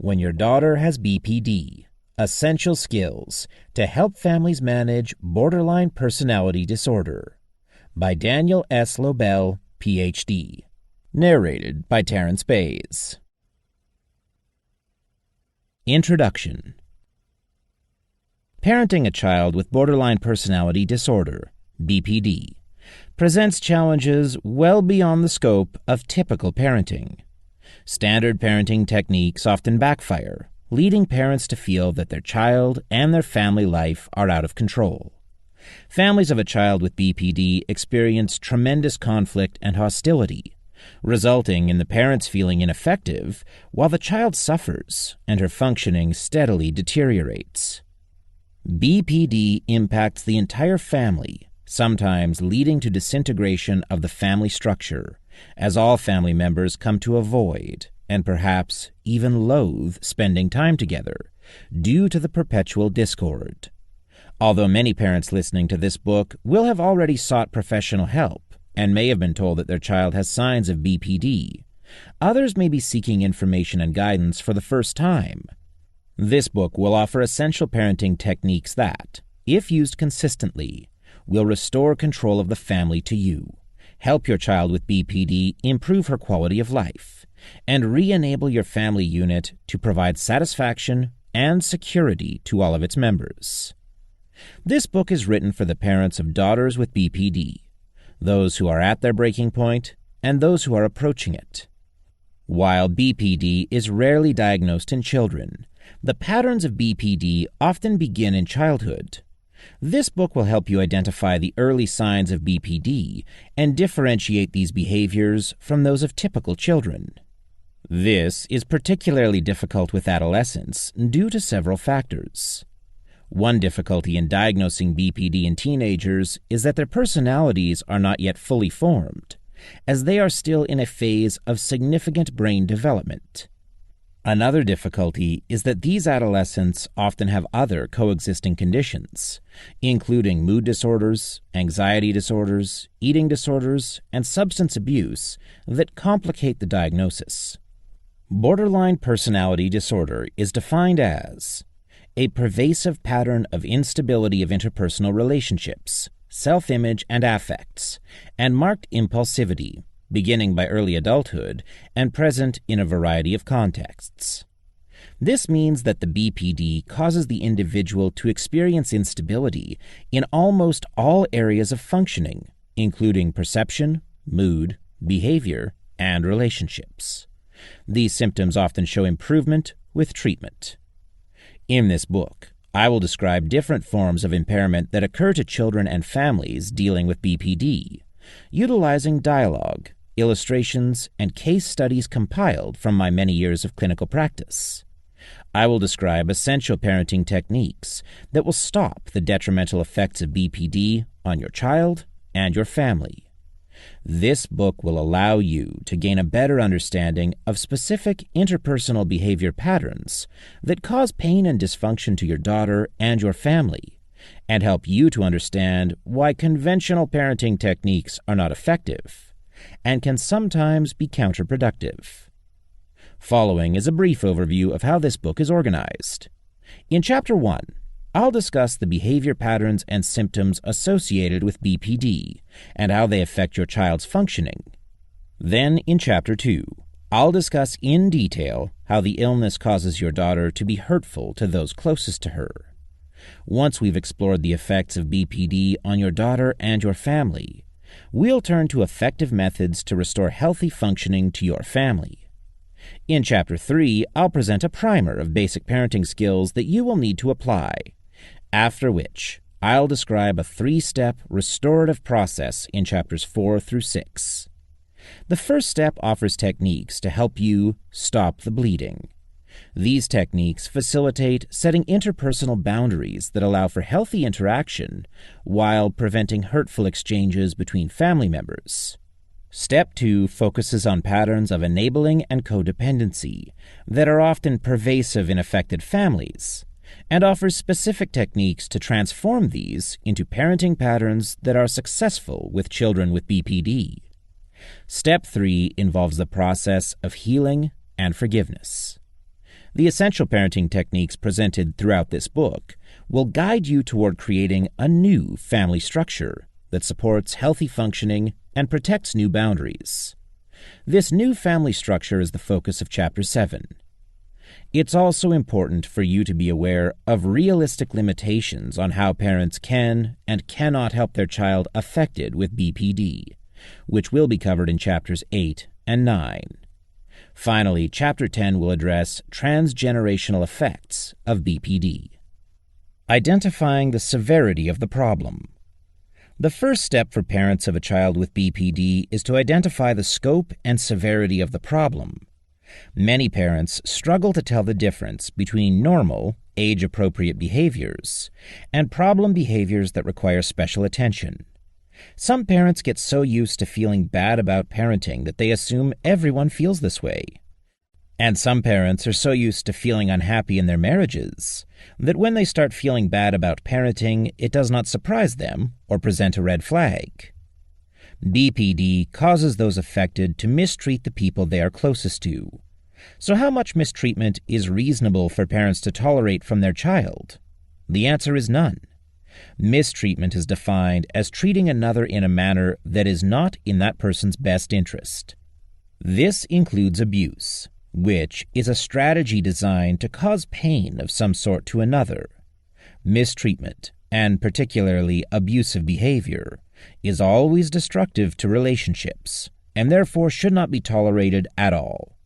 When Your Daughter Has BPD, Essential Skills to Help Families Manage Borderline Personality Disorder by Daniel S. Lobel, Ph.D. Narrated by Terrence Bays. Introduction. Parenting a child with borderline personality disorder, BPD, presents challenges well beyond the scope of typical parenting. Standard parenting techniques often backfire, leading parents to feel that their child and their family life are out of control. Families of a child with BPD experience tremendous conflict and hostility, resulting in the parents feeling ineffective while the child suffers and her functioning steadily deteriorates. BPD impacts the entire family, sometimes leading to disintegration of the family structure, as all family members come to avoid and perhaps even loathe spending time together due to the perpetual discord. Although many parents listening to this book will have already sought professional help and may have been told that their child has signs of BPD, others may be seeking information and guidance for the first time. This book will offer essential parenting techniques that, if used consistently, will restore control of the family to you, help your child with BPD improve her quality of life, and re-enable your family unit to provide satisfaction and security to all of its members. This book is written for the parents of daughters with BPD, those who are at their breaking point and those who are approaching it. While BPD is rarely diagnosed in children, the patterns of BPD often begin in childhood. This book will help you identify the early signs of BPD and differentiate these behaviors from those of typical children. This is particularly difficult with adolescents due to several factors. One difficulty in diagnosing BPD in teenagers is that their personalities are not yet fully formed, as they are still in a phase of significant brain development. Another difficulty is that these adolescents often have other coexisting conditions, including mood disorders, anxiety disorders, eating disorders, and substance abuse that complicate the diagnosis. Borderline personality disorder is defined as a pervasive pattern of instability of interpersonal relationships, self-image and affects, and marked impulsivity, beginning by early adulthood and present in a variety of contexts. This means that the BPD causes the individual to experience instability in almost all areas of functioning, including perception, mood, behavior, and relationships. These symptoms often show improvement with treatment. In this book, I will describe different forms of impairment that occur to children and families dealing with BPD, utilizing dialogue, illustrations, and case studies compiled from my many years of clinical practice. I will describe essential parenting techniques that will stop the detrimental effects of BPD on your child and your family. This book will allow you to gain a better understanding of specific interpersonal behavior patterns that cause pain and dysfunction to your daughter and your family, and help you to understand why conventional parenting techniques are not effective and can sometimes be counterproductive. Following is a brief overview of how this book is organized. In Chapter 1, I'll discuss the behavior patterns and symptoms associated with BPD and how they affect your child's functioning. Then, in Chapter 2, I'll discuss in detail how the illness causes your daughter to be hurtful to those closest to her. Once we've explored the effects of BPD on your daughter and your family, we'll turn to effective methods to restore healthy functioning to your family. In Chapter 3, I'll present a primer of basic parenting skills that you will need to apply, after which I'll describe a 3-step restorative process in Chapters 4 through 6. The first step offers techniques to help you stop the bleeding. These techniques facilitate setting interpersonal boundaries that allow for healthy interaction while preventing hurtful exchanges between family members. Step 2 focuses on patterns of enabling and codependency that are often pervasive in affected families, and offers specific techniques to transform these into parenting patterns that are successful with children with BPD. Step 3 involves the process of healing and forgiveness. The essential parenting techniques presented throughout this book will guide you toward creating a new family structure that supports healthy functioning and protects new boundaries. This new family structure is the focus of Chapter 7. It's also important for you to be aware of realistic limitations on how parents can and cannot help their child affected with BPD, which will be covered in Chapters 8 and 9. Finally, Chapter 10 will address transgenerational effects of BPD. Identifying the severity of the problem. The first step for parents of a child with BPD is to identify the scope and severity of the problem. Many parents struggle to tell the difference between normal, age-appropriate behaviors and problem behaviors that require special attention. Some parents get so used to feeling bad about parenting that they assume everyone feels this way. And some parents are so used to feeling unhappy in their marriages that when they start feeling bad about parenting, it does not surprise them or present a red flag. BPD causes those affected to mistreat the people they are closest to. So how much mistreatment is reasonable for parents to tolerate from their child? The answer is none. Mistreatment is defined as treating another in a manner that is not in that person's best interest. This includes abuse, which is a strategy designed to cause pain of some sort to another. Mistreatment, and particularly abusive behavior, is always destructive to relationships, and therefore should not be tolerated at all.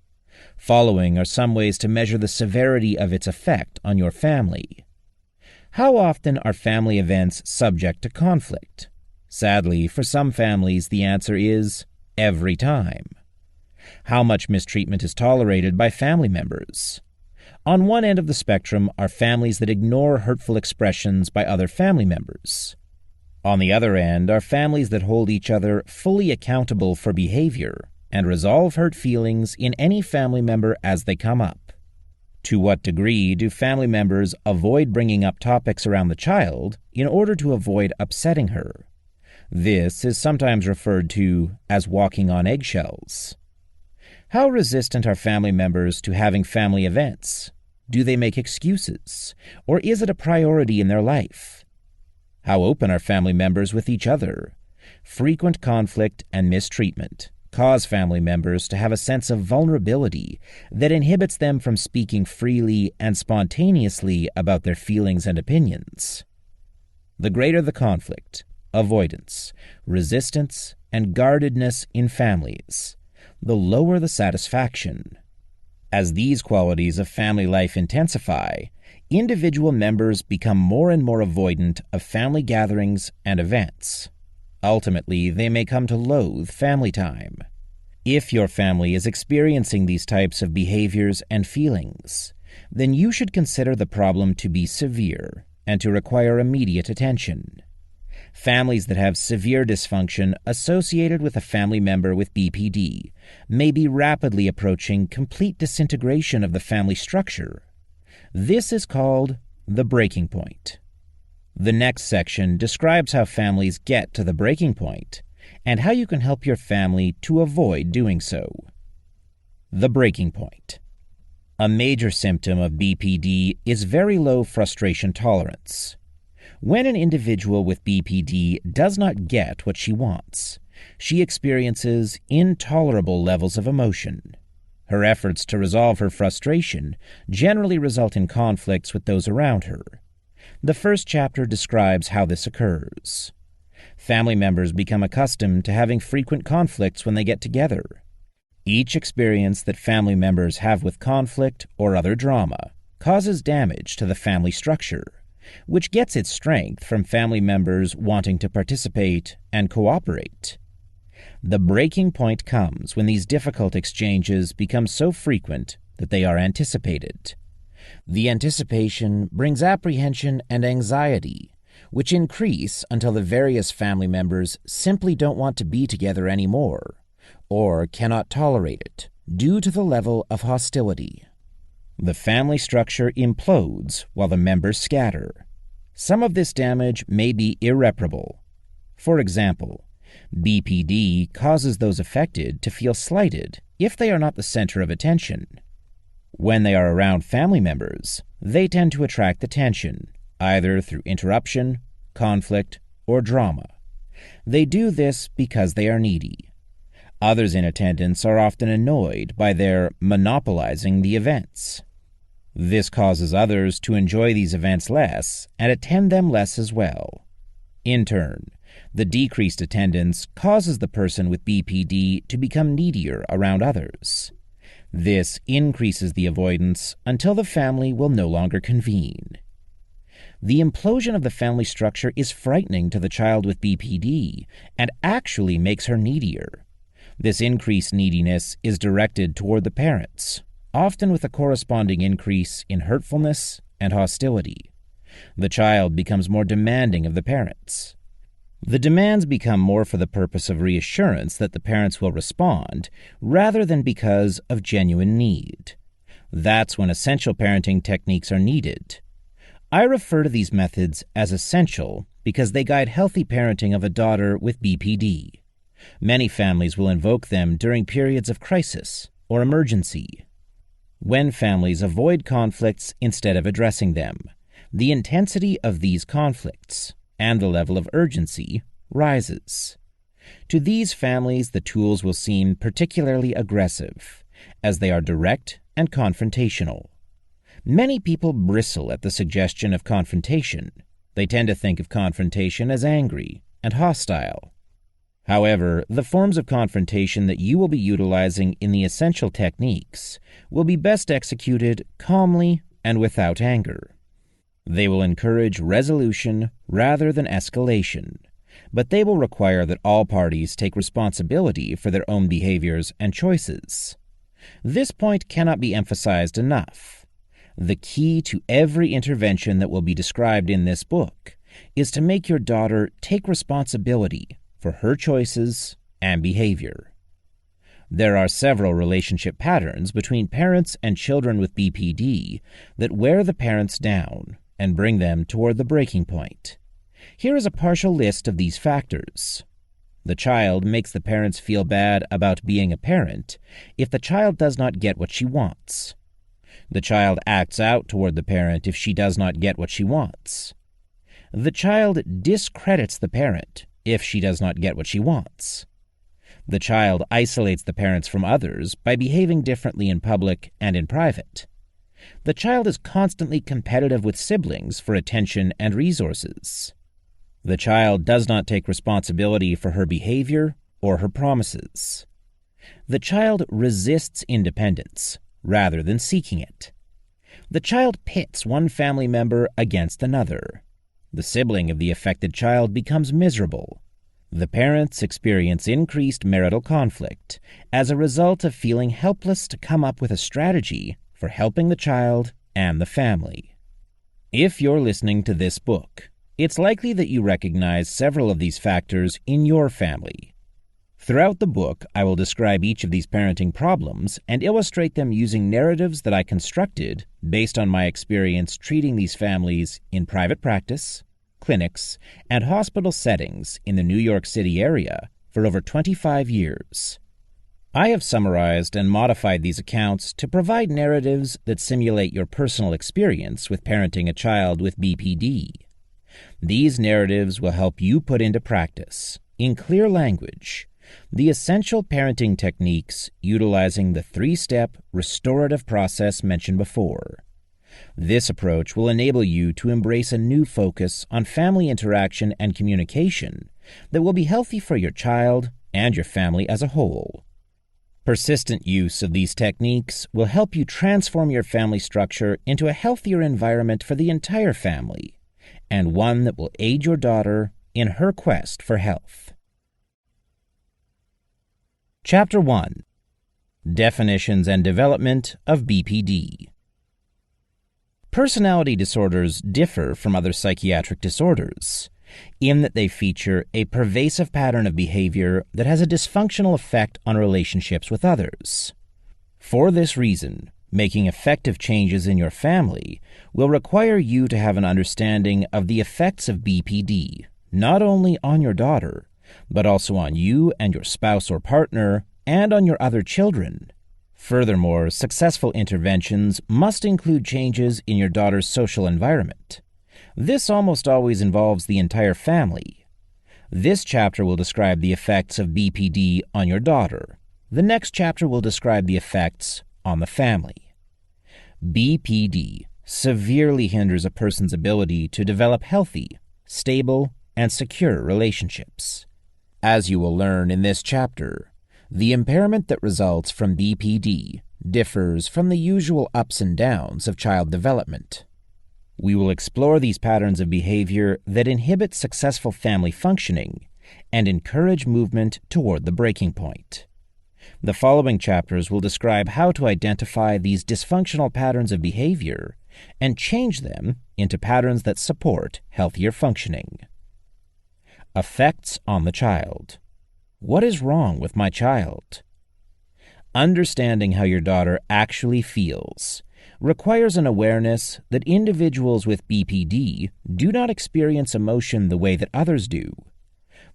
Following are some ways to measure the severity of its effect on your family. How often are family events subject to conflict? Sadly, for some families, the answer is every time. How much mistreatment is tolerated by family members? On one end of the spectrum are families that ignore hurtful expressions by other family members. On the other end are families that hold each other fully accountable for behavior and resolve hurt feelings in any family member as they come up. To what degree do family members avoid bringing up topics around the child in order to avoid upsetting her? This is sometimes referred to as walking on eggshells. How resistant are family members to having family events? Do they make excuses, or is it a priority in their life? How open are family members with each other? Frequent conflict and mistreatment cause family members to have a sense of vulnerability that inhibits them from speaking freely and spontaneously about their feelings and opinions. The greater the conflict, avoidance, resistance, and guardedness in families, the lower the satisfaction. As these qualities of family life intensify, individual members become more and more avoidant of family gatherings and events. Ultimately, they may come to loathe family time. If your family is experiencing these types of behaviors and feelings, then you should consider the problem to be severe and to require immediate attention. Families that have severe dysfunction associated with a family member with BPD may be rapidly approaching complete disintegration of the family structure. This is called the breaking point. The next section describes how families get to the breaking point and how you can help your family to avoid doing so. The breaking point. A major symptom of BPD is very low frustration tolerance. When an individual with BPD does not get what she wants, she experiences intolerable levels of emotion. Her efforts to resolve her frustration generally result in conflicts with those around her. The first chapter describes how this occurs. Family members become accustomed to having frequent conflicts when they get together. Each experience that family members have with conflict or other drama causes damage to the family structure, which gets its strength from family members wanting to participate and cooperate. The breaking point comes when these difficult exchanges become so frequent that they are anticipated. The anticipation brings apprehension and anxiety, which increase until the various family members simply don't want to be together anymore, or cannot tolerate it due to the level of hostility. The family structure implodes while the members scatter. Some of this damage may be irreparable. For example, BPD causes those affected to feel slighted if they are not the center of attention. When they are around family members, they tend to attract attention, either through interruption, conflict, or drama. They do this because they are needy. Others in attendance are often annoyed by their monopolizing the events. This causes others to enjoy these events less and attend them less as well. In turn, the decreased attendance causes the person with BPD to become needier around others. This increases the avoidance until the family will no longer convene. The implosion of the family structure is frightening to the child with BPD and actually makes her needier. This increased neediness is directed toward the parents, often with a corresponding increase in hurtfulness and hostility. The child becomes more demanding of the parents. The demands become more for the purpose of reassurance that the parents will respond, rather than because of genuine need. That's when essential parenting techniques are needed. I refer to these methods as essential because they guide healthy parenting of a daughter with BPD. Many families will invoke them during periods of crisis or emergency. When families avoid conflicts instead of addressing them, the intensity of these conflicts and the level of urgency rises. To these families, the tools will seem particularly aggressive, as they are direct and confrontational. Many people bristle at the suggestion of confrontation. They tend to think of confrontation as angry and hostile. However, the forms of confrontation that you will be utilizing in the essential techniques will be best executed calmly and without anger. They will encourage resolution rather than escalation, but they will require that all parties take responsibility for their own behaviors and choices. This point cannot be emphasized enough. The key to every intervention that will be described in this book is to make your daughter take responsibility for her choices and behavior. There are several relationship patterns between parents and children with BPD that wear the parents down and bring them toward the breaking point. Here is a partial list of these factors. The child makes the parents feel bad about being a parent if the child does not get what she wants. The child acts out toward the parent if she does not get what she wants. The child discredits the parent if she does not get what she wants. The child isolates the parents from others by behaving differently in public and in private. The child is constantly competitive with siblings for attention and resources. The child does not take responsibility for her behavior or her promises. The child resists independence rather than seeking it. The child pits one family member against another. The sibling of the affected child becomes miserable. The parents experience increased marital conflict as a result of feeling helpless to come up with a strategy for helping the child and the family. If you're listening to this book, it's likely that you recognize several of these factors in your family. Throughout the book, I will describe each of these parenting problems and illustrate them using narratives that I constructed based on my experience treating these families in private practice, clinics, and hospital settings in the New York City area for over 25 years. I have summarized and modified these accounts to provide narratives that simulate your personal experience with parenting a child with BPD. These narratives will help you put into practice, in clear language, the essential parenting techniques utilizing the 3-step restorative process mentioned before. This approach will enable you to embrace a new focus on family interaction and communication that will be healthy for your child and your family as a whole. Persistent use of these techniques will help you transform your family structure into a healthier environment for the entire family, and one that will aid your daughter in her quest for health. Chapter 1. Definitions and Development of BPD. Personality disorders differ from other psychiatric disorders in that they feature a pervasive pattern of behavior that has a dysfunctional effect on relationships with others. For this reason, making effective changes in your family will require you to have an understanding of the effects of BPD, not only on your daughter, but also on you and your spouse or partner, and on your other children. Furthermore, successful interventions must include changes in your daughter's social environment. This almost always involves the entire family. This chapter will describe the effects of BPD on your daughter. The next chapter will describe the effects on the family. BPD severely hinders a person's ability to develop healthy, stable, and secure relationships. As you will learn in this chapter, the impairment that results from BPD differs from the usual ups and downs of child development. We will explore these patterns of behavior that inhibit successful family functioning and encourage movement toward the breaking point. The following chapters will describe how to identify these dysfunctional patterns of behavior and change them into patterns that support healthier functioning. Effects on the child. What is wrong with my child? Understanding how your daughter actually feels requires an awareness that individuals with BPD do not experience emotion the way that others do.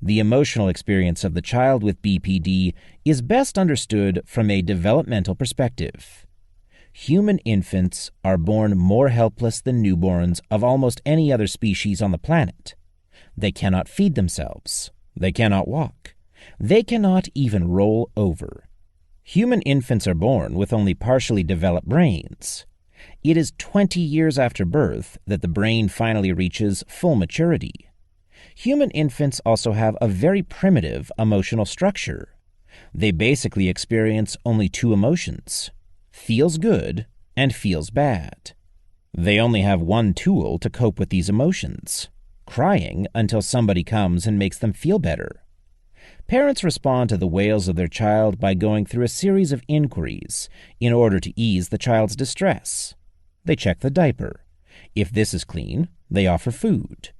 The emotional experience of the child with BPD is best understood from a developmental perspective. Human infants are born more helpless than newborns of almost any other species on the planet. They cannot feed themselves. They cannot walk. They cannot even roll over. Human infants are born with only partially developed brains. It is 20 years after birth that the brain finally reaches full maturity. Human infants also have a very primitive emotional structure. They basically experience only two emotions: feels good and feels bad. They only have one tool to cope with these emotions: crying until somebody comes and makes them feel better. Parents respond to the wails of their child by going through a series of inquiries in order to ease the child's distress. They check the diaper. If this is clean, they offer food.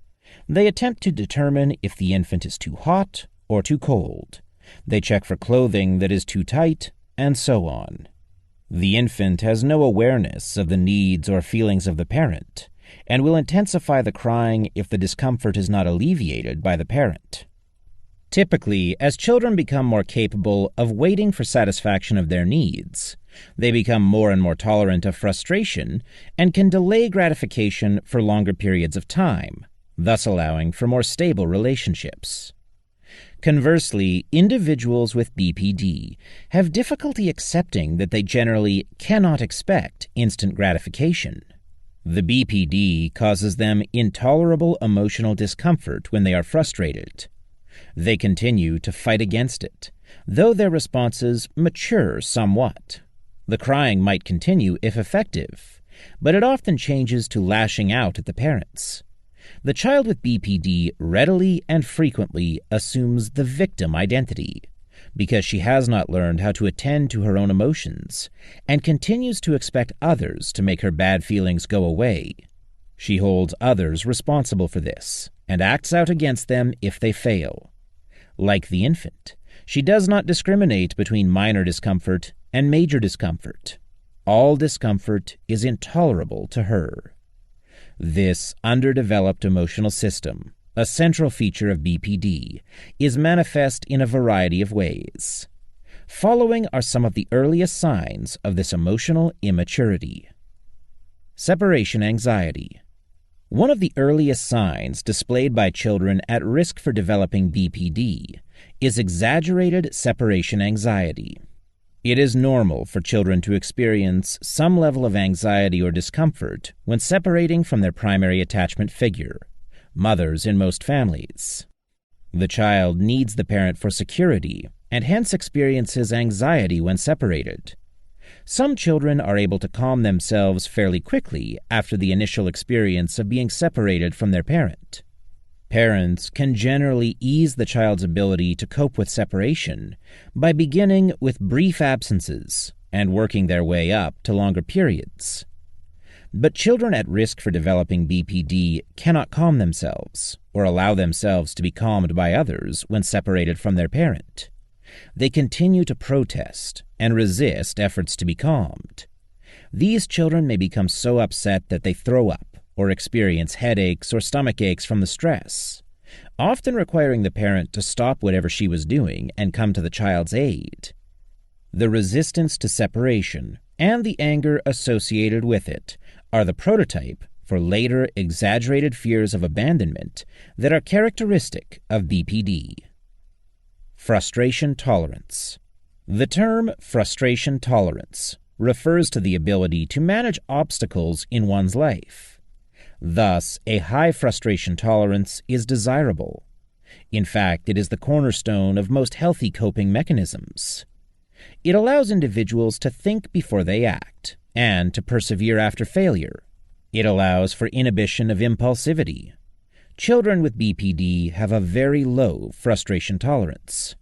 They attempt to determine if the infant is too hot or too cold. They check for clothing that is too tight, and so on. The infant has no awareness of the needs or feelings of the parent, and will intensify the crying if the discomfort is not alleviated by the parent. Typically, as children become more capable of waiting for satisfaction of their needs, they become more and more tolerant of frustration and can delay gratification for longer periods of time, thus allowing for more stable relationships. Conversely, individuals with BPD have difficulty accepting that they generally cannot expect instant gratification. The BPD causes them intolerable emotional discomfort when they are frustrated. They continue to fight against it, though their responses mature somewhat. The crying might continue if effective, but it often changes to lashing out at the parents. The child with BPD readily and frequently assumes the victim identity because she has not learned how to attend to her own emotions and continues to expect others to make her bad feelings go away. She holds others responsible for this and acts out against them if they fail. Like the infant, she does not discriminate between minor discomfort and major discomfort. All discomfort is intolerable to her. This underdeveloped emotional system, a central feature of BPD, is manifest in a variety of ways. Following are some of the earliest signs of this emotional immaturity. Separation anxiety. One of the earliest signs displayed by children at risk for developing BPD is exaggerated separation anxiety. It is normal for children to experience some level of anxiety or discomfort when separating from their primary attachment figure, mothers in most families. The child needs the parent for security and hence experiences anxiety when separated. Some children are able to calm themselves fairly quickly after the initial experience of being separated from their parent. Parents can generally ease the child's ability to cope with separation by beginning with brief absences and working their way up to longer periods. But children at risk for developing BPD cannot calm themselves or allow themselves to be calmed by others when separated from their parent. They continue to protest and resist efforts to be calmed. These children may become so upset that they throw up or experience headaches or stomach aches from the stress, often requiring the parent to stop whatever she was doing and come to the child's aid. The resistance to separation and the anger associated with it are the prototype for later exaggerated fears of abandonment that are characteristic of BPD. Frustration tolerance. The term frustration tolerance refers to the ability to manage obstacles in one's life. Thus, a high frustration tolerance is desirable. In fact, it is the cornerstone of most healthy coping mechanisms. It allows individuals to think before they act and to persevere after failure. It allows for inhibition of impulsivity. Children with BPD have a very low frustration tolerance.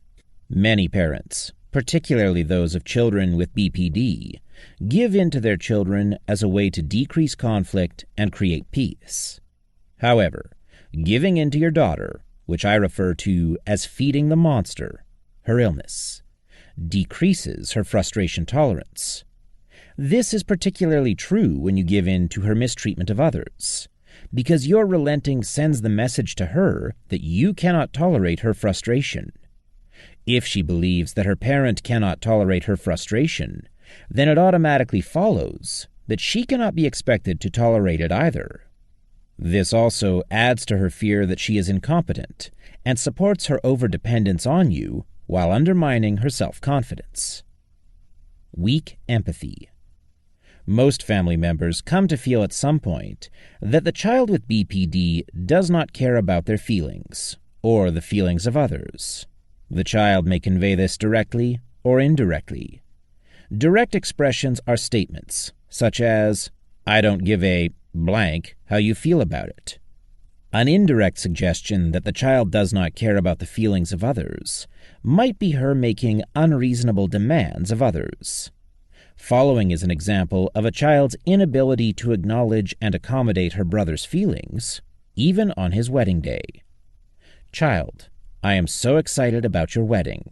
Many parents, particularly those of children with BPD, give in to their children as a way to decrease conflict and create peace. However, giving in to your daughter, which I refer to as feeding the monster, her illness, decreases her frustration tolerance. This is particularly true when you give in to her mistreatment of others, because your relenting sends the message to her that you cannot tolerate her frustration. If she believes that her parent cannot tolerate her frustration, then it automatically follows that she cannot be expected to tolerate it either. This also adds to her fear that she is incompetent and supports her overdependence on you while undermining her self-confidence. Weak empathy. Most family members come to feel at some point that the child with BPD does not care about their feelings or the feelings of others. The child may convey this directly or indirectly. Direct expressions are statements such as, "I don't give a blank how you feel about it." An indirect suggestion that the child does not care about the feelings of others might be her making unreasonable demands of others. Following is an example of a child's inability to acknowledge and accommodate her brother's feelings, even on his wedding day. Child, I am so excited about your wedding.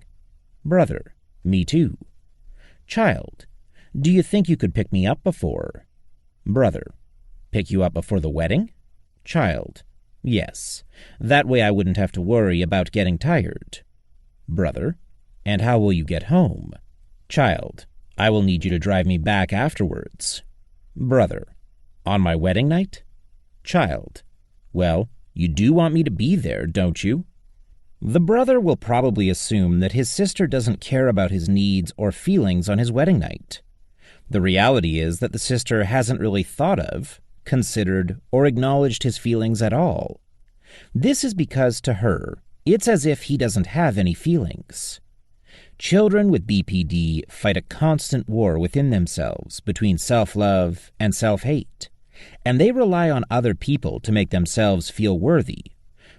Brother, me too. Child, do you think you could pick me up before? Brother, pick you up before the wedding? Child, yes. That way I wouldn't have to worry about getting tired. Brother, and how will you get home? Child, I will need you to drive me back afterwards. Brother, on my wedding night? Child, well, you do want me to be there, don't you? The brother will probably assume that his sister doesn't care about his needs or feelings on his wedding night. The reality is that the sister hasn't really thought of, considered, or acknowledged his feelings at all. This is because, to her, it's as if he doesn't have any feelings. Children with BPD fight a constant war within themselves between self-love and self-hate, and they rely on other people to make themselves feel worthy,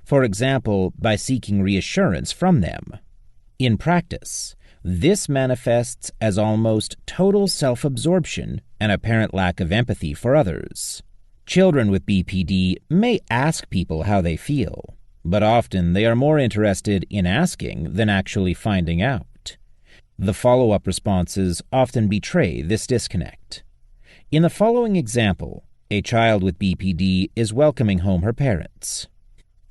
for example, by seeking reassurance from them. In practice, this manifests as almost total self-absorption and apparent lack of empathy for others. Children with BPD may ask people how they feel, but often they are more interested in asking than actually finding out. The follow-up responses often betray this disconnect. In the following example, a child with BPD is welcoming home her parents.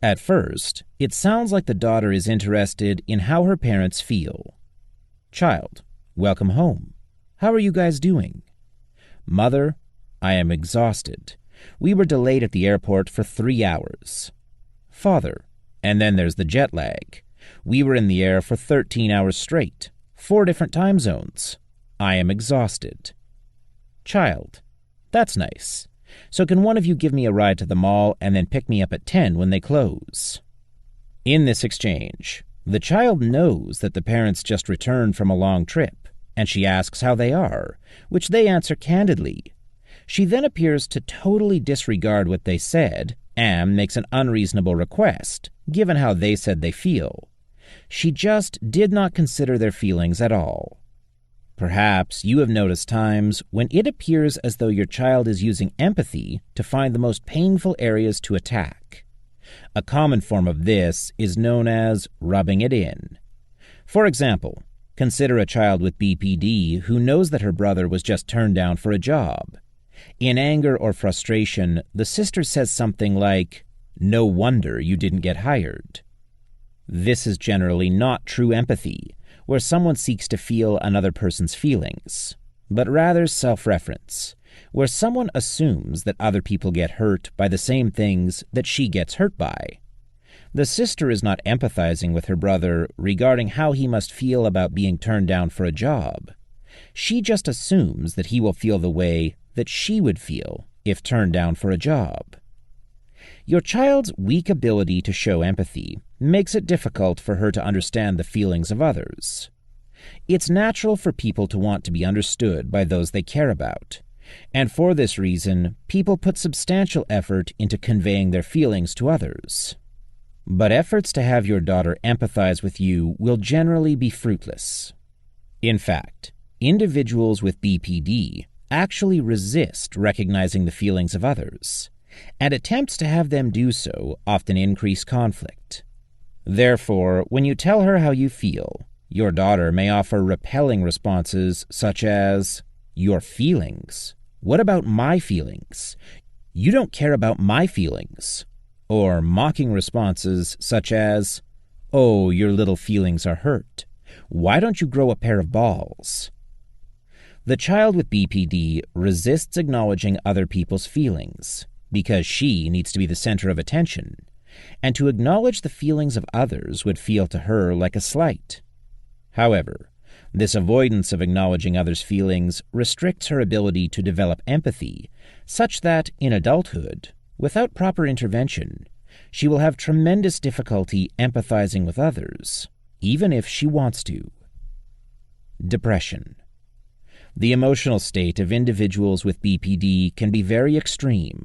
At first, it sounds like the daughter is interested in how her parents feel. Child, welcome home. How are you guys doing? Mother, I am exhausted. We were delayed at the airport for 3 hours. Father, and then there's the jet lag. We were in the air for 13 hours straight, 4 different time zones. I am exhausted. Child, that's nice. So can one of you give me a ride to the mall and then pick me up at 10 when they close? In this exchange, the child knows that the parents just returned from a long trip, and she asks how they are, which they answer candidly. She then appears to totally disregard what they said and makes an unreasonable request, given how they said they feel. She just did not consider their feelings at all. Perhaps you have noticed times when it appears as though your child is using empathy to find the most painful areas to attack. A common form of this is known as rubbing it in. For example, consider a child with BPD who knows that her brother was just turned down for a job. In anger or frustration, the sister says something like, "No wonder you didn't get hired." This is generally not true empathy, where someone seeks to feel another person's feelings, but rather self-reference, where someone assumes that other people get hurt by the same things that she gets hurt by. The sister is not empathizing with her brother regarding how he must feel about being turned down for a job. She just assumes that he will feel the way that she would feel if turned down for a job. Your child's weak ability to show empathy makes it difficult for her to understand the feelings of others. It's natural for people to want to be understood by those they care about, and for this reason, people put substantial effort into conveying their feelings to others. But efforts to have your daughter empathize with you will generally be fruitless. In fact, individuals with BPD actually resist recognizing the feelings of others, and attempts to have them do so often increase conflict. Therefore, when you tell her how you feel, your daughter may offer repelling responses such as, "Your feelings? What about my feelings? You don't care about my feelings." Or mocking responses such as, "Oh, your little feelings are hurt. Why don't you grow a pair of balls?" The child with BPD resists acknowledging other people's feelings because she needs to be the center of attention, and to acknowledge the feelings of others would feel to her like a slight. However, this avoidance of acknowledging others' feelings restricts her ability to develop empathy, such that, in adulthood, without proper intervention, she will have tremendous difficulty empathizing with others, even if she wants to. Depression. The emotional state of individuals with BPD can be very extreme.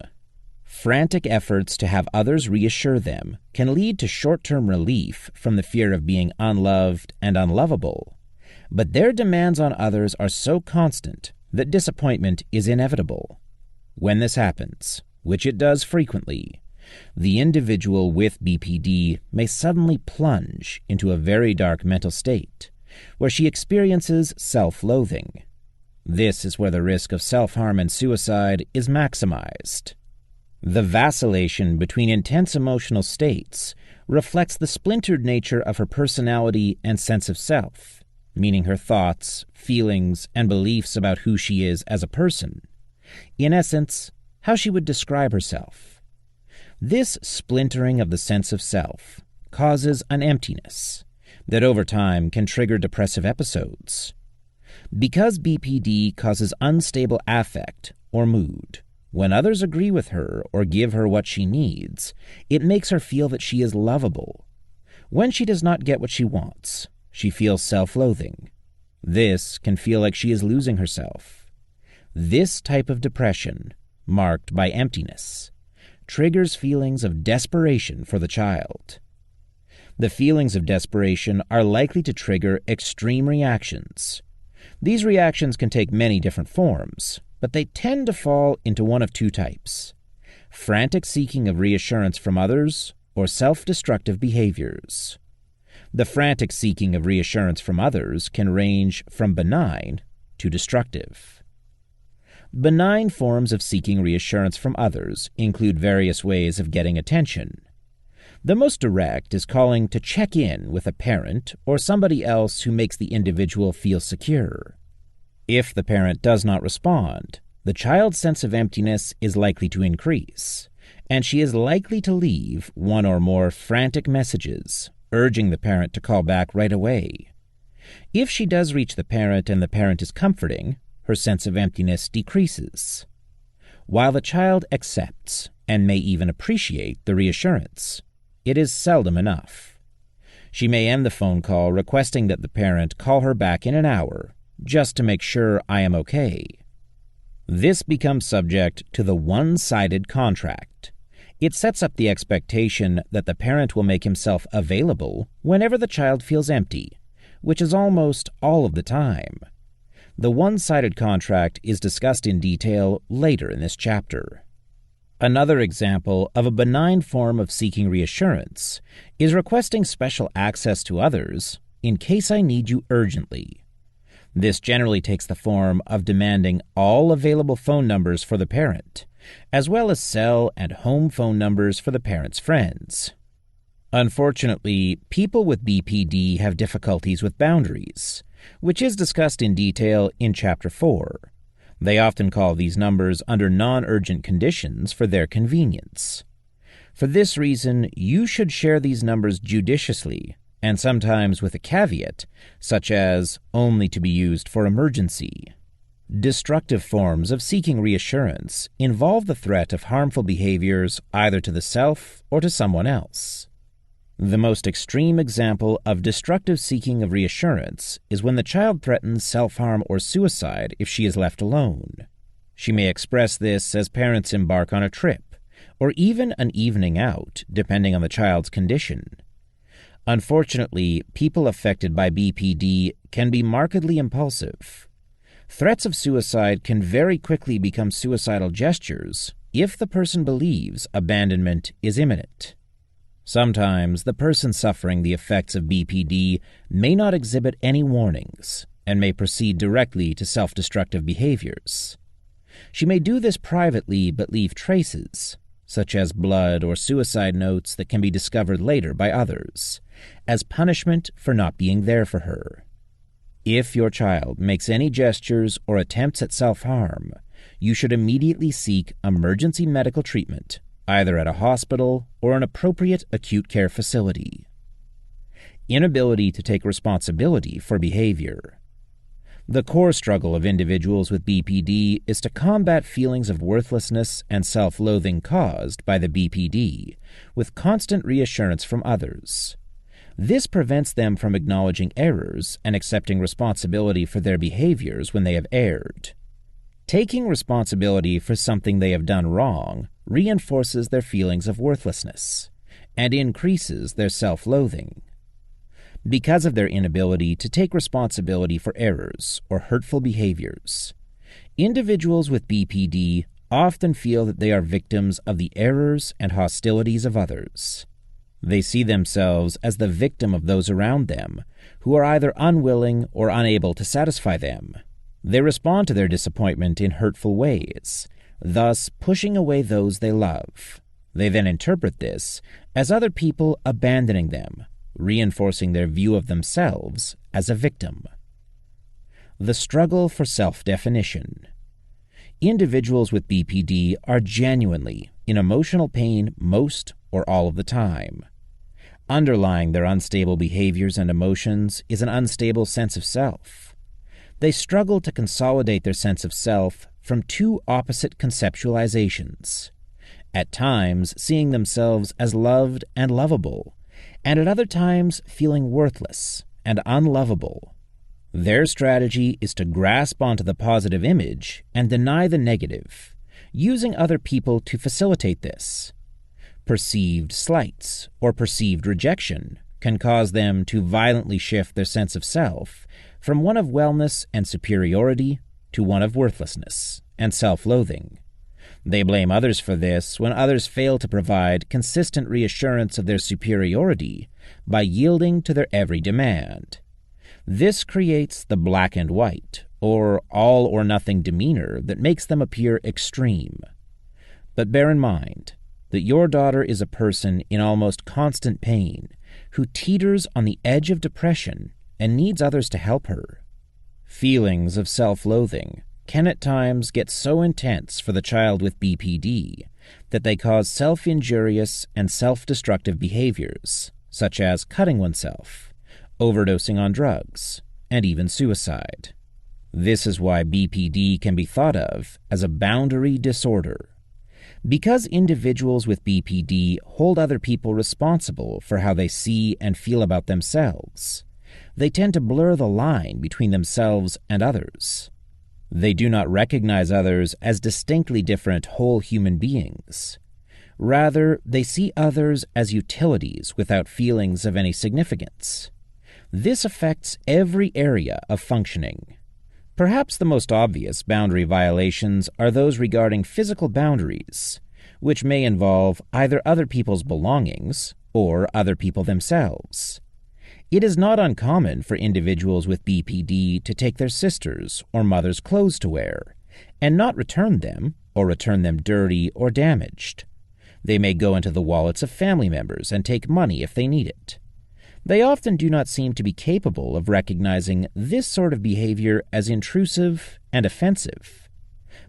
Frantic efforts to have others reassure them can lead to short-term relief from the fear of being unloved and unlovable, but their demands on others are so constant that disappointment is inevitable. When this happens, which it does frequently, the individual with BPD may suddenly plunge into a very dark mental state, where she experiences self-loathing. This is where the risk of self-harm and suicide is maximized. The vacillation between intense emotional states reflects the splintered nature of her personality and sense of self, meaning her thoughts, feelings, and beliefs about who she is as a person. In essence, how she would describe herself. This splintering of the sense of self causes an emptiness that over time can trigger depressive episodes. Because BPD causes unstable affect or mood, when others agree with her or give her what she needs, it makes her feel that she is lovable. When she does not get what she wants, she feels self-loathing. This can feel like she is losing herself. This type of depression, marked by emptiness, triggers feelings of desperation for the child. The feelings of desperation are likely to trigger extreme reactions. These reactions can take many different forms, but they tend to fall into one of two types: frantic seeking of reassurance from others or self-destructive behaviors. The frantic seeking of reassurance from others can range from benign to destructive. Benign forms of seeking reassurance from others include various ways of getting attention. The most direct is calling to check in with a parent or somebody else who makes the individual feel secure. If the parent does not respond, the child's sense of emptiness is likely to increase, and she is likely to leave one or more frantic messages, urging the parent to call back right away. If she does reach the parent and the parent is comforting, her sense of emptiness decreases. While the child accepts and may even appreciate the reassurance, it is seldom enough. She may end the phone call requesting that the parent call her back in an hour, just to make sure I am okay. This becomes subject to the one-sided contract. It sets up the expectation that the parent will make himself available whenever the child feels empty, which is almost all of the time. The one-sided contract is discussed in detail later in this chapter. Another example of a benign form of seeking reassurance is requesting special access to others in case I need you urgently. This generally takes the form of demanding all available phone numbers for the parent, as well as cell and home phone numbers for the parent's friends. Unfortunately, people with BPD have difficulties with boundaries, which is discussed in detail in Chapter 4. They often call these numbers under non-urgent conditions for their convenience. For this reason, you should share these numbers judiciously, and sometimes with a caveat, such as only to be used for emergency. Destructive forms of seeking reassurance involve the threat of harmful behaviors either to the self or to someone else. The most extreme example of destructive seeking of reassurance is when the child threatens self-harm or suicide if she is left alone. She may express this as parents embark on a trip, or even an evening out, depending on the child's condition. Unfortunately, people affected by BPD can be markedly impulsive. Threats of suicide can very quickly become suicidal gestures if the person believes abandonment is imminent. Sometimes the person suffering the effects of BPD may not exhibit any warnings and may proceed directly to self-destructive behaviors. She may do this privately but leave traces, such as blood or suicide notes that can be discovered later by others, as punishment for not being there for her. If your child makes any gestures or attempts at self-harm, you should immediately seek emergency medical treatment, either at a hospital or an appropriate acute care facility. Inability to take responsibility for behavior. The core struggle of individuals with BPD is to combat feelings of worthlessness and self-loathing caused by the BPD with constant reassurance from others. This prevents them from acknowledging errors and accepting responsibility for their behaviors when they have erred. Taking responsibility for something they have done wrong reinforces their feelings of worthlessness and increases their self-loathing. Because of their inability to take responsibility for errors or hurtful behaviors, individuals with BPD often feel that they are victims of the errors and hostilities of others. They see themselves as the victim of those around them who are either unwilling or unable to satisfy them. They respond to their disappointment in hurtful ways, thus pushing away those they love. They then interpret this as other people abandoning them, reinforcing their view of themselves as a victim. The struggle for self-definition. Individuals with BPD are genuinely in emotional pain most or all of the time. Underlying their unstable behaviors and emotions is an unstable sense of self. They struggle to consolidate their sense of self from two opposite conceptualizations, at times seeing themselves as loved and lovable, and at other times feeling worthless and unlovable. Their strategy is to grasp onto the positive image and deny the negative, using other people to facilitate this. Perceived slights or perceived rejection can cause them to violently shift their sense of self from one of wellness and superiority to one of worthlessness and self-loathing. They blame others for this when others fail to provide consistent reassurance of their superiority by yielding to their every demand. This creates the black and white, or all-or-nothing demeanor that makes them appear extreme. But bear in mind that your daughter is a person in almost constant pain who teeters on the edge of depression and needs others to help her. Feelings of self-loathing can at times get so intense for the child with BPD that they cause self-injurious and self-destructive behaviors, such as cutting oneself, overdosing on drugs, and even suicide. This is why BPD can be thought of as a boundary disorder. Because individuals with BPD hold other people responsible for how they see and feel about themselves, they tend to blur the line between themselves and others. They do not recognize others as distinctly different whole human beings. Rather, they see others as utilities without feelings of any significance. This affects every area of functioning. Perhaps the most obvious boundary violations are those regarding physical boundaries, which may involve either other people's belongings or other people themselves. It is not uncommon for individuals with BPD to take their sister's or mother's clothes to wear and not return them or return them dirty or damaged. They may go into the wallets of family members and take money if they need it. They often do not seem to be capable of recognizing this sort of behavior as intrusive and offensive.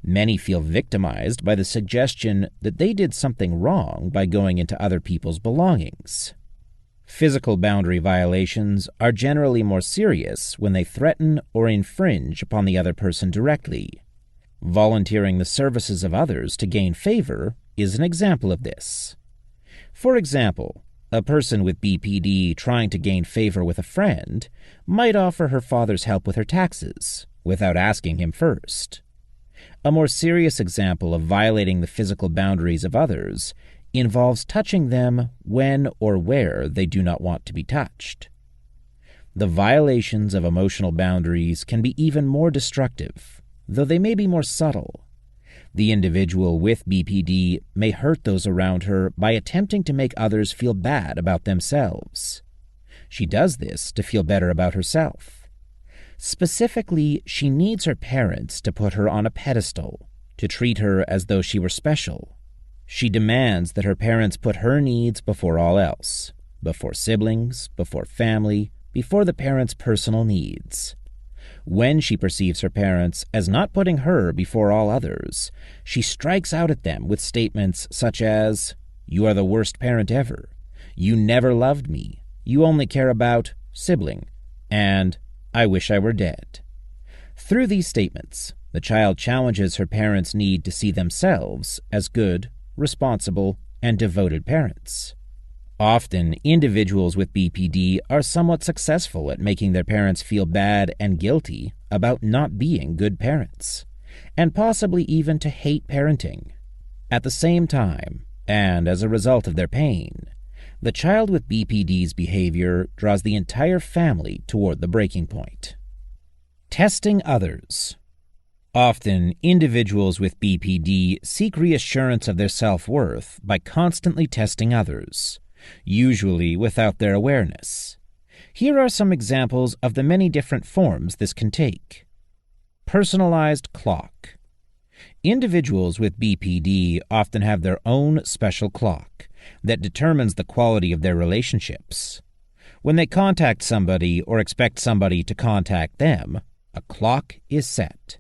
Many feel victimized by the suggestion that they did something wrong by going into other people's belongings. Physical boundary violations are generally more serious when they threaten or infringe upon the other person directly. Volunteering the services of others to gain favor is an example of this. For example, a person with BPD trying to gain favor with a friend might offer her father's help with her taxes without asking him first. A more serious example of violating the physical boundaries of others involves touching them when or where they do not want to be touched. The violations of emotional boundaries can be even more destructive, though they may be more subtle. The individual with BPD may hurt those around her by attempting to make others feel bad about themselves. She does this to feel better about herself. Specifically, she needs her parents to put her on a pedestal, to treat her as though she were special. She demands that her parents put her needs before all else, before siblings, before family, before the parents' personal needs. When she perceives her parents as not putting her before all others, she strikes out at them with statements such as, "You are the worst parent ever," "You never loved me," "You only care about sibling," and "I wish I were dead." Through these statements, the child challenges her parents' need to see themselves as good, responsible, and devoted parents. Often, individuals with BPD are somewhat successful at making their parents feel bad and guilty about not being good parents, and possibly even to hate parenting. At the same time, and as a result of their pain, the child with BPD's behavior draws the entire family toward the breaking point. Testing others. Often, individuals with BPD seek reassurance of their self-worth by constantly testing others, usually without their awareness. Here are some examples of the many different forms this can take. Personalized clock. Individuals with BPD often have their own special clock that determines the quality of their relationships. When they contact somebody or expect somebody to contact them, a clock is set.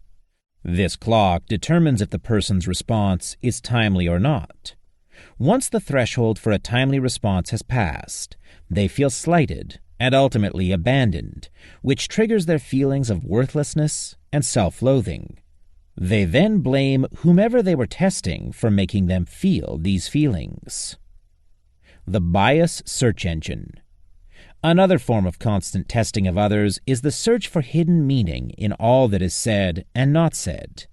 This clock determines if the person's response is timely or not. Once the threshold for a timely response has passed, they feel slighted and ultimately abandoned, which triggers their feelings of worthlessness and self-loathing. They then blame whomever they were testing for making them feel these feelings. The bias search engine. Another form of constant testing of others is the search for hidden meaning in all that is said and not said.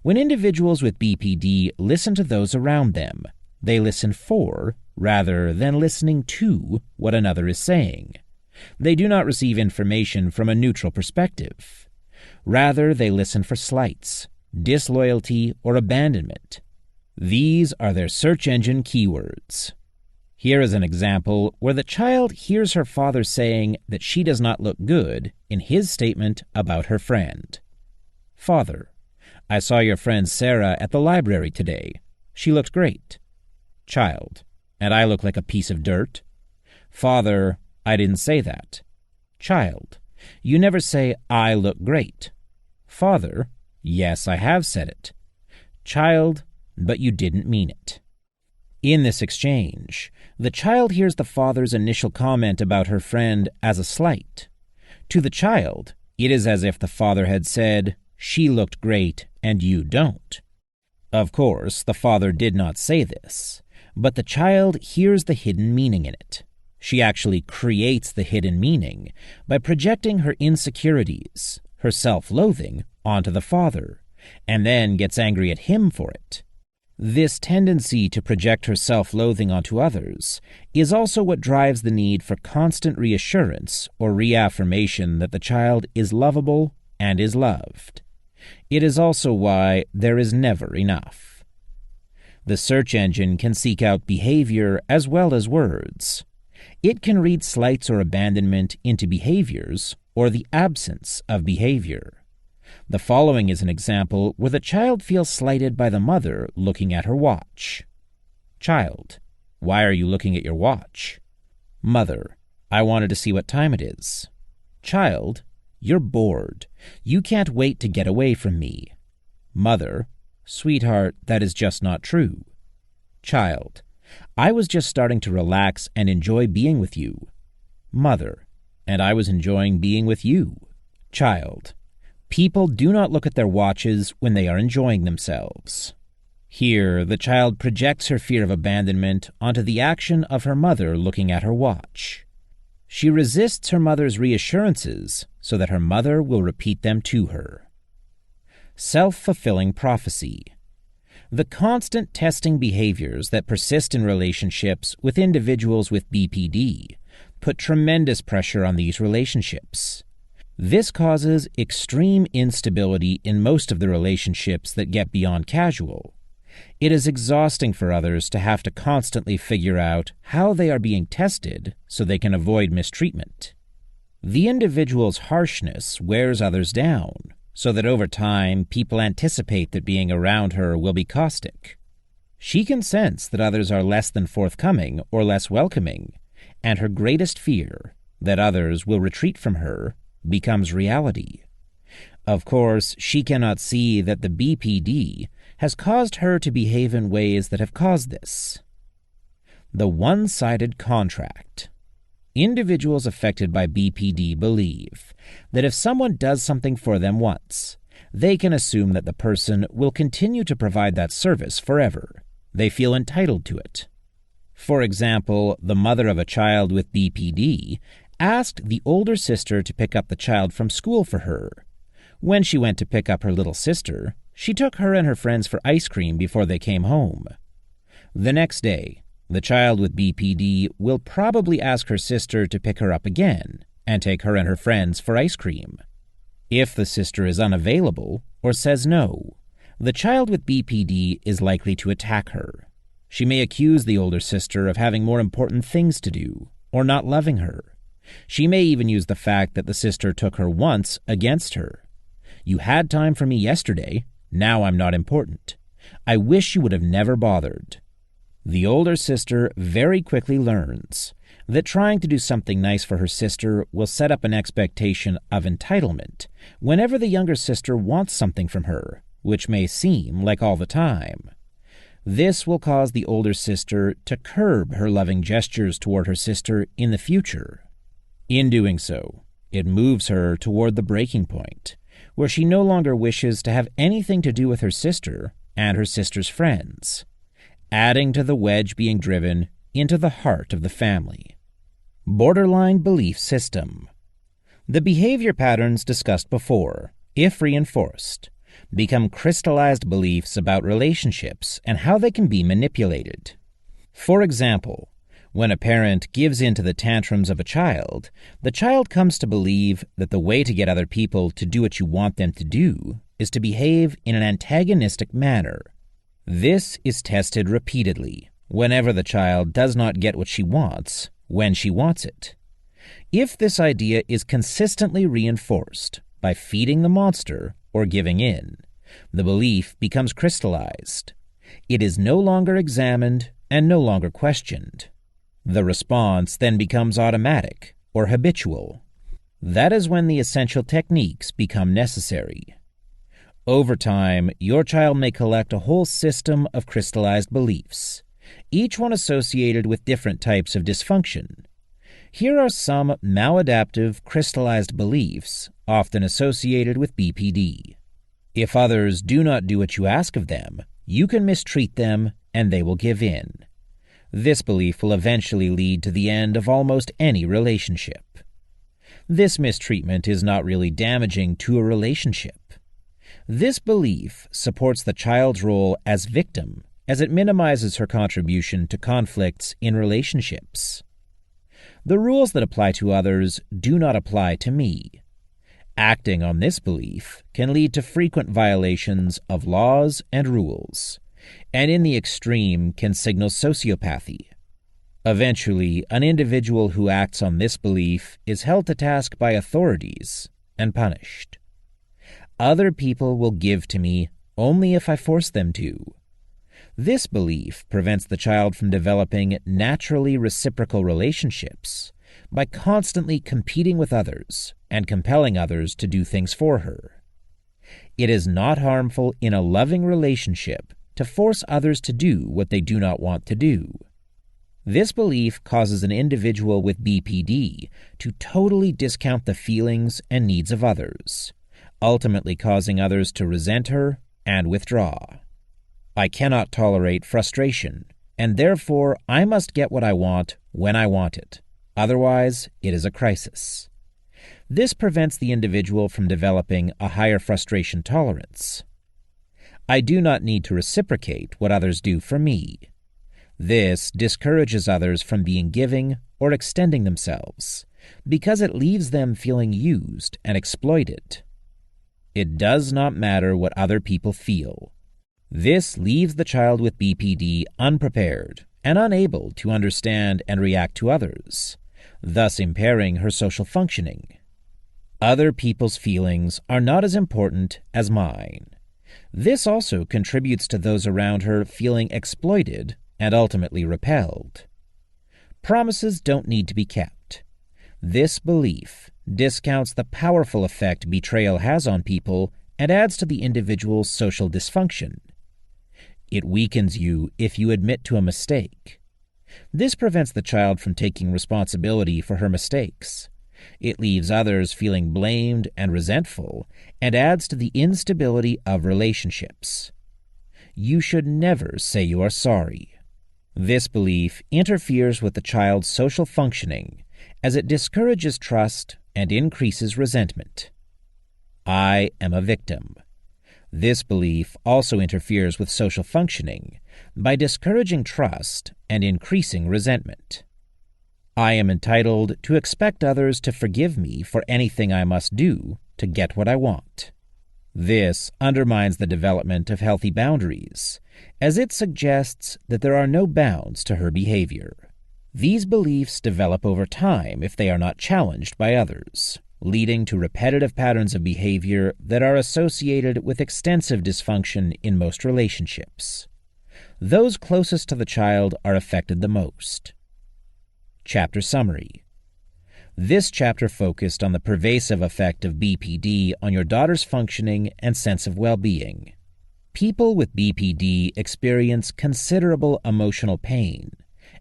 When individuals with BPD listen to those around them, they listen for, rather than listening to, what another is saying. They do not receive information from a neutral perspective. Rather, they listen for slights, disloyalty, or abandonment. These are their search engine keywords. Here is an example where the child hears her father saying that she does not look good in his statement about her friend. Father: I saw your friend Sarah at the library today. She looked great. Child: and I look like a piece of dirt? Father: I didn't say that. Child: you never say, I look great. Father: yes, I have said it. Child: but you didn't mean it. In this exchange, the child hears the father's initial comment about her friend as a slight. To the child, it is as if the father had said, she looked great and you don't. Of course, the father did not say this, but the child hears the hidden meaning in it. She actually creates the hidden meaning by projecting her insecurities, her self-loathing, onto the father, and then gets angry at him for it. This tendency to project her self-loathing onto others is also what drives the need for constant reassurance or reaffirmation that the child is lovable and is loved. It is also why there is never enough. The search engine can seek out behavior as well as words. It can read slights or abandonment into behaviors or the absence of behavior. The following is an example where the child feels slighted by the mother looking at her watch. Child: Why are you looking at your watch? Mother: I wanted to see what time it is. Child: You're bored. You can't wait to get away from me. Mother: Sweetheart, that is just not true. Child: I was just starting to relax and enjoy being with you. Mother: And I was enjoying being with you. Child: People do not look at their watches when they are enjoying themselves. Here, the child projects her fear of abandonment onto the action of her mother looking at her watch. She resists her mother's reassurances so that her mother will repeat them to her. Self-fulfilling prophecy. The constant testing behaviors that persist in relationships with individuals with BPD put tremendous pressure on these relationships. This causes extreme instability in most of the relationships that get beyond casual. It is exhausting for others to have to constantly figure out how they are being tested so they can avoid mistreatment. The individual's harshness wears others down, so that over time people anticipate that being around her will be caustic. She can sense that others are less than forthcoming or less welcoming, and her greatest fear, that others will retreat from her, becomes reality. Of course, she cannot see that the BPD has caused her to behave in ways that have caused this. The one-sided contract. Individuals affected by BPD believe that if someone does something for them once, they can assume that the person will continue to provide that service forever. They feel entitled to it. For example, the mother of a child with BPD asked the older sister to pick up the child from school for her. When she went to pick up her little sister, she took her and her friends for ice cream before they came home. The next day, the child with BPD will probably ask her sister to pick her up again and take her and her friends for ice cream. If the sister is unavailable or says no, the child with BPD is likely to attack her. She may accuse the older sister of having more important things to do or not loving her. She may even use the fact that the sister took her once against her. You had time for me yesterday. Now I'm not important. I wish you would have never bothered. The older sister very quickly learns that trying to do something nice for her sister will set up an expectation of entitlement whenever the younger sister wants something from her, which may seem like all the time. This will cause the older sister to curb her loving gestures toward her sister in the future. In doing so, it moves her toward the breaking point, where she no longer wishes to have anything to do with her sister and her sister's friends, adding to the wedge being driven into the heart of the family. Borderline belief system. The behavior patterns discussed before, if reinforced, become crystallized beliefs about relationships and how they can be manipulated. For example, when a parent gives in to the tantrums of a child, the child comes to believe that the way to get other people to do what you want them to do is to behave in an antagonistic manner. This is tested repeatedly whenever the child does not get what she wants when she wants it. If this idea is consistently reinforced by feeding the monster or giving in, the belief becomes crystallized. It is no longer examined and no longer questioned. The response then becomes automatic or habitual. That is when the essential techniques become necessary. Over time, your child may collect a whole system of crystallized beliefs, each one associated with different types of dysfunction. Here are some maladaptive crystallized beliefs often associated with BPD. If others do not do what you ask of them, you can mistreat them and they will give in. This belief will eventually lead to the end of almost any relationship. This mistreatment is not really damaging to a relationship. This belief supports the child's role as victim, as it minimizes her contribution to conflicts in relationships. The rules that apply to others do not apply to me. Acting on this belief can lead to frequent violations of laws and rules, and in the extreme can signal sociopathy. Eventually, an individual who acts on this belief is held to task by authorities and punished. Other people will give to me only if I force them to. This belief prevents the child from developing naturally reciprocal relationships by constantly competing with others and compelling others to do things for her. It is not harmful in a loving relationship to force others to do what they do not want to do. This belief causes an individual with BPD to totally discount the feelings and needs of others, ultimately causing others to resent her and withdraw. I cannot tolerate frustration, and therefore I must get what I want when I want it. Otherwise, it is a crisis. This prevents the individual from developing a higher frustration tolerance. I do not need to reciprocate what others do for me. This discourages others from being giving or extending themselves, because it leaves them feeling used and exploited. It does not matter what other people feel. This leaves the child with BPD unprepared and unable to understand and react to others, thus impairing her social functioning. Other people's feelings are not as important as mine. This also contributes to those around her feeling exploited and ultimately repelled. Promises don't need to be kept. This belief discounts the powerful effect betrayal has on people and adds to the individual's social dysfunction. It weakens you if you admit to a mistake. This prevents the child from taking responsibility for her mistakes. It leaves others feeling blamed and resentful and adds to the instability of relationships. You should never say you are sorry. This belief interferes with the child's social functioning as it discourages trust and increases resentment. I am a victim. This belief also interferes with social functioning by discouraging trust and increasing resentment. I am entitled to expect others to forgive me for anything I must do to get what I want. This undermines the development of healthy boundaries, as it suggests that there are no bounds to her behavior. These beliefs develop over time if they are not challenged by others, leading to repetitive patterns of behavior that are associated with extensive dysfunction in most relationships. Those closest to the child are affected the most. Chapter Summary. This chapter focused on the pervasive effect of BPD on your daughter's functioning and sense of well-being. People with BPD experience considerable emotional pain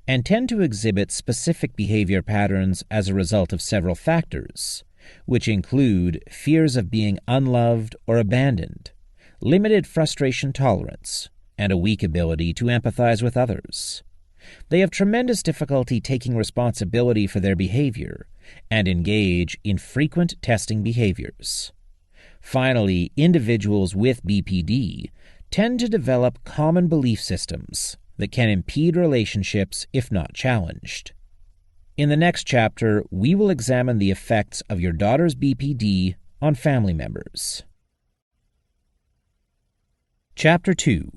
and tend to exhibit specific behavior patterns as a result of several factors, which include fears of being unloved or abandoned, limited frustration tolerance, and a weak ability to empathize with others. They have tremendous difficulty taking responsibility for their behavior and engage in frequent testing behaviors. Finally, individuals with BPD tend to develop common belief systems that can impede relationships if not challenged. In the next chapter, we will examine the effects of your daughter's BPD on family members. Chapter 2.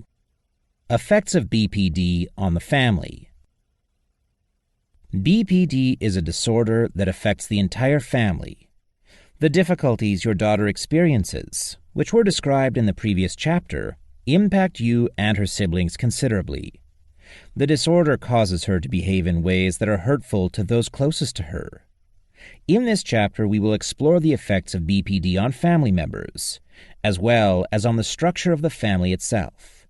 Effects of BPD on the family. BPD is a disorder that affects the entire family. The difficulties your daughter experiences, which were described in the previous chapter, impact you and her siblings considerably. The disorder causes her to behave in ways that are hurtful to those closest to her. In this chapter, we will explore the effects of BPD on family members, as well as on the structure of the family itself.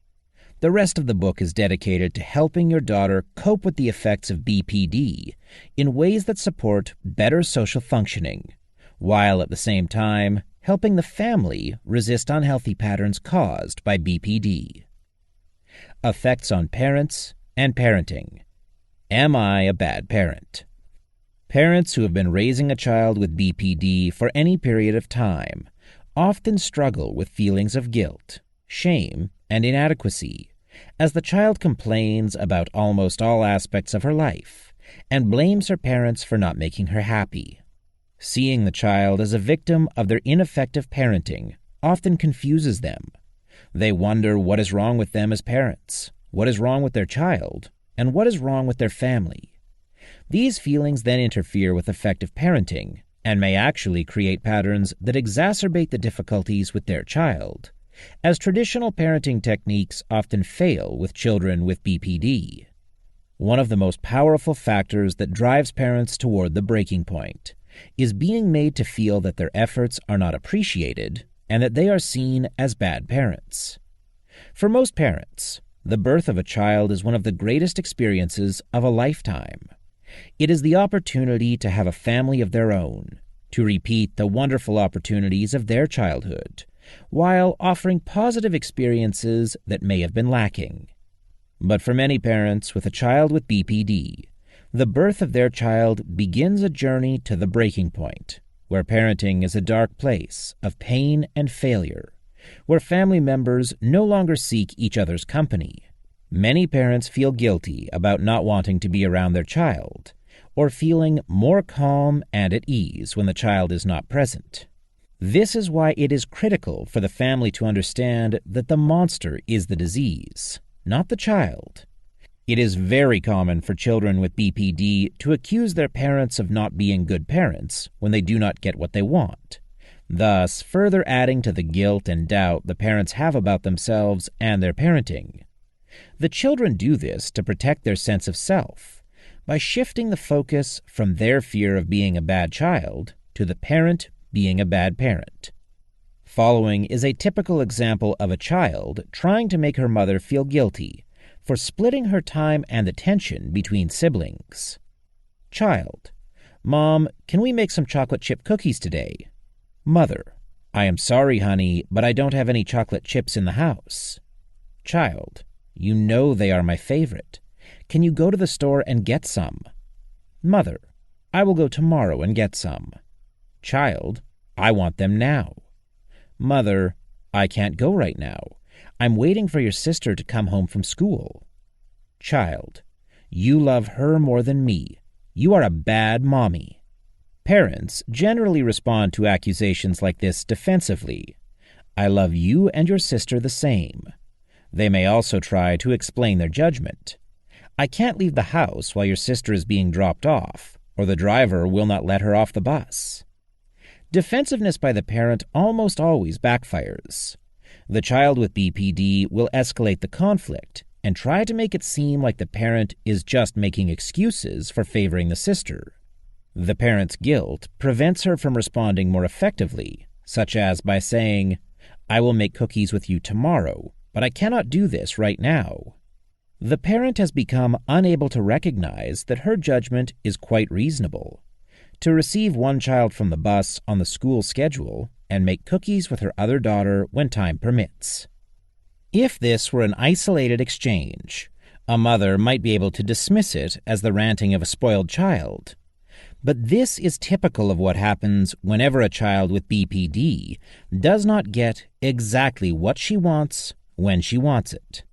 The rest of the book is dedicated to helping your daughter cope with the effects of BPD in ways that support better social functioning, while at the same time helping the family resist unhealthy patterns caused by BPD. Effects on parents and parenting. Am I a bad parent? Parents who have been raising a child with BPD for any period of time often struggle with feelings of guilt, shame, and inadequacy, as the child complains about almost all aspects of her life and blames her parents for not making her happy. Seeing the child as a victim of their ineffective parenting often confuses them. They wonder what is wrong with them as parents, what is wrong with their child, and what is wrong with their family. These feelings then interfere with effective parenting and may actually create patterns that exacerbate the difficulties with their child, as traditional parenting techniques often fail with children with BPD. One of the most powerful factors that drives parents toward the breaking point is being made to feel that their efforts are not appreciated and that they are seen as bad parents. For most parents, the birth of a child is one of the greatest experiences of a lifetime. It is the opportunity to have a family of their own, to repeat the wonderful opportunities of their childhood, while offering positive experiences that may have been lacking. But for many parents with a child with BPD, the birth of their child begins a journey to the breaking point, where parenting is a dark place of pain and failure, where family members no longer seek each other's company. Many parents feel guilty about not wanting to be around their child, or feeling more calm and at ease when the child is not present. This is why it is critical for the family to understand that the monster is the disease, not the child. It is very common for children with BPD to accuse their parents of not being good parents when they do not get what they want, thus further adding to the guilt and doubt the parents have about themselves and their parenting. The children do this to protect their sense of self, by shifting the focus from their fear of being a bad child to the parent being a bad parent. Following is a typical example of a child trying to make her mother feel guilty for splitting her time and attention between siblings. Child: Mom, can we make some chocolate chip cookies today? Mother: I am sorry, honey, but I don't have any chocolate chips in the house. Child: You know they are my favorite. Can you go to the store and get some? Mother: I will go tomorrow and get some. Child: I want them now. Mother: I can't go right now. I'm waiting for your sister to come home from school. Child: You love her more than me. You are a bad mommy. Parents generally respond to accusations like this defensively. I love you and your sister the same. They may also try to explain their judgment. I can't leave the house while your sister is being dropped off, or the driver will not let her off the bus. Defensiveness by the parent almost always backfires. The child with BPD will escalate the conflict and try to make it seem like the parent is just making excuses for favoring the sister. The parent's guilt prevents her from responding more effectively, such as by saying, I will make cookies with you tomorrow, but I cannot do this right now. The parent has become unable to recognize that her judgment is quite reasonable. To receive one child from the bus on the school schedule and make cookies with her other daughter when time permits. If this were an isolated exchange, a mother might be able to dismiss it as the ranting of a spoiled child. But this is typical of what happens whenever a child with BPD does not get exactly what she wants when she wants it.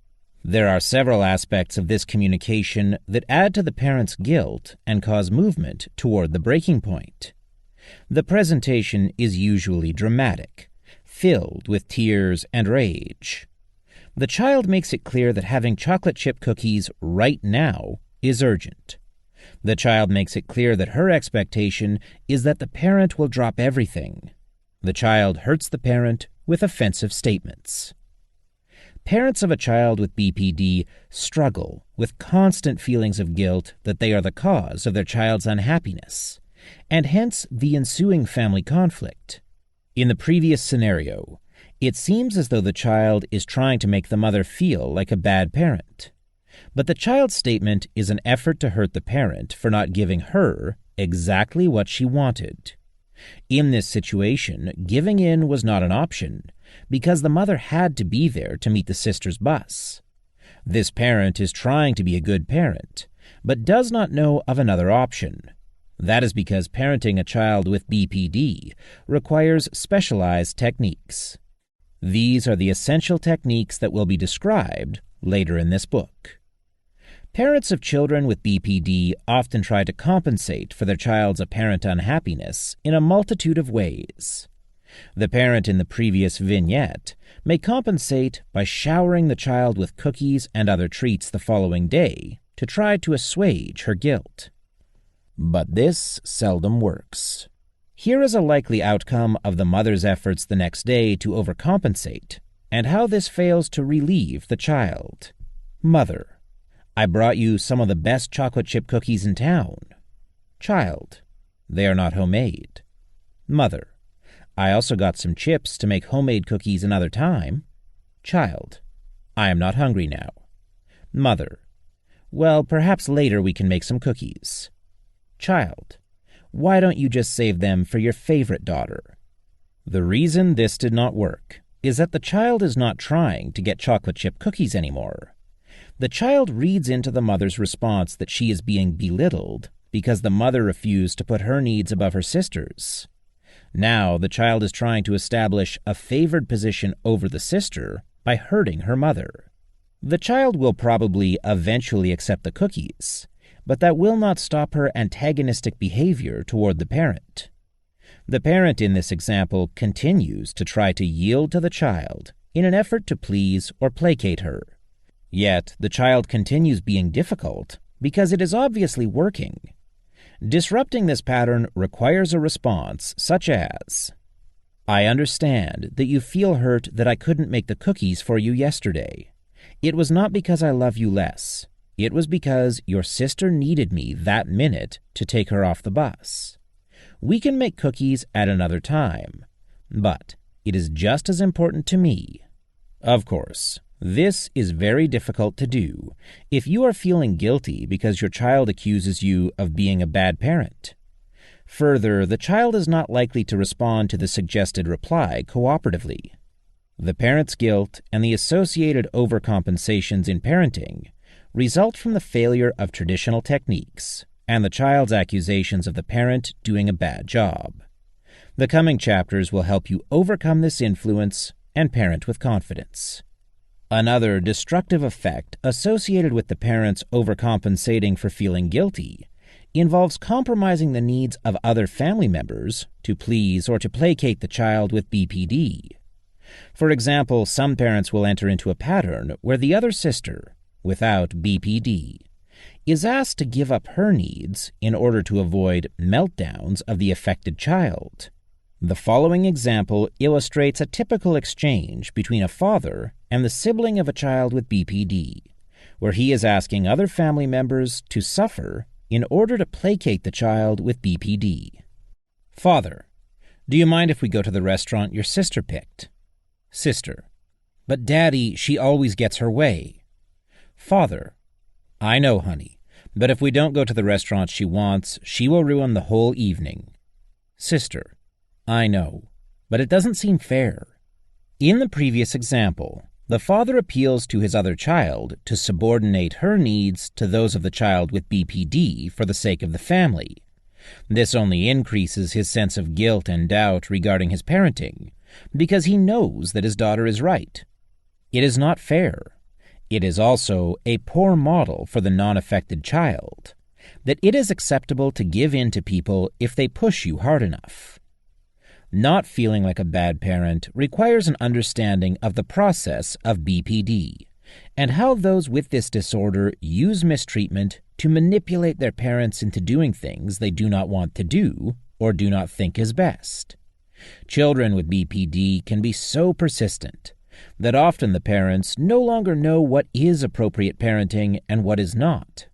There are several aspects of this communication that add to the parent's guilt and cause movement toward the breaking point. The presentation is usually dramatic, filled with tears and rage. The child makes it clear that having chocolate chip cookies right now is urgent. The child makes it clear that her expectation is that the parent will drop everything. The child hurts the parent with offensive statements. Parents of a child with BPD struggle with constant feelings of guilt that they are the cause of their child's unhappiness, and hence the ensuing family conflict. In the previous scenario, it seems as though the child is trying to make the mother feel like a bad parent. But the child's statement is an effort to hurt the parent for not giving her exactly what she wanted. In this situation, giving in was not an option, because the mother had to be there to meet the sister's bus. This parent is trying to be a good parent, but does not know of another option. That is because parenting a child with BPD requires specialized techniques. These are the essential techniques that will be described later in this book. Parents of children with BPD often try to compensate for their child's apparent unhappiness in a multitude of ways. The parent in the previous vignette may compensate by showering the child with cookies and other treats the following day to try to assuage her guilt. But this seldom works. Here is a likely outcome of the mother's efforts the next day to overcompensate, and how this fails to relieve the child. Mother: I brought you some of the best chocolate chip cookies in town. Child: They are not homemade. Mother: I also got some chips to make homemade cookies another time. Child: I am not hungry now. Mother: Well, perhaps later we can make some cookies. Child: Why don't you just save them for your favorite daughter? The reason this did not work is that the child is not trying to get chocolate chip cookies anymore. The child reads into the mother's response that she is being belittled because the mother refused to put her needs above her sister's. Now the child is trying to establish a favored position over the sister by hurting her mother. The child will probably eventually accept the cookies, but that will not stop her antagonistic behavior toward the parent. The parent in this example continues to try to yield to the child in an effort to please or placate her. Yet the child continues being difficult because it is obviously working. Disrupting this pattern requires a response such as, I understand that you feel hurt that I couldn't make the cookies for you yesterday. It was not because I love you less. It was because your sister needed me that minute to take her off the bus. We can make cookies at another time, but it is just as important to me. Of course, this is very difficult to do if you are feeling guilty because your child accuses you of being a bad parent. Further, the child is not likely to respond to the suggested reply cooperatively. The parent's guilt and the associated overcompensations in parenting result from the failure of traditional techniques and the child's accusations of the parent doing a bad job. The coming chapters will help you overcome this influence and parent with confidence. Another destructive effect associated with the parents overcompensating for feeling guilty involves compromising the needs of other family members to please or to placate the child with BPD. For example, some parents will enter into a pattern where the other sister, without BPD, is asked to give up her needs in order to avoid meltdowns of the affected child. The following example illustrates a typical exchange between a father and the sibling of a child with BPD, where he is asking other family members to suffer in order to placate the child with BPD. Father: Do you mind if we go to the restaurant your sister picked? Sister: But Daddy, she always gets her way. Father: I know, honey, but if we don't go to the restaurant she wants, she will ruin the whole evening. Sister: I know, but it doesn't seem fair. In the previous example, the father appeals to his other child to subordinate her needs to those of the child with BPD for the sake of the family. This only increases his sense of guilt and doubt regarding his parenting, because he knows that his daughter is right. It is not fair. It is also a poor model for the non-affected child, that it is acceptable to give in to people if they push you hard enough. Not feeling like a bad parent requires an understanding of the process of BPD and how those with this disorder use mistreatment to manipulate their parents into doing things they do not want to do or do not think is best. Children with BPD can be so persistent that often the parents no longer know what is appropriate parenting and what is not.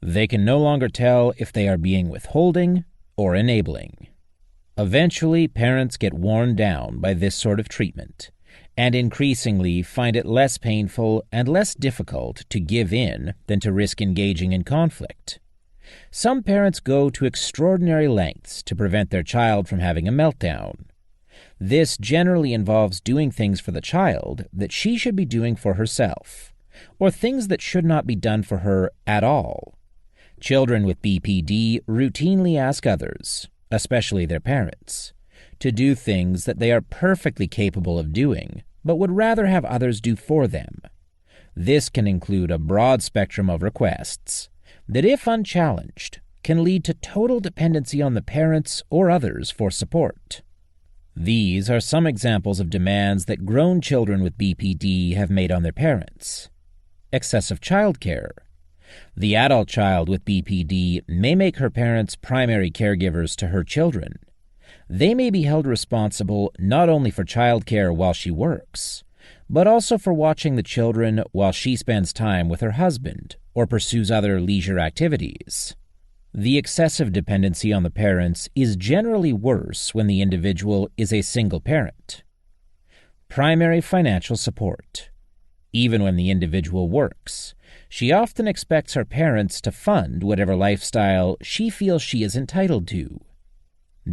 They can no longer tell if they are being withholding or enabling. Eventually, parents get worn down by this sort of treatment, and increasingly find it less painful and less difficult to give in than to risk engaging in conflict. Some parents go to extraordinary lengths to prevent their child from having a meltdown. This generally involves doing things for the child that she should be doing for herself, or things that should not be done for her at all. Children with BPD routinely ask others, especially their parents, to do things that they are perfectly capable of doing, but would rather have others do for them. This can include a broad spectrum of requests that, if unchallenged, can lead to total dependency on the parents or others for support. These are some examples of demands that grown children with BPD have made on their parents. Excessive childcare. The adult child with BPD may make her parents primary caregivers to her children. They may be held responsible not only for childcare while she works, but also for watching the children while she spends time with her husband or pursues other leisure activities. The excessive dependency on the parents is generally worse when the individual is a single parent. Primary financial support. Even when the individual works, she often expects her parents to fund whatever lifestyle she feels she is entitled to.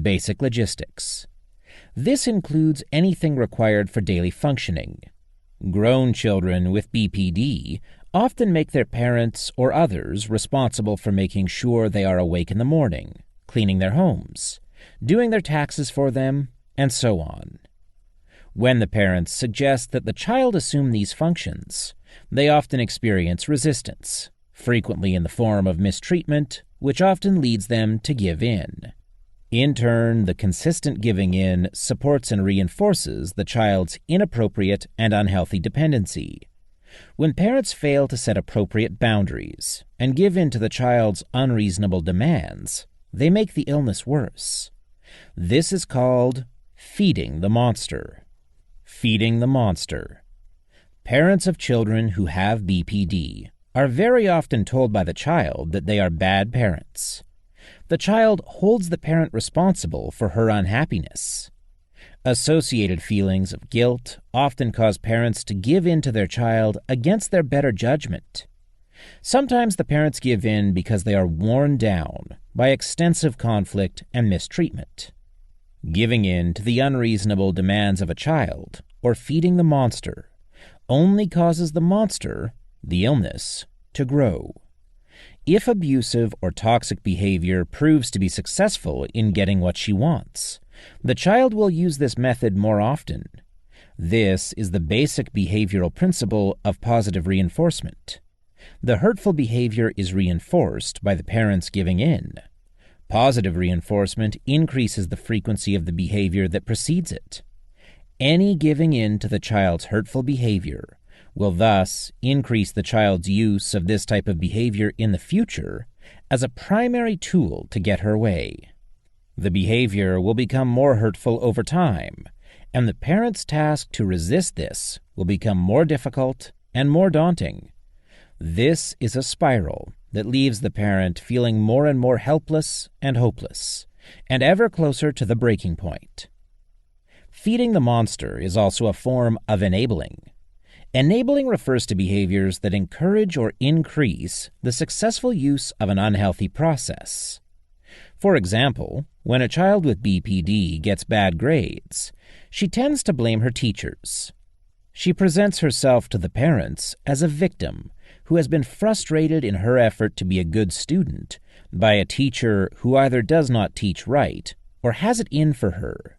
Basic logistics. This includes anything required for daily functioning. Grown children with BPD often make their parents or others responsible for making sure they are awake in the morning, cleaning their homes, doing their taxes for them, and so on. When the parents suggest that the child assume these functions, they often experience resistance, frequently in the form of mistreatment, which often leads them to give in. In turn, the consistent giving in supports and reinforces the child's inappropriate and unhealthy dependency. When parents fail to set appropriate boundaries and give in to the child's unreasonable demands, they make the illness worse. This is called feeding the monster. Feeding the monster. Parents of children who have BPD are very often told by the child that they are bad parents. The child holds the parent responsible for her unhappiness. Associated feelings of guilt often cause parents to give in to their child against their better judgment. Sometimes the parents give in because they are worn down by extensive conflict and mistreatment. Giving in to the unreasonable demands of a child, or feeding the monster, only causes the monster, the illness, to grow. If abusive or toxic behavior proves to be successful in getting what she wants, the child will use this method more often. This is the basic behavioral principle of positive reinforcement. The hurtful behavior is reinforced by the parents giving in. Positive reinforcement increases the frequency of the behavior that precedes it. Any giving in to the child's hurtful behavior will thus increase the child's use of this type of behavior in the future as a primary tool to get her way. The behavior will become more hurtful over time, and the parent's task to resist this will become more difficult and more daunting. This is a spiral that leaves the parent feeling more and more helpless and hopeless, and ever closer to the breaking point. Feeding the monster is also a form of enabling. Enabling refers to behaviors that encourage or increase the successful use of an unhealthy process. For example, when a child with BPD gets bad grades, she tends to blame her teachers. She presents herself to the parents as a victim who has been frustrated in her effort to be a good student by a teacher who either does not teach right or has it in for her.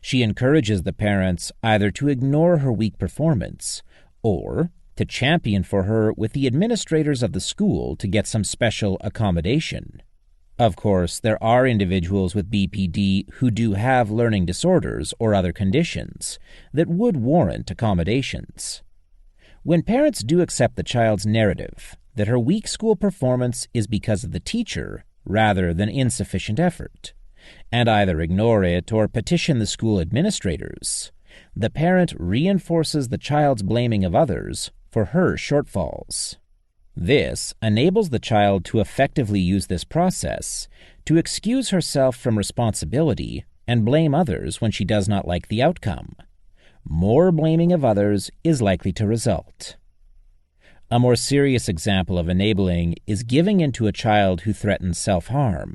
She encourages the parents either to ignore her weak performance or to champion for her with the administrators of the school to get some special accommodation. Of course, there are individuals with BPD who do have learning disorders or other conditions that would warrant accommodations. When parents do accept the child's narrative that her weak school performance is because of the teacher rather than insufficient effort, and either ignore it or petition the school administrators, the parent reinforces the child's blaming of others for her shortfalls. This enables the child to effectively use this process to excuse herself from responsibility and blame others when she does not like the outcome. More blaming of others is likely to result. A more serious example of enabling is giving in to a child who threatens self-harm.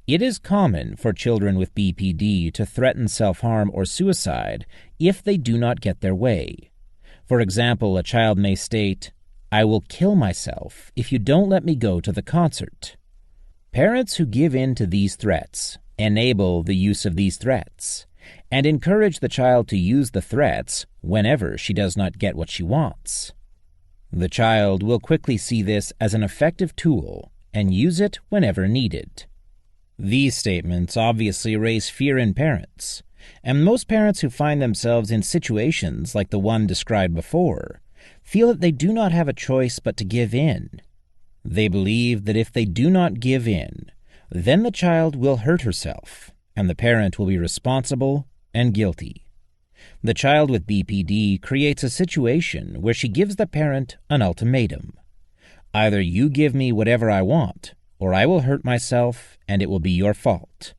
It is common for children with BPD to threaten self-harm or suicide if they do not get their way. For example, a child may state, "I will kill myself if you don't let me go to the concert." Parents who give in to these threats enable the use of these threats and encourage the child to use the threats whenever she does not get what she wants. The child will quickly see this as an effective tool and use it whenever needed. These statements obviously raise fear in parents, and most parents who find themselves in situations like the one described before feel that they do not have a choice but to give in. They believe that if they do not give in, then the child will hurt herself, and the parent will be responsible and guilty. The child with BPD creates a situation where she gives the parent an ultimatum. Either you give me whatever I want, or I will hurt myself and it will be your fault.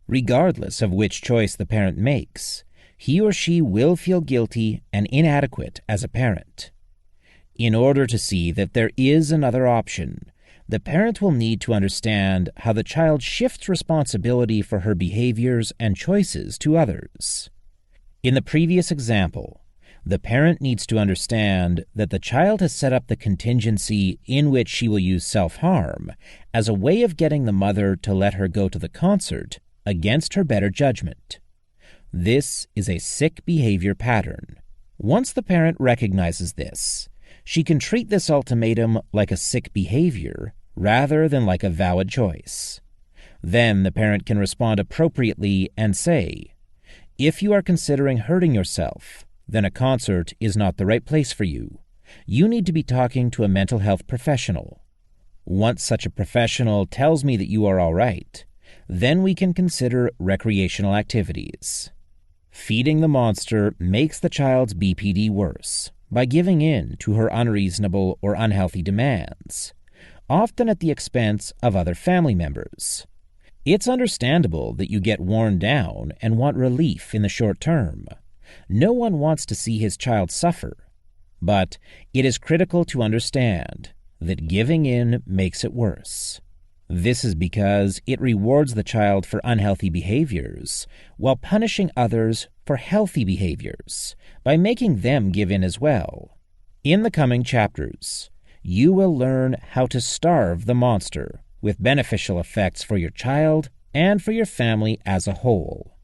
Regardless of which choice the parent makes, he or she will feel guilty and inadequate as a parent. In order to see that there is another option, the parent will need to understand how the child shifts responsibility for her behaviors and choices to others. In the previous example, the parent needs to understand that the child has set up the contingency in which she will use self-harm as a way of getting the mother to let her go to the concert against her better judgment. This is a sick behavior pattern. Once the parent recognizes this, she can treat this ultimatum like a sick behavior rather than like a valid choice. Then the parent can respond appropriately and say, "If you are considering hurting yourself, then a concert is not the right place for you. You need to be talking to a mental health professional. Once such a professional tells me that you are all right, then we can consider recreational activities." Feeding the monster makes the child's BPD worse by giving in to her unreasonable or unhealthy demands, often at the expense of other family members. It's understandable that you get worn down and want relief in the short term. No one wants to see his child suffer, but it is critical to understand that giving in makes it worse. This is because it rewards the child for unhealthy behaviors while punishing others for healthy behaviors by making them give in as well. In the coming chapters, you will learn how to starve the monster with beneficial effects for your child and for your family as a whole.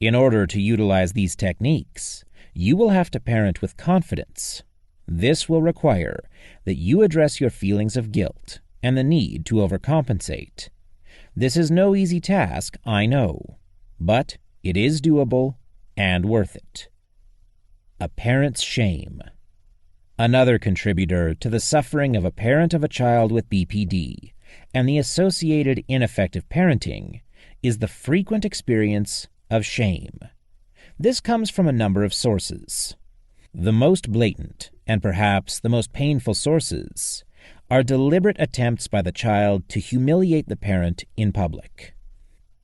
In order to utilize these techniques, you will have to parent with confidence. This will require that you address your feelings of guilt and the need to overcompensate. This is no easy task, I know, but it is doable and worth it. A parent's shame. Another contributor to the suffering of a parent of a child with BPD and the associated ineffective parenting is the frequent experience of shame. This comes from a number of sources. The most blatant, and perhaps the most painful sources, are deliberate attempts by the child to humiliate the parent in public.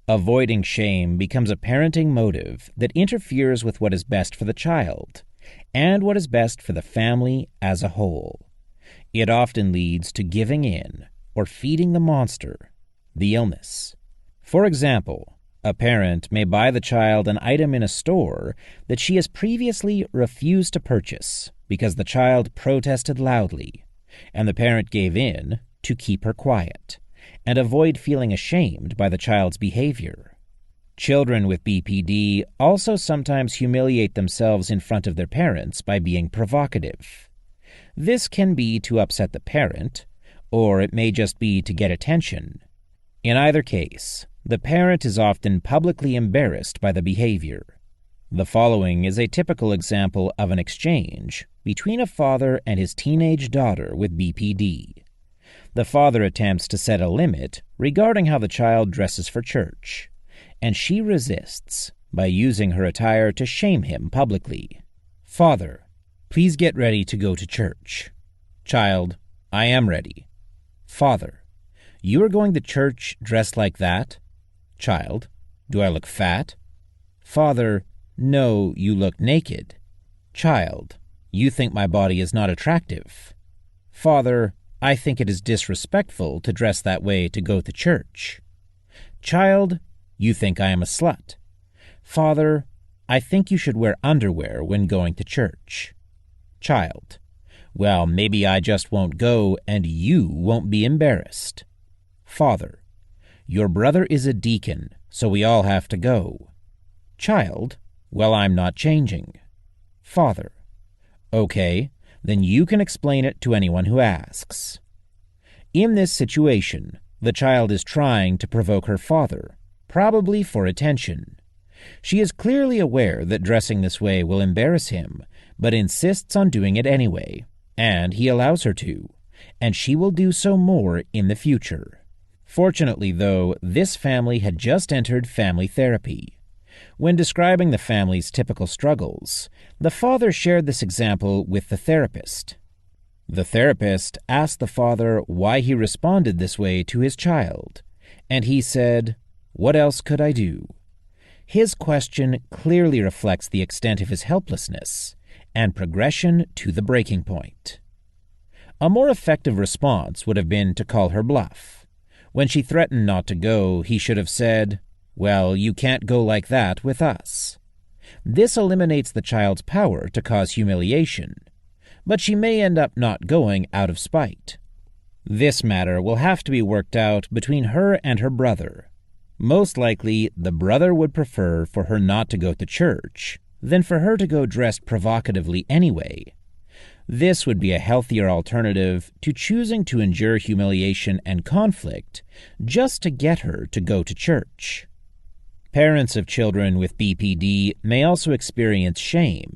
Avoiding shame becomes a parenting motive that interferes with what is best for the child and what is best for the family as a whole. It often leads to giving in or feeding the monster, the illness. For example, a parent may buy the child an item in a store that she has previously refused to purchase because the child protested loudly, and the parent gave in to keep her quiet and avoid feeling ashamed by the child's behavior. Children with BPD also sometimes humiliate themselves in front of their parents by being provocative. This can be to upset the parent, or it may just be to get attention. In either case, the parent is often publicly embarrassed by the behavior. The following is a typical example of an exchange between a father and his teenage daughter with BPD. The father attempts to set a limit regarding how the child dresses for church, and she resists by using her attire to shame him publicly. Father, please get ready to go to church. Child, I am ready. Father, you are going to church dressed like that? Child, do I look fat? Father, no, you look naked. Child, you think my body is not attractive. Father, I think it is disrespectful to dress that way to go to church. Child, you think I am a slut. Father, I think you should wear underwear when going to church. Child, well, maybe I just won't go and you won't be embarrassed. Father, your brother is a deacon, so we all have to go. Child, well, I'm not changing. Father, okay, then you can explain it to anyone who asks. In this situation, the child is trying to provoke her father, probably for attention. She is clearly aware that dressing this way will embarrass him, but insists on doing it anyway, and he allows her to, and she will do so more in the future. Fortunately, though, this family had just entered family therapy. When describing the family's typical struggles, the father shared this example with the therapist. The therapist asked the father why he responded this way to his child, and he said, "What else could I do?" His question clearly reflects the extent of his helplessness and progression to the breaking point. A more effective response would have been to call her bluff. When she threatened not to go, he should have said, "Well, you can't go like that with us." This eliminates the child's power to cause humiliation, but she may end up not going out of spite. This matter will have to be worked out between her and her brother. Most likely, the brother would prefer for her not to go to church than for her to go dressed provocatively anyway. This would be a healthier alternative to choosing to endure humiliation and conflict just to get her to go to church. Parents of children with BPD may also experience shame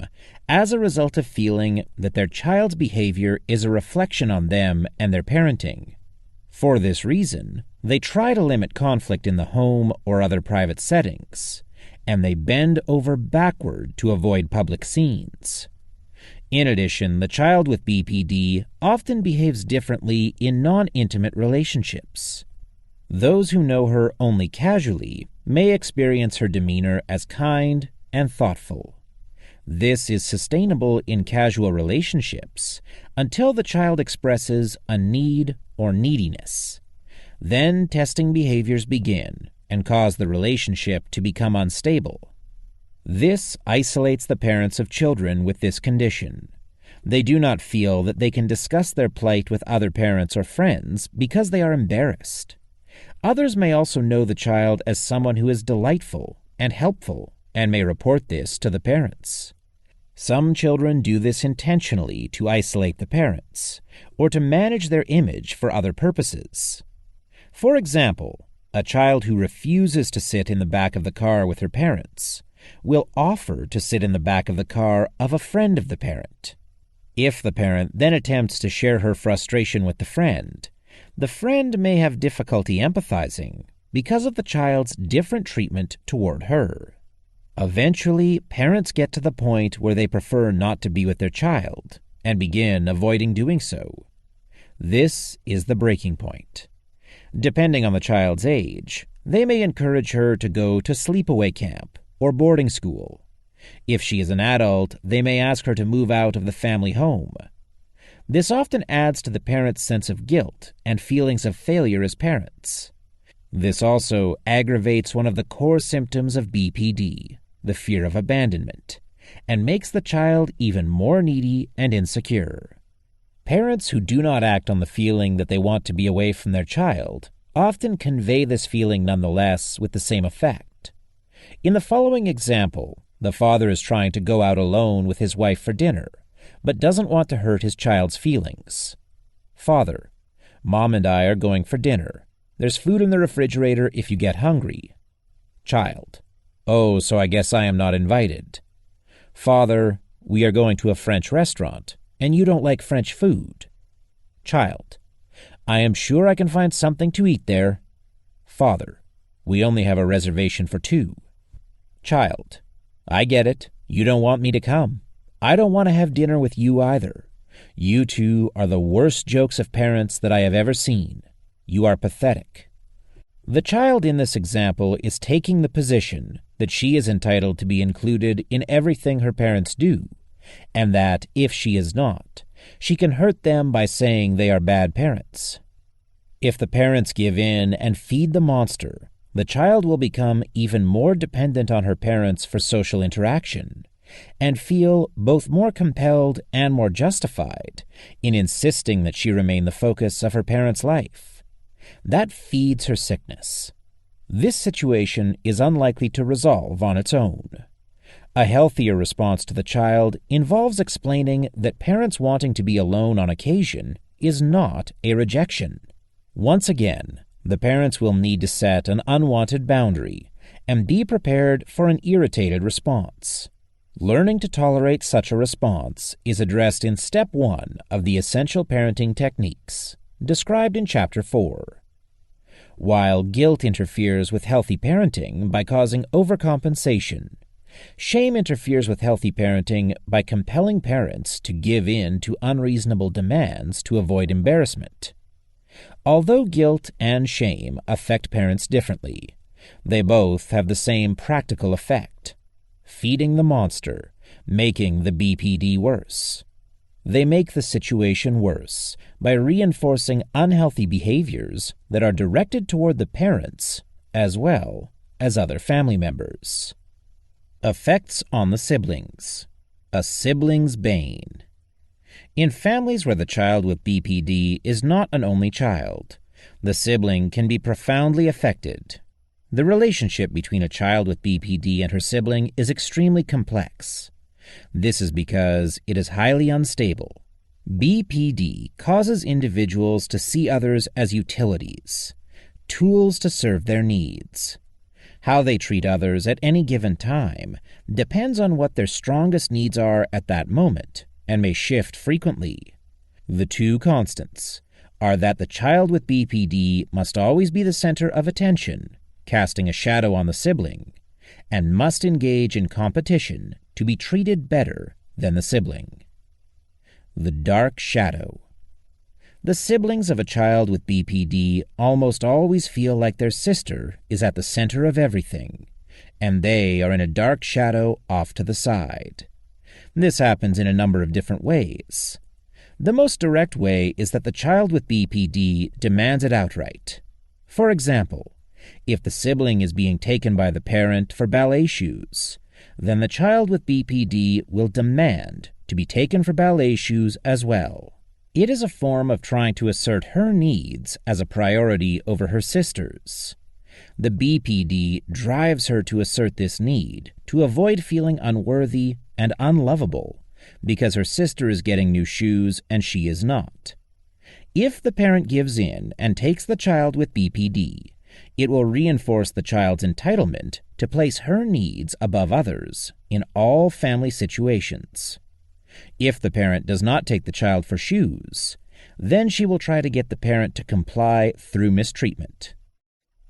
as a result of feeling that their child's behavior is a reflection on them and their parenting. For this reason, they try to limit conflict in the home or other private settings, and they bend over backward to avoid public scenes. In addition, the child with BPD often behaves differently in non-intimate relationships. Those who know her only casually may experience her demeanor as kind and thoughtful. This is sustainable in casual relationships until the child expresses a need or neediness. Then testing behaviors begin and cause the relationship to become unstable. This isolates the parents of children with this condition. They do not feel that they can discuss their plight with other parents or friends because they are embarrassed. Others may also know the child as someone who is delightful and helpful and may report this to the parents. Some children do this intentionally to isolate the parents or to manage their image for other purposes. For example, a child who refuses to sit in the back of the car with her parents will offer to sit in the back of the car of a friend of the parent. If the parent then attempts to share her frustration with the friend may have difficulty empathizing because of the child's different treatment toward her. Eventually, parents get to the point where they prefer not to be with their child and begin avoiding doing so. This is the breaking point. Depending on the child's age, they may encourage her to go to sleepaway camp or boarding school. If she is an adult, they may ask her to move out of the family home. This often adds to the parent's sense of guilt and feelings of failure as parents. This also aggravates one of the core symptoms of BPD, the fear of abandonment, and makes the child even more needy and insecure. Parents who do not act on the feeling that they want to be away from their child often convey this feeling nonetheless with the same effect. In the following example, the father is trying to go out alone with his wife for dinner, but doesn't want to hurt his child's feelings. Father: Mom and I are going for dinner. There's food in the refrigerator if you get hungry. Child: Oh, so I guess I am not invited. Father: We are going to a French restaurant, and you don't like French food. Child: I am sure I can find something to eat there. Father: We only have a reservation for 2. Child: I get it. You don't want me to come. I don't want to have dinner with you either. You two are the worst jokes of parents that I have ever seen. You are pathetic. The child in this example is taking the position that she is entitled to be included in everything her parents do, and that, if she is not, she can hurt them by saying they are bad parents. If the parents give in and feed the monster, the child will become even more dependent on her parents for social interaction, and feel both more compelled and more justified in insisting that she remain the focus of her parents' life. That feeds her sickness. This situation is unlikely to resolve on its own. A healthier response to the child involves explaining that parents wanting to be alone on occasion is not a rejection. Once again, the parents will need to set an unwanted boundary and be prepared for an irritated response. Learning to tolerate such a response is addressed in Step 1 of the Essential Parenting Techniques, described in Chapter 4. while guilt interferes with healthy parenting by causing overcompensation. Shame interferes with healthy parenting by compelling parents to give in to unreasonable demands to avoid embarrassment. Although guilt and shame affect parents differently, they both have the same practical effect: feeding the monster, making the BPD worse. They make the situation worse by reinforcing unhealthy behaviors that are directed toward the parents as well as other family members. Effects on the siblings. A sibling's bane. In families where the child with BPD is not an only child, the sibling can be profoundly affected. The relationship between a child with BPD and her sibling is extremely complex. This is because it is highly unstable. BPD causes individuals to see others as utilities, tools to serve their needs. How they treat others at any given time depends on what their strongest needs are at that moment and may shift frequently. The two constants are that the child with BPD must always be the center of attention, casting a shadow on the sibling, and must engage in competition to be treated better than the sibling. The dark shadow. The siblings of a child with BPD almost always feel like their sister is at the center of everything, and they are in a dark shadow off to the side. This happens in a number of different ways. The most direct way is that the child with BPD demands it outright. For example, if the sibling is being taken by the parent for ballet shoes, then the child with BPD will demand to be taken for ballet shoes as well. It is a form of trying to assert her needs as a priority over her sister's. The BPD drives her to assert this need to avoid feeling unworthy and unlovable because her sister is getting new shoes and she is not. If the parent gives in and takes the child with BPD, it will reinforce the child's entitlement to place her needs above others in all family situations. If the parent does not take the child for shoes, then she will try to get the parent to comply through mistreatment.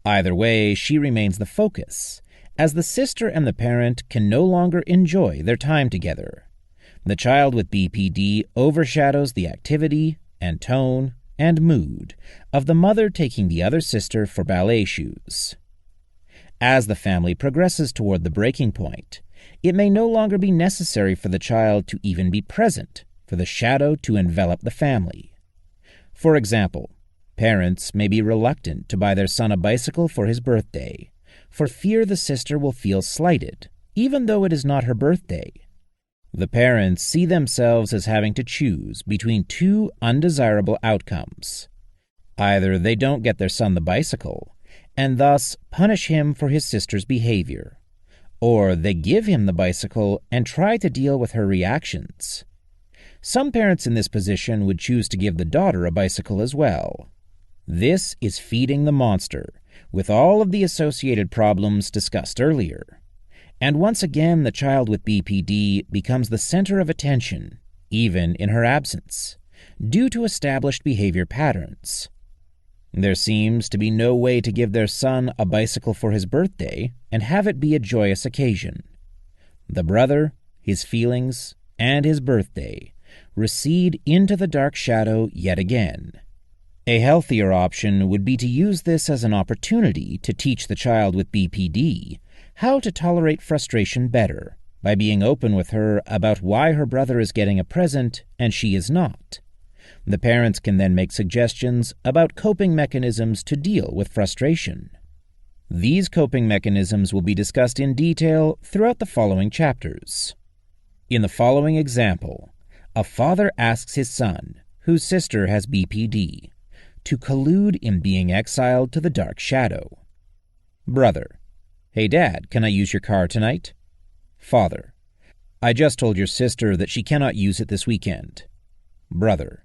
Either way, she remains the focus, as the sister and the parent can no longer enjoy their time together. The child with BPD overshadows the activity and tone and mood of the mother taking the other sister for ballet shoes. As the family progresses toward the breaking point, it may no longer be necessary for the child to even be present for the shadow to envelop the family. For example, parents may be reluctant to buy their son a bicycle for his birthday, for fear the sister will feel slighted, even though it is not her birthday. The parents see themselves as having to choose between two undesirable outcomes. Either they don't get their son the bicycle, and thus punish him for his sister's behavior, or they give him the bicycle and try to deal with her reactions. Some parents in this position would choose to give the daughter a bicycle as well. This is feeding the monster, with all of the associated problems discussed earlier. And once again, the child with BPD becomes the center of attention, even in her absence, due to established behavior patterns. There seems to be no way to give their son a bicycle for his birthday and have it be a joyous occasion. The brother, his feelings, and his birthday recede into the dark shadow yet again. A healthier option would be to use this as an opportunity to teach the child with BPD how to tolerate frustration better by being open with her about why her brother is getting a present and she is not. The parents can then make suggestions about coping mechanisms to deal with frustration. These coping mechanisms will be discussed in detail throughout the following chapters. In the following example, a father asks his son, whose sister has BPD, to collude in being exiled to the dark shadow. Brother: Hey Dad, can I use your car tonight? Father: I just told your sister that she cannot use it this weekend. Brother: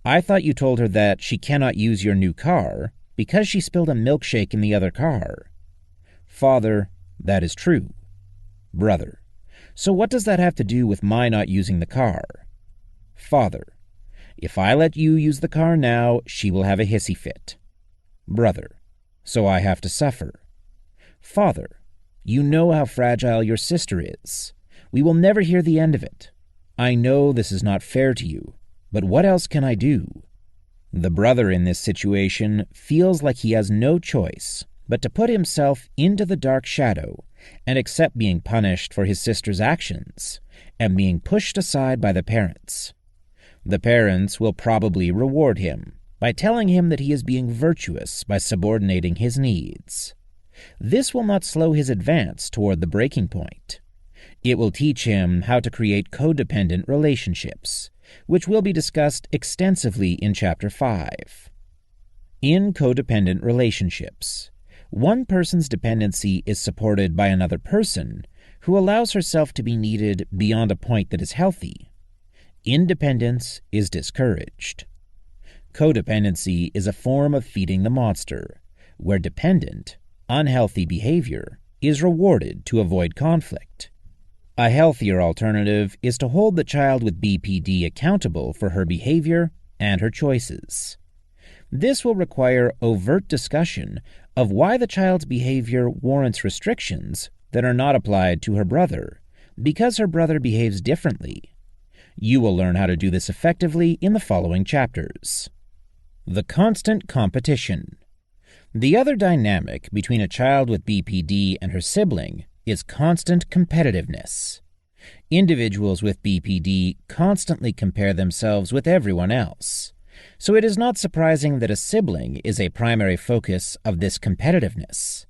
I thought you told her that she cannot use your new car because she spilled a milkshake in the other car. Father: That is true. Brother: So what does that have to do with my not using the car? Father: If I let you use the car now, she will have a hissy fit. Brother: so I have to suffer. Father, you know how fragile your sister is. We will never hear the end of it. I know this is not fair to you, but what else can I do? The brother in this situation feels like he has no choice but to put himself into the dark shadow and accept being punished for his sister's actions and being pushed aside by the parents. The parents will probably reward him by telling him that he is being virtuous by subordinating his needs. This will not slow his advance toward the breaking point. It will teach him how to create codependent relationships, which will be discussed extensively in Chapter 5. In codependent relationships, one person's dependency is supported by another person who allows herself to be needed beyond a point that is healthy. Independence is discouraged. Codependency is a form of feeding the monster, where dependent, unhealthy behavior is rewarded to avoid conflict. A healthier alternative is to hold the child with BPD accountable for her behavior and her choices. This will require overt discussion of why the child's behavior warrants restrictions that are not applied to her brother, because her brother behaves differently. You will learn how to do this effectively in the following chapters. The constant competition. The other dynamic between a child with BPD and her sibling is constant competitiveness. Individuals with BPD constantly compare themselves with everyone else, so it is not surprising that a sibling is a primary focus of this competitiveness.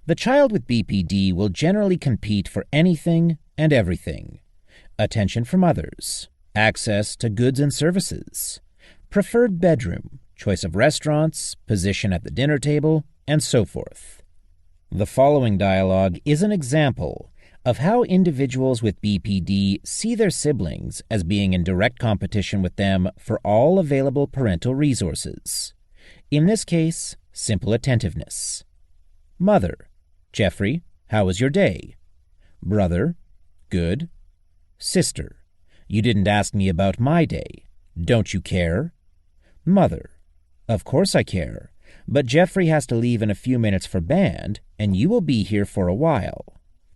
The child with BPD will generally compete for anything and everything: attention from others, access to goods and services, preferred bedroom, choice of restaurants, position at the dinner table, and so forth. The following dialogue is an example of how individuals with BPD see their siblings as being in direct competition with them for all available parental resources. In this case, simple attentiveness. Mother: Jeffrey, how was your day? Brother: good. Sister: you didn't ask me about my day. Don't you care? Mother: of course I care, but Jeffrey has to leave in a few minutes for band, and you will be here for a while.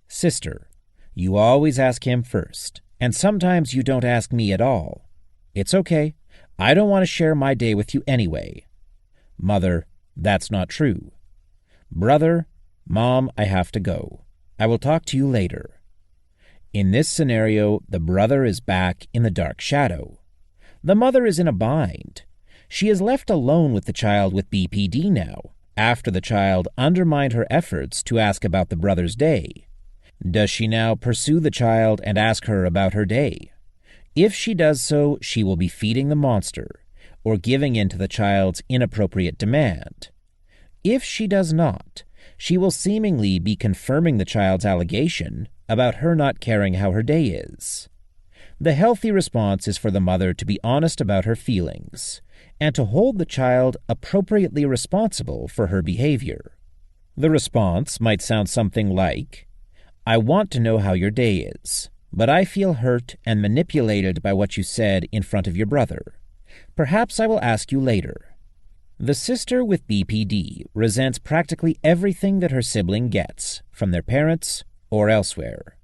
Sister: you always ask him first, and sometimes you don't ask me at all. It's okay. I don't want to share my day with you anyway. Mother: that's not true. Brother: Mom, I have to go. I will talk to you later. In this scenario, the brother is back in the dark shadow. The mother is in a bind. She is left alone with the child with BPD now, after the child undermined her efforts to ask about the brother's day. Does she now pursue the child and ask her about her day? If she does so, she will be feeding the monster, or giving in to the child's inappropriate demand. If she does not, she will seemingly be confirming the child's allegation about her not caring how her day is. The healthy response is for the mother to be honest about her feelings, and to hold the child appropriately responsible for her behavior. The response might sound something like, I want to know how your day is, but I feel hurt and manipulated by what you said in front of your brother. Perhaps I will ask you later. The sister with BPD resents practically everything that her sibling gets, from their parents or elsewhere.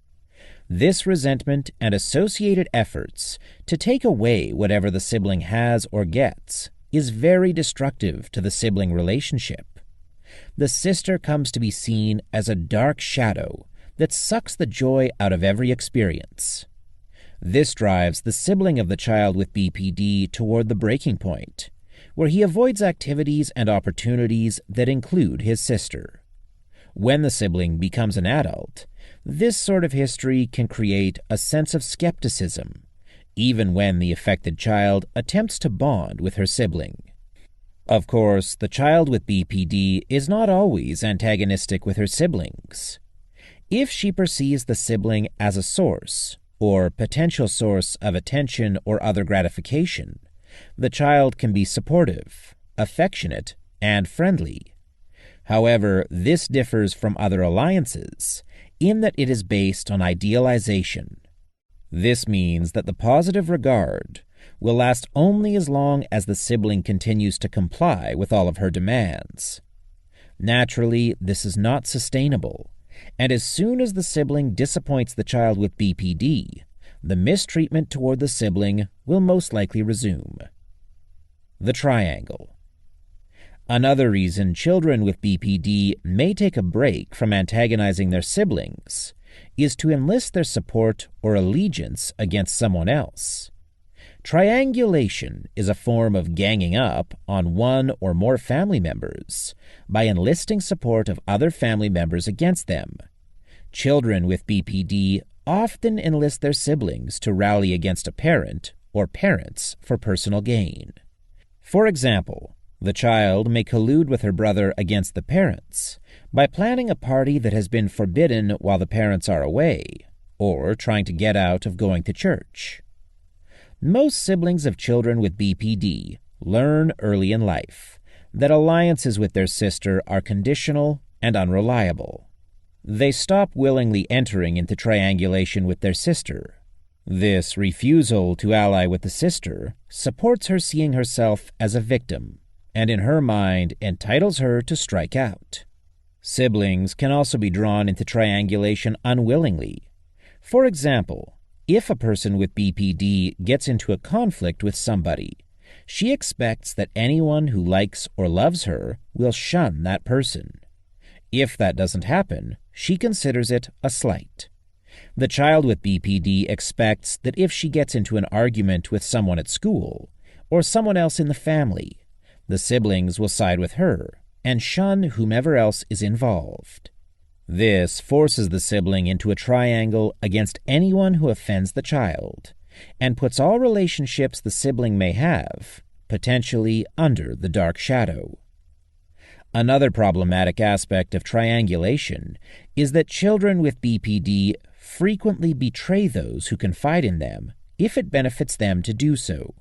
This resentment and associated efforts to take away whatever the sibling has or gets is very destructive to the sibling relationship. The sister comes to be seen as a dark shadow that sucks the joy out of every experience. This drives the sibling of the child with BPD toward the breaking point, where he avoids activities and opportunities that include his sister. When the sibling becomes an adult, this sort of history can create a sense of skepticism, even when the affected child attempts to bond with her sibling. Of course, the child with BPD is not always antagonistic with her siblings. If she perceives the sibling as a source, or potential source of attention or other gratification, the child can be supportive, affectionate, and friendly. However, this differs from other alliances in that it is based on idealization. This means that the positive regard will last only as long as the sibling continues to comply with all of her demands. Naturally, this is not sustainable, and as soon as the sibling disappoints the child with BPD, the mistreatment toward the sibling will most likely resume. The triangle. Another reason children with BPD may take a break from antagonizing their siblings is to enlist their support or allegiance against someone else. Triangulation is a form of ganging up on one or more family members by enlisting support of other family members against them. Children with BPD often enlist their siblings to rally against a parent or parents for personal gain. For example, the child may collude with her brother against the parents by planning a party that has been forbidden while the parents are away, or trying to get out of going to church. Most siblings of children with BPD learn early in life that alliances with their sister are conditional and unreliable. They stop willingly entering into triangulation with their sister. This refusal to ally with the sister supports her seeing herself as a victim, and in her mind entitles her to strike out. Siblings can also be drawn into triangulation unwillingly. For example, if a person with BPD gets into a conflict with somebody, she expects that anyone who likes or loves her will shun that person. If that doesn't happen, she considers it a slight. The child with BPD expects that if she gets into an argument with someone at school or someone else in the family, the siblings will side with her and shun whomever else is involved. This forces the sibling into a triangle against anyone who offends the child and puts all relationships the sibling may have potentially under the dark shadow. Another problematic aspect of triangulation is that children with BPD frequently betray those who confide in them if it benefits them to do so.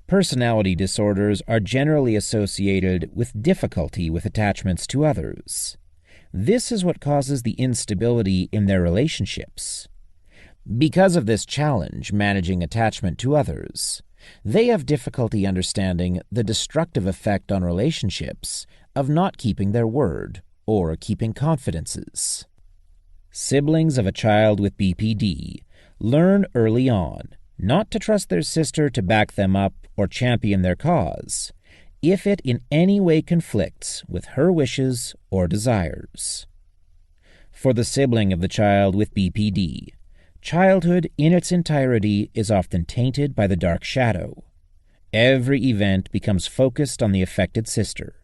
Personality disorders are generally associated with difficulty with attachments to others. This is what causes the instability in their relationships. Because of this challenge managing attachment to others, they have difficulty understanding the destructive effect on relationships of not keeping their word or keeping confidences. Siblings of a child with BPD learn early on not to trust their sister to back them up or champion their cause if it in any way conflicts with her wishes or desires. For the sibling of the child with BPD, childhood in its entirety is often tainted by the dark shadow. Every event becomes focused on the affected sister.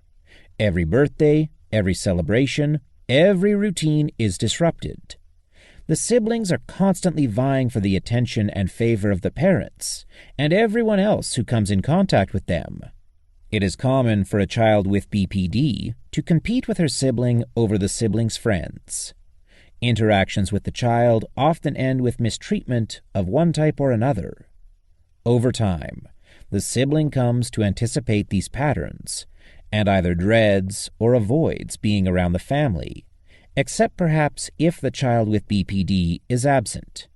Every birthday, every celebration, every routine is disrupted. The siblings are constantly vying for the attention and favor of the parents and everyone else who comes in contact with them. It is common for a child with BPD to compete with her sibling over the sibling's friends. Interactions with the child often end with mistreatment of one type or another. Over time, the sibling comes to anticipate these patterns and either dreads or avoids being around the family, except perhaps if the child with BPD is absent.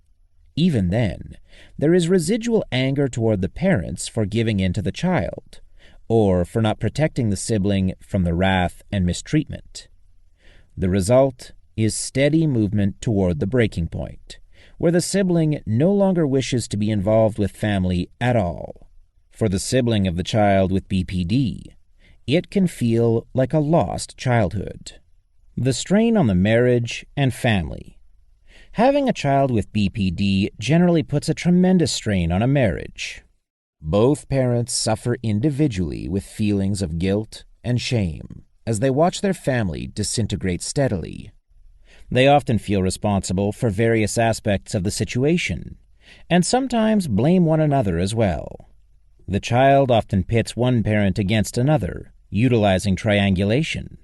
Even then, there is residual anger toward the parents for giving in to the child, or for not protecting the sibling from the wrath and mistreatment. The result is steady movement toward the breaking point, where the sibling no longer wishes to be involved with family at all. For the sibling of the child with BPD, it can feel like a lost childhood. The strain on the marriage and family. Having a child with BPD generally puts a tremendous strain on a marriage. Both parents suffer individually with feelings of guilt and shame as they watch their family disintegrate steadily. They often feel responsible for various aspects of the situation, and sometimes blame one another as well. The child often pits one parent against another, utilizing triangulation.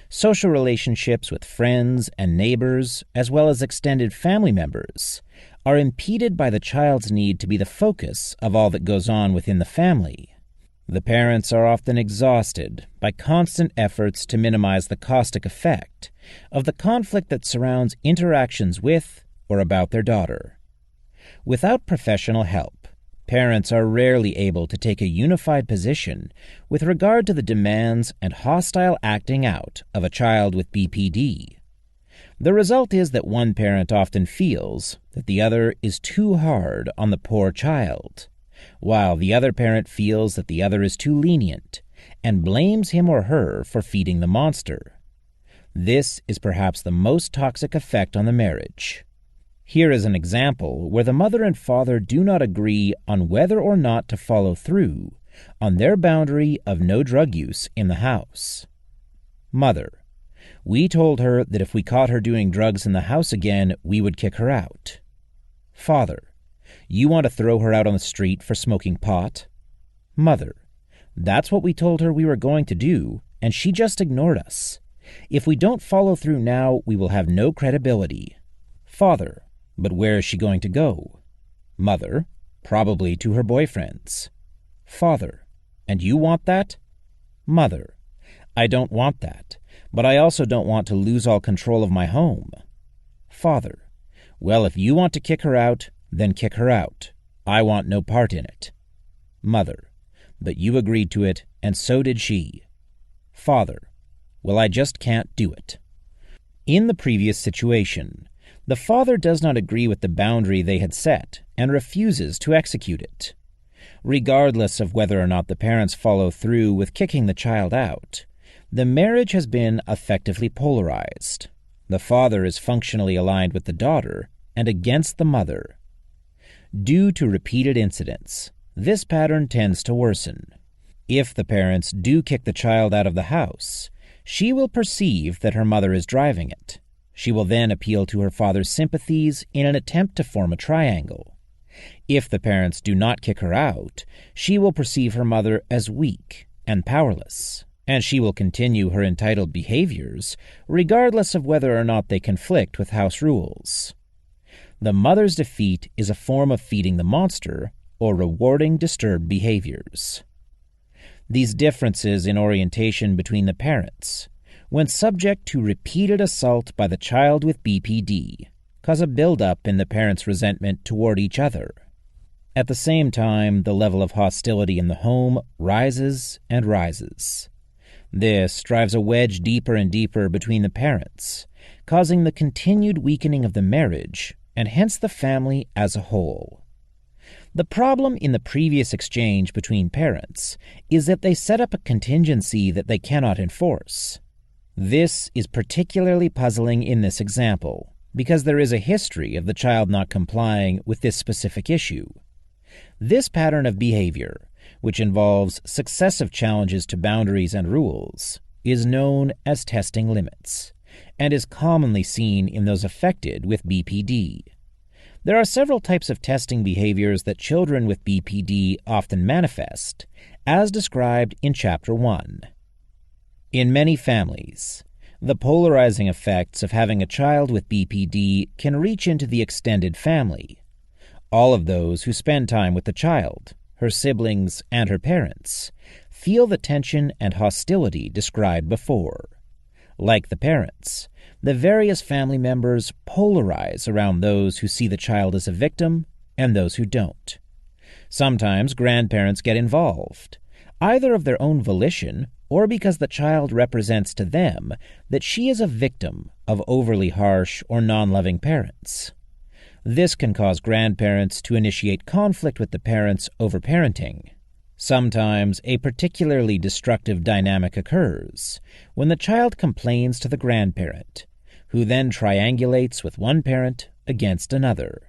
Social relationships with friends and neighbors, as well as extended family members, are impeded by the child's need to be the focus of all that goes on within the family. The parents are often exhausted by constant efforts to minimize the caustic effect of the conflict that surrounds interactions with or about their daughter. Without professional help, Parents are rarely able to take a unified position with regard to the demands and hostile acting out of a child with BPD. The result is that one parent often feels that the other is too hard on the poor child, while the other parent feels that the other is too lenient and blames him or her for feeding the monster. This is perhaps the most toxic effect on the marriage. Here is an example where the mother and father do not agree on whether or not to follow through on their boundary of no drug use in the house. Mother: we told her that if we caught her doing drugs in the house again, we would kick her out. Father: you want to throw her out on the street for smoking pot? Mother: that's what we told her we were going to do, and she just ignored us. If we don't follow through now, we will have no credibility. Father: but where is she going to go? Mother: probably to her boyfriend's. Father: and you want that? Mother: I don't want that, but I also don't want to lose all control of my home. Father: well, if you want to kick her out, then kick her out. I want no part in it. Mother: but you agreed to it, and so did she. Father: well, I just can't do it. In the previous situation, the father does not agree with the boundary they had set and refuses to execute it. Regardless of whether or not the parents follow through with kicking the child out, the marriage has been effectively polarized. The father is functionally aligned with the daughter and against the mother. Due to repeated incidents, this pattern tends to worsen. If the parents do kick the child out of the house, she will perceive that her mother is driving it. She will then appeal to her father's sympathies in an attempt to form a triangle. If the parents do not kick her out, she will perceive her mother as weak and powerless, and she will continue her entitled behaviors regardless of whether or not they conflict with house rules. The mother's defeat is a form of feeding the monster or rewarding disturbed behaviors. These differences in orientation between the parents, when subject to repeated assault by the child with BPD, cause a buildup in the parents' resentment toward each other. At the same time, the level of hostility in the home rises and rises. This drives a wedge deeper and deeper between the parents, causing the continued weakening of the marriage and hence the family as a whole. The problem in the previous exchange between parents is that they set up a contingency that they cannot enforce. This is particularly puzzling in this example, because there is a history of the child not complying with this specific issue. This pattern of behavior, which involves successive challenges to boundaries and rules, is known as testing limits, and is commonly seen in those affected with BPD. There are several types of testing behaviors that children with BPD often manifest, as described in Chapter 1. In many families, the polarizing effects of having a child with BPD can reach into the extended family. All of those who spend time with the child, her siblings, and her parents, feel the tension and hostility described before. Like the parents, the various family members polarize around those who see the child as a victim and those who don't. Sometimes grandparents get involved, either of their own volition or because the child represents to them that she is a victim of overly harsh or non-loving parents. This can cause grandparents to initiate conflict with the parents over parenting. Sometimes a particularly destructive dynamic occurs when the child complains to the grandparent, who then triangulates with one parent against another.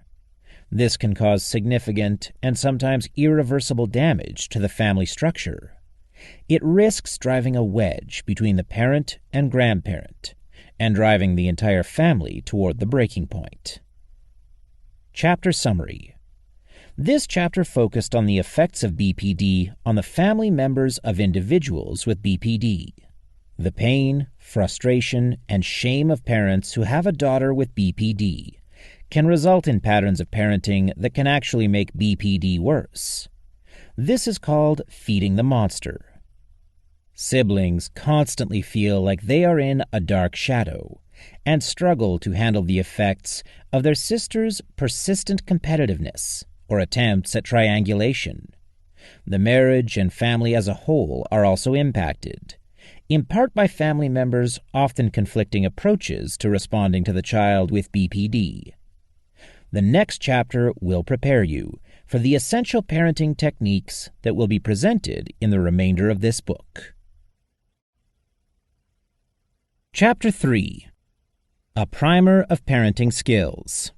This can cause significant and sometimes irreversible damage to the family structure. It risks driving a wedge between the parent and grandparent, and driving the entire family toward the breaking point. Chapter Summary. This chapter focused on the effects of BPD on the family members of individuals with BPD. The pain, frustration, and shame of parents who have a daughter with BPD can result in patterns of parenting that can actually make BPD worse. This is called feeding the monster. Siblings constantly feel like they are in a dark shadow and struggle to handle the effects of their sister's persistent competitiveness or attempts at triangulation. The marriage and family as a whole are also impacted, in part by family members' often conflicting approaches to responding to the child with BPD. The next chapter will prepare you for the essential parenting techniques that will be presented in the remainder of this book. Chapter 3. A Primer of Parenting Skills.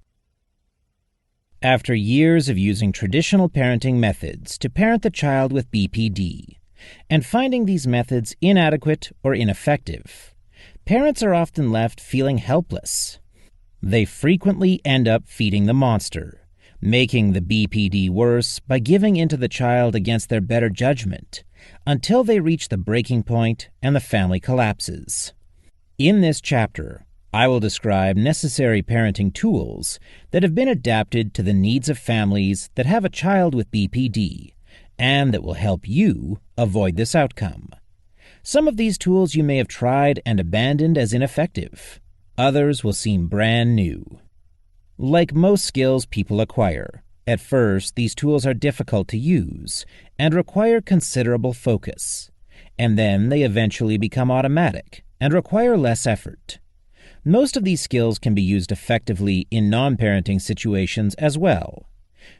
After years of using traditional parenting methods to parent the child with BPD, and finding these methods inadequate or ineffective, parents are often left feeling helpless. They frequently end up feeding the monster, making the BPD worse by giving in to the child against their better judgment, until they reach the breaking point and the family collapses. In this chapter, I will describe necessary parenting tools that have been adapted to the needs of families that have a child with BPD, and that will help you avoid this outcome. Some of these tools you may have tried and abandoned as ineffective. Others will seem brand new. Like most skills people acquire, at first these tools are difficult to use and require considerable focus, and then they eventually become automatic and require less effort. Most of these skills can be used effectively in non-parenting situations as well.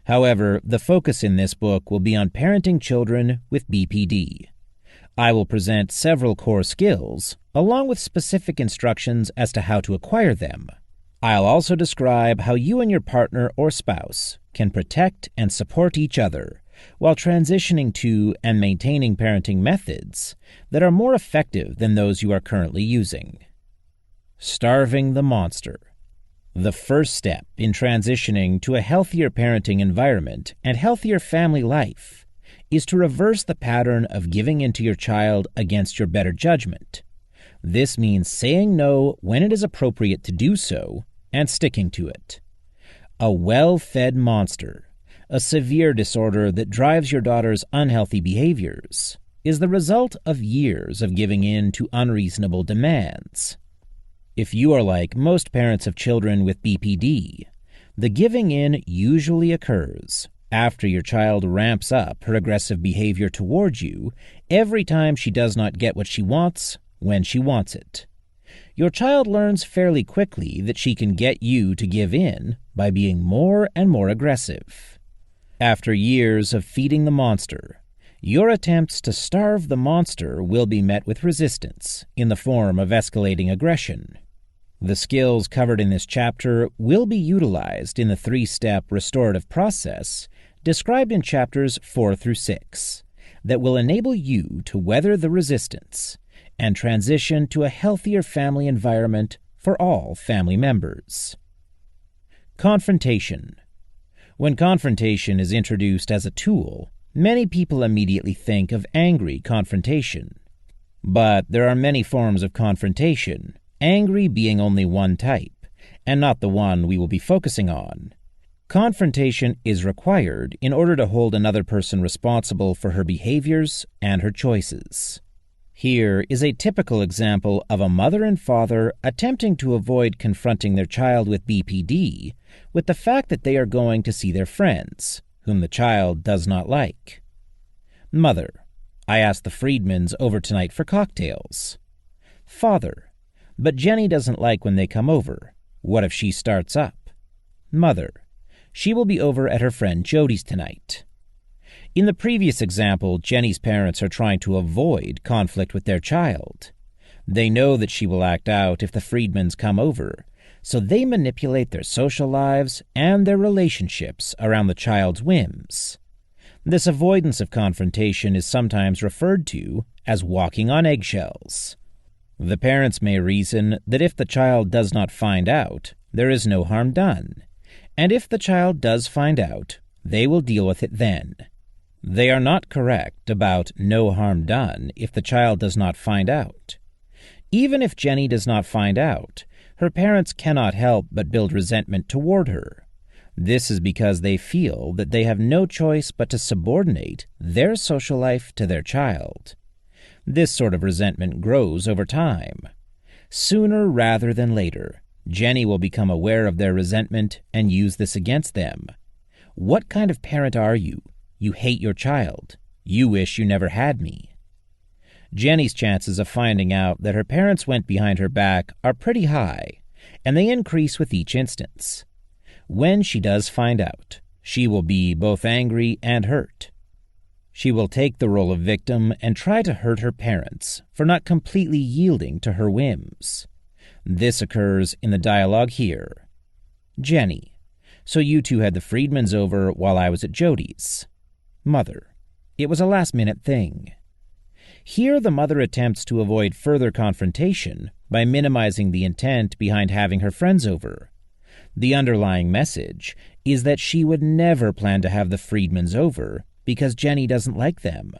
However, the focus in this book will be on parenting children with BPD. I will present several core skills, along with specific instructions as to how to acquire them. I'll also describe how you and your partner or spouse can protect and support each other while transitioning to and maintaining parenting methods that are more effective than those you are currently using. Starving the monster. The first step in transitioning to a healthier parenting environment and healthier family life is to reverse the pattern of giving in to your child against your better judgment. This means saying no when it is appropriate to do so and sticking to it. A well-fed monster, a severe disorder that drives your daughter's unhealthy behaviors, is the result of years of giving in to unreasonable demands. If you are like most parents of children with BPD, the giving in usually occurs after your child ramps up her aggressive behavior towards you every time she does not get what she wants when she wants it. Your child learns fairly quickly that she can get you to give in by being more and more aggressive. After years of feeding the monster, your attempts to starve the monster will be met with resistance in the form of escalating aggression. The skills covered in this chapter will be utilized in the 3-step restorative process described in chapters 4 through 6 that will enable you to weather the resistance and transition to a healthier family environment for all family members. Confrontation. When confrontation is introduced as a tool, many people immediately think of angry confrontation. But there are many forms of confrontation, angry being only one type, and not the one we will be focusing on. Confrontation is required in order to hold another person responsible for her behaviors and her choices. Here is a typical example of a mother and father attempting to avoid confronting their child with BPD with the fact that they are going to see their friends, whom the child does not like. Mother: I asked the Friedmans over tonight for cocktails. Father: But Jenny doesn't like when they come over. What if she starts up? Mother: She will be over at her friend Jody's tonight. In the previous example, Jenny's parents are trying to avoid conflict with their child. They know that she will act out if the Friedmans come over, so they manipulate their social lives and their relationships around the child's whims. This avoidance of confrontation is sometimes referred to as walking on eggshells. The parents may reason that if the child does not find out, there is no harm done, and if the child does find out, they will deal with it then. They are not correct about no harm done if the child does not find out. Even if Jenny does not find out, her parents cannot help but build resentment toward her. This is because they feel that they have no choice but to subordinate their social life to their child. This sort of resentment grows over time. Sooner rather than later, Jenny will become aware of their resentment and use this against them. What kind of parent are you? You hate your child. You wish you never had me. Jenny's chances of finding out that her parents went behind her back are pretty high, and they increase with each instance. When she does find out, she will be both angry and hurt. She will take the role of victim and try to hurt her parents for not completely yielding to her whims. This occurs in the dialogue here. Jenny: so you two had the Friedmans over while I was at Jody's. Mother: it was a last-minute thing. Here the mother attempts to avoid further confrontation by minimizing the intent behind having her friends over. The underlying message is that she would never plan to have the Friedmans over because Jenny doesn't like them.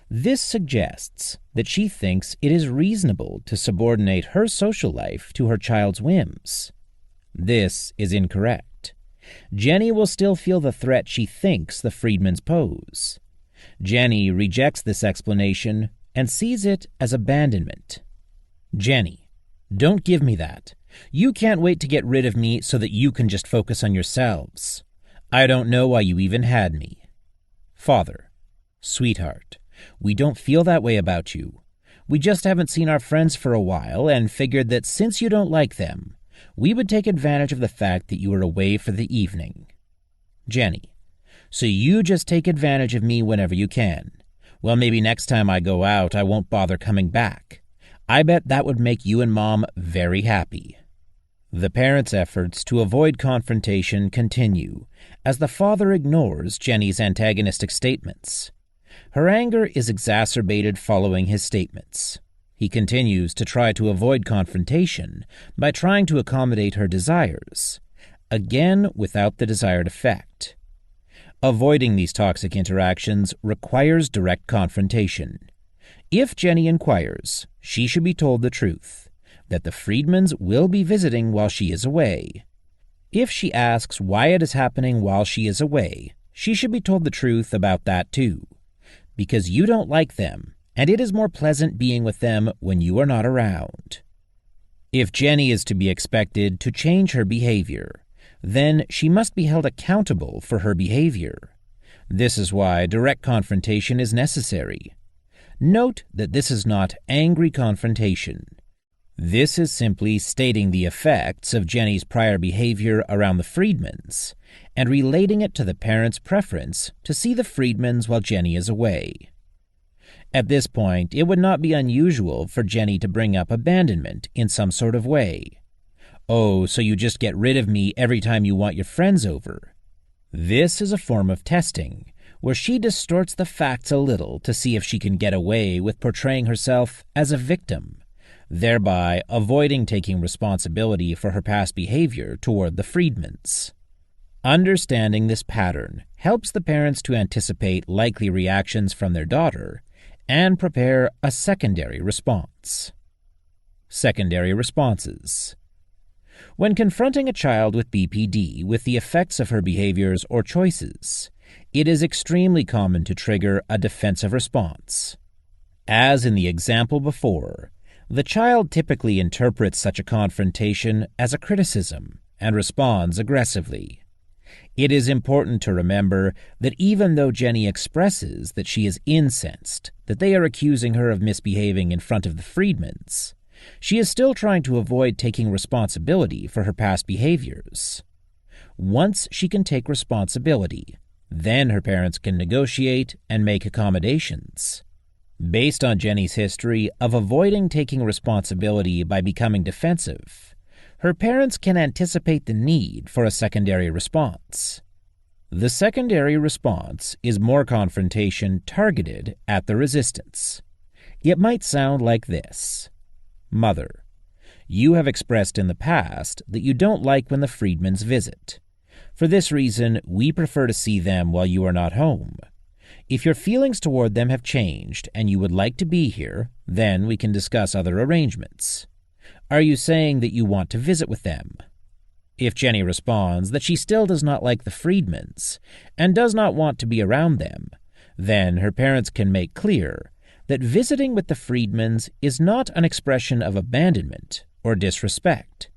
This suggests that she thinks it is reasonable to subordinate her social life to her child's whims. This is incorrect. Jenny will still feel the threat she thinks the Friedmans pose. Jenny rejects this explanation and sees it as abandonment. Jenny: don't give me that. You can't wait to get rid of me so that you can just focus on yourselves. I don't know why you even had me. Father: sweetheart, we don't feel that way about you. We just haven't seen our friends for a while and figured that since you don't like them, we would take advantage of the fact that you are away for the evening. Jenny: so you just take advantage of me whenever you can. Well, maybe next time I go out, I won't bother coming back. I bet that would make you and Mom very happy. The parents' efforts to avoid confrontation continue as the father ignores Jenny's antagonistic statements. Her anger is exacerbated following his statements. He continues to try to avoid confrontation by trying to accommodate her desires, again without the desired effect. Avoiding these toxic interactions requires direct confrontation. If Jenny inquires, she should be told the truth, that the Friedmans will be visiting while she is away. If she asks why it is happening while she is away, she should be told the truth about that too. Because you don't like them, and it is more pleasant being with them when you are not around. If Jenny is to be expected to change her behavior, then she must be held accountable for her behavior. This is why direct confrontation is necessary. Note that this is not angry confrontation. This is simply stating the effects of Jenny's prior behavior around the Friedmans and relating it to the parents' preference to see the Friedmans while Jenny is away. At this point, it would not be unusual for Jenny to bring up abandonment in some sort of way. Oh, so you just get rid of me every time you want your friends over. This is a form of testing, where she distorts the facts a little to see if she can get away with portraying herself as a victim, thereby avoiding taking responsibility for her past behavior toward the Friedmans. Understanding this pattern helps the parents to anticipate likely reactions from their daughter and prepare a secondary response. Secondary responses. When confronting a child with BPD with the effects of her behaviors or choices, it is extremely common to trigger a defensive response. As in the example before, the child typically interprets such a confrontation as a criticism and responds aggressively. It is important to remember that even though Jenny expresses that she is incensed that they are accusing her of misbehaving in front of the Friedmans, she is still trying to avoid taking responsibility for her past behaviors. Once she can take responsibility, then her parents can negotiate and make accommodations. Based on Jenny's history of avoiding taking responsibility by becoming defensive, her parents can anticipate the need for a secondary response. The secondary response is more confrontation targeted at the resistance. It might sound like this. Mother: you have expressed in the past that you don't like when the Friedmans visit. For this reason, we prefer to see them while you are not home. If your feelings toward them have changed and you would like to be here, then we can discuss other arrangements. Are you saying that you want to visit with them? If Jenny responds that she still does not like the Friedmans and does not want to be around them, then her parents can make clear that visiting with the Friedmans is not an expression of abandonment or disrespect.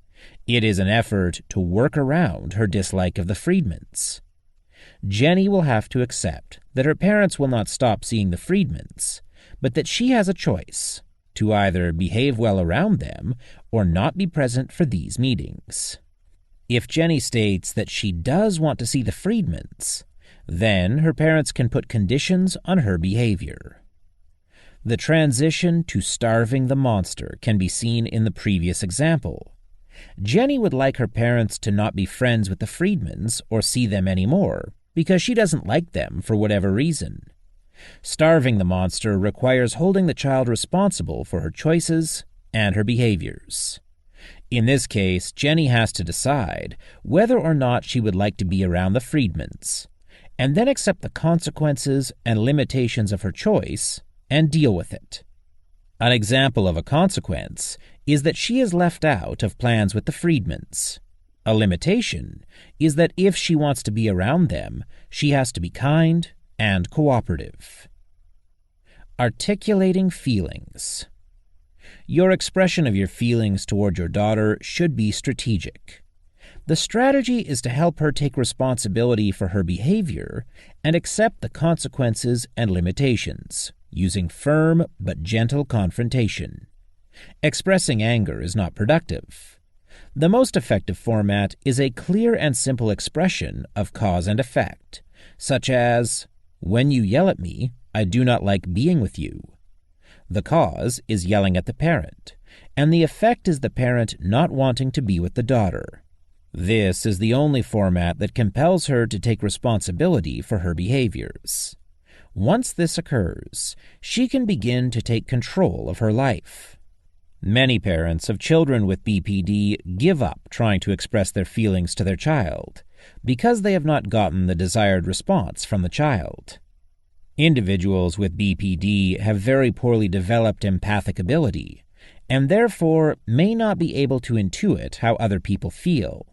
It is an effort to work around her dislike of the Friedmans. Jenny will have to accept that her parents will not stop seeing the Friedmans, but that she has a choice to either behave well around them or not be present for these meetings. If Jenny states that she does want to see the Friedmans, then her parents can put conditions on her behavior. The transition to starving the monster can be seen in the previous example. Jenny would like her parents to not be friends with the Friedmans or see them anymore because she doesn't like them for whatever reason. Starving the monster requires holding the child responsible for her choices and her behaviors. In this case, Jenny has to decide whether or not she would like to be around the Friedmans, and then accept the consequences and limitations of her choice and deal with it. An example of a consequence is that she is left out of plans with the Friedmans. A limitation is that if she wants to be around them, she has to be kind and cooperative. Articulating feelings. Your expression of your feelings toward your daughter should be strategic. The strategy is to help her take responsibility for her behavior and accept the consequences and limitations, using firm but gentle confrontation. Expressing anger is not productive. The most effective format is a clear and simple expression of cause and effect, such as, "When you yell at me, I do not like being with you." The cause is yelling at the parent, and the effect is the parent not wanting to be with the daughter. This is the only format that compels her to take responsibility for her behaviors. Once this occurs, she can begin to take control of her life. Many parents of children with BPD give up trying to express their feelings to their child because they have not gotten the desired response from the child. Individuals with BPD have very poorly developed empathic ability, and therefore may not be able to intuit how other people feel.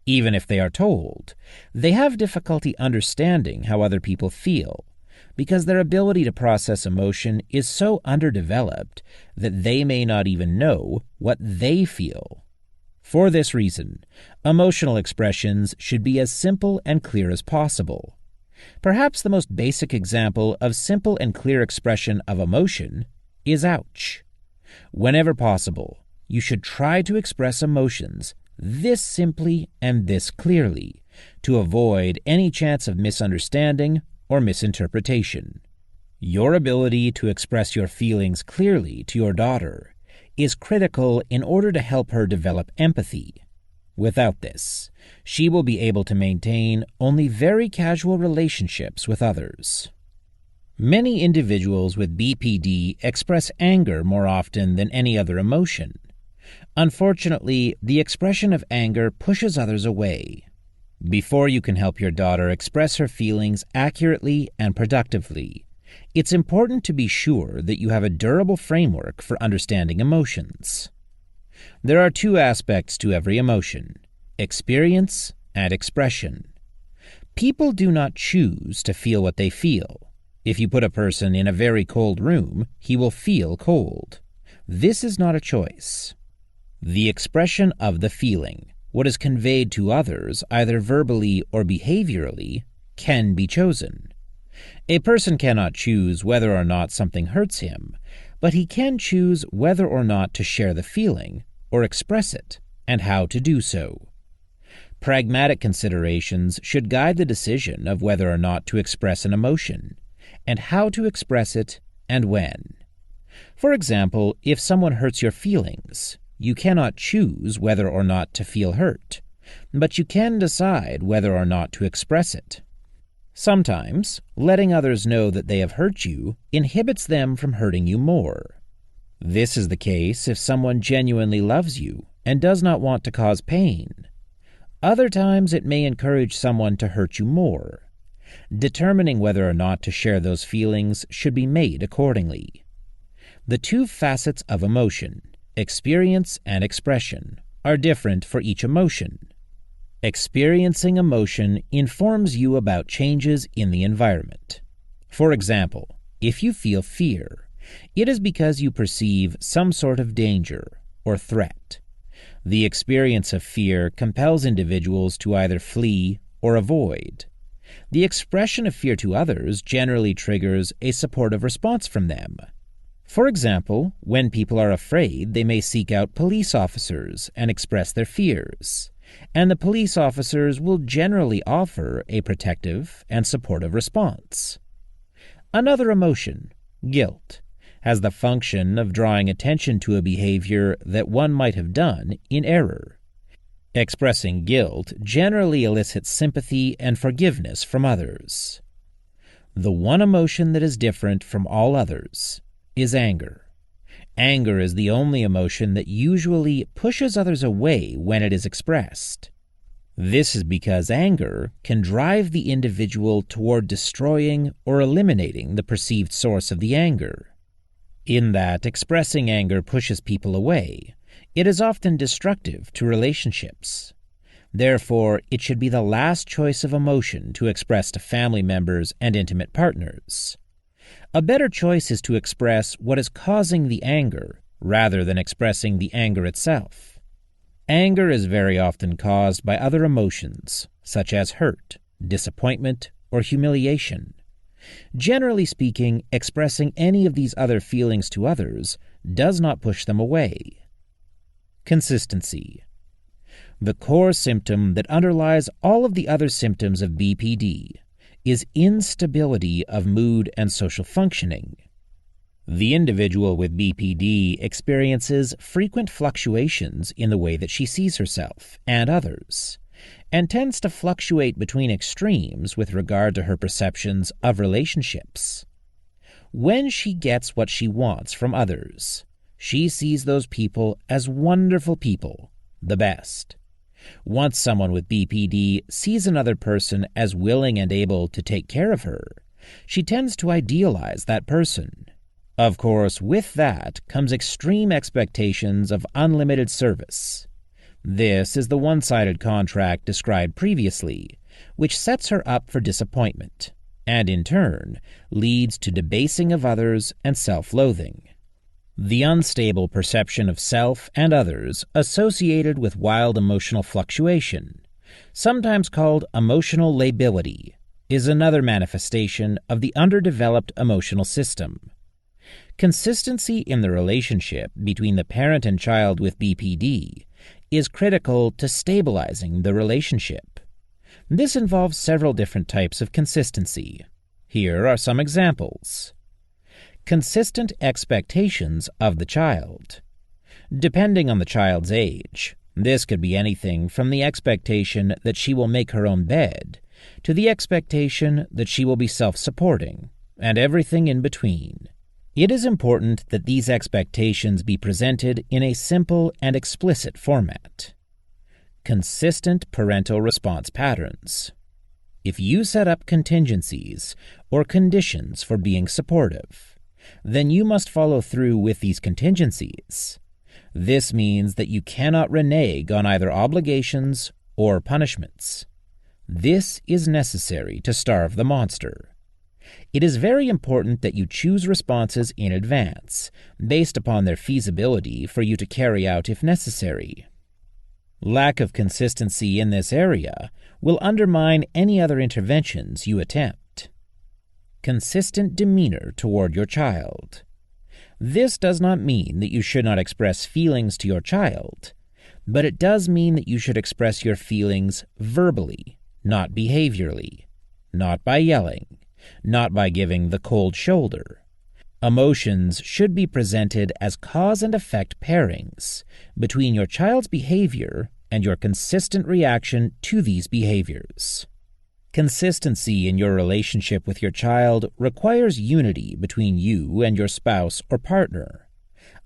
Even if they are told, they have difficulty understanding how other people feel, because their ability to process emotion is so underdeveloped that they may not even know what they feel. For this reason, emotional expressions should be as simple and clear as possible. Perhaps the most basic example of simple and clear expression of emotion is ouch. Whenever possible, you should try to express emotions this simply and this clearly to avoid any chance of misunderstanding or misinterpretation. Your ability to express your feelings clearly to your daughter is critical in order to help her develop empathy. Without this, she will be able to maintain only very casual relationships with others. Many individuals with BPD express anger more often than any other emotion. Unfortunately, the expression of anger pushes others away. Before you can help your daughter express her feelings accurately and productively, it's important to be sure that you have a durable framework for understanding emotions. There are two aspects to every emotion: experience and expression. People do not choose to feel what they feel. If you put a person in a very cold room, he will feel cold. This is not a choice. The expression of the feeling, what is conveyed to others either verbally or behaviorally, can be chosen. A person cannot choose whether or not something hurts him, but he can choose whether or not to share the feeling or express it, and how to do so. Pragmatic considerations should guide the decision of whether or not to express an emotion, and how to express it and when. For example, if someone hurts your feelings, you cannot choose whether or not to feel hurt, but you can decide whether or not to express it. Sometimes, letting others know that they have hurt you inhibits them from hurting you more. This is the case if someone genuinely loves you and does not want to cause pain. Other times it may encourage someone to hurt you more. Determining whether or not to share those feelings should be made accordingly. The two facets of emotion, experience and expression, are different for each emotion. Experiencing emotion informs you about changes in the environment. For example, if you feel fear, it is because you perceive some sort of danger or threat. The experience of fear compels individuals to either flee or avoid. The expression of fear to others generally triggers a supportive response from them. For example, when people are afraid, they may seek out police officers and express their fears, and the police officers will generally offer a protective and supportive response. Another emotion, guilt, has the function of drawing attention to a behavior that one might have done in error. Expressing guilt generally elicits sympathy and forgiveness from others. The one emotion that is different from all others is anger. Anger is the only emotion that usually pushes others away when it is expressed. This is because anger can drive the individual toward destroying or eliminating the perceived source of the anger. In that expressing anger pushes people away, it is often destructive to relationships. Therefore, it should be the last choice of emotion to express to family members and intimate partners. A better choice is to express what is causing the anger rather than expressing the anger itself. Anger is very often caused by other emotions, such as hurt, disappointment, or humiliation. Generally speaking, expressing any of these other feelings to others does not push them away. Consistency. The core symptom that underlies all of the other symptoms of BPD is instability of mood and social functioning. The individual with BPD experiences frequent fluctuations in the way that she sees herself and others, and tends to fluctuate between extremes with regard to her perceptions of relationships. When she gets what she wants from others, she sees those people as wonderful people, the best. Once someone with BPD sees another person as willing and able to take care of her, she tends to idealize that person. Of course, with that comes extreme expectations of unlimited service. This is the one-sided contract described previously, which sets her up for disappointment, and in turn leads to debasing of others and self-loathing. The unstable perception of self and others associated with wild emotional fluctuation, sometimes called emotional lability, is another manifestation of the underdeveloped emotional system. Consistency in the relationship between the parent and child with BPD is critical to stabilizing the relationship. This involves several different types of consistency. Here are some examples. Consistent expectations of the child. Depending on the child's age, this could be anything from the expectation that she will make her own bed to the expectation that she will be self-supporting, and everything in between. It is important that these expectations be presented in a simple and explicit format. Consistent parental response patterns. If you set up contingencies or conditions for being supportive, then you must follow through with these contingencies. This means that you cannot renege on either obligations or punishments. This is necessary to starve the monster. It is very important that you choose responses in advance, based upon their feasibility for you to carry out if necessary. Lack of consistency in this area will undermine any other interventions you attempt. Consistent demeanor toward your child. This does not mean that you should not express feelings to your child, but it does mean that you should express your feelings verbally, not behaviorally, not by yelling, not by giving the cold shoulder. Emotions should be presented as cause and effect pairings between your child's behavior and your consistent reaction to these behaviors. Consistency in your relationship with your child requires unity between you and your spouse or partner.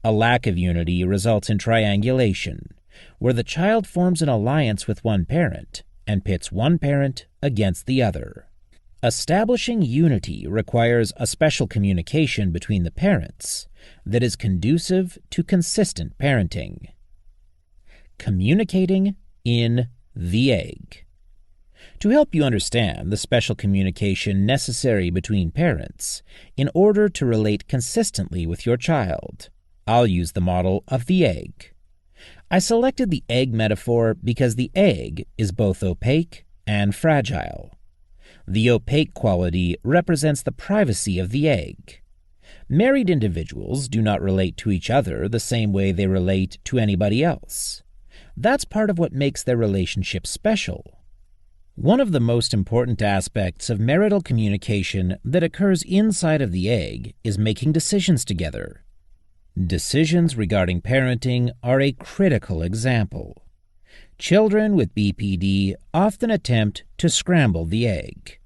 A lack of unity results in triangulation, where the child forms an alliance with one parent and pits one parent against the other. Establishing unity requires a special communication between the parents that is conducive to consistent parenting. Communicating in the egg. To help you understand the special communication necessary between parents in order to relate consistently with your child, I'll use the model of the egg. I selected the egg metaphor because the egg is both opaque and fragile. The opaque quality represents the privacy of the egg. Married individuals do not relate to each other the same way they relate to anybody else. That's part of what makes their relationship special. One of the most important aspects of marital communication that occurs inside of the egg is making decisions together. Decisions regarding parenting are a critical example. Children with BPD often attempt to scramble the egg.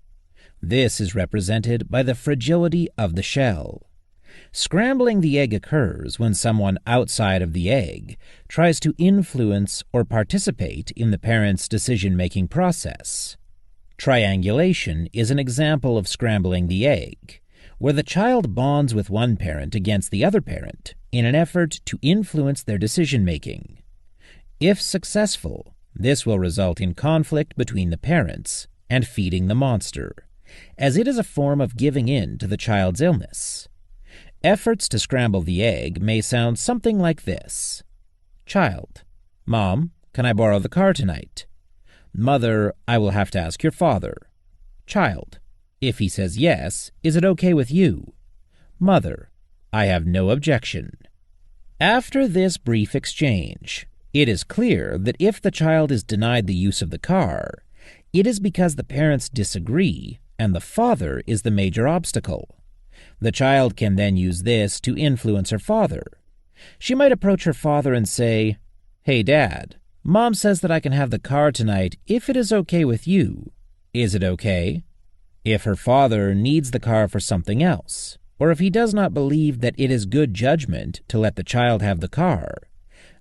This is represented by the fragility of the shell. Scrambling the egg occurs when someone outside of the egg tries to influence or participate in the parent's decision-making process. Triangulation is an example of scrambling the egg, where the child bonds with one parent against the other parent in an effort to influence their decision-making. If successful, this will result in conflict between the parents and feeding the monster, as it is a form of giving in to the child's illness. Efforts to scramble the egg may sound something like this. Child: Mom, can I borrow the car tonight? Mother: I will have to ask your father. Child: If he says yes, is it okay with you? Mother: I have no objection. After this brief exchange, it is clear that if the child is denied the use of the car, it is because the parents disagree and the father is the major obstacle. The child can then use this to influence her father. She might approach her father and say, "Hey, Dad, Mom says that I can have the car tonight if it is okay with you. Is it okay?" If her father needs the car for something else, or if he does not believe that it is good judgment to let the child have the car,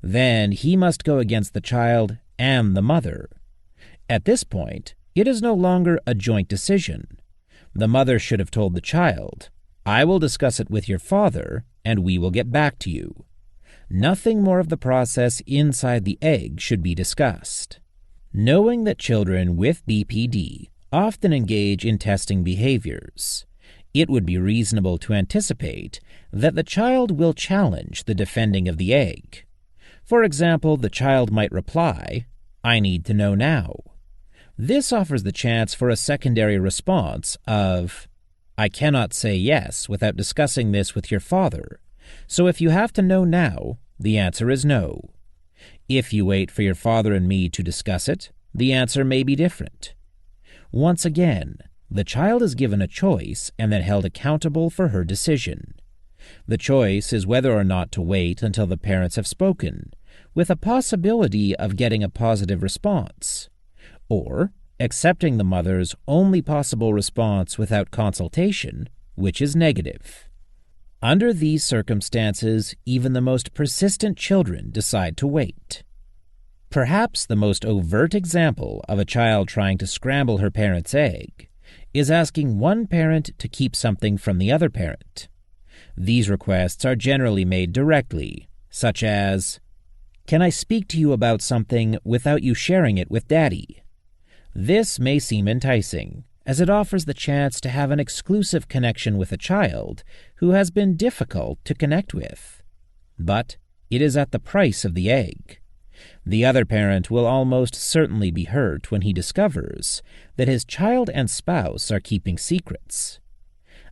then he must go against the child and the mother. At this point, it is no longer a joint decision. The mother should have told the child, "I will discuss it with your father, and we will get back to you." Nothing more of the process inside the egg should be discussed. Knowing that children with BPD often engage in testing behaviors, it would be reasonable to anticipate that the child will challenge the defending of the egg. For example, the child might reply, "I need to know now." This offers the chance for a secondary response of, "I cannot say yes without discussing this with your father, so if you have to know now, the answer is no. If you wait for your father and me to discuss it, the answer may be different." Once again, the child is given a choice and then held accountable for her decision. The choice is whether or not to wait until the parents have spoken, with a possibility of getting a positive response, or accepting the mother's only possible response without consultation, which is negative. Under these circumstances, even the most persistent children decide to wait. Perhaps the most overt example of a child trying to scramble her parent's egg is asking one parent to keep something from the other parent. These requests are generally made directly, such as, "Can I speak to you about something without you sharing it with Daddy?" This may seem enticing, as it offers the chance to have an exclusive connection with a child who has been difficult to connect with. But it is at the price of the egg. The other parent will almost certainly be hurt when he discovers that his child and spouse are keeping secrets.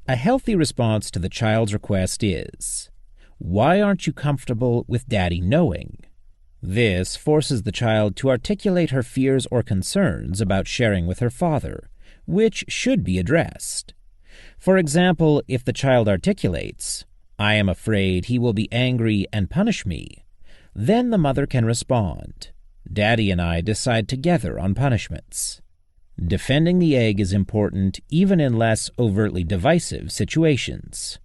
A healthy response to the child's request is, "Why aren't you comfortable with Daddy knowing?" This forces the child to articulate her fears or concerns about sharing with her father, which should be addressed. For example, if the child articulates, "I am afraid he will be angry and punish me," then the mother can respond, "Daddy and I decide together on punishments." Defending the egg is important even in less overtly divisive situations.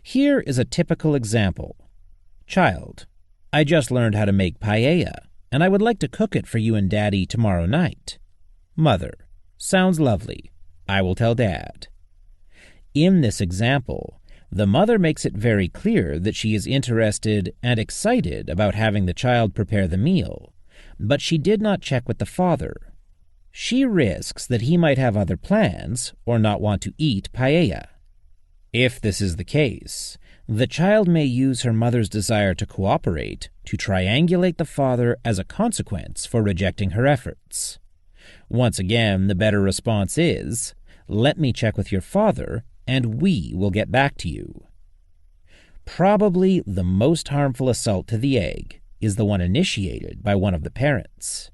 Here is a typical example. Child: "I just learned how to make paella, and I would like to cook it for you and Daddy tomorrow night." Mother: "Sounds lovely. I will tell Dad." In this example, the mother makes it very clear that she is interested and excited about having the child prepare the meal, but she did not check with the father. She risks that he might have other plans or not want to eat paella. If this is the case, the child may use her mother's desire to cooperate to triangulate the father as a consequence for rejecting her efforts. Once again, the better response is, Let me check with your father, and we will get back to you. Probably the most harmful assault to the egg is the one initiated by one of the parents.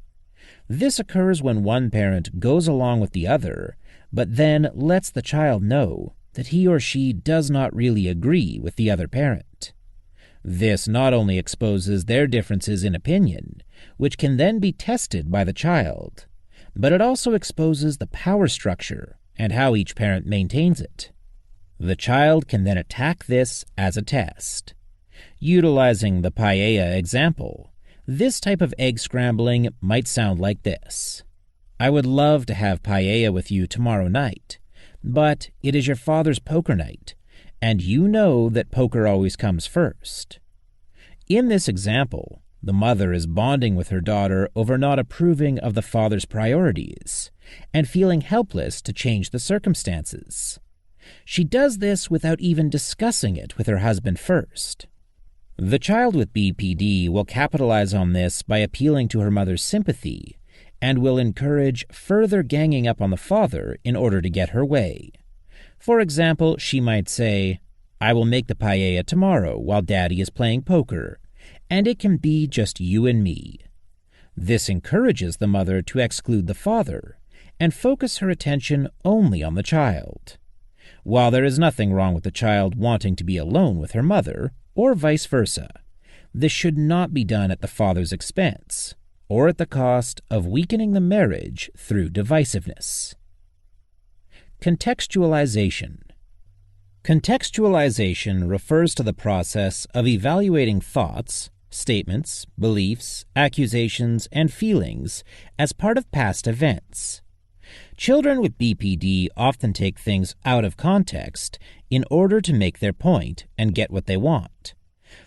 This occurs when one parent goes along with the other, but then lets the child know that he or she does not really agree with the other parent. This not only exposes their differences in opinion, which can then be tested by the child, but it also exposes the power structure and how each parent maintains it. The child can then attack this as a test. Utilizing the paella example, this type of egg scrambling might sound like this. I would love to have paella with you tomorrow night, but it is your father's poker night, and you know that poker always comes first. In this example, the mother is bonding with her daughter over not approving of the father's priorities and feeling helpless to change the circumstances. She does this without even discussing it with her husband first. The child with BPD will capitalize on this by appealing to her mother's sympathy and will encourage further ganging up on the father in order to get her way. For example, she might say, "I will make the paella tomorrow while Daddy is playing poker, and it can be just you and me." This encourages the mother to exclude the father and focus her attention only on the child. While there is nothing wrong with the child wanting to be alone with her mother, or vice versa, this should not be done at the father's expense, or at the cost of weakening the marriage through divisiveness. Contextualization. Contextualization refers to the process of evaluating thoughts, statements, beliefs, accusations, and feelings as part of past events. Children with BPD often take things out of context in order to make their point and get what they want.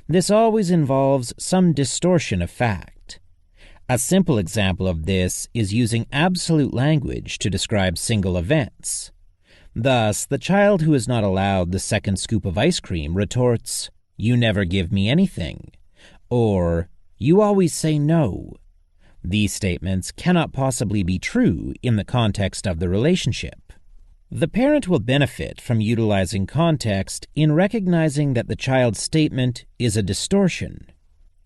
This always involves some distortion of fact. A simple example of this is using absolute language to describe single events. Thus, the child who is not allowed the second scoop of ice cream retorts, "You never give me anything," or "You always say no." These statements cannot possibly be true in the context of the relationship. The parent will benefit from utilizing context in recognizing that the child's statement is a distortion.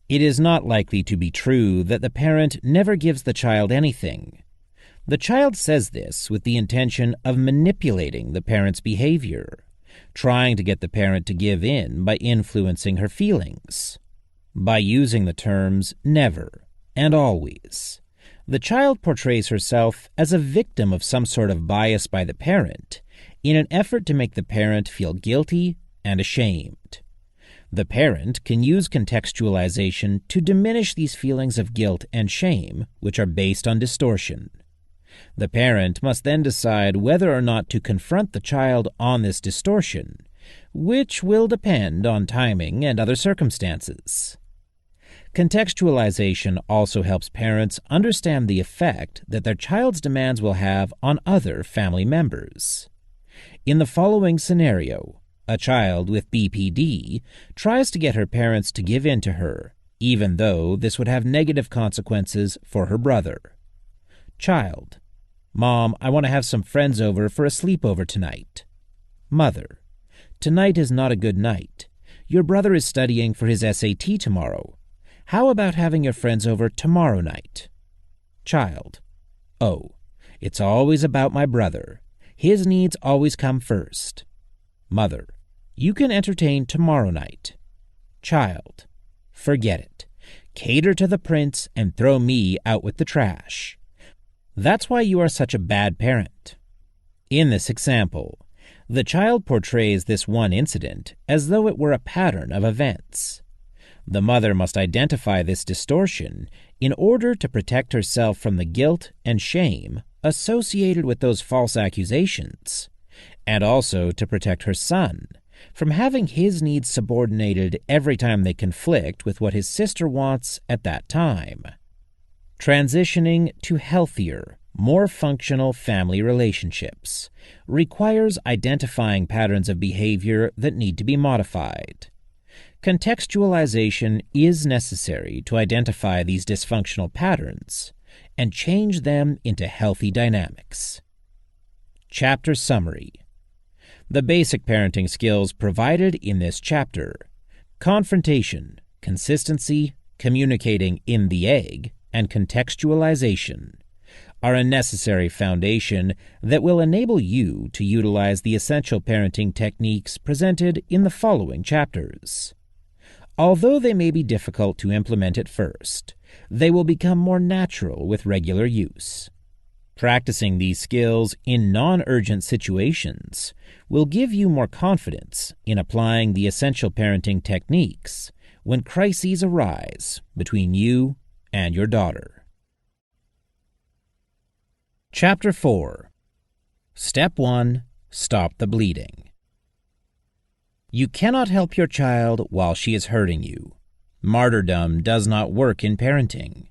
It is not likely to be true that the parent never gives the child anything. The child says this with the intention of manipulating the parent's behavior, trying to get the parent to give in by influencing her feelings. By using the terms never and always, the child portrays herself as a victim of some sort of bias by the parent in an effort to make the parent feel guilty and ashamed. The parent can use contextualization to diminish these feelings of guilt and shame, which are based on distortion. The parent must then decide whether or not to confront the child on this distortion, which will depend on timing and other circumstances. Contextualization also helps parents understand the effect that their child's demands will have on other family members. In the following scenario, a child with BPD tries to get her parents to give in to her, even though this would have negative consequences for her brother. Child: "Mom, I want to have some friends over for a sleepover tonight." Mother: "Tonight is not a good night. Your brother is studying for his SAT tomorrow. How about having your friends over tomorrow night?" Child: "Oh, it's always about my brother. His needs always come first." Mother: "You can entertain tomorrow night." Child: "Forget it. Cater to the prince and throw me out with the trash. That's why you are such a bad parent." In this example, the child portrays this one incident as though it were a pattern of events. The mother must identify this distortion in order to protect herself from the guilt and shame associated with those false accusations, and also to protect her son from having his needs subordinated every time they conflict with what his sister wants at that time. Transitioning to healthier, more functional family relationships requires identifying patterns of behavior that need to be modified. Contextualization is necessary to identify these dysfunctional patterns and change them into healthy dynamics. Chapter Summary. The basic parenting skills provided in this chapter: confrontation, consistency, communicating in the egg, and contextualization are a necessary foundation that will enable you to utilize the essential parenting techniques presented in the following chapters. Although they may be difficult to implement at first, they will become more natural with regular use. Practicing these skills in non-urgent situations will give you more confidence in applying the essential parenting techniques when crises arise between you and your daughter. Chapter 4. Step 1. Stop the bleeding. You cannot help your child while she is hurting you. Martyrdom does not work in parenting.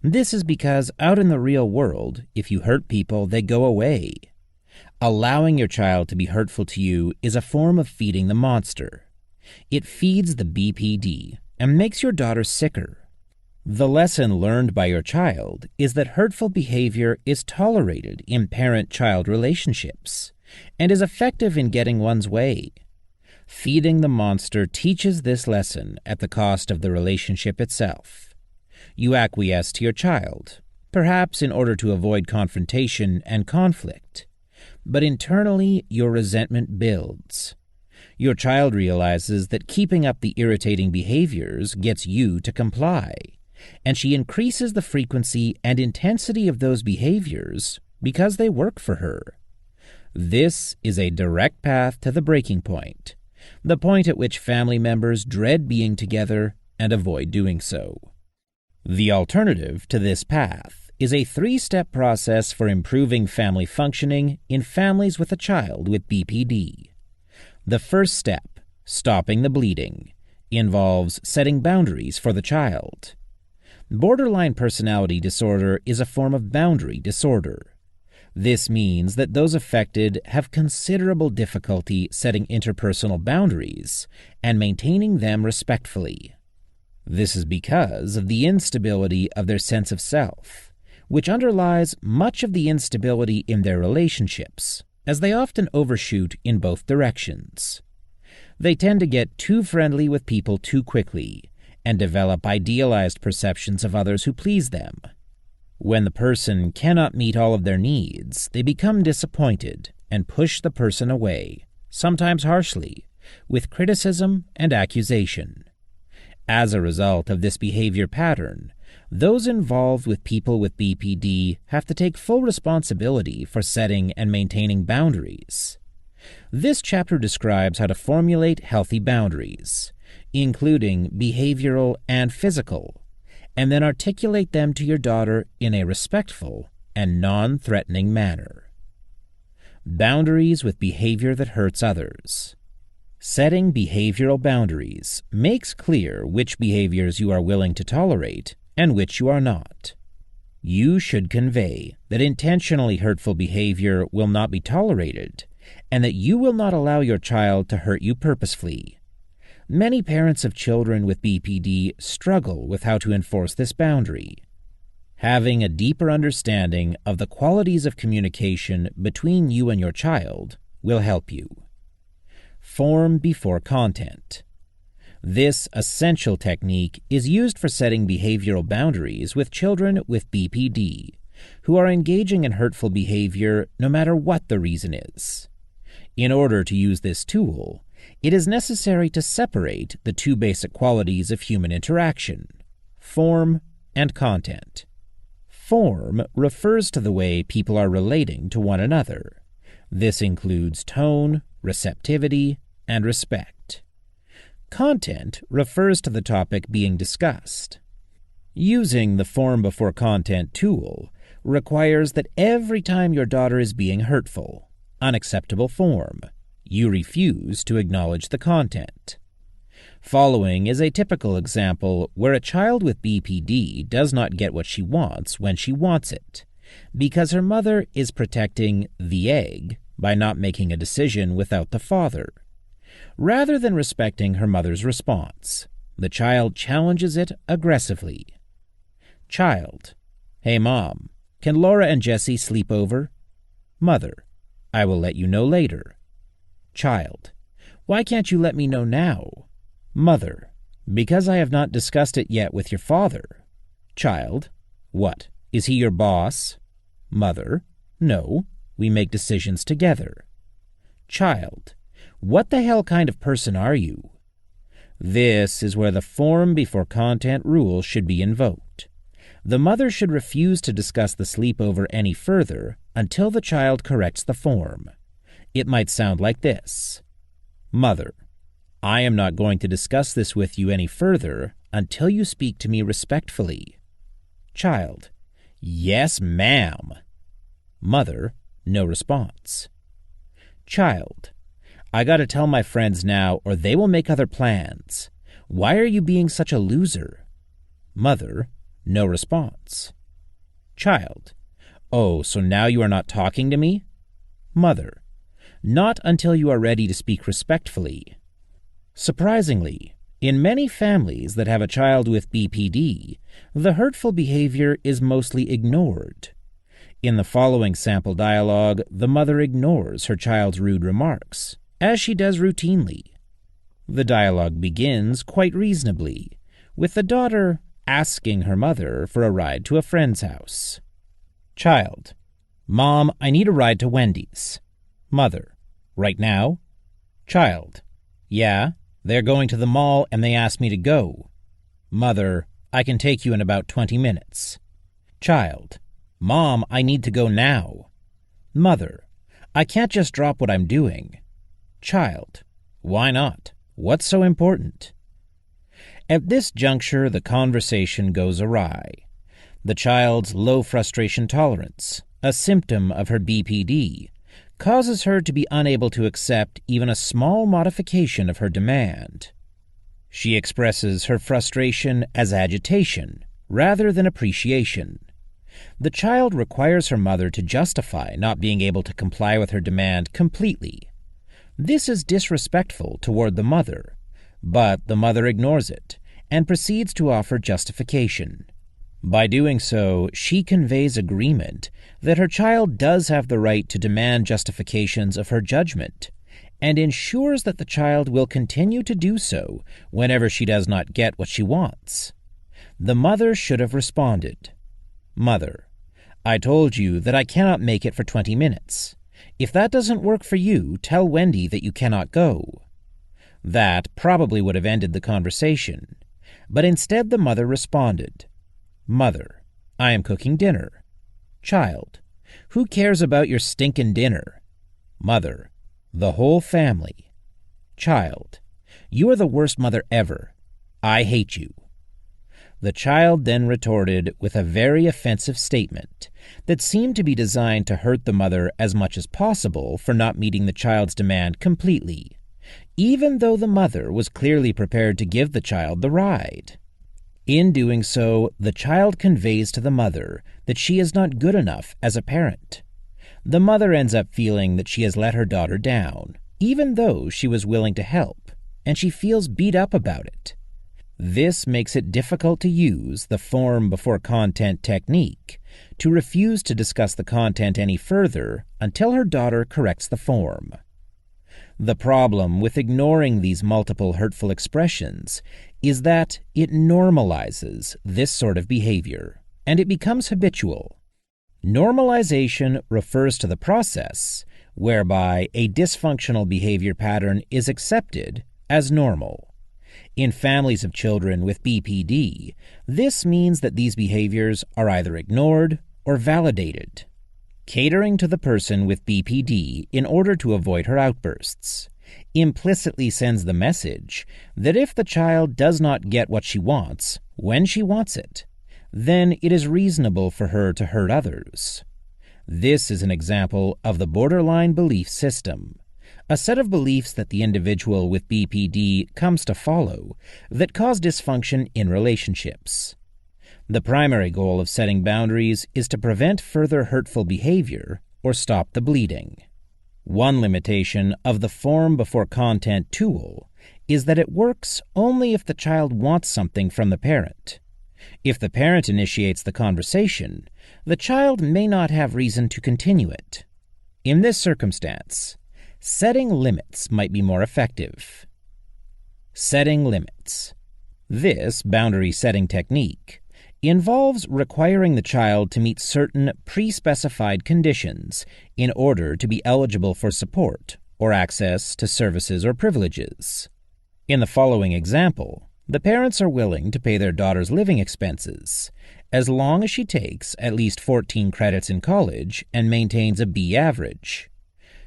This is because out in the real world, if you hurt people, they go away. Allowing your child to be hurtful to you is a form of feeding the monster. It feeds the BPD and makes your daughter sicker. The lesson learned by your child is that hurtful behavior is tolerated in parent-child relationships and is effective in getting one's way. Feeding the monster teaches this lesson at the cost of the relationship itself. You acquiesce to your child, perhaps in order to avoid confrontation and conflict, but internally your resentment builds. Your child realizes that keeping up the irritating behaviors gets you to comply, and she increases the frequency and intensity of those behaviors because they work for her. This is a direct path to the breaking point, the point at which family members dread being together and avoid doing so. The alternative to this path is a 3-step process for improving family functioning in families with a child with BPD. The first step, stopping the bleeding, involves setting boundaries for the child. Borderline personality disorder is a form of boundary disorder. This means that those affected have considerable difficulty setting interpersonal boundaries and maintaining them respectfully. This is because of the instability of their sense of self, which underlies much of the instability in their relationships, as they often overshoot in both directions. They tend to get too friendly with people too quickly and develop idealized perceptions of others who please them. When the person cannot meet all of their needs, they become disappointed and push the person away, sometimes harshly, with criticism and accusation. As a result of this behavior pattern, those involved with people with BPD have to take full responsibility for setting and maintaining boundaries. This chapter describes how to formulate healthy boundaries, including behavioral and physical, and then articulate them to your daughter in a respectful and non-threatening manner. Boundaries with behavior that hurts others. Setting behavioral boundaries makes clear which behaviors you are willing to tolerate and which you are not. You should convey that intentionally hurtful behavior will not be tolerated and that you will not allow your child to hurt you purposefully. Many parents of children with BPD struggle with how to enforce this boundary. Having a deeper understanding of the qualities of communication between you and your child will help you. Form before content. This essential technique is used for setting behavioral boundaries with children with BPD who are engaging in hurtful behavior no matter what the reason is. In order to use this tool, it is necessary to separate the two basic qualities of human interaction: form and content. Form refers to the way people are relating to one another. This includes tone, receptivity, and respect. Content refers to the topic being discussed. Using the form before content tool requires that every time your daughter is being hurtful, unacceptable form, you refuse to acknowledge the content. Following is a typical example where a child with BPD does not get what she wants when she wants it, because her mother is protecting the egg by not making a decision without the father. Rather than respecting her mother's response, the child challenges it aggressively. Child: Hey Mom, can Laura and Jesse sleep over? Mother: I will let you know later. Child: Why can't you let me know now? Mother: Because I have not discussed it yet with your father. Child: What, is he your boss? Mother: No, we make decisions together. Child: What the hell kind of person are you? This is where the form before content rule should be invoked. The mother should refuse to discuss the sleepover any further until the child corrects the form. It might sound like this. Mother: I am not going to discuss this with you any further until you speak to me respectfully. Child: Yes, ma'am. Mother: No response. Child: I gotta tell my friends now or they will make other plans. Why are you being such a loser? Mother: No response. Child: Oh, so now you are not talking to me? Mother: Not until you are ready to speak respectfully. Surprisingly, in many families that have a child with BPD, the hurtful behavior is mostly ignored. In the following sample dialogue, the mother ignores her child's rude remarks, as she does routinely. The dialogue begins quite reasonably, with the daughter asking her mother for a ride to a friend's house. Child: Mom, I need a ride to Wendy's. Mother: Right now? Child: Yeah, they're going to the mall and they asked me to go. Mother: I can take you in about 20 minutes. Child: Mom, I need to go now. Mother: I can't just drop what I'm doing. Child: Why not? What's so important? At this juncture, the conversation goes awry. The child's low frustration tolerance, a symptom of her BPD, causes her to be unable to accept even a small modification of her demand. She expresses her frustration as agitation rather than appreciation. The child requires her mother to justify not being able to comply with her demand completely. This is disrespectful toward the mother, but the mother ignores it and proceeds to offer justification. By doing so, she conveys agreement that her child does have the right to demand justifications of her judgment, and ensures that the child will continue to do so whenever she does not get what she wants. The mother should have responded, Mother: I told you that I cannot make it for 20 minutes. If that doesn't work for you, tell Wendy that you cannot go. That probably would have ended the conversation, but instead the mother responded, Mother: I am cooking dinner. Child: Who cares about your stinkin' dinner? Mother: The whole family. Child: You are the worst mother ever. I hate you. The child then retorted with a very offensive statement that seemed to be designed to hurt the mother as much as possible for not meeting the child's demand completely, even though the mother was clearly prepared to give the child the ride. In doing so, the child conveys to the mother that she is not good enough as a parent. The mother ends up feeling that she has let her daughter down, even though she was willing to help, and she feels beat up about it. This makes it difficult to use the form before content technique to refuse to discuss the content any further until her daughter corrects the form. The problem with ignoring these multiple hurtful expressions is that it normalizes this sort of behavior, and it becomes habitual. Normalization refers to the process whereby a dysfunctional behavior pattern is accepted as normal. In families of children with BPD, this means that these behaviors are either ignored or validated. Catering to the person with BPD in order to avoid her outbursts implicitly sends the message that if the child does not get what she wants when she wants it, then it is reasonable for her to hurt others. This is an example of the borderline belief system, a set of beliefs that the individual with BPD comes to follow that cause dysfunction in relationships. The primary goal of setting boundaries is to prevent further hurtful behavior or stop the bleeding. One limitation of the form before content tool is that it works only if the child wants something from the parent. If the parent initiates the conversation, the child may not have reason to continue it. In this circumstance, setting limits might be more effective. Setting limits. This boundary-setting technique involves requiring the child to meet certain pre-specified conditions in order to be eligible for support or access to services or privileges. In the following example, the parents are willing to pay their daughter's living expenses as long as she takes at least 14 credits in college and maintains a B average.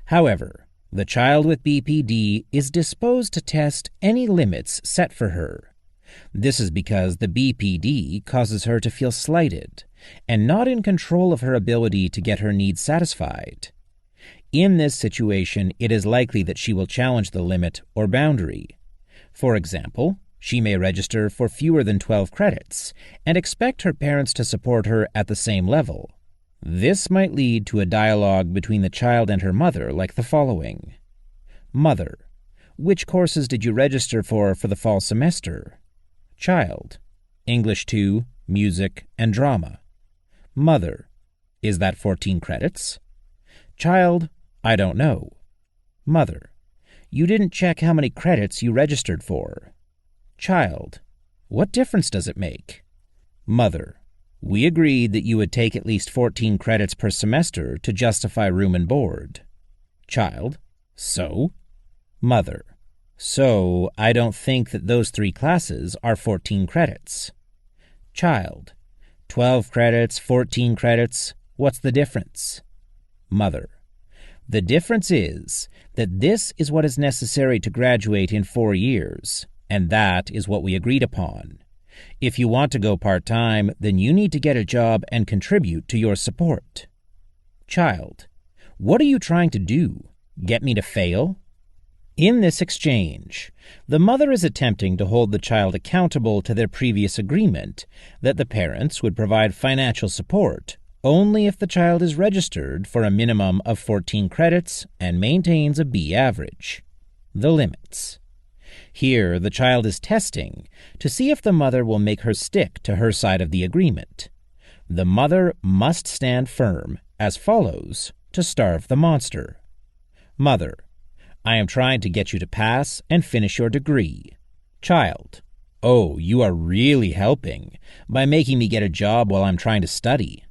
However, the child with BPD is disposed to test any limits set for her. This is because the BPD causes her to feel slighted and not in control of her ability to get her needs satisfied. In this situation, it is likely that she will challenge the limit or boundary. For example, she may register for fewer than 12 credits and expect her parents to support her at the same level. This might lead to a dialogue between the child and her mother like the following. Mother: which courses did you register for the fall semester? Child: English 2, music, and drama. Mother: is that 14 credits? Child: I don't know. Mother: you didn't check how many credits you registered for. Child: what difference does it make? Mother: we agreed that you would take at least 14 credits per semester to justify room and board. Child: so? Mother: so I don't think that those 3 classes are 14 credits. Child: 12 credits, 14 credits, what's the difference? Mother: the difference is that this is what is necessary to graduate in 4 years, and that is what we agreed upon. If you want to go part-time, then you need to get a job and contribute to your support. Child: what are you trying to do? Get me to fail? In this exchange, the mother is attempting to hold the child accountable to their previous agreement that the parents would provide financial support only if the child is registered for a minimum of 14 credits and maintains a B average. The limits. Here, the child is testing to see if the mother will make her stick to her side of the agreement. The mother must stand firm as follows to starve the monster. Mother: I am trying to get you to pass and finish your degree. Child: oh, you are really helping by making me get a job while I'm trying to study.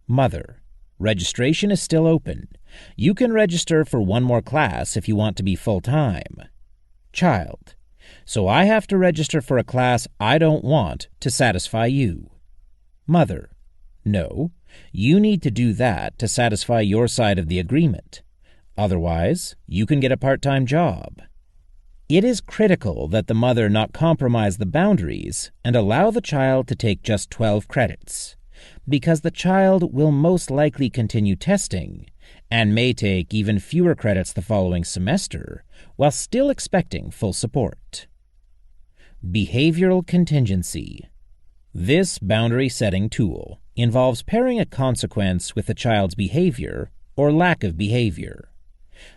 Mother: registration is still open. You can register for 1 more class if you want to be full-time. Child: so I have to register for a class I don't want to satisfy you. Mother: no, you need to do that to satisfy your side of the agreement. Otherwise, you can get a part-time job. It is critical that the mother not compromise the boundaries and allow the child to take just 12 credits, because the child will most likely continue testing and may take even fewer credits the following semester while still expecting full support. Behavioral contingency. This boundary-setting tool involves pairing a consequence with the child's behavior or lack of behavior.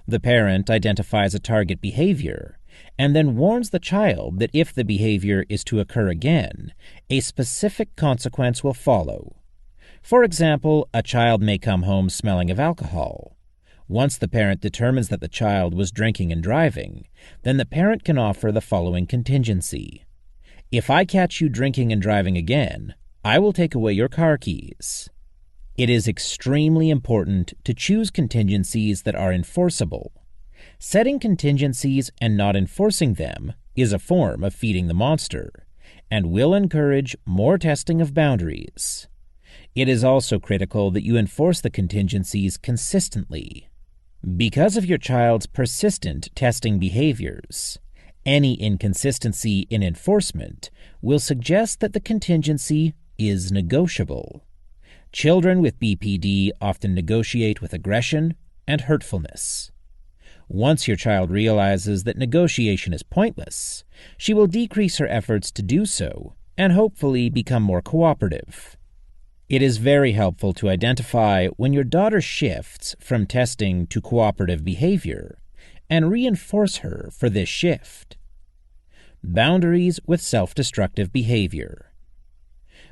The parent identifies a target behavior and then warns the child that if the behavior is to occur again, a specific consequence will follow. For example, a child may come home smelling of alcohol. Once the parent determines that the child was drinking and driving, then the parent can offer the following contingency. If I catch you drinking and driving again, I will take away your car keys. It is extremely important to choose contingencies that are enforceable. Setting contingencies and not enforcing them is a form of feeding the monster and will encourage more testing of boundaries. It is also critical that you enforce the contingencies consistently. Because of your child's persistent testing behaviors, any inconsistency in enforcement will suggest that the contingency is negotiable. Children with BPD often negotiate with aggression and hurtfulness. Once your child realizes that negotiation is pointless, she will decrease her efforts to do so and hopefully become more cooperative. It is very helpful to identify when your daughter shifts from testing to cooperative behavior and reinforce her for this shift. Boundaries with self-destructive behavior.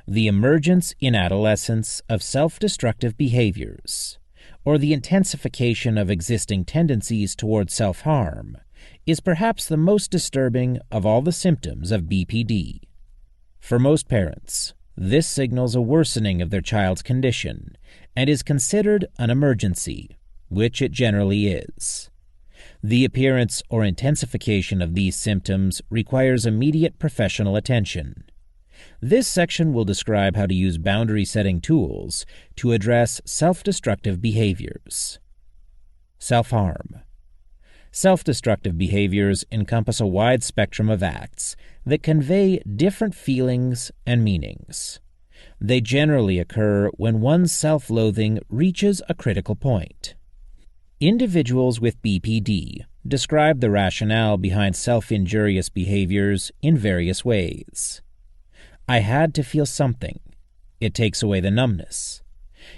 The emergence in adolescence of self-destructive behaviors, or the intensification of existing tendencies toward self-harm, is perhaps the most disturbing of all the symptoms of BPD. For most parents, this signals a worsening of their child's condition and is considered an emergency, which it generally is. The appearance or intensification of these symptoms requires immediate professional attention. This section will describe how to use boundary-setting tools to address self-destructive behaviors. Self-harm. Self-destructive behaviors encompass a wide spectrum of acts that convey different feelings and meanings. They generally occur when one's self-loathing reaches a critical point. Individuals with BPD describe the rationale behind self-injurious behaviors in various ways. I had to feel something. It takes away the numbness.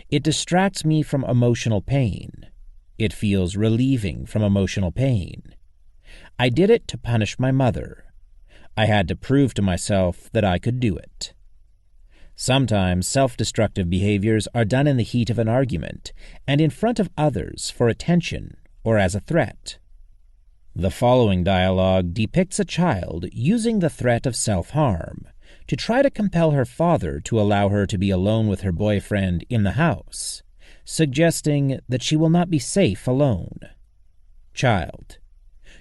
It distracts me from emotional pain. It feels relieving from emotional pain. I did it to punish my mother. I had to prove to myself that I could do it. Sometimes self-destructive behaviors are done in the heat of an argument and in front of others for attention or as a threat. The following dialogue depicts a child using the threat of self-harm to try to compel her father to allow her to be alone with her boyfriend in the house, suggesting that she will not be safe alone. Child: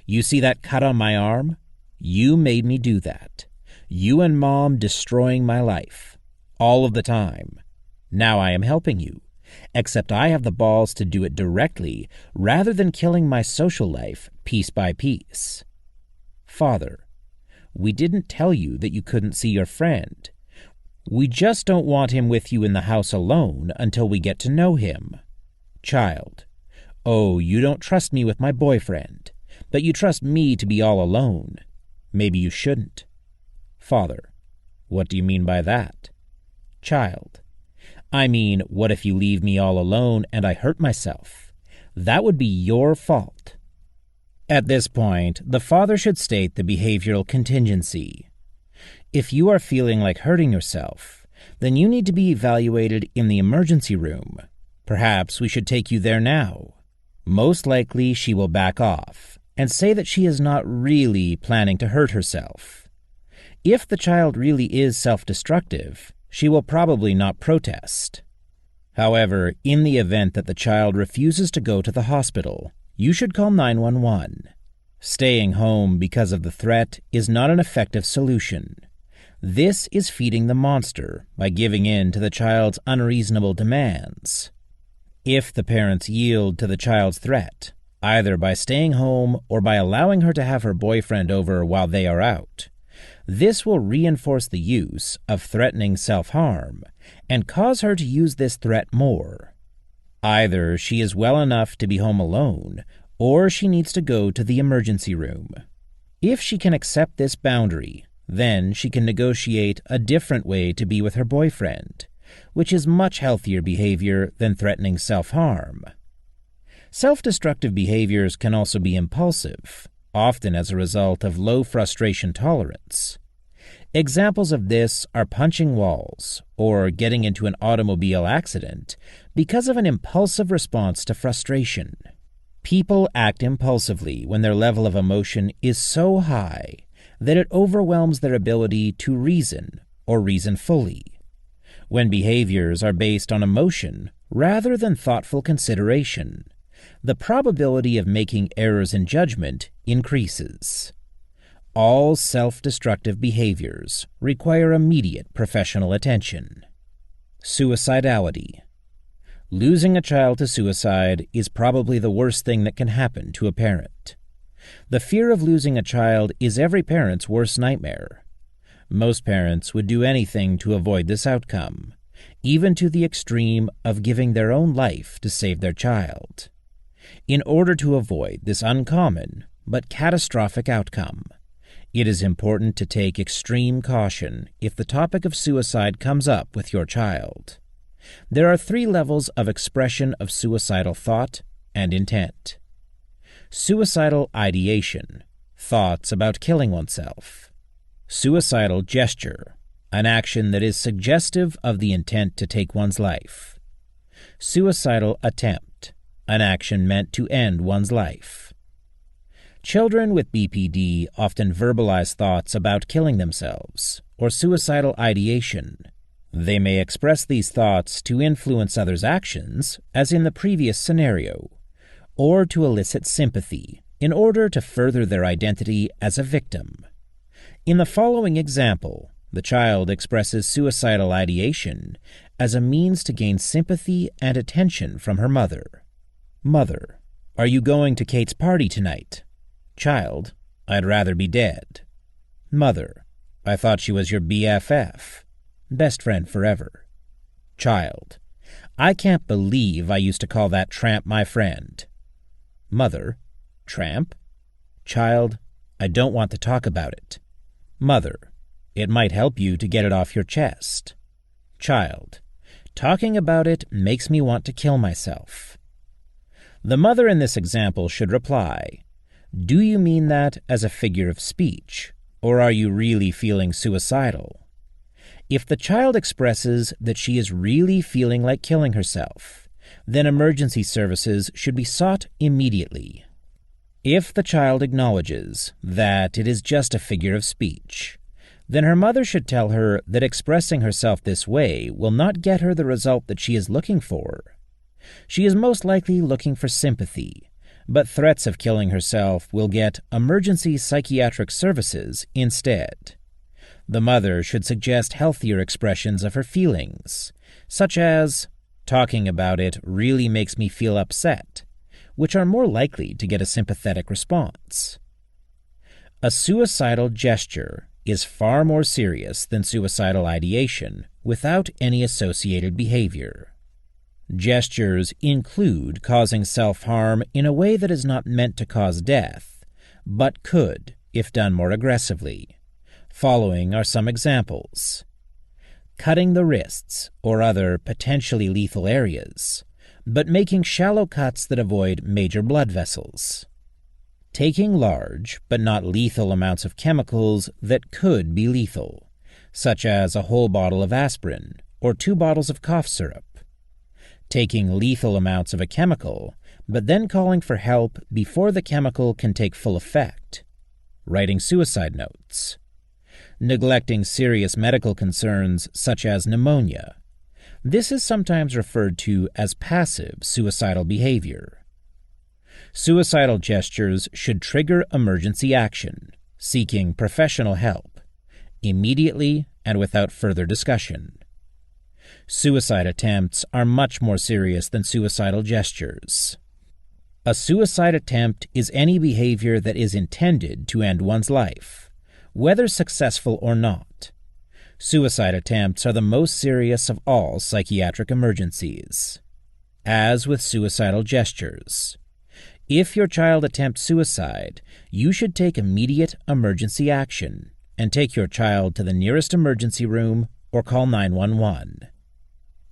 You see that cut on my arm? You made me do that. You and Mom destroying my life. All of the time. Now I am helping you, except I have the balls to do it directly rather than killing my social life piece by piece. Father: We didn't tell you that you couldn't see your friend. We just don't want him with you in the house alone until we get to know him. Child: Oh, you don't trust me with my boyfriend, but you trust me to be all alone. Maybe you shouldn't. Father: What do you mean by that? Child: I mean, what if you leave me all alone and I hurt myself? That would be your fault. At this point, the father should state the behavioral contingency. If you are feeling like hurting yourself, then you need to be evaluated in the emergency room. Perhaps we should take you there now. Most likely she will back off and say that she is not really planning to hurt herself. If the child really is self-destructive, she will probably not protest. However, in the event that the child refuses to go to the hospital, you should call 911. Staying home because of the threat is not an effective solution. This is feeding the monster by giving in to the child's unreasonable demands. If the parents yield to the child's threat, either by staying home or by allowing her to have her boyfriend over while they are out, this will reinforce the use of threatening self-harm and cause her to use this threat more. Either she is well enough to be home alone, or she needs to go to the emergency room. If she can accept this boundary, then she can negotiate a different way to be with her boyfriend, which is much healthier behavior than threatening self-harm. Self-destructive behaviors can also be impulsive, often as a result of low frustration tolerance. Examples of this are punching walls or getting into an automobile accident because of an impulsive response to frustration. People act impulsively when their level of emotion is so high that it overwhelms their ability to reason or reason fully. When behaviors are based on emotion rather than thoughtful consideration, the probability of making errors in judgment increases. All self-destructive behaviors require immediate professional attention. Suicidality. Losing a child to suicide is probably the worst thing that can happen to a parent. The fear of losing a child is every parent's worst nightmare. Most parents would do anything to avoid this outcome, even to the extreme of giving their own life to save their child. In order to avoid this uncommon but catastrophic outcome, it is important to take extreme caution if the topic of suicide comes up with your child. There are 3 levels of expression of suicidal thought and intent. Suicidal ideation, thoughts about killing oneself. Suicidal gesture, an action that is suggestive of the intent to take one's life. Suicidal attempt, an action meant to end one's life. Children with BPD often verbalize thoughts about killing themselves or suicidal ideation. They may express these thoughts to influence others' actions, as in the previous scenario, or to elicit sympathy in order to further their identity as a victim. In the following example, the child expresses suicidal ideation as a means to gain sympathy and attention from her mother. Mother: "Are you going to Kate's party tonight?" Child: "I'd rather be dead." Mother: "I thought she was your BFF, best friend forever." Child: "I can't believe I used to call that tramp my friend." Mother: "Tramp?" Child: "I don't want to talk about it." Mother: "It might help you to get it off your chest." Child: "Talking about it makes me want to kill myself." The mother in this example should reply, "Do you mean that as a figure of speech, or are you really feeling suicidal?" If the child expresses that she is really feeling like killing herself, then emergency services should be sought immediately. If the child acknowledges that it is just a figure of speech, then her mother should tell her that expressing herself this way will not get her the result that she is looking for. She is most likely looking for sympathy, but threats of killing herself will get emergency psychiatric services instead. The mother should suggest healthier expressions of her feelings, such as, "Talking about it really makes me feel upset," which are more likely to get a sympathetic response. A suicidal gesture is far more serious than suicidal ideation without any associated behavior. Gestures include causing self-harm in a way that is not meant to cause death, but could if done more aggressively. Following are some examples: cutting the wrists or other potentially lethal areas, but making shallow cuts that avoid major blood vessels. Taking large but not lethal amounts of chemicals that could be lethal, such as a whole bottle of aspirin or 2 bottles of cough syrup. Taking lethal amounts of a chemical, but then calling for help before the chemical can take full effect. Writing suicide notes. Neglecting serious medical concerns such as pneumonia. This is sometimes referred to as passive suicidal behavior. Suicidal gestures should trigger emergency action, seeking professional help, immediately and without further discussion. Suicide attempts are much more serious than suicidal gestures. A suicide attempt is any behavior that is intended to end one's life, whether successful or not. Suicide attempts are the most serious of all psychiatric emergencies. As with suicidal gestures, if your child attempts suicide, you should take immediate emergency action and take your child to the nearest emergency room or call 911.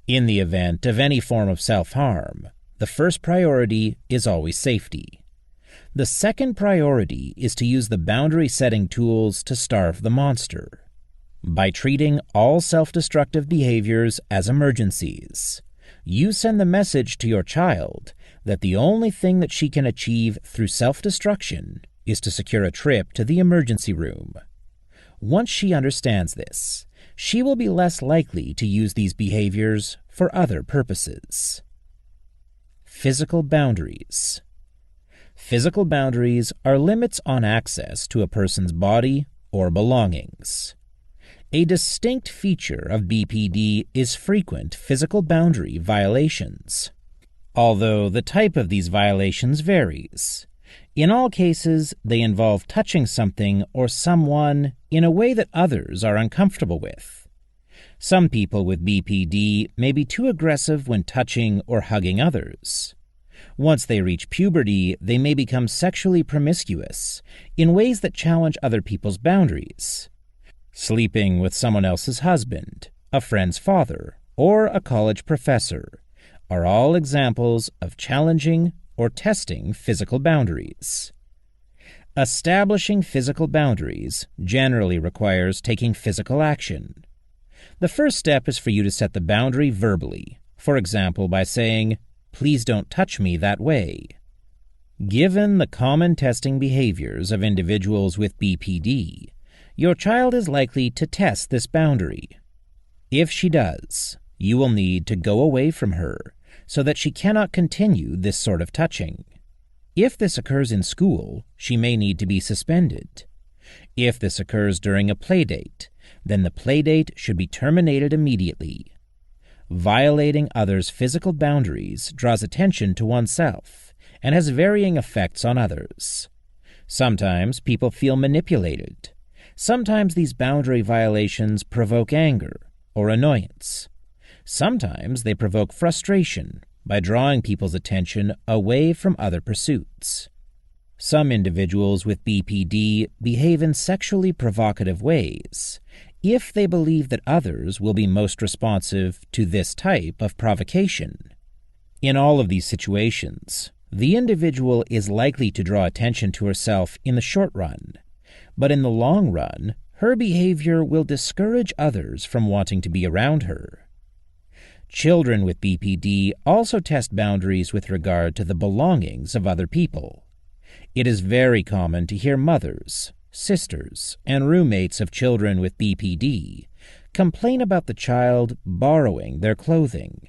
In the event of any form of self-harm, the first priority is always safety. The second priority is to use the boundary-setting tools to starve the monster. By treating all self-destructive behaviors as emergencies, you send the message to your child that the only thing that she can achieve through self-destruction is to secure a trip to the emergency room. Once she understands this, she will be less likely to use these behaviors for other purposes. Physical boundaries. Physical boundaries are limits on access to a person's body or belongings. A distinct feature of BPD is frequent physical boundary violations, although the type of these violations varies. In all cases, they involve touching something or someone in a way that others are uncomfortable with. Some people with BPD may be too aggressive when touching or hugging others. Once they reach puberty, they may become sexually promiscuous in ways that challenge other people's boundaries. Sleeping with someone else's husband, a friend's father, or a college professor are all examples of challenging or testing physical boundaries. Establishing physical boundaries generally requires taking physical action. The first step is for you to set the boundary verbally, for example by saying, Please don't touch me that way. Given the common testing behaviors of individuals with BPD, your child is likely to test this boundary. If she does, you will need to go away from her so that she cannot continue this sort of touching. If this occurs in school, she may need to be suspended. If this occurs during a playdate, then the playdate should be terminated immediately. Violating others' physical boundaries draws attention to oneself and has varying effects on others. Sometimes people feel manipulated. Sometimes these boundary violations provoke anger or annoyance. Sometimes they provoke frustration by drawing people's attention away from other pursuits. Some individuals with BPD behave in sexually provocative ways if they believe that others will be most responsive to this type of provocation. In all of these situations, the individual is likely to draw attention to herself in the short run, but in the long run, her behavior will discourage others from wanting to be around her. Children with BPD also test boundaries with regard to the belongings of other people. It is very common to hear mothers, sisters, and roommates of children with BPD complain about the child borrowing their clothing.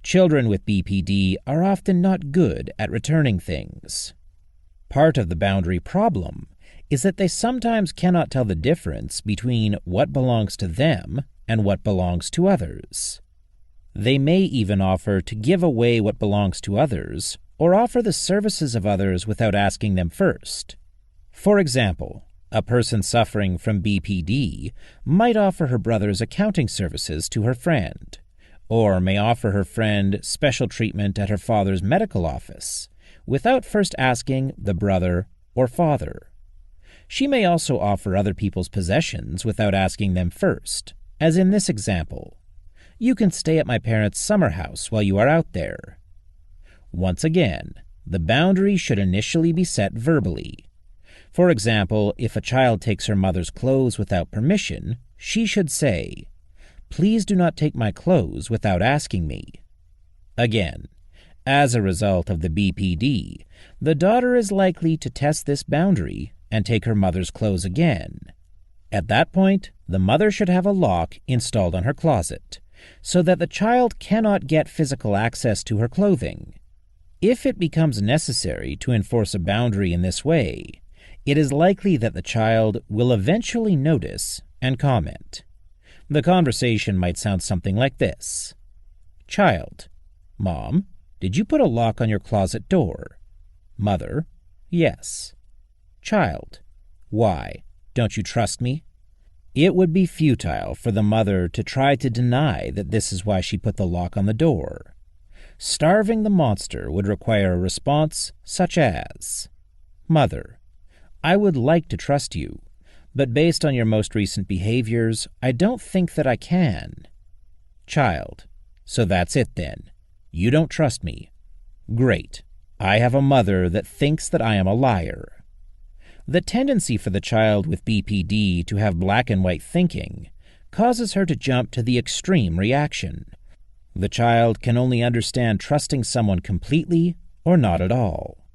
Children with BPD are often not good at returning things. Part of the boundary problem is that they sometimes cannot tell the difference between what belongs to them and what belongs to others. They may even offer to give away what belongs to others or offer the services of others without asking them first. For example, a person suffering from BPD might offer her brother's accounting services to her friend, or may offer her friend special treatment at her father's medical office without first asking the brother or father. She may also offer other people's possessions without asking them first, as in this example. You can stay at my parents' summer house while you are out there. Once again, the boundary should initially be set verbally. For example, if a child takes her mother's clothes without permission, she should say, "Please do not take my clothes without asking me." Again, as a result of the BPD, the daughter is likely to test this boundary and take her mother's clothes again. At that point, the mother should have a lock installed on her closet, so that the child cannot get physical access to her clothing. If it becomes necessary to enforce a boundary in this way, it is likely that the child will eventually notice and comment. The conversation might sound something like this. Child: Mom, did you put a lock on your closet door? Mother: Yes. Child: Why? Don't you trust me? It would be futile for the mother to try to deny that this is why she put the lock on the door. Starving the monster would require a response such as, Mother: I would like to trust you, but based on your most recent behaviors, I don't think that I can. Child: So that's it then. You don't trust me. Great. I have a mother that thinks that I am a liar. The tendency for the child with BPD to have black and white thinking causes her to jump to the extreme reaction. The child can only understand trusting someone completely or not at all.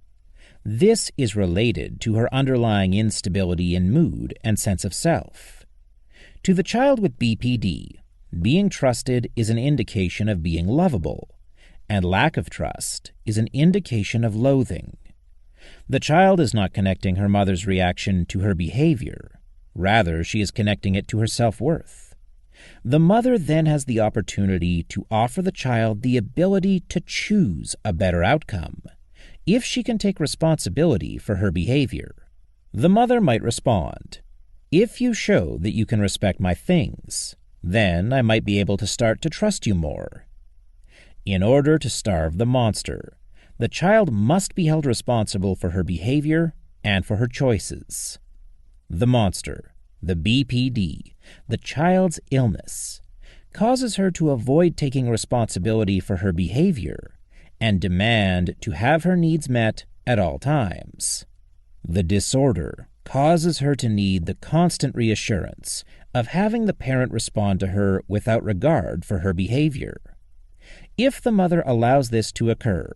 This is related to her underlying instability in mood and sense of self. To the child with BPD, being trusted is an indication of being lovable, and lack of trust is an indication of loathing. The child is not connecting her mother's reaction to her behavior. Rather, she is connecting it to her self-worth. The mother then has the opportunity to offer the child the ability to choose a better outcome, if she can take responsibility for her behavior. The mother might respond, "If you show that you can respect my things, then I might be able to start to trust you more." In order to starve the monster, the child must be held responsible for her behavior and for her choices. The monster, the BPD, the child's illness, causes her to avoid taking responsibility for her behavior and demand to have her needs met at all times. The disorder causes her to need the constant reassurance of having the parent respond to her without regard for her behavior. If the mother allows this to occur,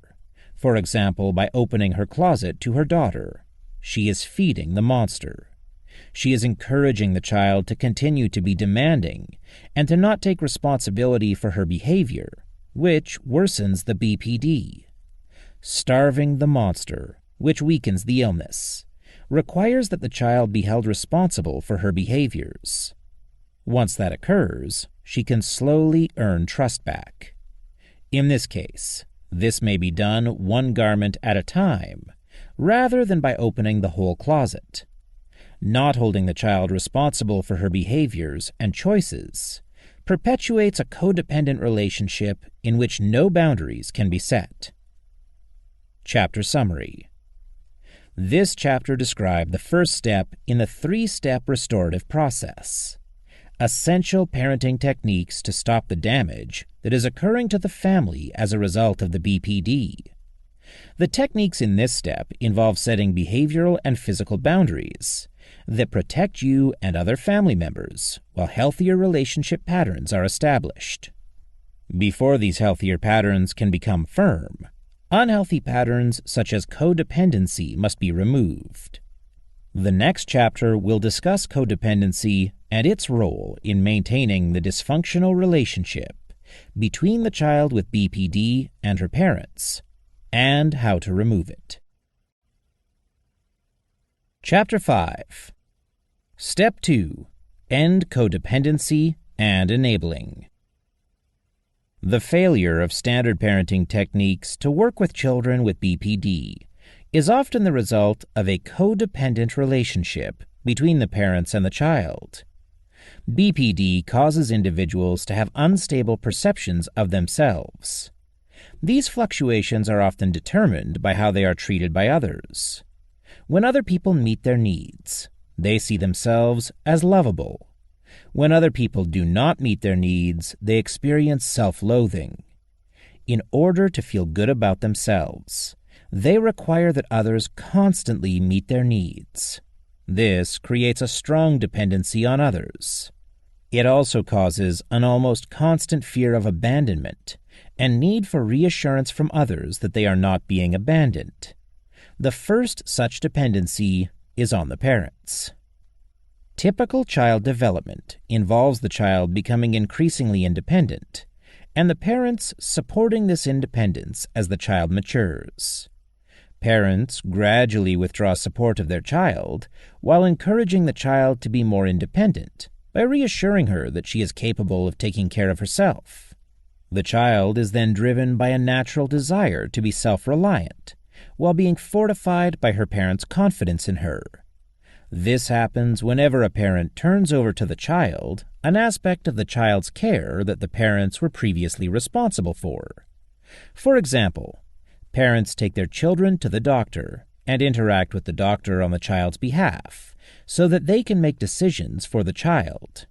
for example by opening her closet to her daughter, she is feeding the monster. She is encouraging the child to continue to be demanding and to not take responsibility for her behavior, which worsens the BPD. Starving the monster, which weakens the illness, requires that the child be held responsible for her behaviors. Once that occurs, she can slowly earn trust back. In this case, this may be done one garment at a time, rather than by opening the whole closet. Not holding the child responsible for her behaviors and choices perpetuates a codependent relationship in which no boundaries can be set. Chapter Summary. This chapter described the first step in the three-step restorative process. Essential parenting techniques to stop the damage that is occurring to the family as a result of the BPD. The techniques in this step involve setting behavioral and physical boundaries that protect you and other family members while healthier relationship patterns are established. Before these healthier patterns can become firm, unhealthy patterns such as codependency must be removed. The next chapter will discuss codependency and its role in maintaining the dysfunctional relationship between the child with BPD and her parents, and how to remove it. Chapter 5. Step 2. End codependency and enabling. The failure of standard parenting techniques to work with children with BPD is often the result of a codependent relationship between the parents and the child. BPD causes individuals to have unstable perceptions of themselves. These fluctuations are often determined by how they are treated by others. When other people meet their needs, they see themselves as lovable. When other people do not meet their needs, they experience self-loathing. In order to feel good about themselves, they require that others constantly meet their needs. This creates a strong dependency on others. It also causes an almost constant fear of abandonment and need for reassurance from others that they are not being abandoned. The first such dependency is on the parents. Typical child development involves the child becoming increasingly independent, and the parents supporting this independence as the child matures. Parents gradually withdraw support of their child while encouraging the child to be more independent by reassuring her that she is capable of taking care of herself. The child is then driven by a natural desire to be self-reliant, while being fortified by her parents' confidence in her. This happens whenever a parent turns over to the child an aspect of the child's care that the parents were previously responsible for. For example, parents take their children to the doctor and interact with the doctor on the child's behalf so that they can make decisions for the child.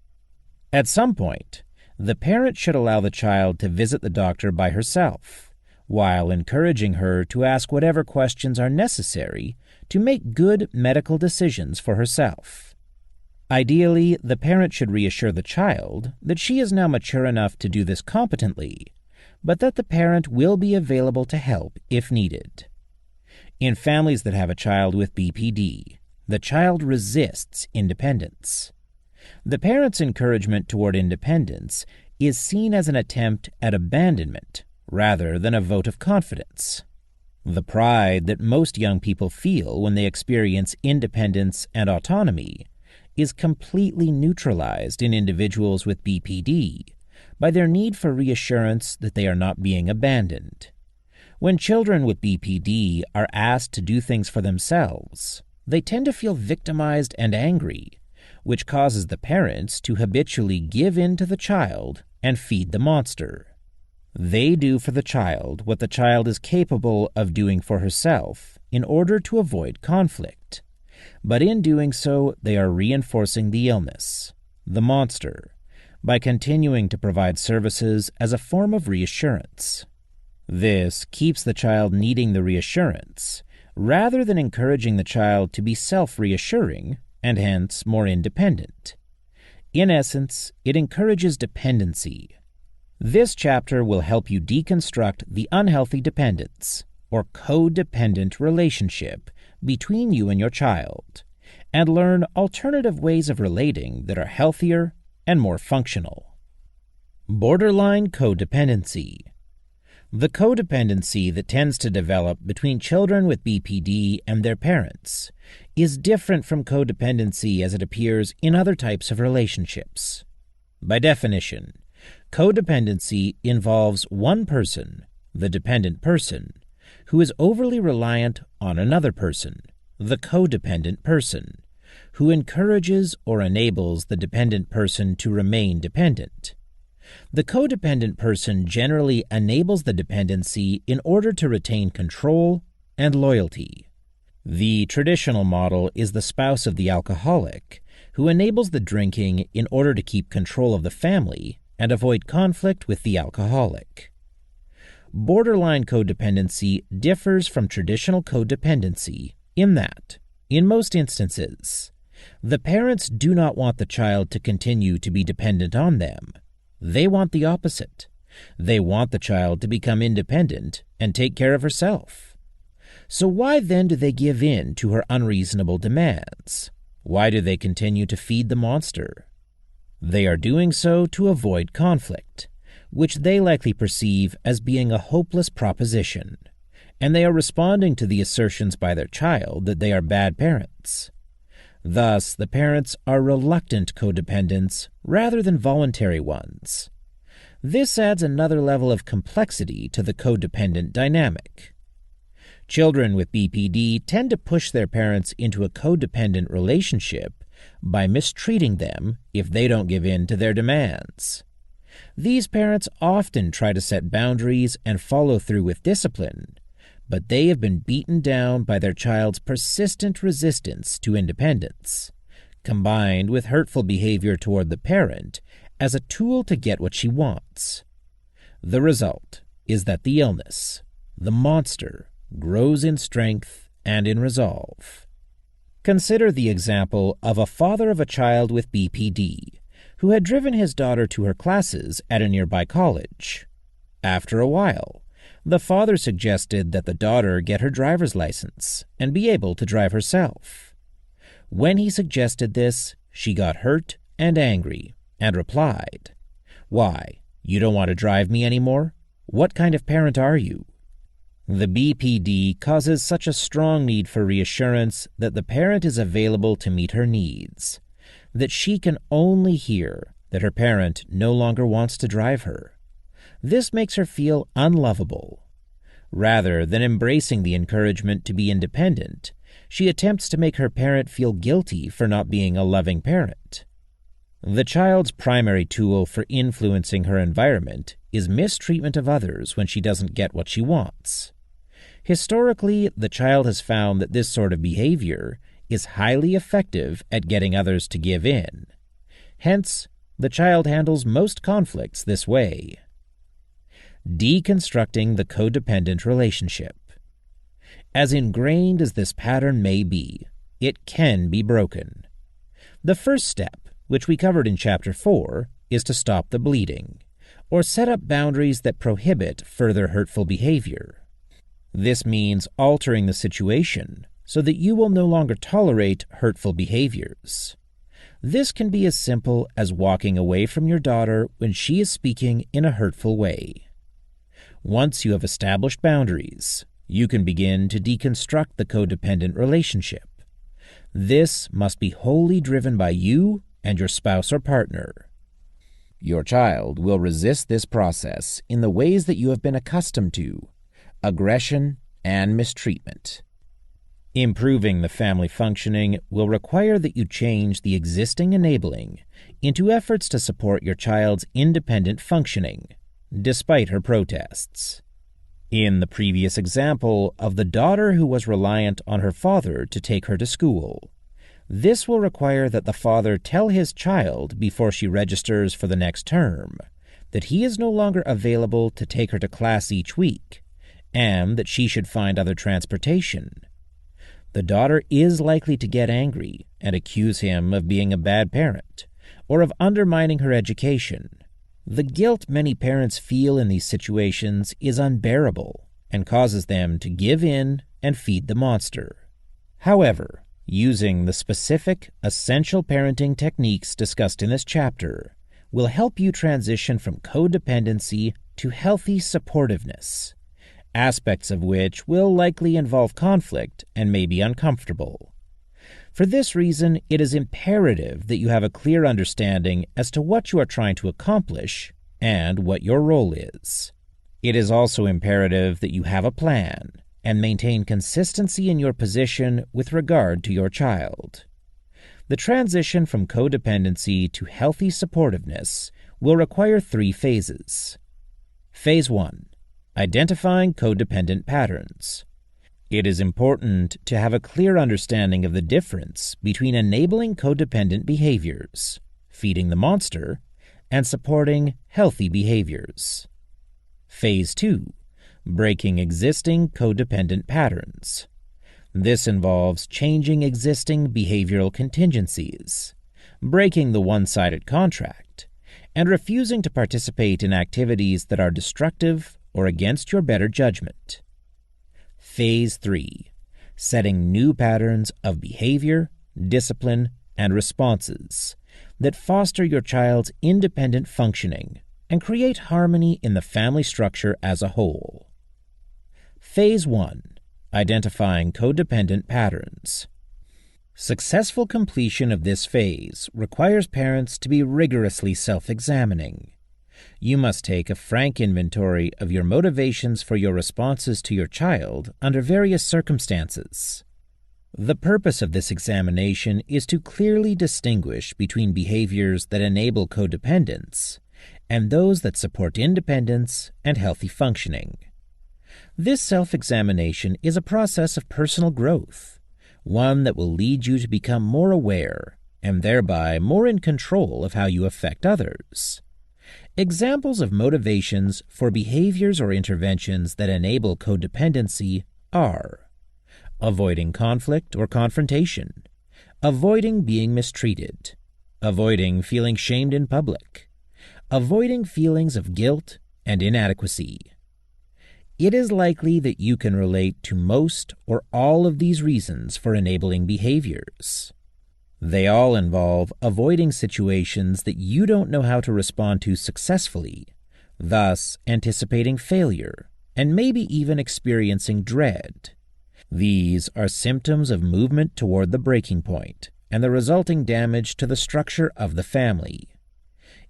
At some point, the parent should allow the child to visit the doctor by herself, while encouraging her to ask whatever questions are necessary to make good medical decisions for herself. Ideally, the parent should reassure the child that she is now mature enough to do this competently, but that the parent will be available to help if needed. In families that have a child with BPD, the child resists independence. The parent's encouragement toward independence is seen as an attempt at abandonment rather than a vote of confidence. The pride that most young people feel when they experience independence and autonomy is completely neutralized in individuals with BPD by their need for reassurance that they are not being abandoned. When children with BPD are asked to do things for themselves, they tend to feel victimized and angry, which causes the parents to habitually give in to the child and feed the monster. They do for the child what the child is capable of doing for herself in order to avoid conflict. But in doing so, they are reinforcing the illness, the monster, by continuing to provide services as a form of reassurance. This keeps the child needing the reassurance, rather than encouraging the child to be self-reassuring and hence more independent. In essence, it encourages dependency. This chapter will help you deconstruct the unhealthy dependence, or codependent relationship, between you and your child, and learn alternative ways of relating that are healthier and more functional. Borderline codependency. The codependency that tends to develop between children with BPD and their parents is different from codependency as it appears in other types of relationships. By definition, codependency involves one person, the dependent person, who is overly reliant on another person, the codependent person, who encourages or enables the dependent person to remain dependent. The codependent person generally enables the dependency in order to retain control and loyalty. The traditional model is the spouse of the alcoholic, who enables the drinking in order to keep control of the family and avoid conflict with the alcoholic. Borderline codependency differs from traditional codependency in that, in most instances, the parents do not want the child to continue to be dependent on them. They want the opposite. They want the child to become independent and take care of herself. So why then do they give in to her unreasonable demands? Why do they continue to feed the monster? They are doing so to avoid conflict, which they likely perceive as being a hopeless proposition, and they are responding to the assertions by their child that they are bad parents. Thus, the parents are reluctant codependents rather than voluntary ones. This adds another level of complexity to the codependent dynamic. Children with BPD tend to push their parents into a codependent relationship by mistreating them if they don't give in to their demands. These parents often try to set boundaries and follow through with discipline, but they have been beaten down by their child's persistent resistance to independence, combined with hurtful behavior toward the parent as a tool to get what she wants. The result is that the illness, the monster, grows in strength and in resolve. Consider the example of a father of a child with BPD who had driven his daughter to her classes at a nearby college. After a while, the father suggested that the daughter get her driver's license and be able to drive herself. When he suggested this, she got hurt and angry and replied, "Why, you don't want to drive me anymore? What kind of parent are you?" The BPD causes such a strong need for reassurance that the parent is available to meet her needs, that she can only hear that her parent no longer wants to drive her. This makes her feel unlovable. Rather than embracing the encouragement to be independent, she attempts to make her parent feel guilty for not being a loving parent. The child's primary tool for influencing her environment is mistreatment of others when she doesn't get what she wants. Historically, the child has found that this sort of behavior is highly effective at getting others to give in. Hence, the child handles most conflicts this way. Deconstructing the codependent relationship. As ingrained as this pattern may be, it can be broken. The first step, which we covered in Chapter 4, is to stop the bleeding, or set up boundaries that prohibit further hurtful behavior. This means altering the situation so that you will no longer tolerate hurtful behaviors. This can be as simple as walking away from your daughter when she is speaking in a hurtful way. Once you have established boundaries, you can begin to deconstruct the codependent relationship. This must be wholly driven by you and your spouse or partner. Your child will resist this process in the ways that you have been accustomed to: aggression and mistreatment. Improving the family functioning will require that you change the existing enabling into efforts to support your child's independent functioning, despite her protests. In the previous example of the daughter who was reliant on her father to take her to school, this will require that the father tell his child before she registers for the next term that he is no longer available to take her to class each week, and that she should find other transportation. The daughter is likely to get angry and accuse him of being a bad parent or of undermining her education. The guilt many parents feel in these situations is unbearable and causes them to give in and feed the monster. However, using the specific, essential parenting techniques discussed in this chapter will help you transition from codependency to healthy supportiveness, aspects of which will likely involve conflict and may be uncomfortable. For this reason, it is imperative that you have a clear understanding as to what you are trying to accomplish and what your role is. It is also imperative that you have a plan and maintain consistency in your position with regard to your child. The transition from codependency to healthy supportiveness will require 3 phases. Phase 1. Identifying codependent patterns. It is important to have a clear understanding of the difference between enabling codependent behaviors, feeding the monster, and supporting healthy behaviors. Phase 2. Breaking existing codependent patterns. This involves changing existing behavioral contingencies, breaking the one-sided contract, and refusing to participate in activities that are destructive or against your better judgment. Phase 3. Setting new patterns of behavior, discipline, and responses that foster your child's independent functioning and create harmony in the family structure as a whole. Phase 1. Identifying codependent patterns. Successful completion of this phase requires parents to be rigorously self-examining. You must take a frank inventory of your motivations for your responses to your child under various circumstances. The purpose of this examination is to clearly distinguish between behaviors that enable codependence and those that support independence and healthy functioning. This self-examination is a process of personal growth, one that will lead you to become more aware and thereby more in control of how you affect others. Examples of motivations for behaviors or interventions that enable codependency are avoiding conflict or confrontation, avoiding being mistreated, avoiding feeling shamed in public, avoiding feelings of guilt and inadequacy. It is likely that you can relate to most or all of these reasons for enabling behaviors. They all involve avoiding situations that you don't know how to respond to successfully, thus anticipating failure and maybe even experiencing dread. These are symptoms of movement toward the breaking point and the resulting damage to the structure of the family.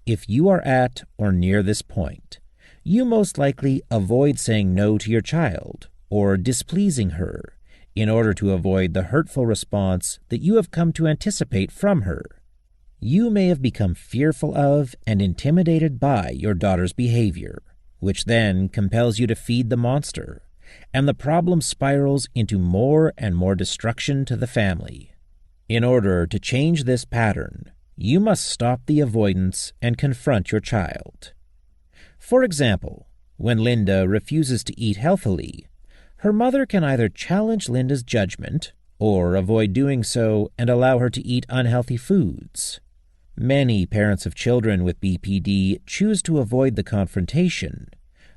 If you are at or near this point, you most likely avoid saying no to your child or displeasing her in order to avoid the hurtful response that you have come to anticipate from her. You may have become fearful of and intimidated by your daughter's behavior, which then compels you to feed the monster, and the problem spirals into more and more destruction to the family. In order to change this pattern, you must stop the avoidance and confront your child. For example, when Linda refuses to eat healthily, her mother can either challenge Linda's judgment or avoid doing so and allow her to eat unhealthy foods. Many parents of children with BPD choose to avoid the confrontation,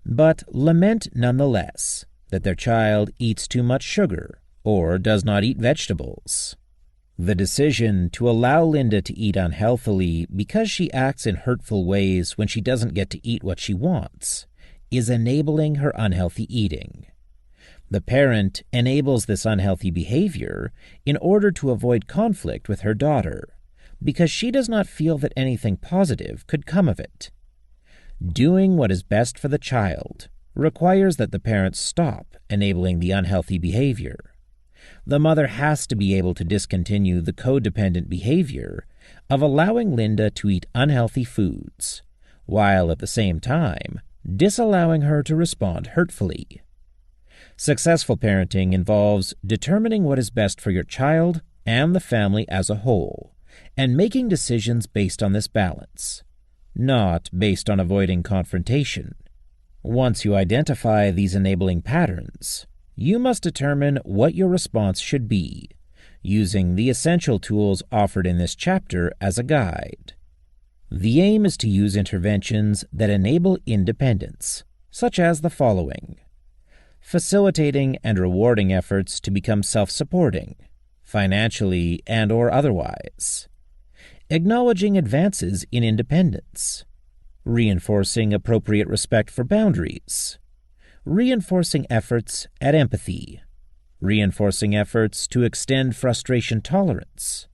but lament nonetheless that their child eats too much sugar or does not eat vegetables. The decision to allow Linda to eat unhealthily because she acts in hurtful ways when she doesn't get to eat what she wants is enabling her unhealthy eating. The parent enables this unhealthy behavior in order to avoid conflict with her daughter, because she does not feel that anything positive could come of it. Doing what is best for the child requires that the parent stop enabling the unhealthy behavior. The mother has to be able to discontinue the codependent behavior of allowing Linda to eat unhealthy foods, while at the same time disallowing her to respond hurtfully. Successful parenting involves determining what is best for your child and the family as a whole, and making decisions based on this balance, not based on avoiding confrontation. Once you identify these enabling patterns, you must determine what your response should be, using the essential tools offered in this chapter as a guide. The aim is to use interventions that enable independence, such as the following: facilitating and rewarding efforts to become self-supporting, financially and/or otherwise, acknowledging advances in independence, reinforcing appropriate respect for boundaries, reinforcing efforts at empathy, reinforcing efforts to extend frustration tolerance,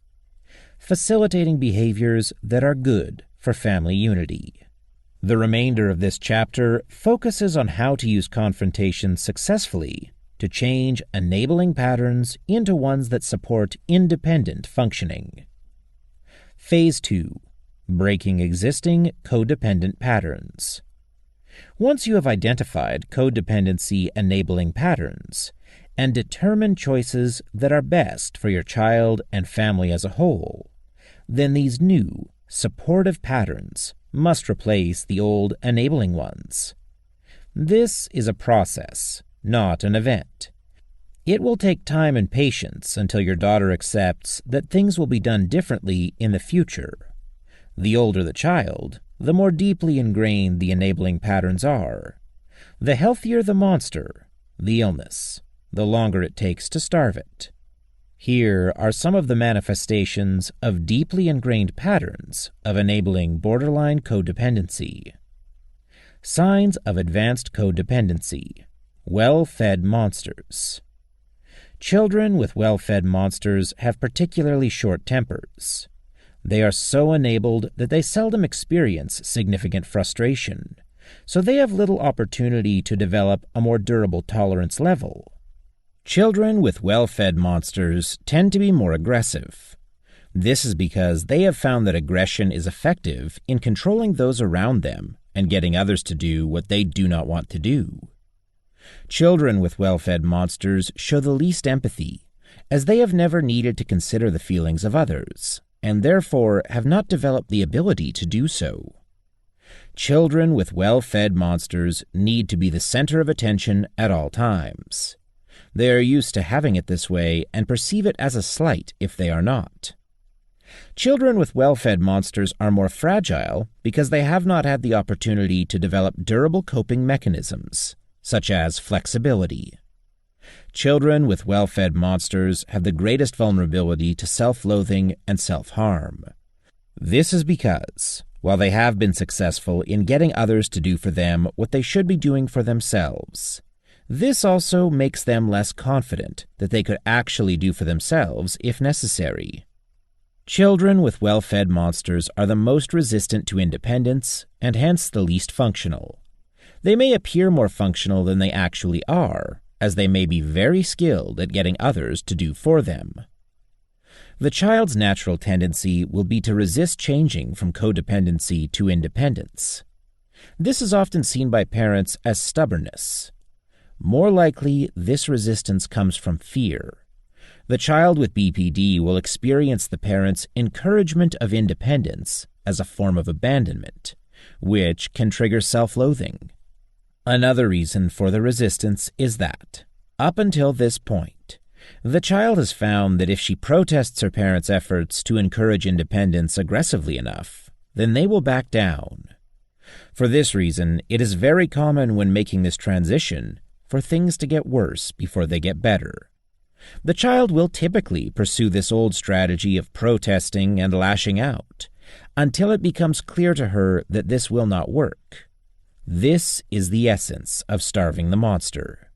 facilitating behaviors that are good for family unity. The remainder of this chapter focuses on how to use confrontation successfully to change enabling patterns into ones that support independent functioning. Phase 2. Breaking existing codependent patterns. Once you have identified codependency-enabling patterns and determined choices that are best for your child and family as a whole, then these new, supportive patterns must replace the old enabling ones. This is a process, not an event. It will take time and patience until your daughter accepts that things will be done differently in the future. The older the child, the more deeply ingrained the enabling patterns are. The healthier the monster, the illness, the longer it takes to starve it. Here are some of the manifestations of deeply ingrained patterns of enabling borderline codependency. Signs of advanced codependency. Well-fed monsters. Children with well-fed monsters have particularly short tempers. They are so enabled that they seldom experience significant frustration, so they have little opportunity to develop a more durable tolerance level. Children with well-fed monsters tend to be more aggressive. This is because they have found that aggression is effective in controlling those around them and getting others to do what they do not want to do. Children with well-fed monsters show the least empathy, as they have never needed to consider the feelings of others, and therefore have not developed the ability to do so. Children with well-fed monsters need to be the center of attention at all times. They are used to having it this way and perceive it as a slight if they are not. Children with well-fed monsters are more fragile because they have not had the opportunity to develop durable coping mechanisms, such as flexibility. Children with well-fed monsters have the greatest vulnerability to self-loathing and self-harm. This is because, while they have been successful in getting others to do for them what they should be doing for themselves, this also makes them less confident that they could actually do for themselves if necessary. Children with well-fed monsters are the most resistant to independence and hence the least functional. They may appear more functional than they actually are, as they may be very skilled at getting others to do for them. The child's natural tendency will be to resist changing from codependency to independence. This is often seen by parents as stubbornness. More likely, this resistance comes from fear. The child with BPD will experience the parent's encouragement of independence as a form of abandonment, which can trigger self-loathing. Another reason for the resistance is that, up until this point, the child has found that if she protests her parents' efforts to encourage independence aggressively enough, then they will back down. For this reason, it is very common when making this transition for things to get worse before they get better. The child will typically pursue this old strategy of protesting and lashing out until it becomes clear to her that this will not work. This is the essence of starving the monster.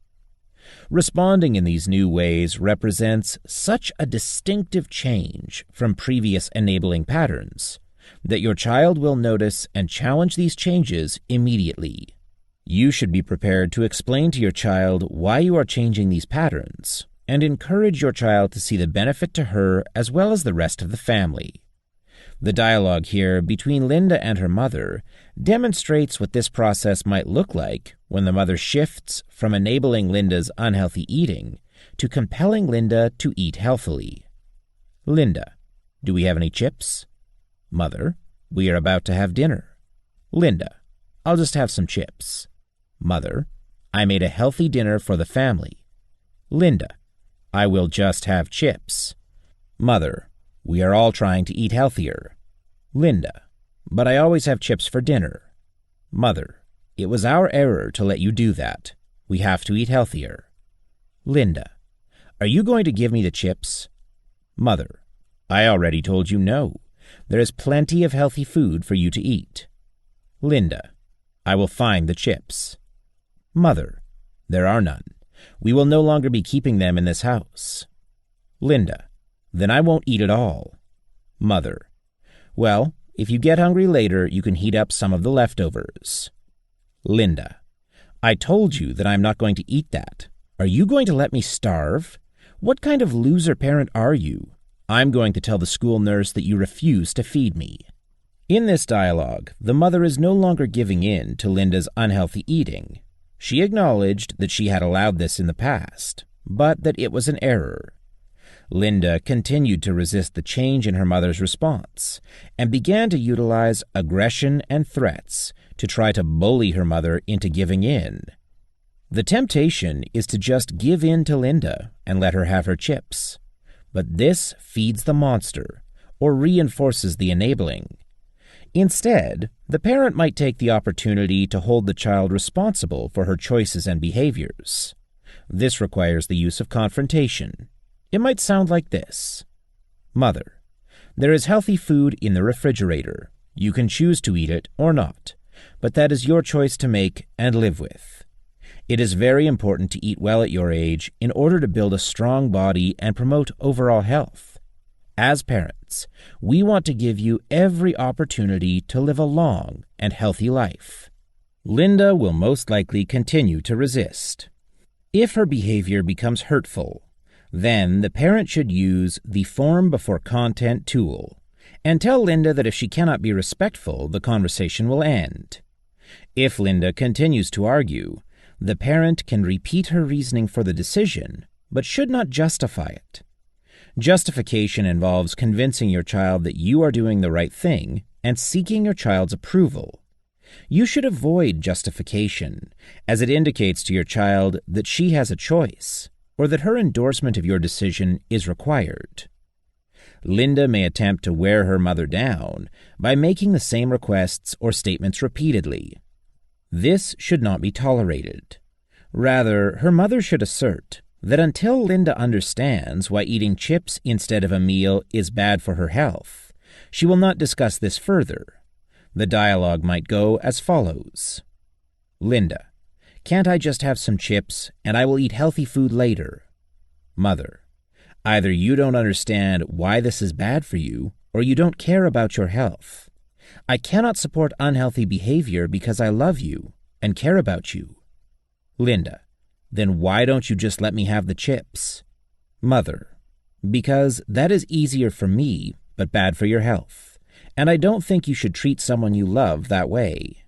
Responding in these new ways represents such a distinctive change from previous enabling patterns that your child will notice and challenge these changes immediately. You should be prepared to explain to your child why you are changing these patterns and encourage your child to see the benefit to her as well as the rest of the family. The dialogue here between Linda and her mother demonstrates what this process might look like when the mother shifts from enabling Linda's unhealthy eating to compelling Linda to eat healthily. Linda: do we have any chips? Mother: we are about to have dinner. Linda: I'll just have some chips. Mother: I made a healthy dinner for the family. Linda: I will just have chips. Mother: we are all trying to eat healthier. Linda: But I always have chips for dinner. Mother, it was our error to let you do that. We have to eat healthier. Linda, are you going to give me the chips? Mother, I already told you no. There is plenty of healthy food for you to eat. Linda, I will find the chips. Mother, there are none. We will no longer be keeping them in this house. Linda, then I won't eat at all. Mother, well, if you get hungry later, you can heat up some of the leftovers. Linda, I told you that I'm not going to eat that. Are you going to let me starve? What kind of loser parent are you? I'm going to tell the school nurse that you refuse to feed me. In this dialogue, the mother is no longer giving in to Linda's unhealthy eating. She acknowledged that she had allowed this in the past, but that it was an error. Linda continued to resist the change in her mother's response and began to utilize aggression and threats to try to bully her mother into giving in. The temptation is to just give in to Linda and let her have her chips. But this feeds the monster or reinforces the enabling. Instead, the parent might take the opportunity to hold the child responsible for her choices and behaviors. This requires the use of confrontation. It might sound like this. Mother, there is healthy food in the refrigerator. You can choose to eat it or not, but that is your choice to make and live with. It is very important to eat well at your age in order to build a strong body and promote overall health. As parents, we want to give you every opportunity to live a long and healthy life. Linda will most likely continue to resist. If her behavior becomes hurtful, then the parent should use the form before content tool and tell Linda that if she cannot be respectful, the conversation will end. If Linda continues to argue, the parent can repeat her reasoning for the decision, but should not justify it. Justification involves convincing your child that you are doing the right thing and seeking your child's approval. You should avoid justification, as it indicates to your child that she has a choice, or that her endorsement of your decision is required. Linda may attempt to wear her mother down by making the same requests or statements repeatedly. This should not be tolerated. Rather, her mother should assert that until Linda understands why eating chips instead of a meal is bad for her health, she will not discuss this further. The dialogue might go as follows. Linda, can't I just have some chips and I will eat healthy food later? Mother, either you don't understand why this is bad for you or you don't care about your health. I cannot support unhealthy behavior because I love you and care about you. Linda, then why don't you just let me have the chips? Mother, because that is easier for me, but bad for your health, and I don't think you should treat someone you love that way.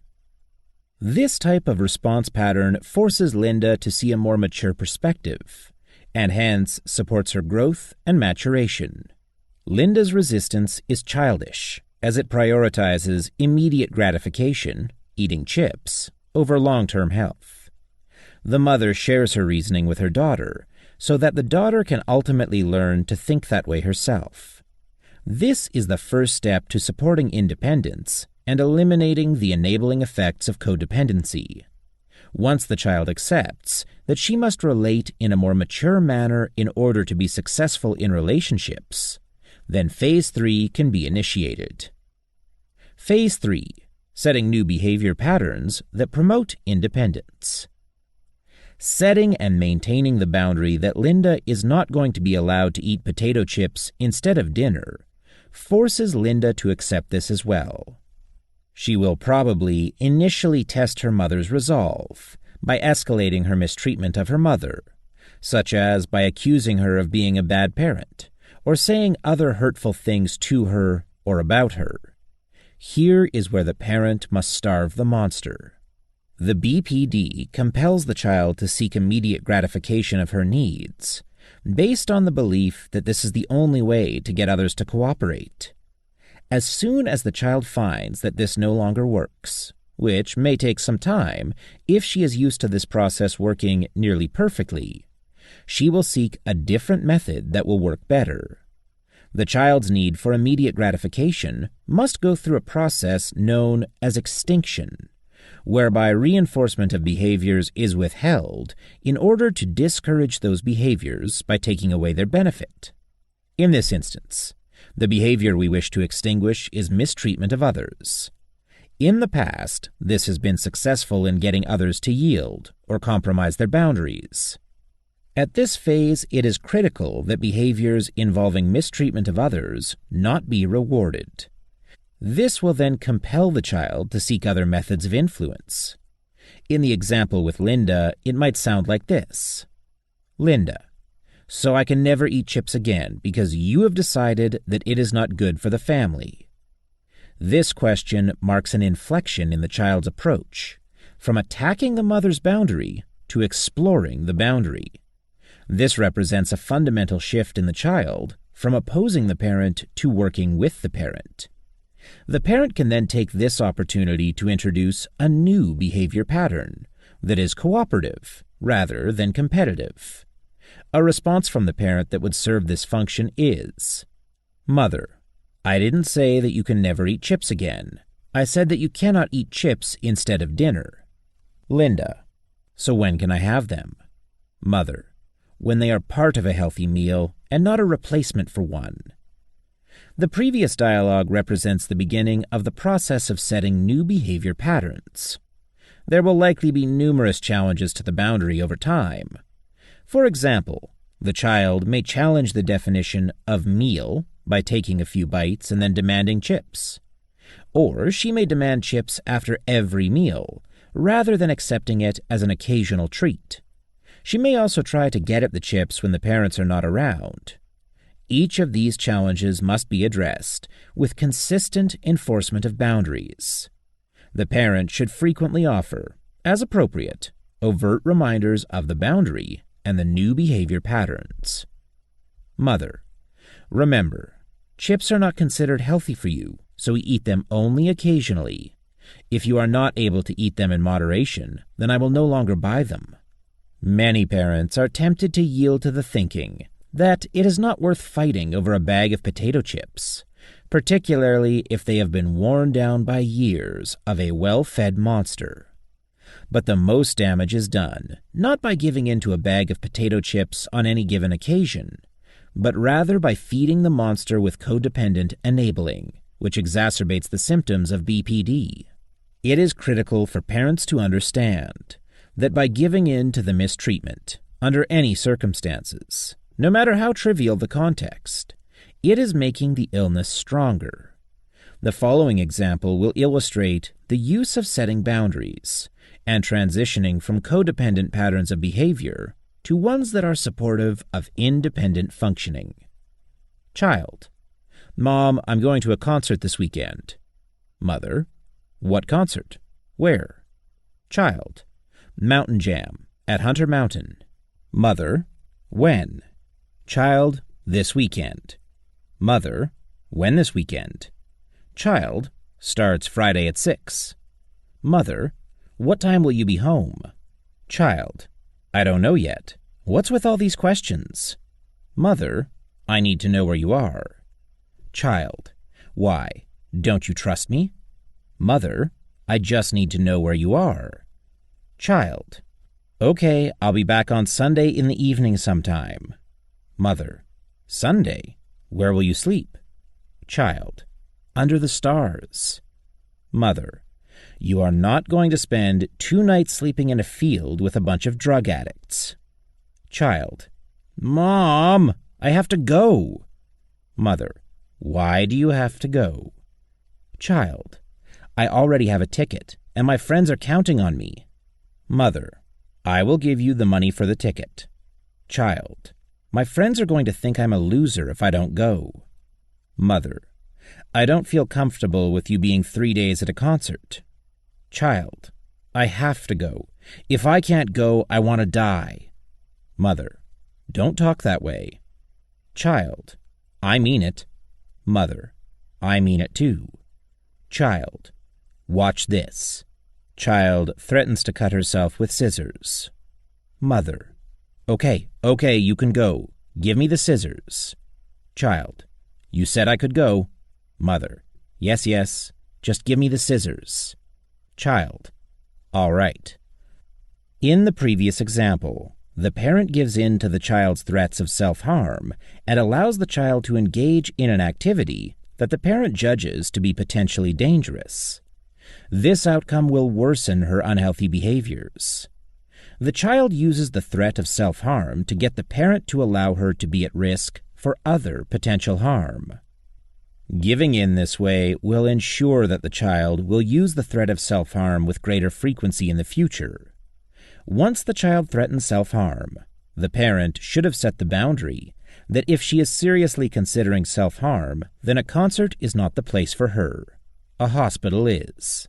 This type of response pattern forces Linda to see a more mature perspective, and hence supports her growth and maturation. Linda's resistance is childish, as it prioritizes immediate gratification, eating chips, over long-term health. The mother shares her reasoning with her daughter, so that the daughter can ultimately learn to think that way herself. This is the first step to supporting independence and eliminating the enabling effects of codependency. Once the child accepts that she must relate in a more mature manner in order to be successful in relationships, then Phase 3 can be initiated. Phase 3. Setting new behavior patterns that promote independence. Setting and maintaining the boundary that Linda is not going to be allowed to eat potato chips instead of dinner forces Linda to accept this as well. She will probably initially test her mother's resolve by escalating her mistreatment of her mother, such as by accusing her of being a bad parent or saying other hurtful things to her or about her. Here is where the parent must starve the monster. The BPD compels the child to seek immediate gratification of her needs, based on the belief that this is the only way to get others to cooperate. As soon as the child finds that this no longer works, which may take some time if she is used to this process working nearly perfectly, she will seek a different method that will work better. The child's need for immediate gratification must go through a process known as extinction, whereby reinforcement of behaviors is withheld in order to discourage those behaviors by taking away their benefit. In this instance, the behavior we wish to extinguish is mistreatment of others. In the past, this has been successful in getting others to yield or compromise their boundaries. At this phase, it is critical that behaviors involving mistreatment of others not be rewarded. This will then compel the child to seek other methods of influence. In the example with Linda, it might sound like this. Linda, so I can never eat chips again because you have decided that it is not good for the family. This question marks an inflection in the child's approach, from attacking the mother's boundary to exploring the boundary. This represents a fundamental shift in the child from opposing the parent to working with the parent. The parent can then take this opportunity to introduce a new behavior pattern that is cooperative rather than competitive. A response from the parent that would serve this function is, Mother, I didn't say that you can never eat chips again. I said that you cannot eat chips instead of dinner. Linda, so when can I have them? Mother, when they are part of a healthy meal and not a replacement for one. The previous dialogue represents the beginning of the process of setting new behavior patterns. There will likely be numerous challenges to the boundary over time. For example, the child may challenge the definition of meal by taking a few bites and then demanding chips. Or she may demand chips after every meal, rather than accepting it as an occasional treat. She may also try to get at the chips when the parents are not around. Each of these challenges must be addressed with consistent enforcement of boundaries. The parent should frequently offer, as appropriate, overt reminders of the boundary and the new behavior patterns. Mother, remember, chips are not considered healthy for you, so we eat them only occasionally. If you are not able to eat them in moderation, then I will no longer buy them. Many parents are tempted to yield to the thinking that it is not worth fighting over a bag of potato chips, particularly if they have been worn down by years of a well-fed monster. But the most damage is done not by giving in to a bag of potato chips on any given occasion, but rather by feeding the monster with codependent enabling, which exacerbates the symptoms of BPD. It is critical for parents to understand that by giving in to the mistreatment, under any circumstances, no matter how trivial the context, it is making the illness stronger. The following example will illustrate the use of setting boundaries and transitioning from codependent patterns of behavior to ones that are supportive of independent functioning. Child, Mom, I'm going to a concert this weekend. Mother, what concert? Where? Child, Mountain Jam at Hunter Mountain. Mother, when? Child, this weekend. Mother, when this weekend? Child, starts Friday at 6. Mother, what time will you be home? Child, I don't know yet. What's with all these questions? Mother, I need to know where you are. Child, why? Don't you trust me? Mother, I just need to know where you are. Child, okay, I'll be back on Sunday in the evening sometime. Mother, Sunday? Where will you sleep? Child, under the stars. Mother, you are not going to spend 2 nights sleeping in a field with a bunch of drug addicts. Child, Mom, I have to go. Mother, why do you have to go? Child, I already have a ticket, and my friends are counting on me. Mother, I will give you the money for the ticket. Child, my friends are going to think I'm a loser if I don't go. Mother, I don't feel comfortable with you being 3 days at a concert. Child, I have to go. If I can't go, I want to die. Mother, don't talk that way. Child, I mean it. Mother, I mean it too. Child, watch this. Child threatens to cut herself with scissors. Mother, okay, you can go. Give me the scissors. Child, You said I could go. Mother. Yes, yes. Just give me the scissors. Child. All right. In the previous example, the parent gives in to the child's threats of self-harm and allows the child to engage in an activity that the parent judges to be potentially dangerous. This outcome will worsen her unhealthy behaviors. The child uses the threat of self-harm to get the parent to allow her to be at risk for other potential harm. Giving in this way will ensure that the child will use the threat of self-harm with greater frequency in the future. Once the child threatens self-harm, the parent should have set the boundary that if she is seriously considering self-harm, then a concert is not the place for her. A hospital is.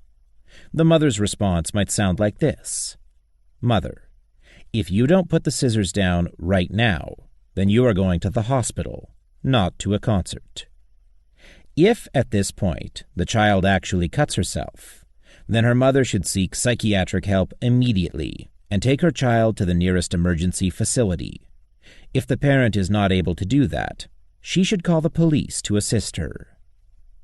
The mother's response might sound like this. Mother, if you don't put the scissors down right now, then you are going to the hospital, not to a concert. If at this point the child actually cuts herself, then her mother should seek psychiatric help immediately and take her child to the nearest emergency facility. If the parent is not able to do that, she should call the police to assist her.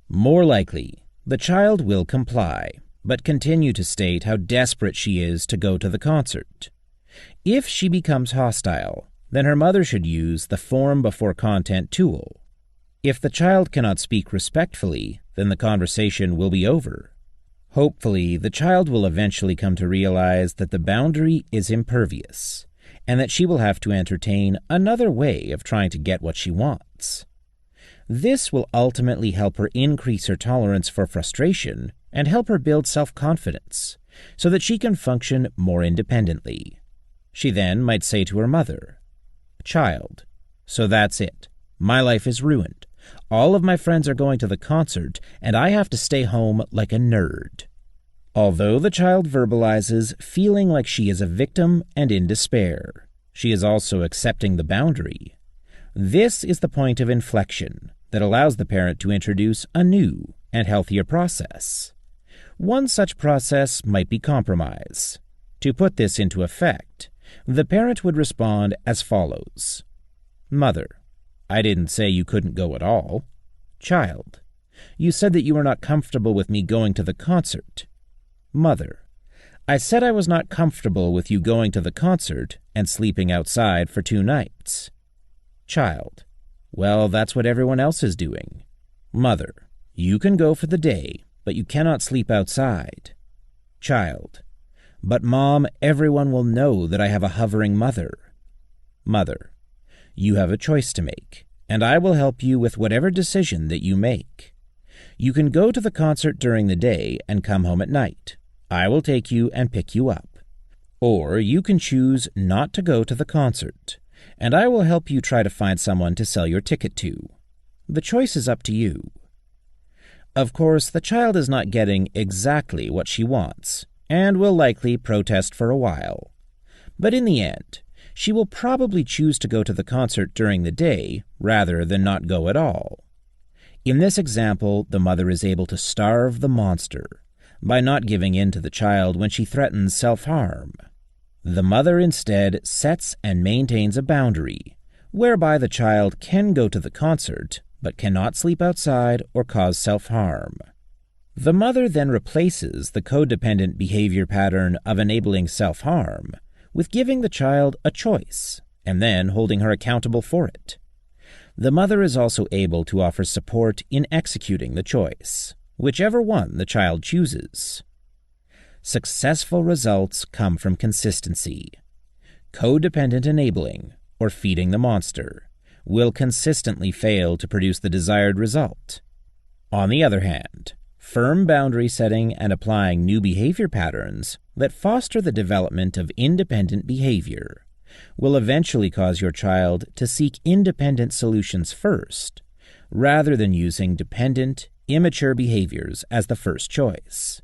More likely, the child will comply, but continue to state how desperate she is to go to the concert. If she becomes hostile, then her mother should use the form before content tool. If the child cannot speak respectfully, then the conversation will be over. Hopefully, the child will eventually come to realize that the boundary is impervious, and that she will have to entertain another way of trying to get what she wants. This will ultimately help her increase her tolerance for frustration and help her build self-confidence, so that she can function more independently. She then might say to her mother, Child, so that's it. My life is ruined. All of my friends are going to the concert, and I have to stay home like a nerd. Although the child verbalizes feeling like she is a victim and in despair, she is also accepting the boundary. This is the point of inflection that allows the parent to introduce a new and healthier process. One such process might be compromise. To put this into effect, the parent would respond as follows. Mother, I didn't say you couldn't go at all. Child, you said that you were not comfortable with me going to the concert. Mother, I said I was not comfortable with you going to the concert and sleeping outside for 2 nights. Child, well, that's what everyone else is doing. Mother, you can go for the day, but you cannot sleep outside. Child, but Mom, everyone will know that I have a hovering mother. Mother, you have a choice to make, and I will help you with whatever decision that you make. You can go to the concert during the day and come home at night. I will take you and pick you up. Or you can choose not to go to the concert, and I will help you try to find someone to sell your ticket to. The choice is up to you. Of course, the child is not getting exactly what she wants, and will likely protest for a while. But in the end, she will probably choose to go to the concert during the day rather than not go at all. In this example, the mother is able to starve the monster by not giving in to the child when she threatens self-harm. The mother instead sets and maintains a boundary whereby the child can go to the concert but cannot sleep outside or cause self-harm. The mother then replaces the codependent behavior pattern of enabling self-harm with giving the child a choice and then holding her accountable for it. The mother is also able to offer support in executing the choice, whichever one the child chooses. Successful results come from consistency. Codependent enabling, or feeding the monster, will consistently fail to produce the desired result. On the other hand, firm boundary setting and applying new behavior patterns that foster the development of independent behavior will eventually cause your child to seek independent solutions first, rather than using dependent, immature behaviors as the first choice.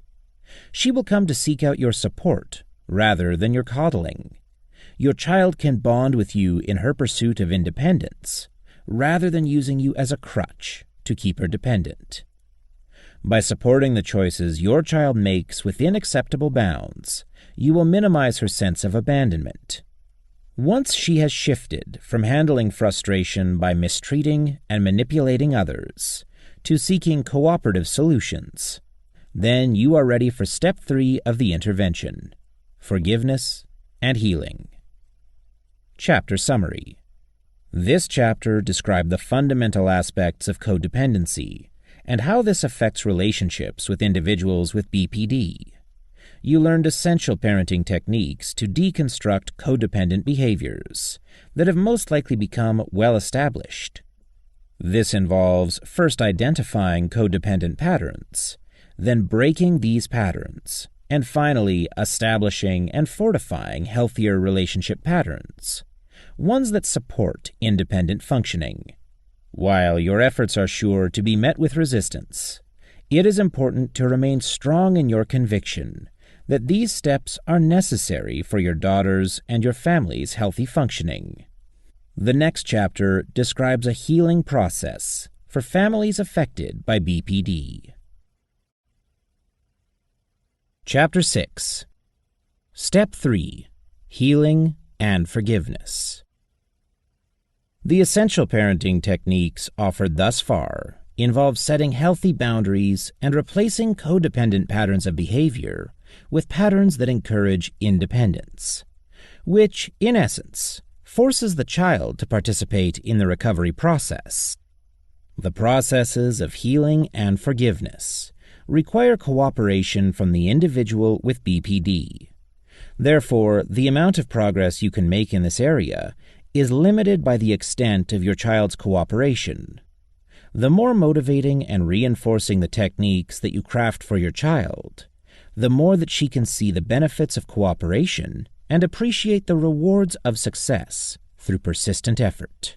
She will come to seek out your support rather than your coddling. Your child can bond with you in her pursuit of independence, rather than using you as a crutch to keep her dependent. By supporting the choices your child makes within acceptable bounds, you will minimize her sense of abandonment. Once she has shifted from handling frustration by mistreating and manipulating others to seeking cooperative solutions, then you are ready for step 3 of the intervention: forgiveness and healing. Chapter Summary. This chapter described the fundamental aspects of codependency and how this affects relationships with individuals with BPD. You learned essential parenting techniques to deconstruct codependent behaviors that have most likely become well established. This involves first identifying codependent patterns, then breaking these patterns, and finally establishing and fortifying healthier relationship patterns, ones that support independent functioning. While your efforts are sure to be met with resistance, it is important to remain strong in your conviction that these steps are necessary for your daughter's and your family's healthy functioning. The next chapter describes a healing process for families affected by BPD. Chapter 6. Step 3. Healing and Forgiveness. The essential parenting techniques offered thus far involve setting healthy boundaries and replacing codependent patterns of behavior with patterns that encourage independence, which, in essence, forces the child to participate in the recovery process. The processes of healing and forgiveness require cooperation from the individual with BPD. Therefore, the amount of progress you can make in this area is limited by the extent of your child's cooperation. The more motivating and reinforcing the techniques that you craft for your child, the more that she can see the benefits of cooperation and appreciate the rewards of success through persistent effort.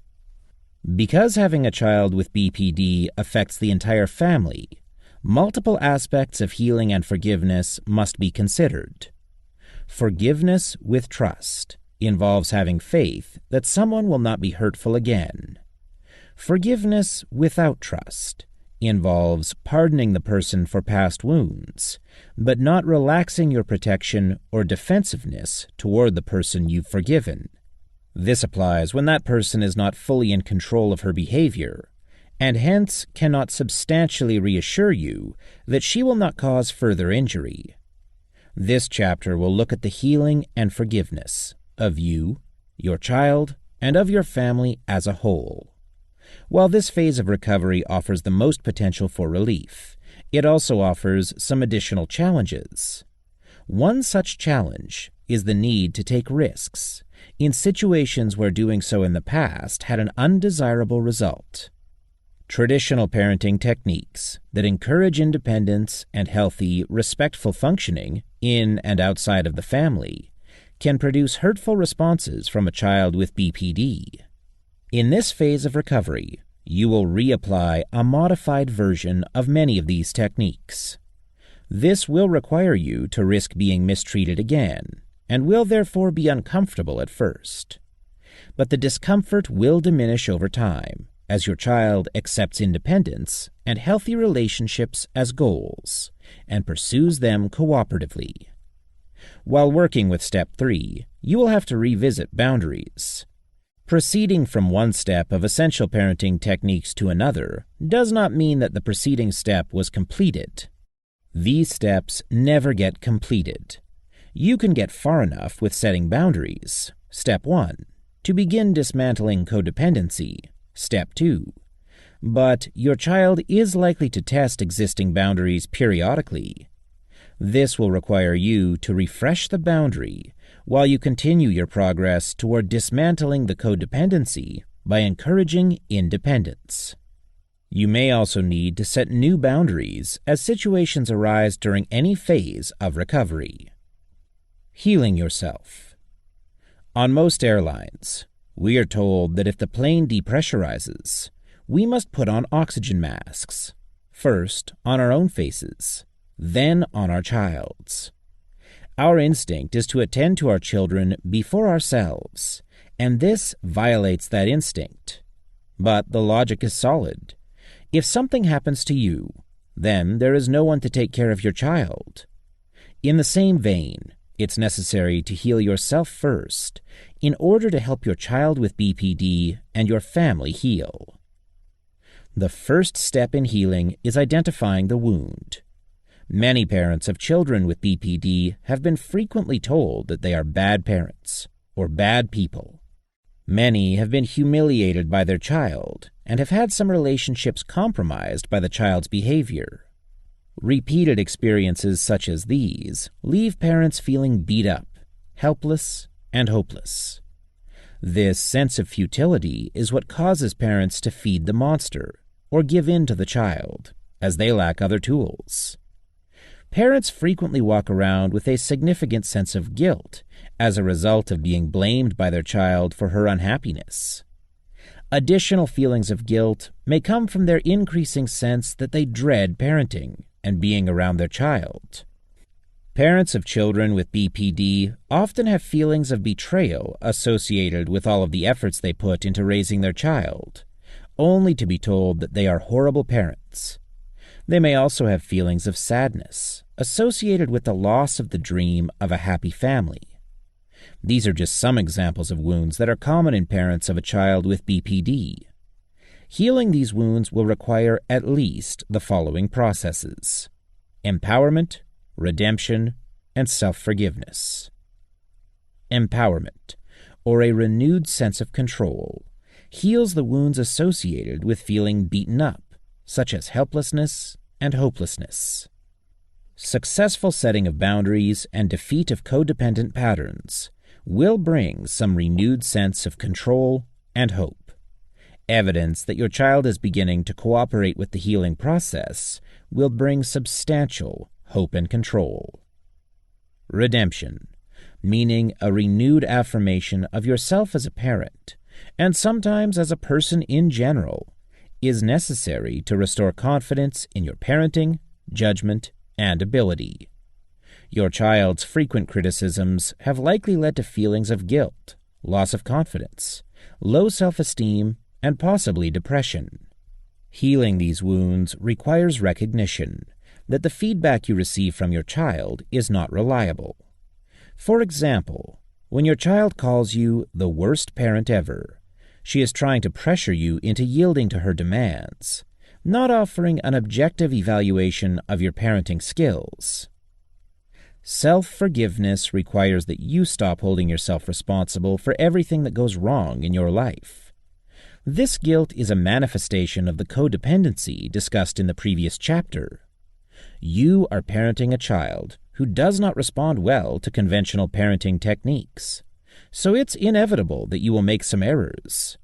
Because having a child with BPD affects the entire family, multiple aspects of healing and forgiveness must be considered. Forgiveness with trust involves having faith that someone will not be hurtful again. Forgiveness without trust involves pardoning the person for past wounds, but not relaxing your protection or defensiveness toward the person you've forgiven. This applies when that person is not fully in control of her behavior, and hence cannot substantially reassure you that she will not cause further injury. This chapter will look at the healing and forgiveness of you, your child, and of your family as a whole. While this phase of recovery offers the most potential for relief, it also offers some additional challenges. One such challenge is the need to take risks in situations where doing so in the past had an undesirable result. Traditional parenting techniques that encourage independence and healthy, respectful functioning in and outside of the family can produce hurtful responses from a child with BPD. In this phase of recovery, you will reapply a modified version of many of these techniques. This will require you to risk being mistreated again, and will therefore be uncomfortable at first. But the discomfort will diminish over time as your child accepts independence and healthy relationships as goals and pursues them cooperatively. While working with Step 3, you will have to revisit boundaries. Proceeding from one step of essential parenting techniques to another does not mean that the preceding step was completed. These steps never get completed. You can get far enough with setting boundaries, Step 1, to begin dismantling codependency, Step 2. But your child is likely to test existing boundaries periodically. This will require you to refresh the boundary while you continue your progress toward dismantling the codependency by encouraging independence. You may also need to set new boundaries as situations arise during any phase of recovery. Healing yourself. On most airlines, we are told that if the plane depressurizes, we must put on oxygen masks, first on our own faces, then on our child's. Our instinct is to attend to our children before ourselves, and this violates that instinct. But the logic is solid. If something happens to you, then there is no one to take care of your child. In the same vein, It's necessary to heal yourself first in order to help your child with BPD and your family heal. The first step in healing is identifying the wound. Many parents of children with BPD have been frequently told that they are bad parents or bad people. Many have been humiliated by their child and have had some relationships compromised by the child's behavior. Repeated experiences such as these leave parents feeling beat up, helpless, and hopeless. This sense of futility is what causes parents to feed the monster or give in to the child, as they lack other tools. Parents frequently walk around with a significant sense of guilt as a result of being blamed by their child for her unhappiness. Additional feelings of guilt may come from their increasing sense that they dread parenting and being around their child. Parents of children with BPD often have feelings of betrayal associated with all of the efforts they put into raising their child, only to be told that they are horrible parents. They may also have feelings of sadness associated with the loss of the dream of a happy family. These are just some examples of wounds that are common in parents of a child with BPD. Healing these wounds will require at least the following processes: empowerment, redemption, and self-forgiveness. Empowerment, or a renewed sense of control, heals the wounds associated with feeling beaten up, such as helplessness and hopelessness. Successful setting of boundaries and defeat of codependent patterns will bring some renewed sense of control and hope. Evidence that your child is beginning to cooperate with the healing process will bring substantial hope and control. Redemption, meaning a renewed affirmation of yourself as a parent, and sometimes as a person in general, is necessary to restore confidence in your parenting, judgment, and ability. Your child's frequent criticisms have likely led to feelings of guilt, loss of confidence, low self-esteem, and possibly depression. Healing these wounds requires recognition that the feedback you receive from your child is not reliable. For example, when your child calls you the worst parent ever, she is trying to pressure you into yielding to her demands, not offering an objective evaluation of your parenting skills. Self-forgiveness requires that you stop holding yourself responsible for everything that goes wrong in your life. This guilt is a manifestation of the codependency discussed in the previous chapter. You are parenting a child who does not respond well to conventional parenting techniques, so it's inevitable that you will make some errors.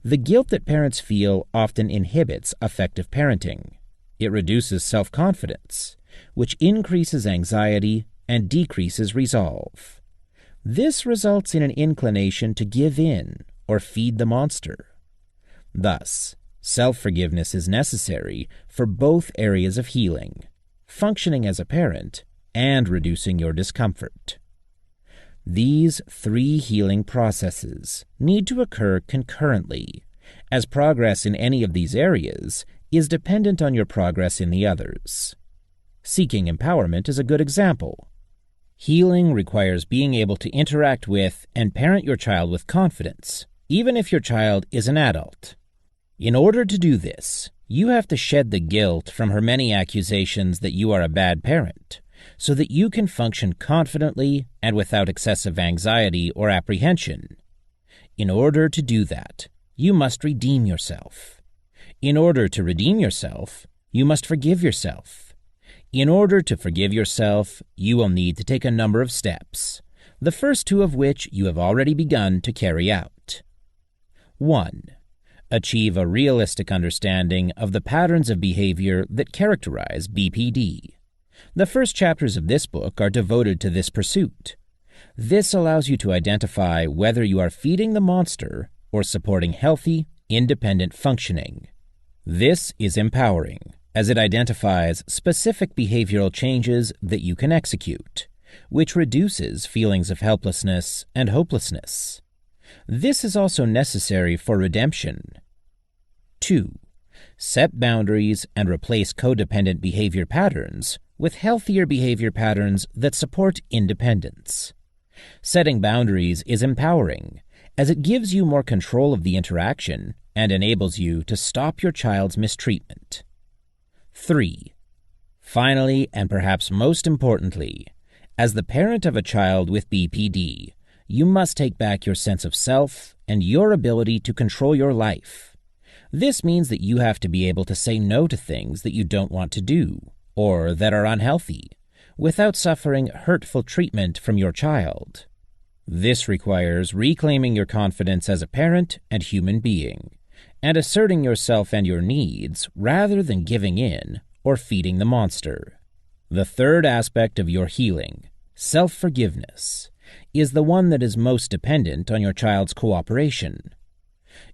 The guilt that parents feel often inhibits effective parenting. It reduces self-confidence, which increases anxiety and decreases resolve. This results in an inclination to give in or feed the monster. Thus, self-forgiveness is necessary for both areas of healing, functioning as a parent and reducing your discomfort. These three healing processes need to occur concurrently, as progress in any of these areas is dependent on your progress in the others. Seeking empowerment is a good example. Healing requires being able to interact with and parent your child with confidence, even if your child is an adult. In order to do this, you have to shed the guilt from her many accusations that you are a bad parent, so that you can function confidently and without excessive anxiety or apprehension. In order to do that, you must redeem yourself. In order to redeem yourself, you must forgive yourself. In order to forgive yourself, you will need to take a number of steps, the first two of which you have already begun to carry out. 1. Achieve a realistic understanding of the patterns of behavior that characterize BPD. The first chapters of this book are devoted to this pursuit. This allows you to identify whether you are feeding the monster or supporting healthy, independent functioning. This is empowering, as it identifies specific behavioral changes that you can execute, which reduces feelings of helplessness and hopelessness. This is also necessary for redemption. 2. Set boundaries and replace codependent behavior patterns with healthier behavior patterns that support independence. Setting boundaries is empowering, as it gives you more control of the interaction and enables you to stop your child's mistreatment. 3. Finally, and perhaps most importantly, as the parent of a child with BPD, you must take back your sense of self and your ability to control your life. This means that you have to be able to say no to things that you don't want to do or that are unhealthy without suffering hurtful treatment from your child. This requires reclaiming your confidence as a parent and human being, and asserting yourself and your needs rather than giving in or feeding the monster. The third aspect of your healing, self-forgiveness, is the one that is most dependent on your child's cooperation.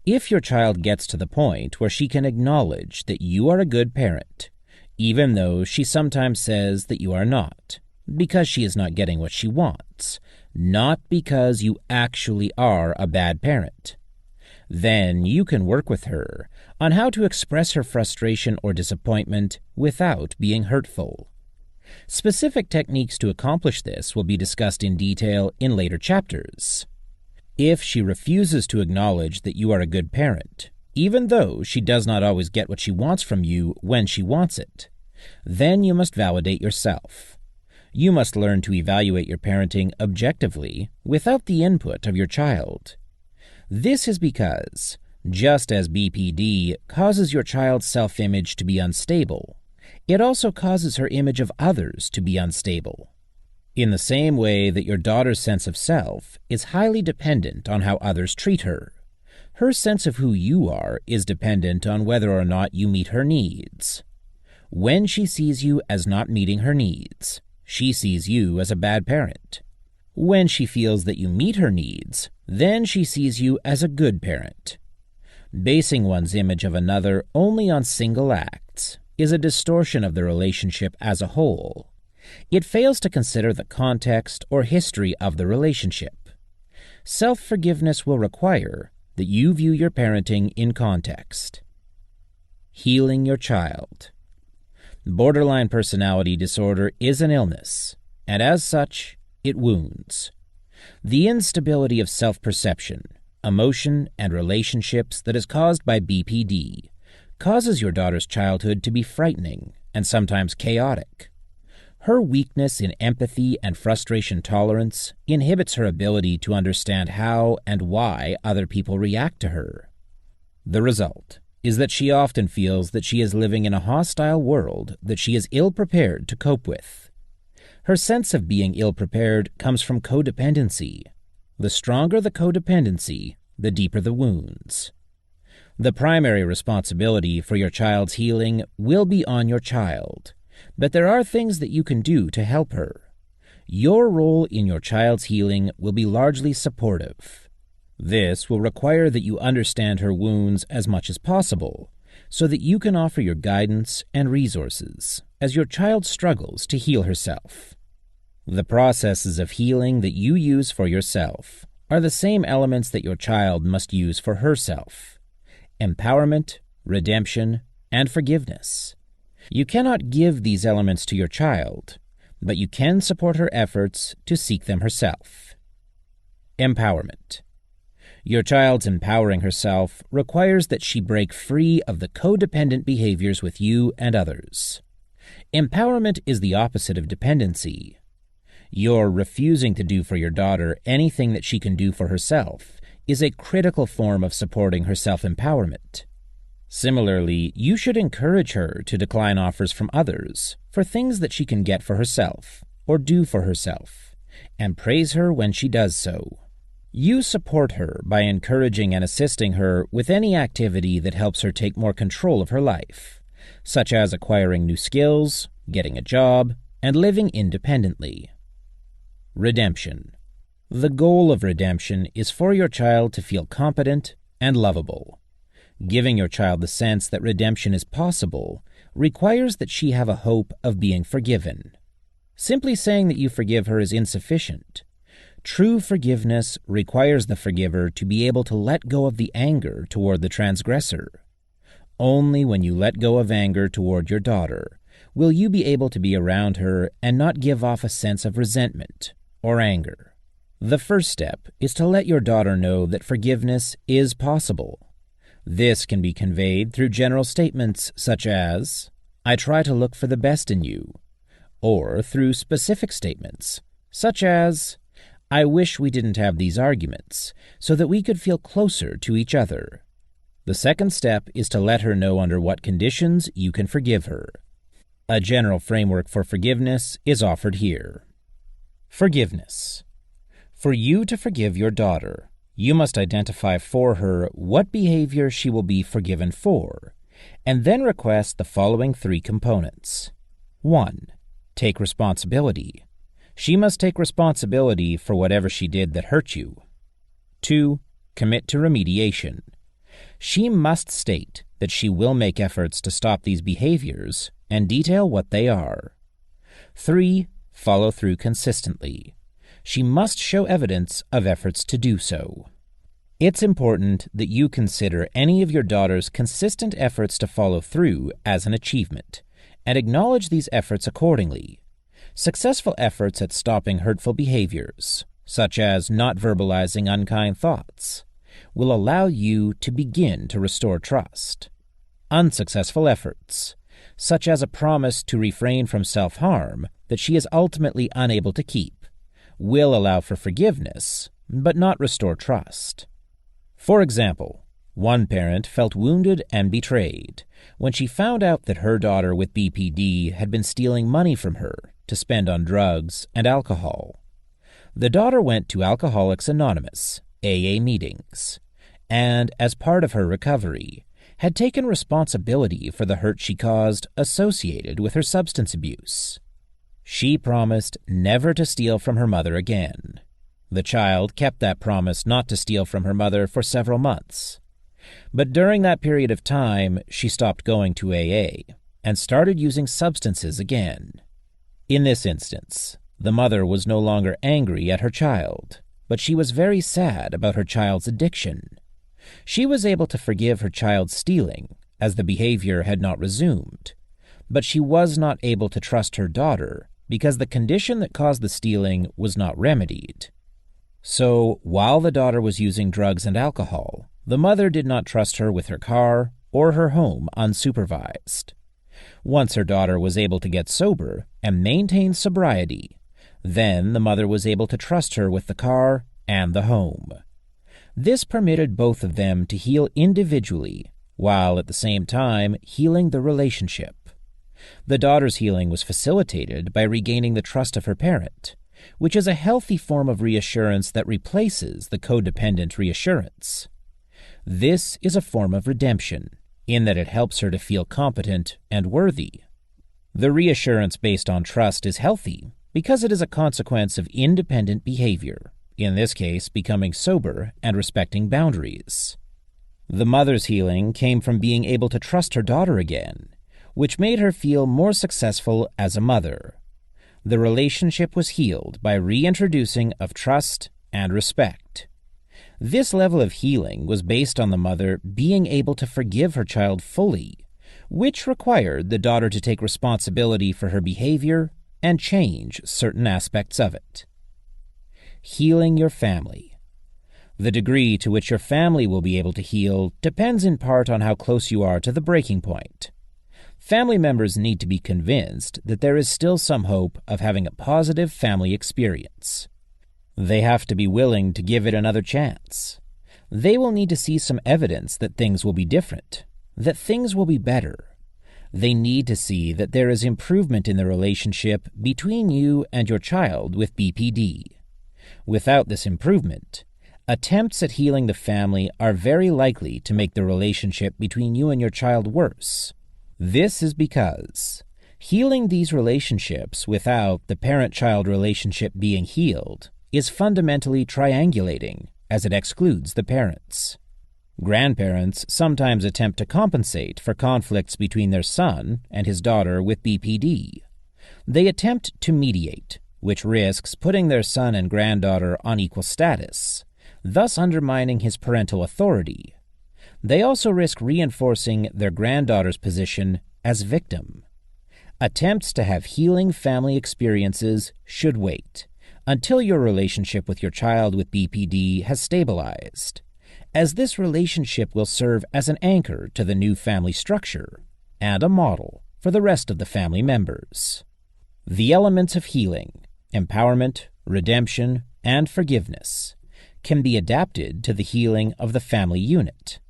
If your child gets to the point where she can acknowledge that you are a good parent, even though she sometimes says that you are not, because she is not getting what she wants, not because you actually are a bad parent, then you can work with her on how to express her frustration or disappointment without being hurtful. Specific techniques to accomplish this will be discussed in detail in later chapters. If she refuses to acknowledge that you are a good parent, even though she does not always get what she wants from you when she wants it, then you must validate yourself. You must learn to evaluate your parenting objectively without the input of your child. This is because, just as BPD causes your child's self-image to be unstable, it also causes her image of others to be unstable. In the same way that your daughter's sense of self is highly dependent on how others treat her, her sense of who you are is dependent on whether or not you meet her needs. When she sees you as not meeting her needs, she sees you as a bad parent. When she feels that you meet her needs, then she sees you as a good parent. Basing one's image of another only on single acts is a distortion of the relationship as a whole. It fails to consider the context or history of the relationship. Self-forgiveness will require that you view your parenting in context. Healing your child. Borderline personality disorder is an illness, and as such, it wounds. The instability of self-perception, emotion, and relationships that is caused by BPD causes your daughter's childhood to be frightening and sometimes chaotic. Her weakness in empathy and frustration tolerance inhibits her ability to understand how and why other people react to her. The result is that she often feels that she is living in a hostile world that she is ill-prepared to cope with. Her sense of being ill-prepared comes from codependency. The stronger the codependency, the deeper the wounds. The primary responsibility for your child's healing will be on your child, but there are things that you can do to help her. Your role in your child's healing will be largely supportive. This will require that you understand her wounds as much as possible, so that you can offer your guidance and resources as your child struggles to heal herself. The processes of healing that you use for yourself are the same elements that your child must use for herself: empowerment, redemption, and forgiveness. You cannot give these elements to your child, but you can support her efforts to seek them herself. Empowerment. Your child's empowering herself requires that she break free of the codependent behaviors with you and others. Empowerment is the opposite of dependency. Your refusing to do for your daughter anything that she can do for herself is a critical form of supporting her self-empowerment. Similarly, you should encourage her to decline offers from others for things that she can get for herself or do for herself, and praise her when she does so. You support her by encouraging and assisting her with any activity that helps her take more control of her life, such as acquiring new skills, getting a job, and living independently. Redemption. The goal of redemption is for your child to feel competent and lovable. Giving your child the sense that redemption is possible requires that she have a hope of being forgiven. Simply saying that you forgive her is insufficient. True forgiveness requires the forgiver to be able to let go of the anger toward the transgressor. Only when you let go of anger toward your daughter will you be able to be around her and not give off a sense of resentment or anger? The first step is to let your daughter know that forgiveness is possible. This can be conveyed through general statements such as, "I try to look for the best in you," or through specific statements such as, "I wish we didn't have these arguments so that we could feel closer to each other." The second step is to let her know under what conditions you can forgive her. A general framework for forgiveness is offered here. Forgiveness. For you to forgive your daughter, you must identify for her what behavior she will be forgiven for, and then request the following three components. 1. Take responsibility. She must take responsibility for whatever she did that hurt you. 2. Commit to remediation. She must state that she will make efforts to stop these behaviors and detail what they are. 3. Follow through consistently. She must show evidence of efforts to do so. It's important that you consider any of your daughter's consistent efforts to follow through as an achievement, and acknowledge these efforts accordingly. Successful efforts at stopping hurtful behaviors, such as not verbalizing unkind thoughts, will allow you to begin to restore trust. Unsuccessful efforts, such as a promise to refrain from self-harm that she is ultimately unable to keep, will allow for forgiveness, but not restore trust. For example, one parent felt wounded and betrayed when she found out that her daughter with BPD had been stealing money from her to spend on drugs and alcohol. The daughter went to Alcoholics Anonymous, AA meetings, and, as part of her recovery, had taken responsibility for the hurt she caused associated with her substance abuse. She promised never to steal from her mother again. The child kept that promise not to steal from her mother for several months. But during that period of time, she stopped going to AA and started using substances again. In this instance, the mother was no longer angry at her child, but she was very sad about her child's addiction. She was able to forgive her child's stealing, as the behavior had not resumed, but she was not able to trust her daughter because the condition that caused the stealing was not remedied. So, while the daughter was using drugs and alcohol, the mother did not trust her with her car or her home unsupervised. Once her daughter was able to get sober and maintain sobriety, then the mother was able to trust her with the car and the home. This permitted both of them to heal individually, while at the same time healing the relationship. The daughter's healing was facilitated by regaining the trust of her parent, which is a healthy form of reassurance that replaces the codependent reassurance. This is a form of redemption, in that it helps her to feel competent and worthy. The reassurance based on trust is healthy because it is a consequence of independent behavior, in this case becoming sober and respecting boundaries. The mother's healing came from being able to trust her daughter again, which made her feel more successful as a mother. The relationship was healed by reintroducing of trust and respect. This level of healing was based on the mother being able to forgive her child fully, which required the daughter to take responsibility for her behavior and change certain aspects of it. Healing your family. The degree to which your family will be able to heal depends in part on how close you are to the breaking point. Family members need to be convinced that there is still some hope of having a positive family experience. They have to be willing to give it another chance. They will need to see some evidence that things will be different, that things will be better. They need to see that there is improvement in the relationship between you and your child with BPD. Without this improvement, attempts at healing the family are very likely to make the relationship between you and your child worse. This is because healing these relationships without the parent-child relationship being healed is fundamentally triangulating, as it excludes the parents. Grandparents sometimes attempt to compensate for conflicts between their son and his daughter with BPD. They attempt to mediate, which risks putting their son and granddaughter on equal status, thus undermining his parental authority. They also risk reinforcing their granddaughter's position as victim. Attempts to have healing family experiences should wait until your relationship with your child with BPD has stabilized, as this relationship will serve as an anchor to the new family structure and a model for the rest of the family members. The elements of healing, empowerment, redemption, and forgiveness can be adapted to the healing of the family unit.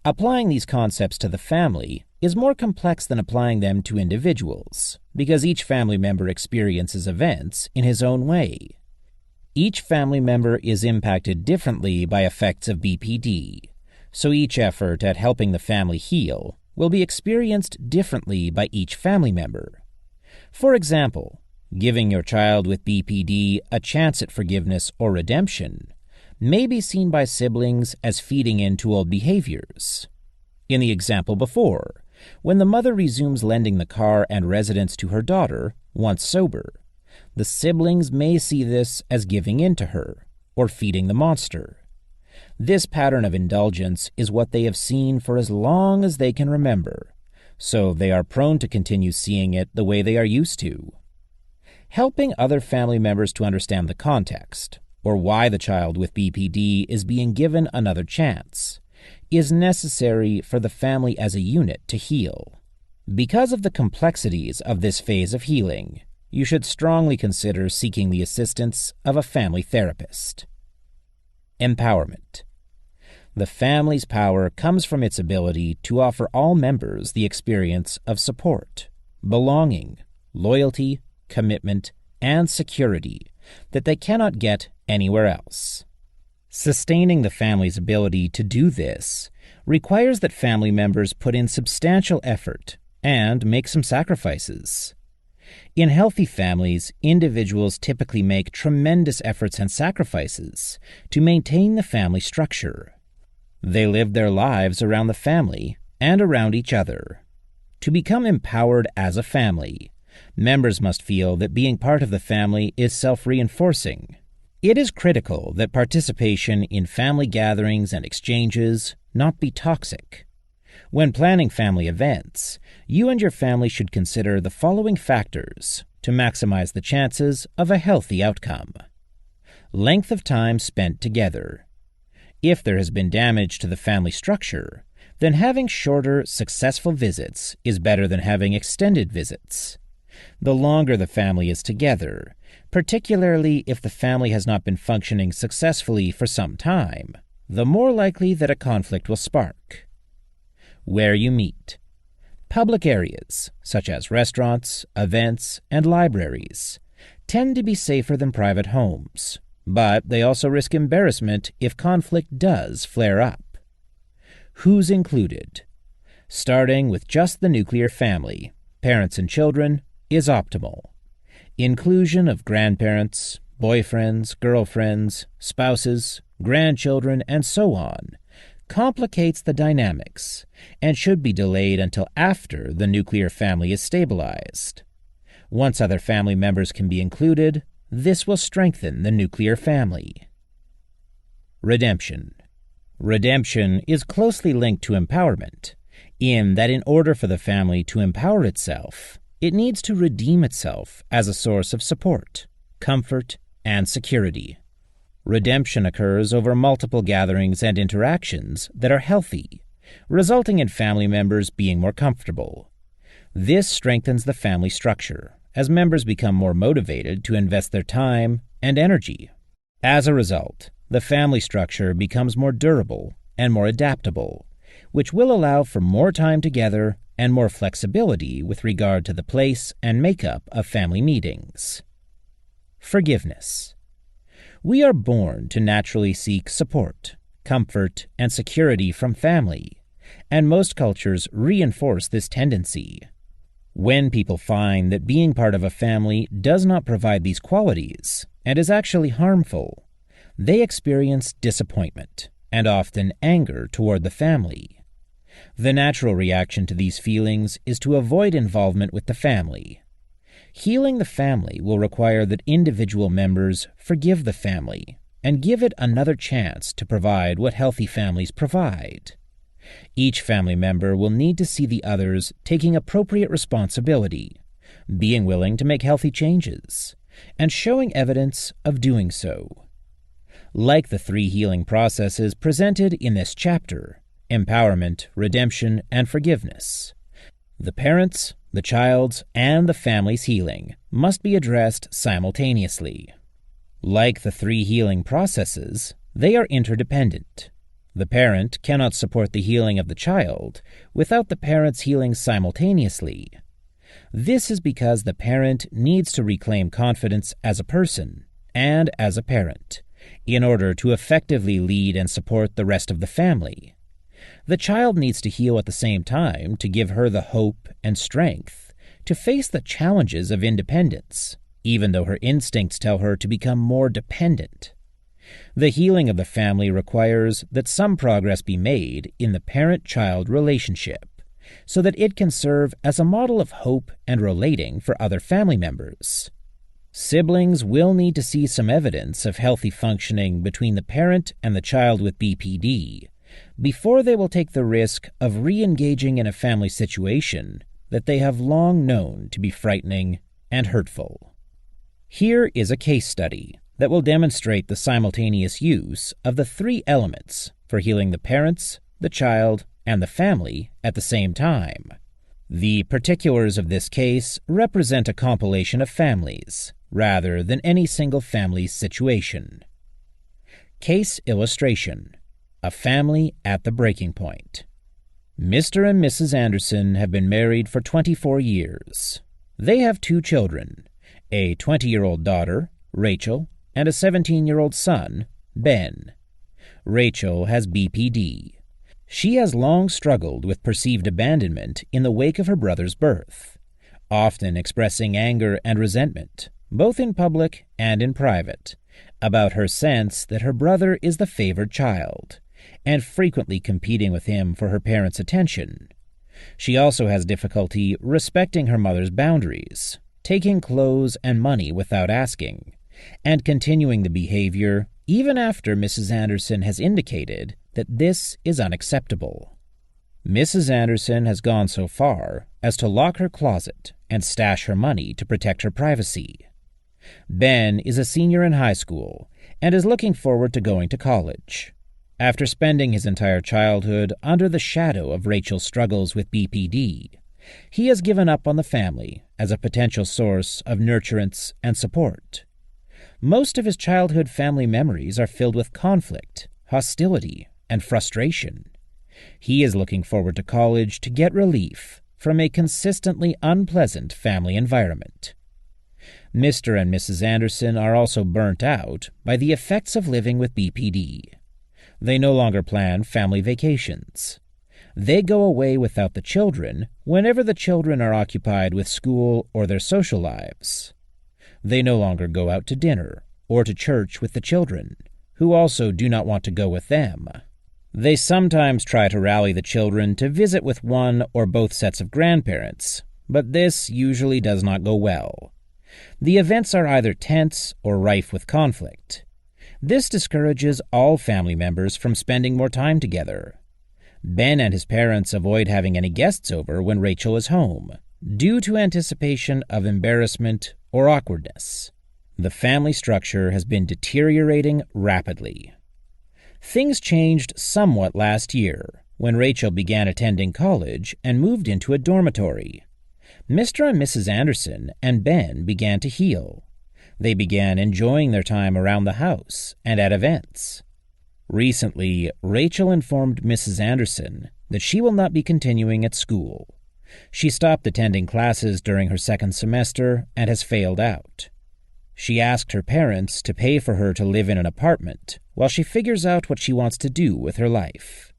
Applying these concepts to the family is more complex than applying them to individuals, because each family member experiences events in his own way. Each family member is impacted differently by effects of BPD, so each effort at helping the family heal will be experienced differently by each family member. For example, giving your child with BPD a chance at forgiveness or redemption may be seen by siblings as feeding into old behaviors. In the example before, when the mother resumes lending the car and residence to her daughter, once sober, the siblings may see this as giving in to her, or feeding the monster. This pattern of indulgence is what they have seen for as long as they can remember, so they are prone to continue seeing it the way they are used to. Helping other family members to understand the context, or why the child with BPD is being given another chance, is necessary for the family as a unit to heal. Because of the complexities of this phase of healing, you should strongly consider seeking the assistance of a family therapist. Empowerment. The family's power comes from its ability to offer all members the experience of support, belonging, loyalty, commitment, and security that they cannot get anywhere else. Sustaining the family's ability to do this requires that family members put in substantial effort and make some sacrifices. In healthy families, individuals typically make tremendous efforts and sacrifices to maintain the family structure. They live their lives around the family and around each other. To become empowered as a family, members must feel that being part of the family is self-reinforcing. It is critical that participation in family gatherings and exchanges not be toxic. When planning family events, you and your family should consider the following factors to maximize the chances of a healthy outcome. Length of time spent together. If there has been damage to the family structure, then having shorter, successful visits is better than having extended visits. The longer the family is together, particularly if the family has not been functioning successfully for some time, the more likely that a conflict will spark. Where you meet. Public areas, such as restaurants, events, and libraries, tend to be safer than private homes, but they also risk embarrassment if conflict does flare up. Who's included? Starting with just the nuclear family, parents and children, is optimal. Inclusion of grandparents, boyfriends, girlfriends, spouses, grandchildren, and so on complicates the dynamics and should be delayed until after the nuclear family is stabilized. Once other family members can be included, this will strengthen the nuclear family. Redemption. Redemption is closely linked to empowerment, in that in order for the family to empower itself, it needs to redeem itself as a source of support, comfort, and security. Redemption occurs over multiple gatherings and interactions that are healthy, resulting in family members being more comfortable. This strengthens the family structure, as members become more motivated to invest their time and energy. As a result, the family structure becomes more durable and more adaptable, which will allow for more time together and more flexibility with regard to the place and makeup of family meetings. Forgiveness. We are born to naturally seek support, comfort, and security from family, and most cultures reinforce this tendency. When people find that being part of a family does not provide these qualities and is actually harmful, they experience disappointment and often anger toward the family. The natural reaction to these feelings is to avoid involvement with the family. Healing the family will require that individual members forgive the family and give it another chance to provide what healthy families provide. Each family member will need to see the others taking appropriate responsibility, being willing to make healthy changes, and showing evidence of doing so. Like the 3 healing processes presented in this chapter, empowerment, redemption, and forgiveness, the parents', the child's, and the family's healing must be addressed simultaneously. Like the 3 healing processes, they are interdependent. The parent cannot support the healing of the child without the parent's healing simultaneously. This is because the parent needs to reclaim confidence as a person and as a parent in order to effectively lead and support the rest of the family. The child needs to heal at the same time to give her the hope and strength to face the challenges of independence, even though her instincts tell her to become more dependent. The healing of the family requires that some progress be made in the parent-child relationship so that it can serve as a model of hope and relating for other family members. Siblings will need to see some evidence of healthy functioning between the parent and the child with BPD before they will take the risk of re-engaging in a family situation that they have long known to be frightening and hurtful. Here is a case study that will demonstrate the simultaneous use of the 3 elements for healing the parents, the child, and the family at the same time. The particulars of this case represent a compilation of families, rather than any single family's situation. Case illustration: a family at the breaking point. Mr. and Mrs. Anderson have been married for 24 years. They have 2 children, a 20-year-old daughter, Rachel, and a 17-year-old son, Ben. Rachel has BPD. She has long struggled with perceived abandonment in the wake of her brother's birth, often expressing anger and resentment, both in public and in private, about her sense that her brother is the favored child, and frequently competing with him for her parents' attention. She also has difficulty respecting her mother's boundaries, taking clothes and money without asking, and continuing the behavior even after Mrs. Anderson has indicated that this is unacceptable. Mrs. Anderson has gone so far as to lock her closet and stash her money to protect her privacy. Ben is a senior in high school and is looking forward to going to college. After spending his entire childhood under the shadow of Rachel's struggles with BPD, he has given up on the family as a potential source of nurturance and support. Most of his childhood family memories are filled with conflict, hostility, and frustration. He is looking forward to college to get relief from a consistently unpleasant family environment. Mr. and Mrs. Anderson are also burnt out by the effects of living with BPD. They no longer plan family vacations. They go away without the children whenever the children are occupied with school or their social lives. They no longer go out to dinner or to church with the children, who also do not want to go with them. They sometimes try to rally the children to visit with one or both sets of grandparents, but this usually does not go well. The events are either tense or rife with conflict. This discourages all family members from spending more time together. Ben and his parents avoid having any guests over when Rachel is home, due to anticipation of embarrassment or awkwardness. The family structure has been deteriorating rapidly. Things changed somewhat last year when Rachel began attending college and moved into a dormitory. Mr. and Mrs. Anderson and Ben began to heal. They began enjoying their time around the house and at events. Recently, Rachel informed Mrs. Anderson that she will not be continuing at school. She stopped attending classes during her second semester and has failed out. She asked her parents to pay for her to live in an apartment while she figures out what she wants to do with her life.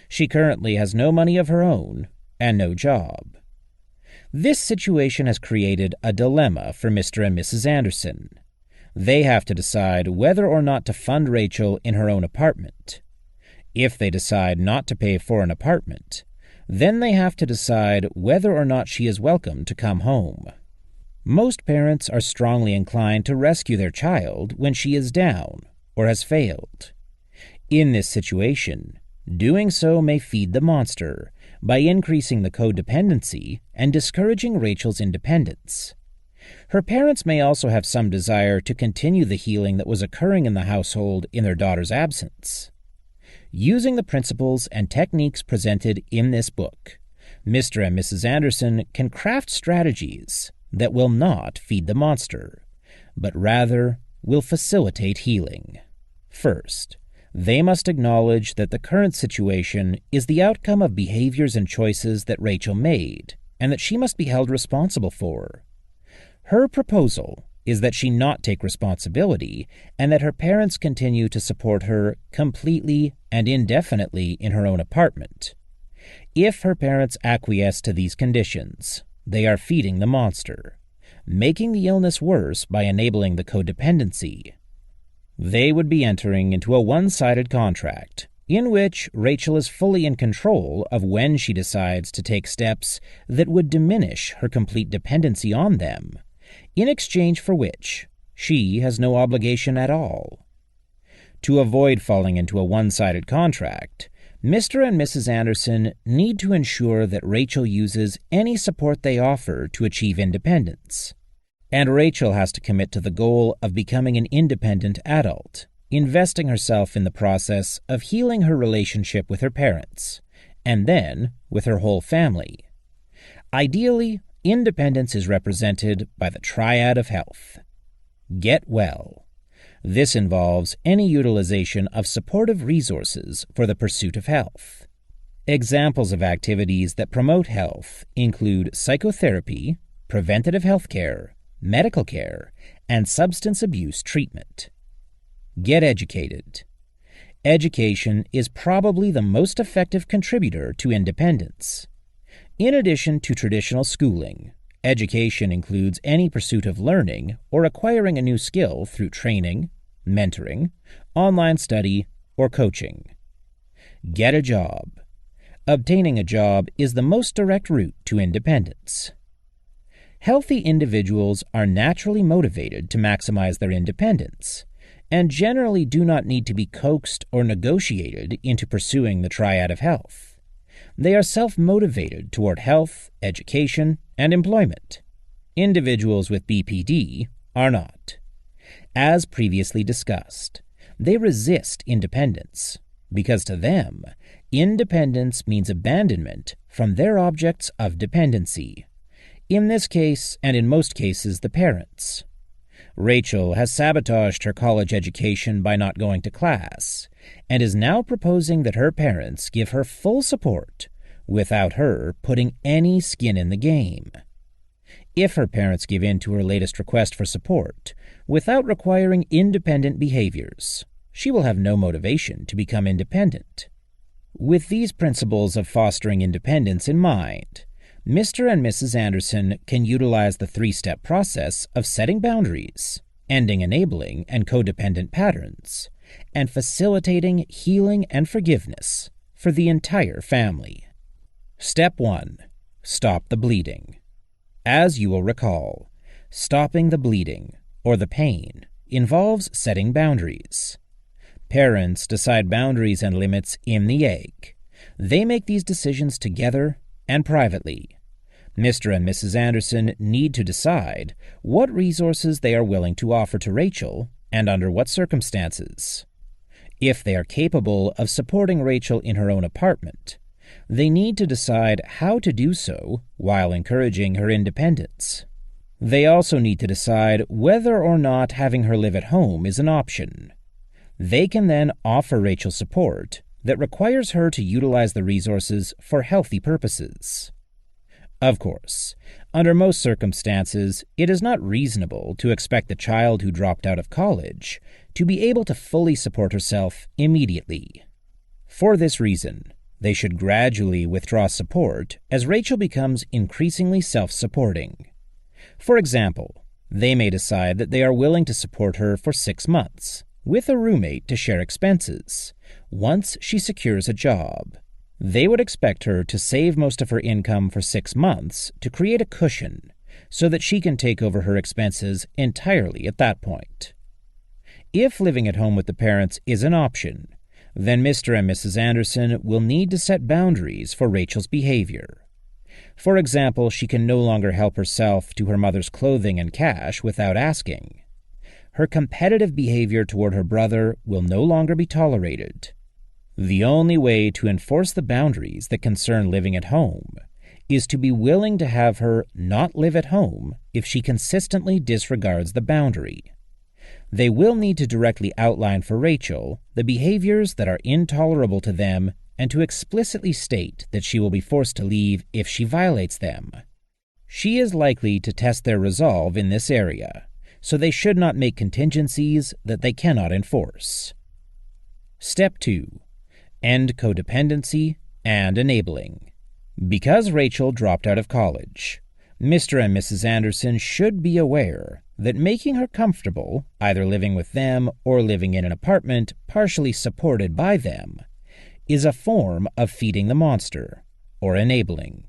She currently has no money of her own and no job. This situation has created a dilemma for Mr. and Mrs. Anderson. They have to decide whether or not to fund Rachel in her own apartment. If they decide not to pay for an apartment, then they have to decide whether or not she is welcome to come home. Most parents are strongly inclined to rescue their child when she is down or has failed. In this situation, doing so may feed the monster by increasing the codependency and discouraging Rachel's independence. Her parents may also have some desire to continue the healing that was occurring in the household in their daughter's absence. Using the principles and techniques presented in this book, Mr. and Mrs. Anderson can craft strategies that will not feed the monster, but rather will facilitate healing. First, they must acknowledge that the current situation is the outcome of behaviors and choices that Rachel made, and that she must be held responsible for. Her proposal is that she not take responsibility and that her parents continue to support her completely and indefinitely in her own apartment. If her parents acquiesce to these conditions, they are feeding the monster, making the illness worse by enabling the codependency. They would be entering into a one-sided contract in which Rachel is fully in control of when she decides to take steps that would diminish her complete dependency on them, in exchange for which she has no obligation at all. To avoid falling into a one-sided contract, Mr. and Mrs. Anderson need to ensure that Rachel uses any support they offer to achieve independence, and Rachel has to commit to the goal of becoming an independent adult, investing herself in the process of healing her relationship with her parents, and then with her whole family. Ideally, independence is represented by the triad of health. Get well. This involves any utilization of supportive resources for the pursuit of health. Examples of activities that promote health include psychotherapy, preventative health care, medical care, and substance abuse treatment. Get educated. Education is probably the most effective contributor to independence. In addition to traditional schooling, education includes any pursuit of learning or acquiring a new skill through training, mentoring, online study, or coaching. Get a job. Obtaining a job is the most direct route to independence. Healthy individuals are naturally motivated to maximize their independence, and generally do not need to be coaxed or negotiated into pursuing the triad of health. They are self-motivated toward health, education, and employment. Individuals with BPD are not. As previously discussed, they resist independence because to them, independence means abandonment from their objects of dependency. In this case, and in most cases, the parents. Rachel has sabotaged her college education by not going to class, and is now proposing that her parents give her full support without her putting any skin in the game. If her parents give in to her latest request for support, without requiring independent behaviors, she will have no motivation to become independent. With these principles of fostering independence in mind, Mr. and Mrs. Anderson can utilize the three-step process of setting boundaries, ending enabling and codependent patterns, and facilitating healing and forgiveness for the entire family. Step 1. Stop the bleeding. As you will recall, stopping the bleeding, or the pain, involves setting boundaries. Parents decide boundaries and limits in the egg. They make these decisions together and privately. Mr. and Mrs. Anderson need to decide what resources they are willing to offer to Rachel and under what circumstances. If they are capable of supporting Rachel in her own apartment, they need to decide how to do so while encouraging her independence. They also need to decide whether or not having her live at home is an option. They can then offer Rachel support that requires her to utilize the resources for healthy purposes. Of course, under most circumstances, it is not reasonable to expect the child who dropped out of college to be able to fully support herself immediately. For this reason, they should gradually withdraw support as Rachel becomes increasingly self-supporting. For example, they may decide that they are willing to support her for 6 months, with a roommate to share expenses, once she secures a job. They would expect her to save most of her income for 6 months to create a cushion so that she can take over her expenses entirely at that point. If living at home with the parents is an option, Then Mr. and Mrs. Anderson will need to set boundaries for Rachel's behavior. For example, she can no longer help herself to her mother's clothing and cash without asking. Her competitive behavior toward her brother will no longer be tolerated. The only way to enforce the boundaries that concern living at home is to be willing to have her not live at home if she consistently disregards the boundary. They will need to directly outline for Rachel the behaviors that are intolerable to them and to explicitly state that she will be forced to leave if she violates them. She is likely to test their resolve in this area, so they should not make contingencies that they cannot enforce. Step 2. End codependency and enabling. Because Rachel dropped out of college, Mr. and Mrs. Anderson should be aware that making her comfortable, either living with them or living in an apartment partially supported by them, is a form of feeding the monster, or enabling.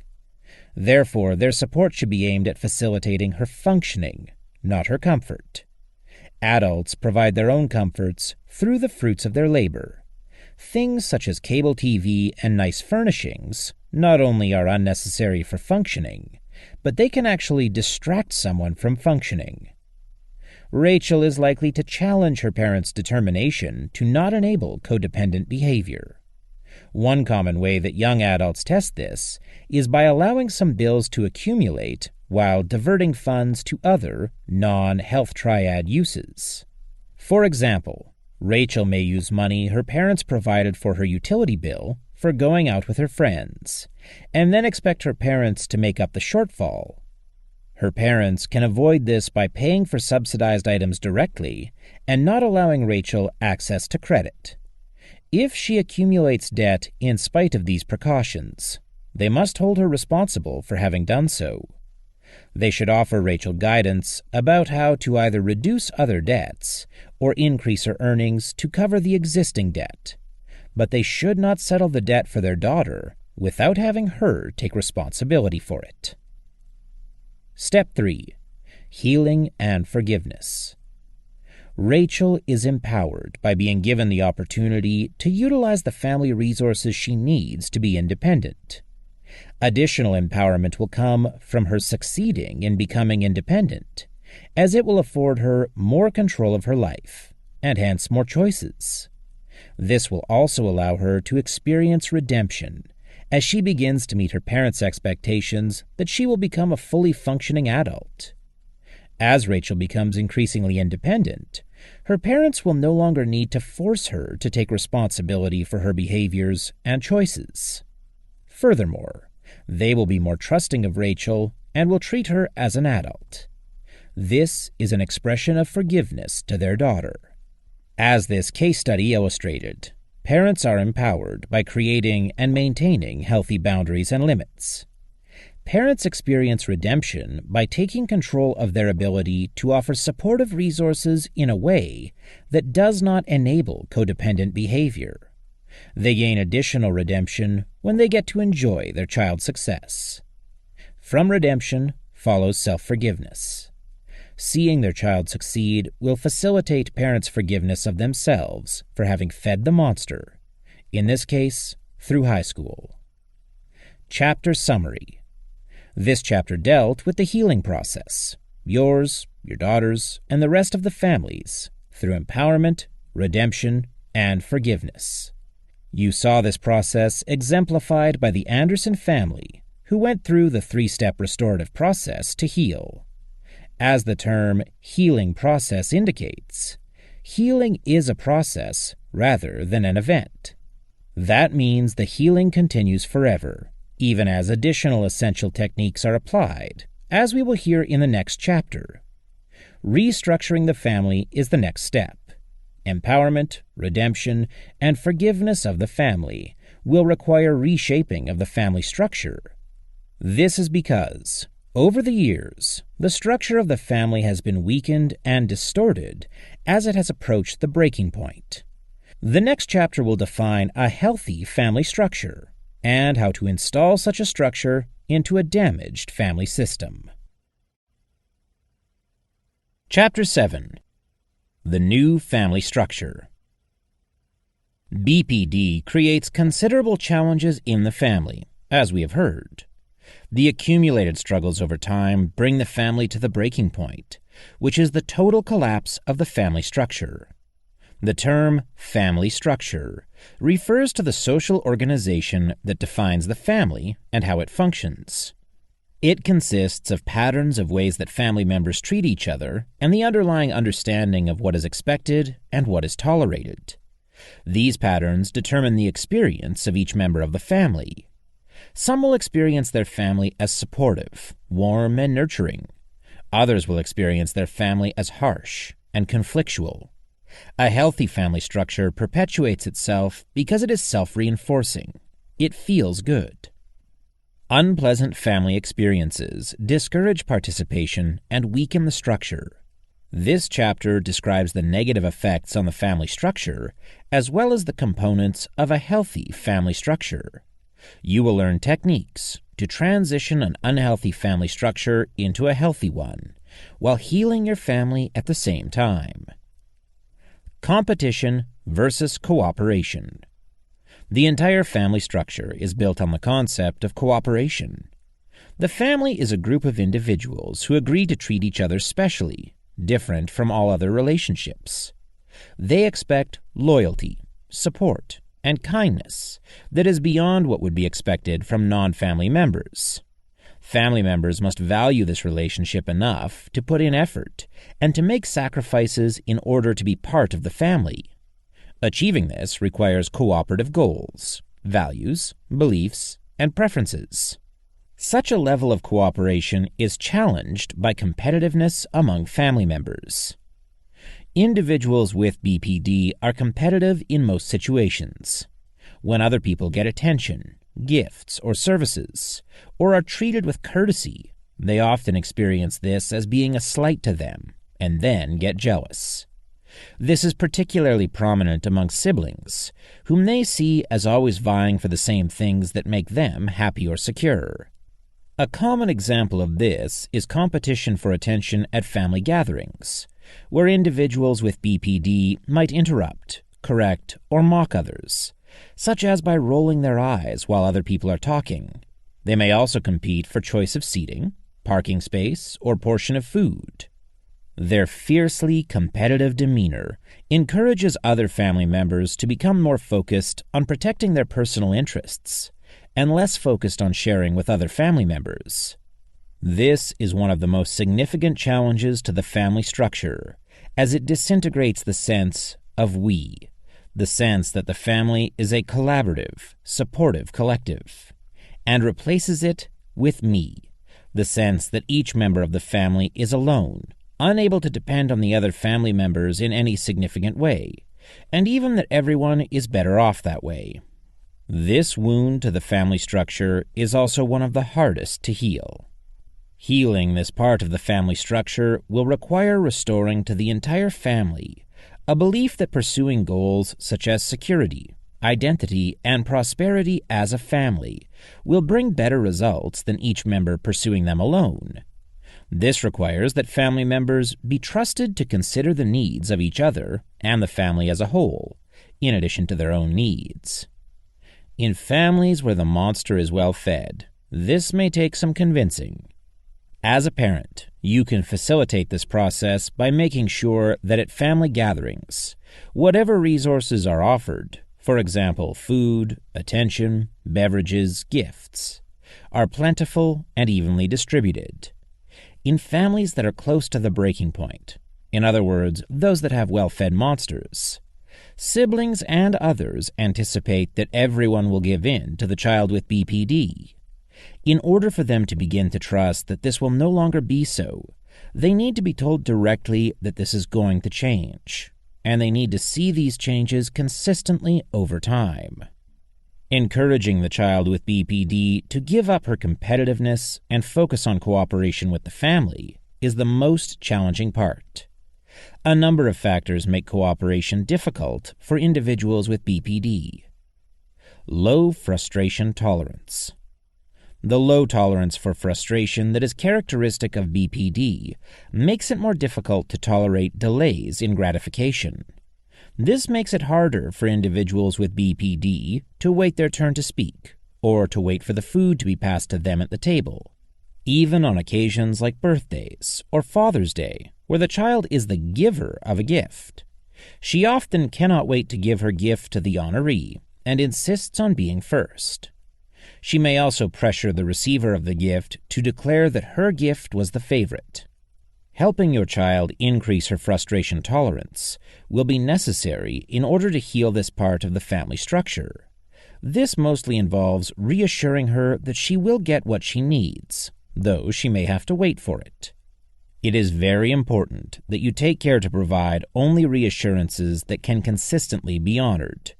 Therefore, their support should be aimed at facilitating her functioning, not her comfort. Adults provide their own comforts through the fruits of their labor. Things such as cable TV and nice furnishings not only are unnecessary for functioning, but they can actually distract someone from functioning. Rachel is likely to challenge her parents' determination to not enable codependent behavior. One common way that young adults test this is by allowing some bills to accumulate while diverting funds to other non-health triad uses. For example, Rachel may use money her parents provided for her utility bill for going out with her friends, and then expect her parents to make up the shortfall. Her parents can avoid this by paying for subsidized items directly and not allowing Rachel access to credit. If she accumulates debt in spite of these precautions, they must hold her responsible for having done so. They should offer Rachel guidance about how to either reduce other debts or increase her earnings to cover the existing debt, but they should not settle the debt for their daughter without having her take responsibility for it. Step 3. Healing and forgiveness. Rachel is empowered by being given the opportunity to utilize the family resources she needs to be independent. Additional empowerment will come from her succeeding in becoming independent, as it will afford her more control of her life, and hence more choices. This will also allow her to experience redemption as she begins to meet her parents' expectations that she will become a fully functioning adult. As Rachel becomes increasingly independent, her parents will no longer need to force her to take responsibility for her behaviors and choices. Furthermore, they will be more trusting of Rachel and will treat her as an adult. This is an expression of forgiveness to their daughter. As this case study illustrated, parents are empowered by creating and maintaining healthy boundaries and limits. Parents experience redemption by taking control of their ability to offer supportive resources in a way that does not enable codependent behavior. They gain additional redemption when they get to enjoy their child's success. From redemption follows self-forgiveness. Seeing their child succeed will facilitate parents' forgiveness of themselves for having fed the monster, in this case, through high school. Chapter Summary. This chapter dealt with the healing process, yours, your daughter's, and the rest of the family's, through empowerment, redemption, and forgiveness. You saw this process exemplified by the Anderson family, who went through the 3-step restorative process to heal. As the term healing process indicates, healing is a process rather than an event. That means the healing continues forever, even as additional essential techniques are applied, as we will hear in the next chapter. Restructuring the family is the next step. Empowerment, redemption, and forgiveness of the family will require reshaping of the family structure. This is because, over the years, the structure of the family has been weakened and distorted as it has approached the breaking point. The next chapter will define a healthy family structure and how to install such a structure into a damaged family system. Chapter 7. The New Family Structure. BPD creates considerable challenges in the family, as we have heard. The accumulated struggles over time bring the family to the breaking point, which is the total collapse of the family structure. The term family structure refers to the social organization that defines the family and how it functions. It consists of patterns of ways that family members treat each other and the underlying understanding of what is expected and what is tolerated. These patterns determine the experience of each member of the family. Some will experience their family as supportive, warm, and nurturing. Others will experience their family as harsh and conflictual. A healthy family structure perpetuates itself because it is self-reinforcing. It feels good. Unpleasant family experiences discourage participation and weaken the structure. This chapter describes the negative effects on the family structure as well as the components of a healthy family structure. You will learn techniques to transition an unhealthy family structure into a healthy one, while healing your family at the same time. Competition versus cooperation. The entire family structure is built on the concept of cooperation. The family is a group of individuals who agree to treat each other specially, different from all other relationships. They expect loyalty, support, and kindness that is beyond what would be expected from non-family members. Family members must value this relationship enough to put in effort and to make sacrifices in order to be part of the family. Achieving this requires cooperative goals, values, beliefs, and preferences. Such a level of cooperation is challenged by competitiveness among family members. Individuals with BPD are competitive in most situations. When other people get attention, gifts, or services, or are treated with courtesy, they often experience this as being a slight to them, and then get jealous. This is particularly prominent among siblings, whom they see as always vying for the same things that make them happy or secure. A common example of this is competition for attention at family gatherings, where individuals with BPD might interrupt, correct, or mock others, such as by rolling their eyes while other people are talking. They may also compete for choice of seating, parking space, or portion of food. Their fiercely competitive demeanor encourages other family members to become more focused on protecting their personal interests and less focused on sharing with other family members. This is one of the most significant challenges to the family structure, as it disintegrates the sense of we, the sense that the family is a collaborative, supportive collective, and replaces it with me, the sense that each member of the family is alone, unable to depend on the other family members in any significant way, and even that everyone is better off that way. This wound to the family structure is also one of the hardest to heal. Healing this part of the family structure will require restoring to the entire family a belief that pursuing goals such as security, identity, and prosperity as a family will bring better results than each member pursuing them alone. This requires that family members be trusted to consider the needs of each other and the family as a whole, in addition to their own needs. In families where the monster is well fed, this may take some convincing. As a parent, you can facilitate this process by making sure that at family gatherings, whatever resources are offered, for example, food, attention, beverages, gifts, are plentiful and evenly distributed. In families that are close to the breaking point, in other words, those that have well-fed monsters, siblings and others anticipate that everyone will give in to the child with BPD. In order for them to begin to trust that this will no longer be so, they need to be told directly that this is going to change, and they need to see these changes consistently over time. Encouraging the child with BPD to give up her competitiveness and focus on cooperation with the family is the most challenging part. A number of factors make cooperation difficult for individuals with BPD. Low frustration tolerance. The low tolerance for frustration that is characteristic of BPD makes it more difficult to tolerate delays in gratification. This makes it harder for individuals with BPD to wait their turn to speak, or to wait for the food to be passed to them at the table, even on occasions like birthdays or Father's Day, where the child is the giver of a gift. She often cannot wait to give her gift to the honoree and insists on being first. She may also pressure the receiver of the gift to declare that her gift was the favorite. Helping your child increase her frustration tolerance will be necessary in order to heal this part of the family structure. This mostly involves reassuring her that she will get what she needs, though she may have to wait for it. It is very important that you take care to provide only reassurances that can consistently be honored.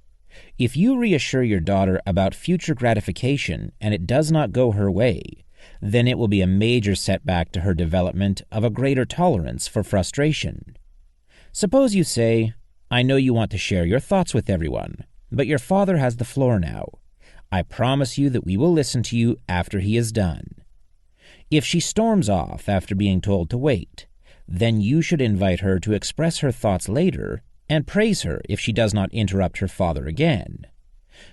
If you reassure your daughter about future gratification and it does not go her way, then it will be a major setback to her development of a greater tolerance for frustration. Suppose you say, "I know you want to share your thoughts with everyone, but your father has the floor now. I promise you that we will listen to you after he is done." If she storms off after being told to wait, then you should invite her to express her thoughts later and praise her if she does not interrupt her father again.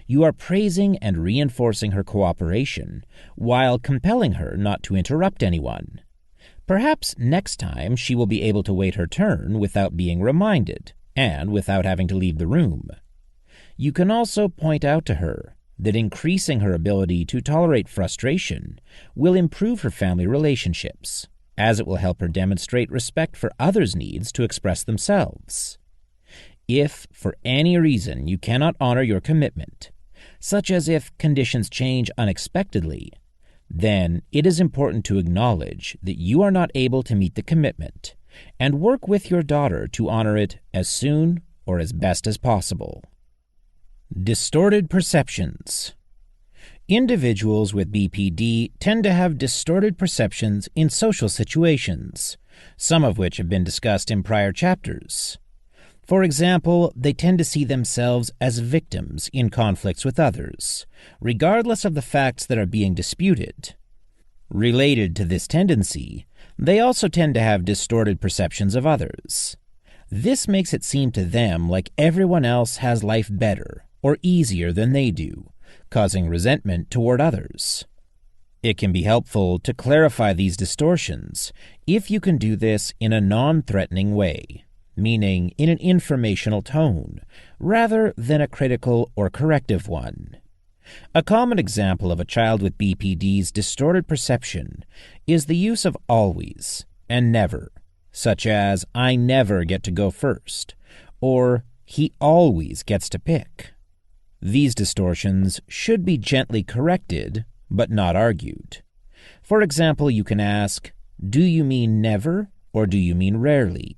You are praising and reinforcing her cooperation while compelling her not to interrupt anyone. Perhaps next time she will be able to wait her turn without being reminded and without having to leave the room. You can also point out to her that increasing her ability to tolerate frustration will improve her family relationships, as it will help her demonstrate respect for others' needs to express themselves. If, for any reason, you cannot honor your commitment, such as if conditions change unexpectedly, then it is important to acknowledge that you are not able to meet the commitment and work with your daughter to honor it as soon or as best as possible. Distorted perceptions. Individuals with BPD tend to have distorted perceptions in social situations, some of which have been discussed in prior chapters. For example, they tend to see themselves as victims in conflicts with others, regardless of the facts that are being disputed. Related to this tendency, they also tend to have distorted perceptions of others. This makes it seem to them like everyone else has life better or easier than they do, causing resentment toward others. It can be helpful to clarify these distortions if you can do this in a non-threatening way, meaning in an informational tone, rather than a critical or corrective one. A common example of a child with BPD's distorted perception is the use of always and never, such as "I never get to go first," or "he always gets to pick." These distortions should be gently corrected, but not argued. For example, you can ask, "Do you mean never, or do you mean rarely?"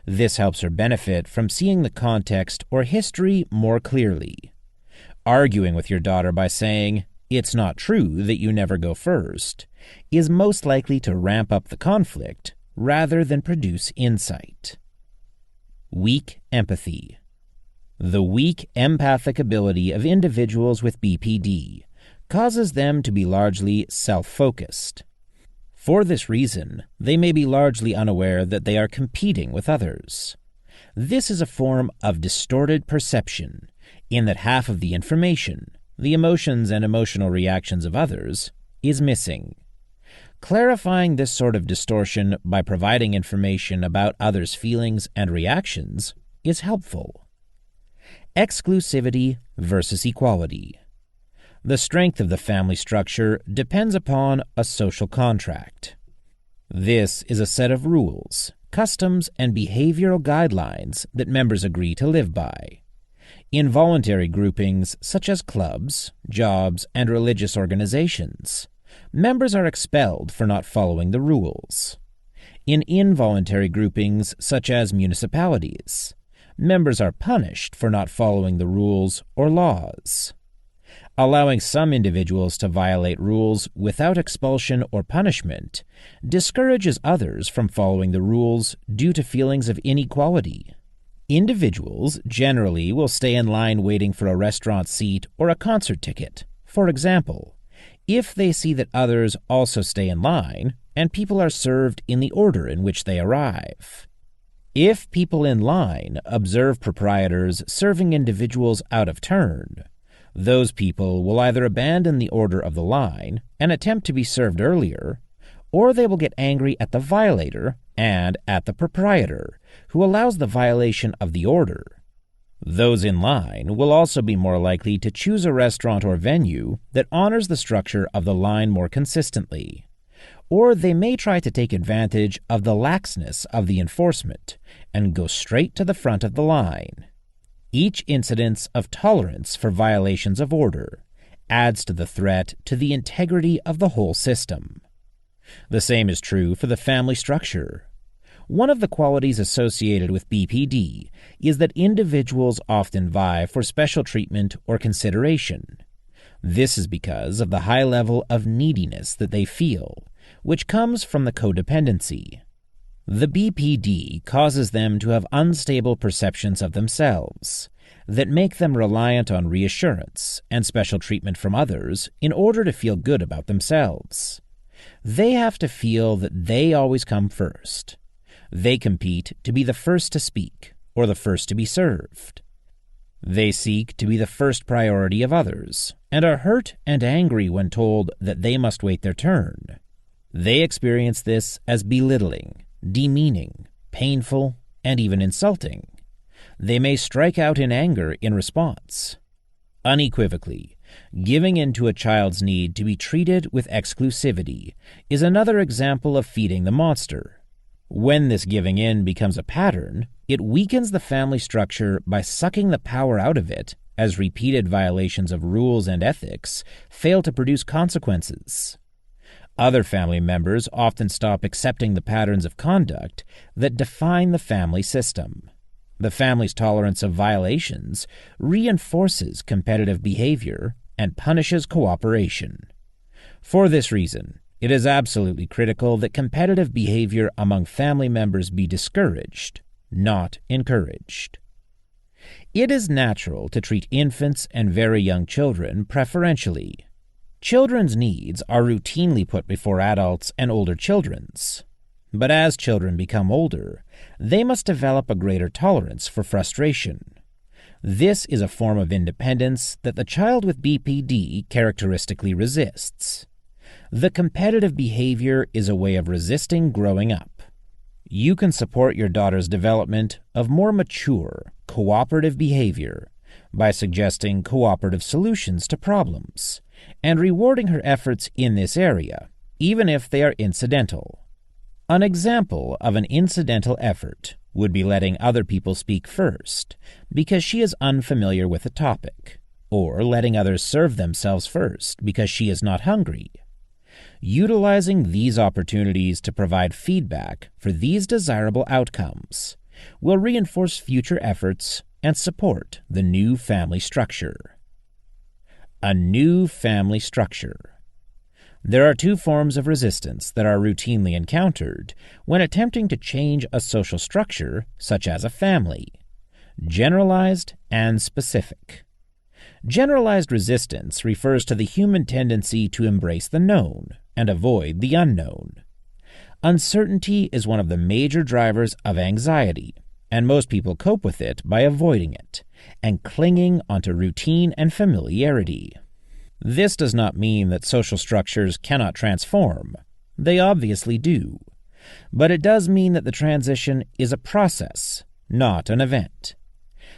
This helps her benefit from seeing the context or history more clearly. Arguing with your daughter by saying, "It's not true that you never go first," is most likely to ramp up the conflict rather than produce insight. Weak empathy. The weak empathic ability of individuals with BPD causes them to be largely self-focused. For this reason, they may be largely unaware that they are competing with others. This is a form of distorted perception, in that half of the information, the emotions and emotional reactions of others, is missing. Clarifying this sort of distortion by providing information about others' feelings and reactions is helpful. Exclusivity versus equality. The strength of the family structure depends upon a social contract. This is a set of rules, customs, and behavioral guidelines that members agree to live by. In voluntary groupings such as clubs, jobs, and religious organizations, members are expelled for not following the rules. In involuntary groupings such as municipalities, members are punished for not following the rules or laws. Allowing some individuals to violate rules without expulsion or punishment discourages others from following the rules due to feelings of inequality. Individuals generally will stay in line waiting for a restaurant seat or a concert ticket, for example, if they see that others also stay in line and people are served in the order in which they arrive. If people in line observe proprietors serving individuals out of turn, those people will either abandon the order of the line and attempt to be served earlier, or they will get angry at the violator and at the proprietor, who allows the violation of the order. Those in line will also be more likely to choose a restaurant or venue that honors the structure of the line more consistently, or they may try to take advantage of the laxness of the enforcement and go straight to the front of the line. Each incidence of tolerance for violations of order adds to the threat to the integrity of the whole system. The same is true for the family structure. One of the qualities associated with BPD is that individuals often vie for special treatment or consideration. This is because of the high level of neediness that they feel, which comes from the codependency. The BPD causes them to have unstable perceptions of themselves that make them reliant on reassurance and special treatment from others in order to feel good about themselves. They have to feel that they always come first. They compete to be the first to speak or the first to be served. They seek to be the first priority of others and are hurt and angry when told that they must wait their turn. They experience this as belittling, demeaning, painful, and even insulting. They may strike out in anger in response. Unequivocally, giving in to a child's need to be treated with exclusivity is another example of feeding the monster. When this giving in becomes a pattern, it weakens the family structure by sucking the power out of it as repeated violations of rules and ethics fail to produce consequences. Other family members often stop accepting the patterns of conduct that define the family system. The family's tolerance of violations reinforces competitive behavior and punishes cooperation. For this reason, it is absolutely critical that competitive behavior among family members be discouraged, not encouraged. It is natural to treat infants and very young children preferentially. Children's needs are routinely put before adults and older children's. But as children become older, they must develop a greater tolerance for frustration. This is a form of independence that the child with BPD characteristically resists. The competitive behavior is a way of resisting growing up. You can support your daughter's development of more mature, cooperative behavior by suggesting cooperative solutions to problems and rewarding her efforts in this area, even if they are incidental. An example of an incidental effort would be letting other people speak first because she is unfamiliar with a topic, or letting others serve themselves first because she is not hungry. Utilizing these opportunities to provide feedback for these desirable outcomes will reinforce future efforts and support the new family structure. A new family structure. There are two forms of resistance that are routinely encountered when attempting to change a social structure, such as a family: generalized and specific. Generalized resistance refers to the human tendency to embrace the known and avoid the unknown. Uncertainty is one of the major drivers of anxiety, and most people cope with it by avoiding it and clinging onto routine and familiarity. This does not mean that social structures cannot transform. They obviously do. But it does mean that the transition is a process, not an event.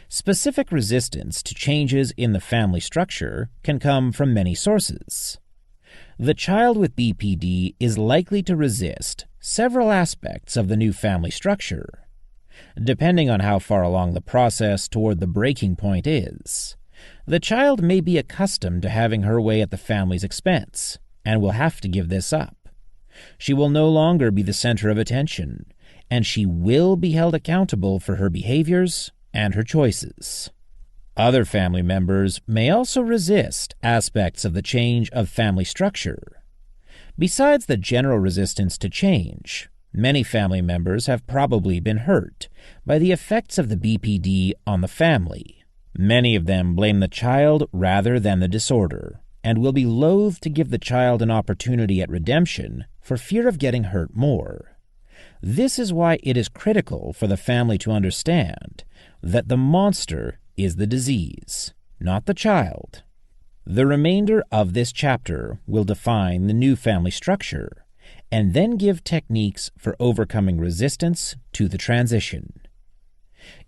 Specific resistance to changes in the family structure can come from many sources. The child with BPD is likely to resist several aspects of the new family structure. Depending on how far along the process toward the breaking point is, the child may be accustomed to having her way at the family's expense and will have to give this up. She will no longer be the center of attention, and she will be held accountable for her behaviors and her choices. Other family members may also resist aspects of the change of family structure. Besides the general resistance to change, many family members have probably been hurt by the effects of the BPD on the family. Many of them blame the child rather than the disorder, and will be loath to give the child an opportunity at redemption for fear of getting hurt more. This is why it is critical for the family to understand that the monster is the disease, not the child. The remainder of this chapter will define the new family structure and then give techniques for overcoming resistance to the transition.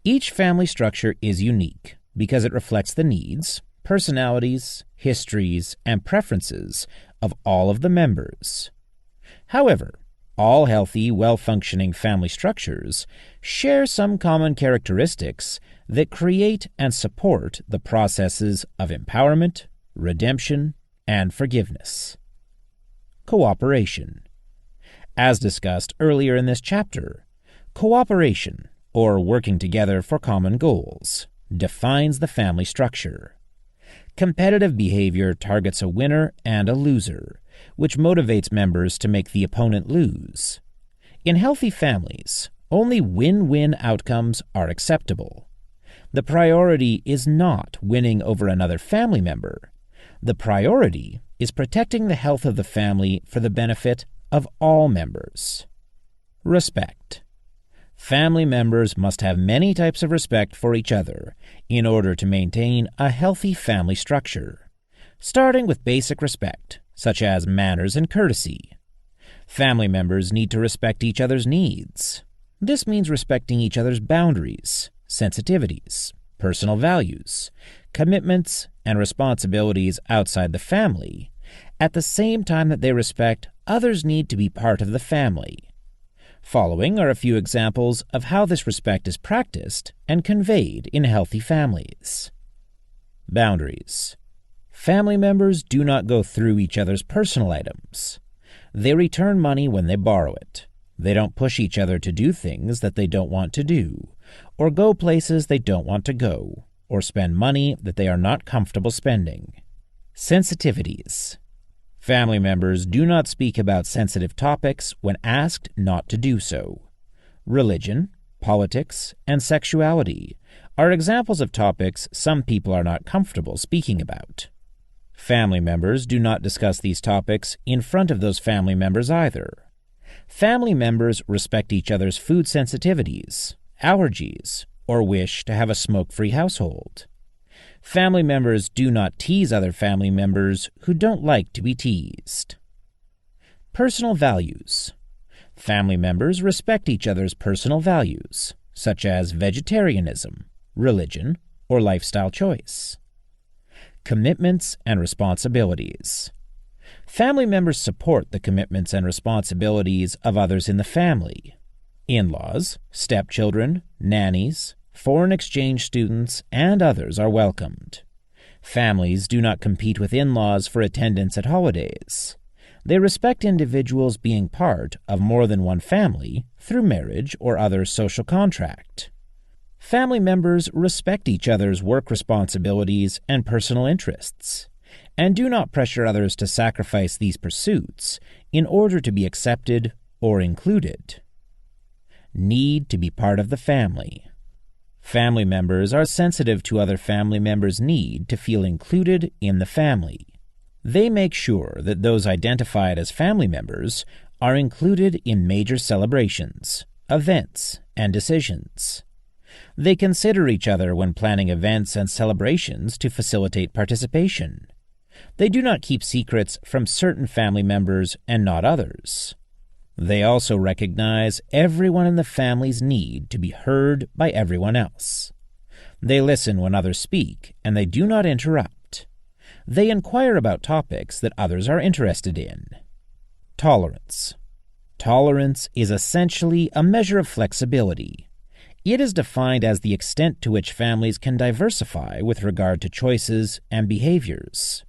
Each family structure is unique because it reflects the needs, personalities, histories, and preferences of all of the members. However, all healthy, well-functioning family structures share some common characteristics that create and support the processes of empowerment, redemption, and forgiveness. Cooperation. As discussed earlier in this chapter, cooperation, or working together for common goals, defines the family structure. Competitive behavior targets a winner and a loser, which motivates members to make the opponent lose. In healthy families, only win-win outcomes are acceptable. The priority is not winning over another family member. The priority is protecting the health of the family for the benefit of all members. Respect. Family members must have many types of respect for each other in order to maintain a healthy family structure, starting with basic respect, such as manners and courtesy. Family members need to respect each other's needs. This means respecting each other's boundaries, sensitivities, personal values, commitments, and responsibilities outside the family, at the same time that they respect others' need to be part of the family. Following are a few examples of how this respect is practiced and conveyed in healthy families. Boundaries. Family members do not go through each other's personal items. They return money when they borrow it. They don't push each other to do things that they don't want to do, or go places they don't want to go, or spend money that they are not comfortable spending. Sensitivities. Family members do not speak about sensitive topics when asked not to do so. Religion, politics, and sexuality are examples of topics some people are not comfortable speaking about. Family members do not discuss these topics in front of those family members either. Family members respect each other's food sensitivities, allergies, or wish to have a smoke-free household. Family members do not tease other family members who don't like to be teased. Personal values. Family members respect each other's personal values, such as vegetarianism, religion, or lifestyle choice. Commitments and responsibilities. Family members support the commitments and responsibilities of others in the family. In-laws, stepchildren, nannies, foreign exchange students, and others are welcomed. Families do not compete with in-laws for attendance at holidays. They respect individuals being part of more than one family through marriage or other social contract. Family members respect each other's work responsibilities and personal interests, and do not pressure others to sacrifice these pursuits in order to be accepted or included. Need to be part of the family. Family members are sensitive to other family members' need to feel included in the family. They make sure that those identified as family members are included in major celebrations, events, and decisions. They consider each other when planning events and celebrations to facilitate participation. They do not keep secrets from certain family members and not others. They also recognize everyone in the family's need to be heard by everyone else. They listen when others speak, and they do not interrupt. They inquire about topics that others are interested in. Tolerance. Tolerance is essentially a measure of flexibility. It is defined as the extent to which families can diversify with regard to choices and behaviors.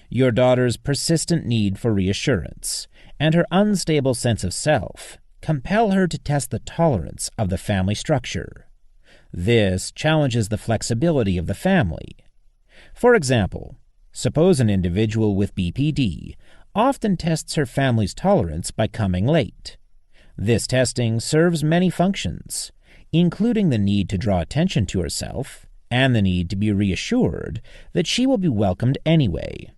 Your daughter's persistent need for reassurance and her unstable sense of self compel her to test the tolerance of the family structure. This challenges the flexibility of the family. For example, suppose an individual with BPD often tests her family's tolerance by coming late. This testing serves many functions, including the need to draw attention to herself and the need to be reassured that she will be welcomed anyway.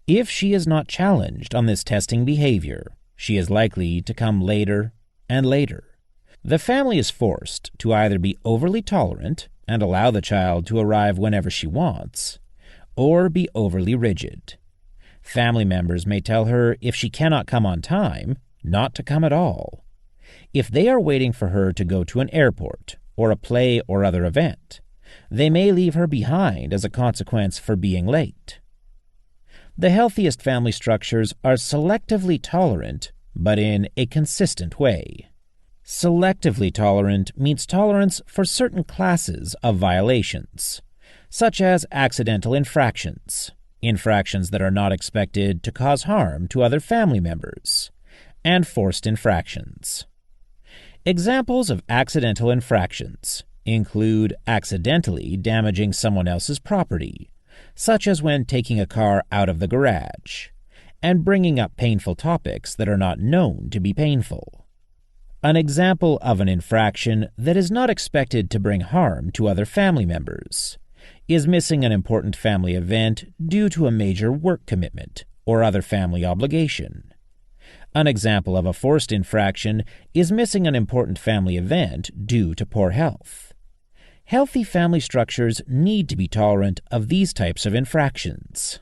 If she is not challenged on this testing behavior, she is likely to come later and later. The family is forced to either be overly tolerant and allow the child to arrive whenever she wants, or be overly rigid. Family members may tell her if she cannot come on time, not to come at all. If they are waiting for her to go to an airport or a play or other event, they may leave her behind as a consequence for being late. The healthiest family structures are selectively tolerant, but in a consistent way. Selectively tolerant means tolerance for certain classes of violations, such as accidental infractions, infractions that are not expected to cause harm to other family members, and forced infractions. Examples of accidental infractions include accidentally damaging someone else's property, such as when taking a car out of the garage, and bringing up painful topics that are not known to be painful. An example of an infraction that is not expected to bring harm to other family members is missing an important family event due to a major work commitment or other family obligation. An example of a forced infraction is missing an important family event due to poor health. Healthy family structures need to be tolerant of these types of infractions.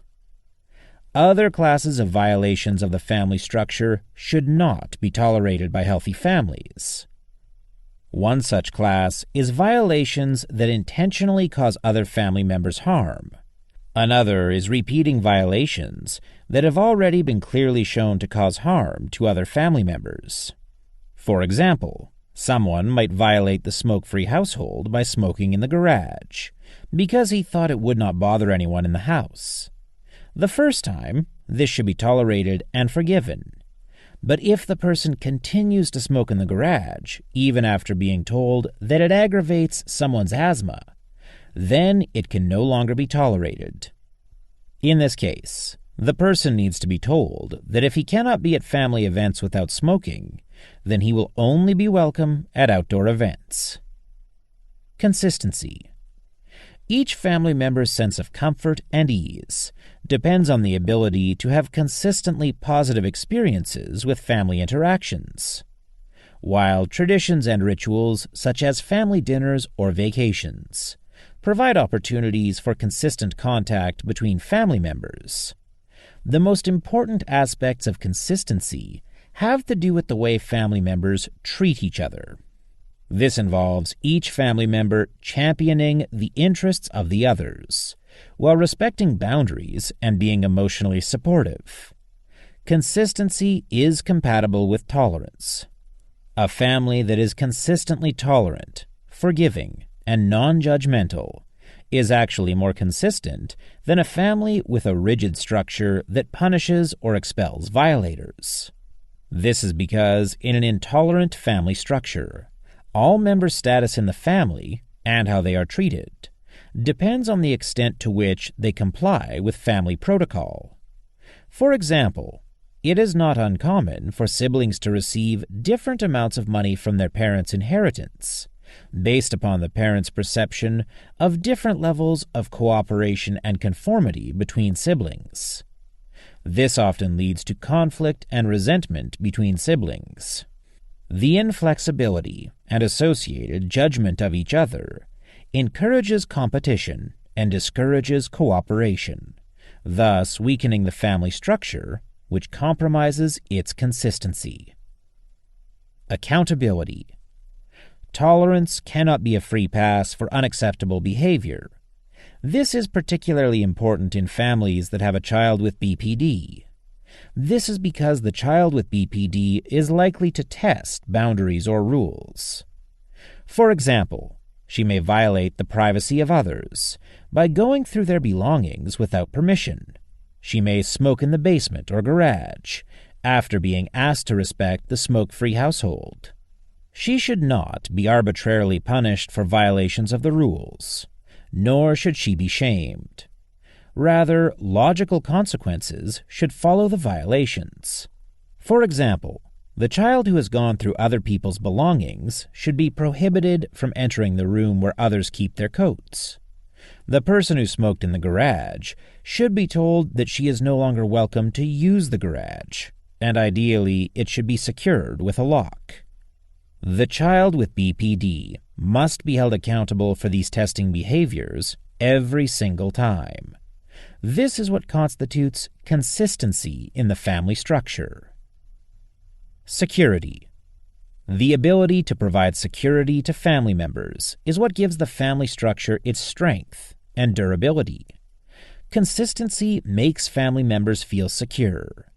Other classes of violations of the family structure should not be tolerated by healthy families. One such class is violations that intentionally cause other family members harm. Another is repeating violations that have already been clearly shown to cause harm to other family members. For example, someone might violate the smoke-free household by smoking in the garage because he thought it would not bother anyone in the house. The first time, this should be tolerated and forgiven. But if the person continues to smoke in the garage, even after being told that it aggravates someone's asthma, then it can no longer be tolerated. In this case, the person needs to be told that if he cannot be at family events without smoking, then he will only be welcome at outdoor events. Consistency. Each family member's sense of comfort and ease depends on the ability to have consistently positive experiences with family interactions. While traditions and rituals such as family dinners or vacations provide opportunities for consistent contact between family members, the most important aspects of consistency have to do with the way family members treat each other. This involves each family member championing the interests of the others, while respecting boundaries and being emotionally supportive. Consistency is compatible with tolerance. A family that is consistently tolerant, forgiving, and non-judgmental is actually more consistent than a family with a rigid structure that punishes or expels violators. This is because in an intolerant family structure, all members' status in the family, and how they are treated, depends on the extent to which they comply with family protocol. For example, it is not uncommon for siblings to receive different amounts of money from their parents' inheritance, based upon the parents' perception of different levels of cooperation and conformity between siblings. This often leads to conflict and resentment between siblings. The inflexibility and associated judgment of each other encourages competition and discourages cooperation, thus weakening the family structure, which compromises its consistency. Accountability. Tolerance cannot be a free pass for unacceptable behavior. This is particularly important in families that have a child with BPD. This is because the child with BPD is likely to test boundaries or rules. For example, she may violate the privacy of others by going through their belongings without permission. She may smoke in the basement or garage after being asked to respect the smoke-free household. She should not be arbitrarily punished for violations of the rules, nor should she be shamed. Rather, logical consequences should follow the violations. For example, the child who has gone through other people's belongings should be prohibited from entering the room where others keep their coats. The person who smoked in the garage should be told that she is no longer welcome to use the garage, and ideally it should be secured with a lock. The child with BPD must be held accountable for these testing behaviors every single time. This is what constitutes consistency in the family structure. Security. The ability to provide security to family members is what gives the family structure its strength and durability. Consistency makes family members feel secure.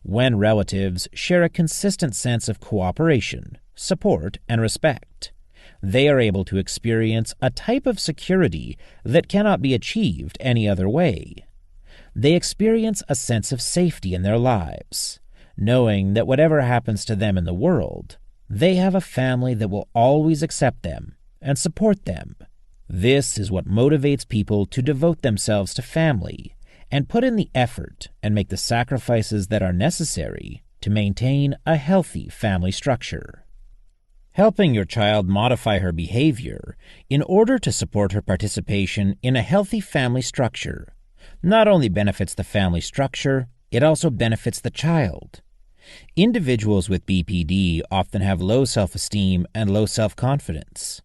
When relatives share a consistent sense of cooperation, support, and respect, they are able to experience a type of security that cannot be achieved any other way. They experience a sense of safety in their lives, knowing that whatever happens to them in the world, they have a family that will always accept them and support them. This is what motivates people to devote themselves to family and put in the effort and make the sacrifices that are necessary to maintain a healthy family structure. Helping your child modify her behavior in order to support her participation in a healthy family structure not only benefits the family structure, it also benefits the child. Individuals with BPD often have low self-esteem and low self-confidence.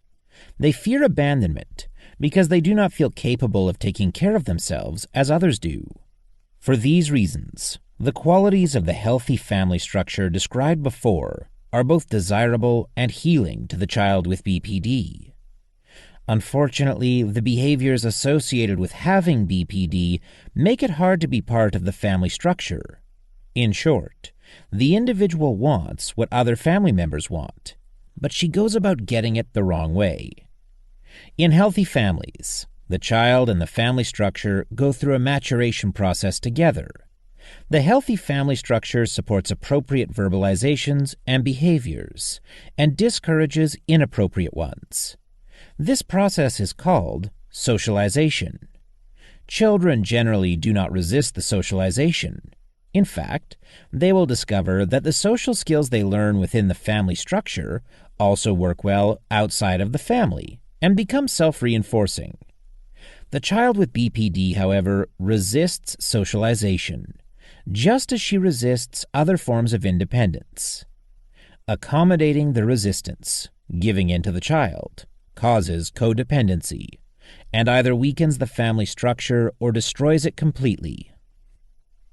They fear abandonment because they do not feel capable of taking care of themselves as others do. For these reasons, the qualities of the healthy family structure described before are both desirable and healing to the child with BPD. Unfortunately, the behaviors associated with having BPD make it hard to be part of the family structure. In short, the individual wants what other family members want, but she goes about getting it the wrong way. In healthy families, the child and the family structure go through a maturation process together. The healthy family structure supports appropriate verbalizations and behaviors and discourages inappropriate ones. This process is called socialization. Children generally do not resist the socialization. In fact, they will discover that the social skills they learn within the family structure also work well outside of the family and become self-reinforcing. The child with BPD, however, resists socialization, just as she resists other forms of independence. Accommodating the resistance, giving in to the child, causes codependency, and either weakens the family structure or destroys it completely.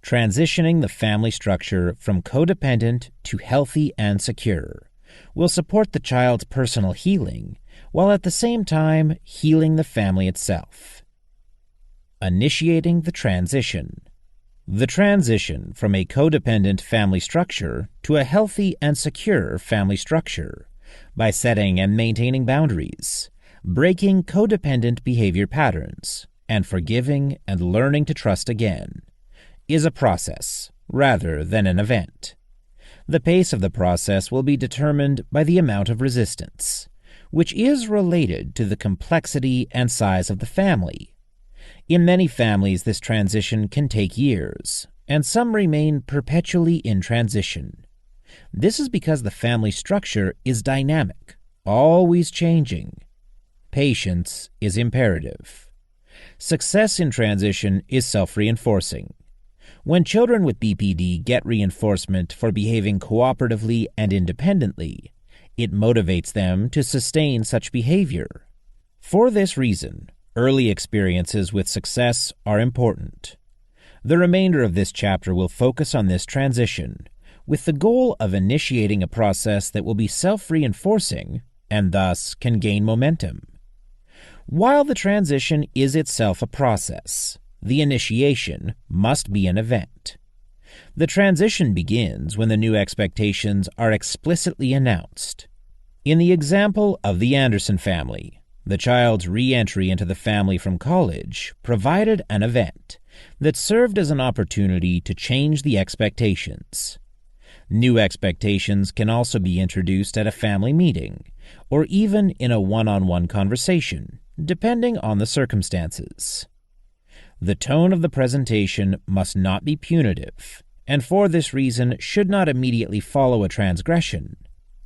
Transitioning the family structure from codependent to healthy and secure will support the child's personal healing while at the same time healing the family itself. Initiating the transition. The transition from a codependent family structure to a healthy and secure family structure by setting and maintaining boundaries, breaking codependent behavior patterns, and forgiving and learning to trust again, is a process rather than an event. The pace of the process will be determined by the amount of resistance, which is related to the complexity and size of the family. In many families, this transition can take years, and some remain perpetually in transition. This is because the family structure is dynamic, always changing. Patience is imperative. Success in transition is self-reinforcing. When children with BPD get reinforcement for behaving cooperatively and independently, it motivates them to sustain such behavior. For this reason, early experiences with success are important. The remainder of this chapter will focus on this transition, with the goal of initiating a process that will be self-reinforcing and thus can gain momentum. While the transition is itself a process, the initiation must be an event. The transition begins when the new expectations are explicitly announced. In the example of the Anderson family, the child's re-entry into the family from college provided an event that served as an opportunity to change the expectations. New expectations can also be introduced at a family meeting, or even in a one-on-one conversation, depending on the circumstances. The tone of the presentation must not be punitive, and for this reason should not immediately follow a transgression.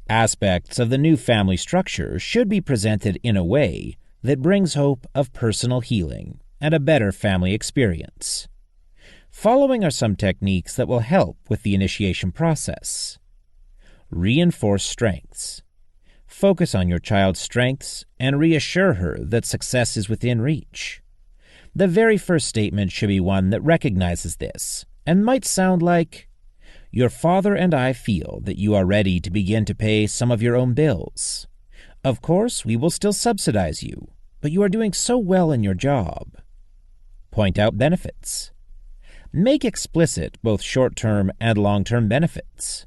Aspects of the new family structure should be presented in a way that brings hope of personal healing and a better family experience. Following are some techniques that will help with the initiation process. Reinforce strengths. Focus on your child's strengths and reassure her that success is within reach. The very first statement should be one that recognizes this and might sound like, "Your father and I feel that you are ready to begin to pay some of your own bills. Of course, we will still subsidize you, but you are doing so well in your job." Point out benefits. Make explicit both short-term and long-term benefits.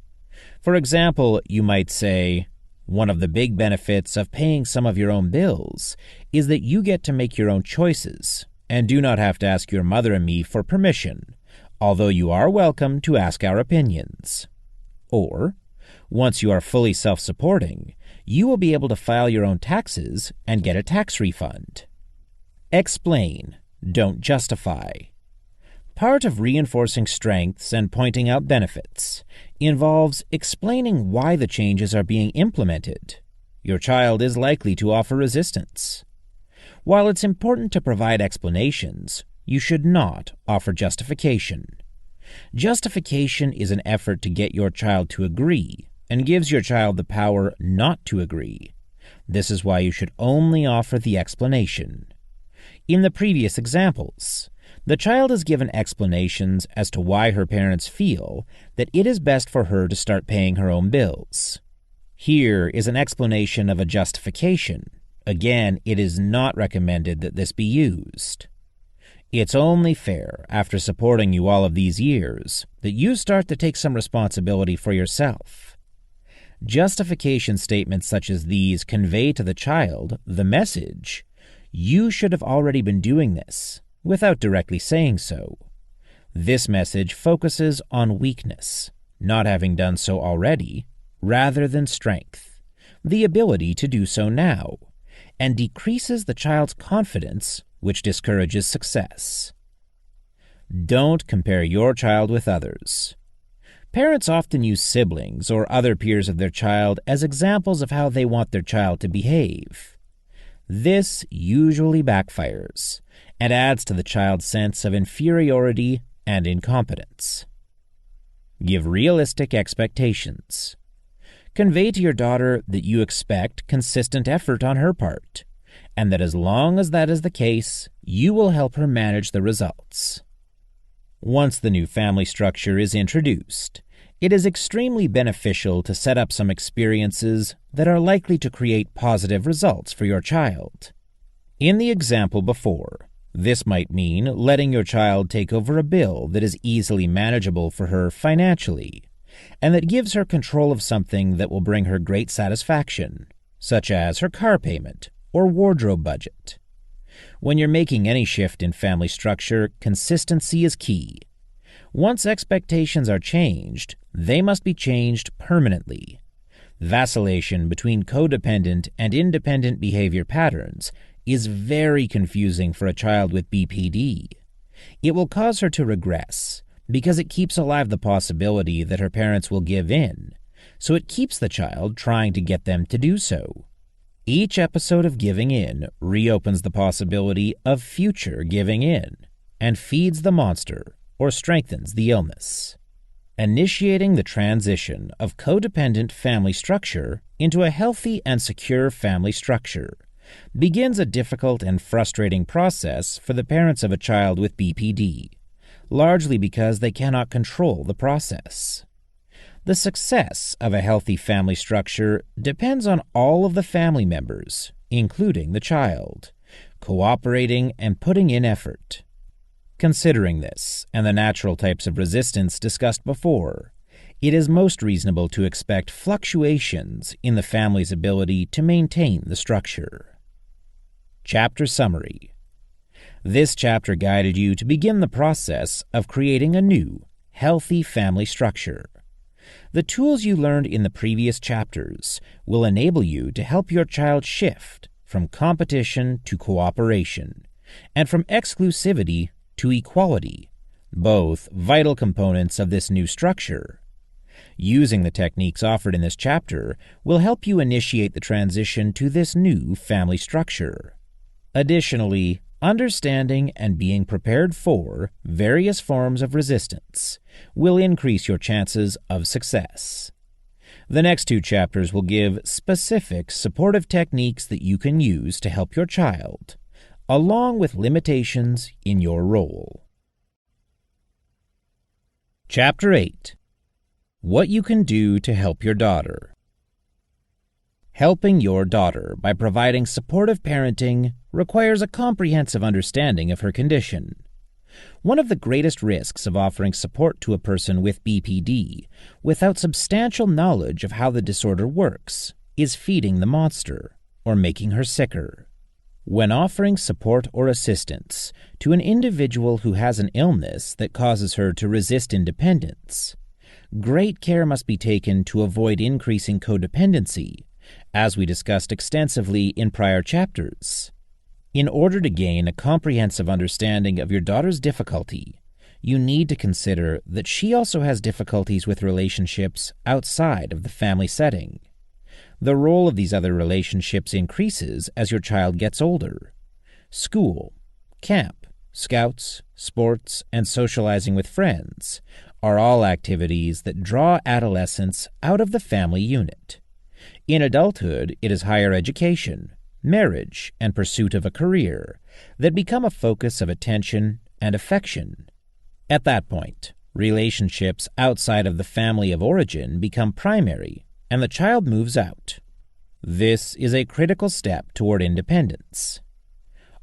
For example, you might say, "One of the big benefits of paying some of your own bills is that you get to make your own choices and do not have to ask your mother and me for permission, although you are welcome to ask our opinions." Or, "Once you are fully self-supporting, you will be able to file your own taxes and get a tax refund." Explain, don't justify. Part of reinforcing strengths and pointing out benefits involves explaining why the changes are being implemented. Your child is likely to offer resistance. While it's important to provide explanations, you should not offer justification. Justification is an effort to get your child to agree and gives your child the power not to agree. This is why you should only offer the explanation. In the previous examples, the child is given explanations as to why her parents feel that it is best for her to start paying her own bills. Here is an explanation of a justification. Again, it is not recommended that this be used. It's only fair, after supporting you all of these years, that you start to take some responsibility for yourself. Justification statements such as these convey to the child the message, "You should have already been doing this," without directly saying so. This message focuses on weakness, not having done so already, rather than strength, the ability to do so now, and decreases the child's confidence, which discourages success. Don't compare your child with others. Parents often use siblings or other peers of their child as examples of how they want their child to behave. This usually backfires and adds to the child's sense of inferiority and incompetence. Give realistic expectations. Convey to your daughter that you expect consistent effort on her part, and that as long as that is the case, you will help her manage the results. Once the new family structure is introduced, it is extremely beneficial to set up some experiences that are likely to create positive results for your child. In the example before, this might mean letting your child take over a bill that is easily manageable for her financially, and that gives her control of something that will bring her great satisfaction, such as her car payment or wardrobe budget. When you're making any shift in family structure, consistency is key. Once expectations are changed, they must be changed permanently. Vacillation between codependent and independent behavior patterns is very confusing for a child with BPD. It will cause her to regress because it keeps alive the possibility that her parents will give in, so it keeps the child trying to get them to do so. Each episode of giving in reopens the possibility of future giving in and feeds the monster or strengthens the illness. Initiating the transition of codependent family structure into a healthy and secure family structure begins a difficult and frustrating process for the parents of a child with BPD, largely because they cannot control the process. The success of a healthy family structure depends on all of the family members, including the child, cooperating and putting in effort. Considering this and the natural types of resistance discussed before, it is most reasonable to expect fluctuations in the family's ability to maintain the structure. Chapter Summary. This chapter guided you to begin the process of creating a new, healthy family structure. The tools you learned in the previous chapters will enable you to help your child shift from competition to cooperation, and from exclusivity to equality, both vital components of this new structure. Using the techniques offered in this chapter will help you initiate the transition to this new family structure. Additionally, understanding and being prepared for various forms of resistance will increase your chances of success. The next 2 chapters will give specific supportive techniques that you can use to help your child, along with limitations in your role. Chapter 8. What you can do to help your daughter. Helping your daughter by providing supportive parenting requires a comprehensive understanding of her condition. One of the greatest risks of offering support to a person with BPD without substantial knowledge of how the disorder works is feeding the monster or making her sicker. When offering support or assistance to an individual who has an illness that causes her to resist independence, great care must be taken to avoid increasing codependency, as we discussed extensively in prior chapters. In order to gain a comprehensive understanding of your daughter's difficulty, you need to consider that she also has difficulties with relationships outside of the family setting. The role of these other relationships increases as your child gets older. School, camp, scouts, sports, and socializing with friends are all activities that draw adolescents out of the family unit. In adulthood, it is higher education, marriage, and pursuit of a career that become a focus of attention and affection. At that point, relationships outside of the family of origin become primary, and the child moves out. This is a critical step toward independence.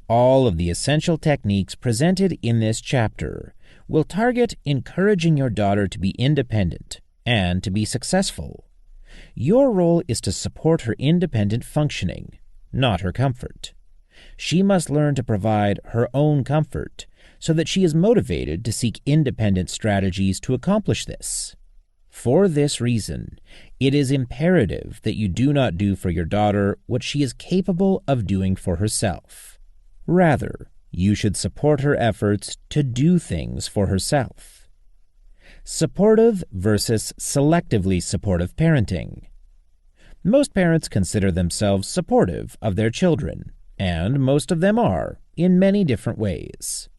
All of the essential techniques presented in this chapter will target encouraging your daughter to be independent and to be successful. Your role is to support her independent functioning, not her comfort. She must learn to provide her own comfort so that she is motivated to seek independent strategies to accomplish this. For this reason, it is imperative that you do not do for your daughter what she is capable of doing for herself. Rather, you should support her efforts to do things for herself. Supportive versus selectively supportive parenting. Most parents consider themselves supportive of their children, and most of them are, in many different ways.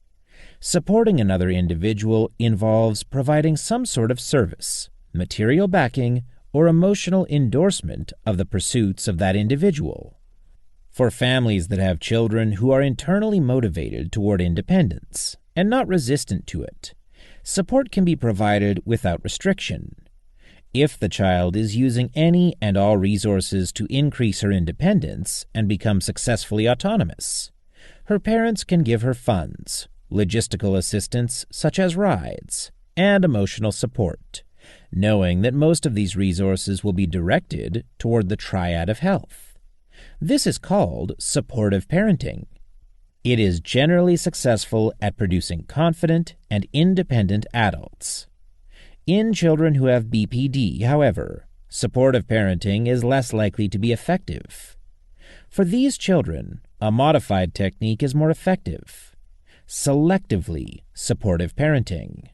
Supporting another individual involves providing some sort of service, material backing, or emotional endorsement of the pursuits of that individual. For families that have children who are internally motivated toward independence and not resistant to it, support can be provided without restriction. If the child is using any and all resources to increase her independence and become successfully autonomous, her parents can give her funds, logistical assistance such as rides, and emotional support, knowing that most of these resources will be directed toward the triad of health. This is called supportive parenting. It is generally successful at producing confident and independent adults. In children who have BPD, however, supportive parenting is less likely to be effective. For these children, a modified technique is more effective: selectively supportive parenting.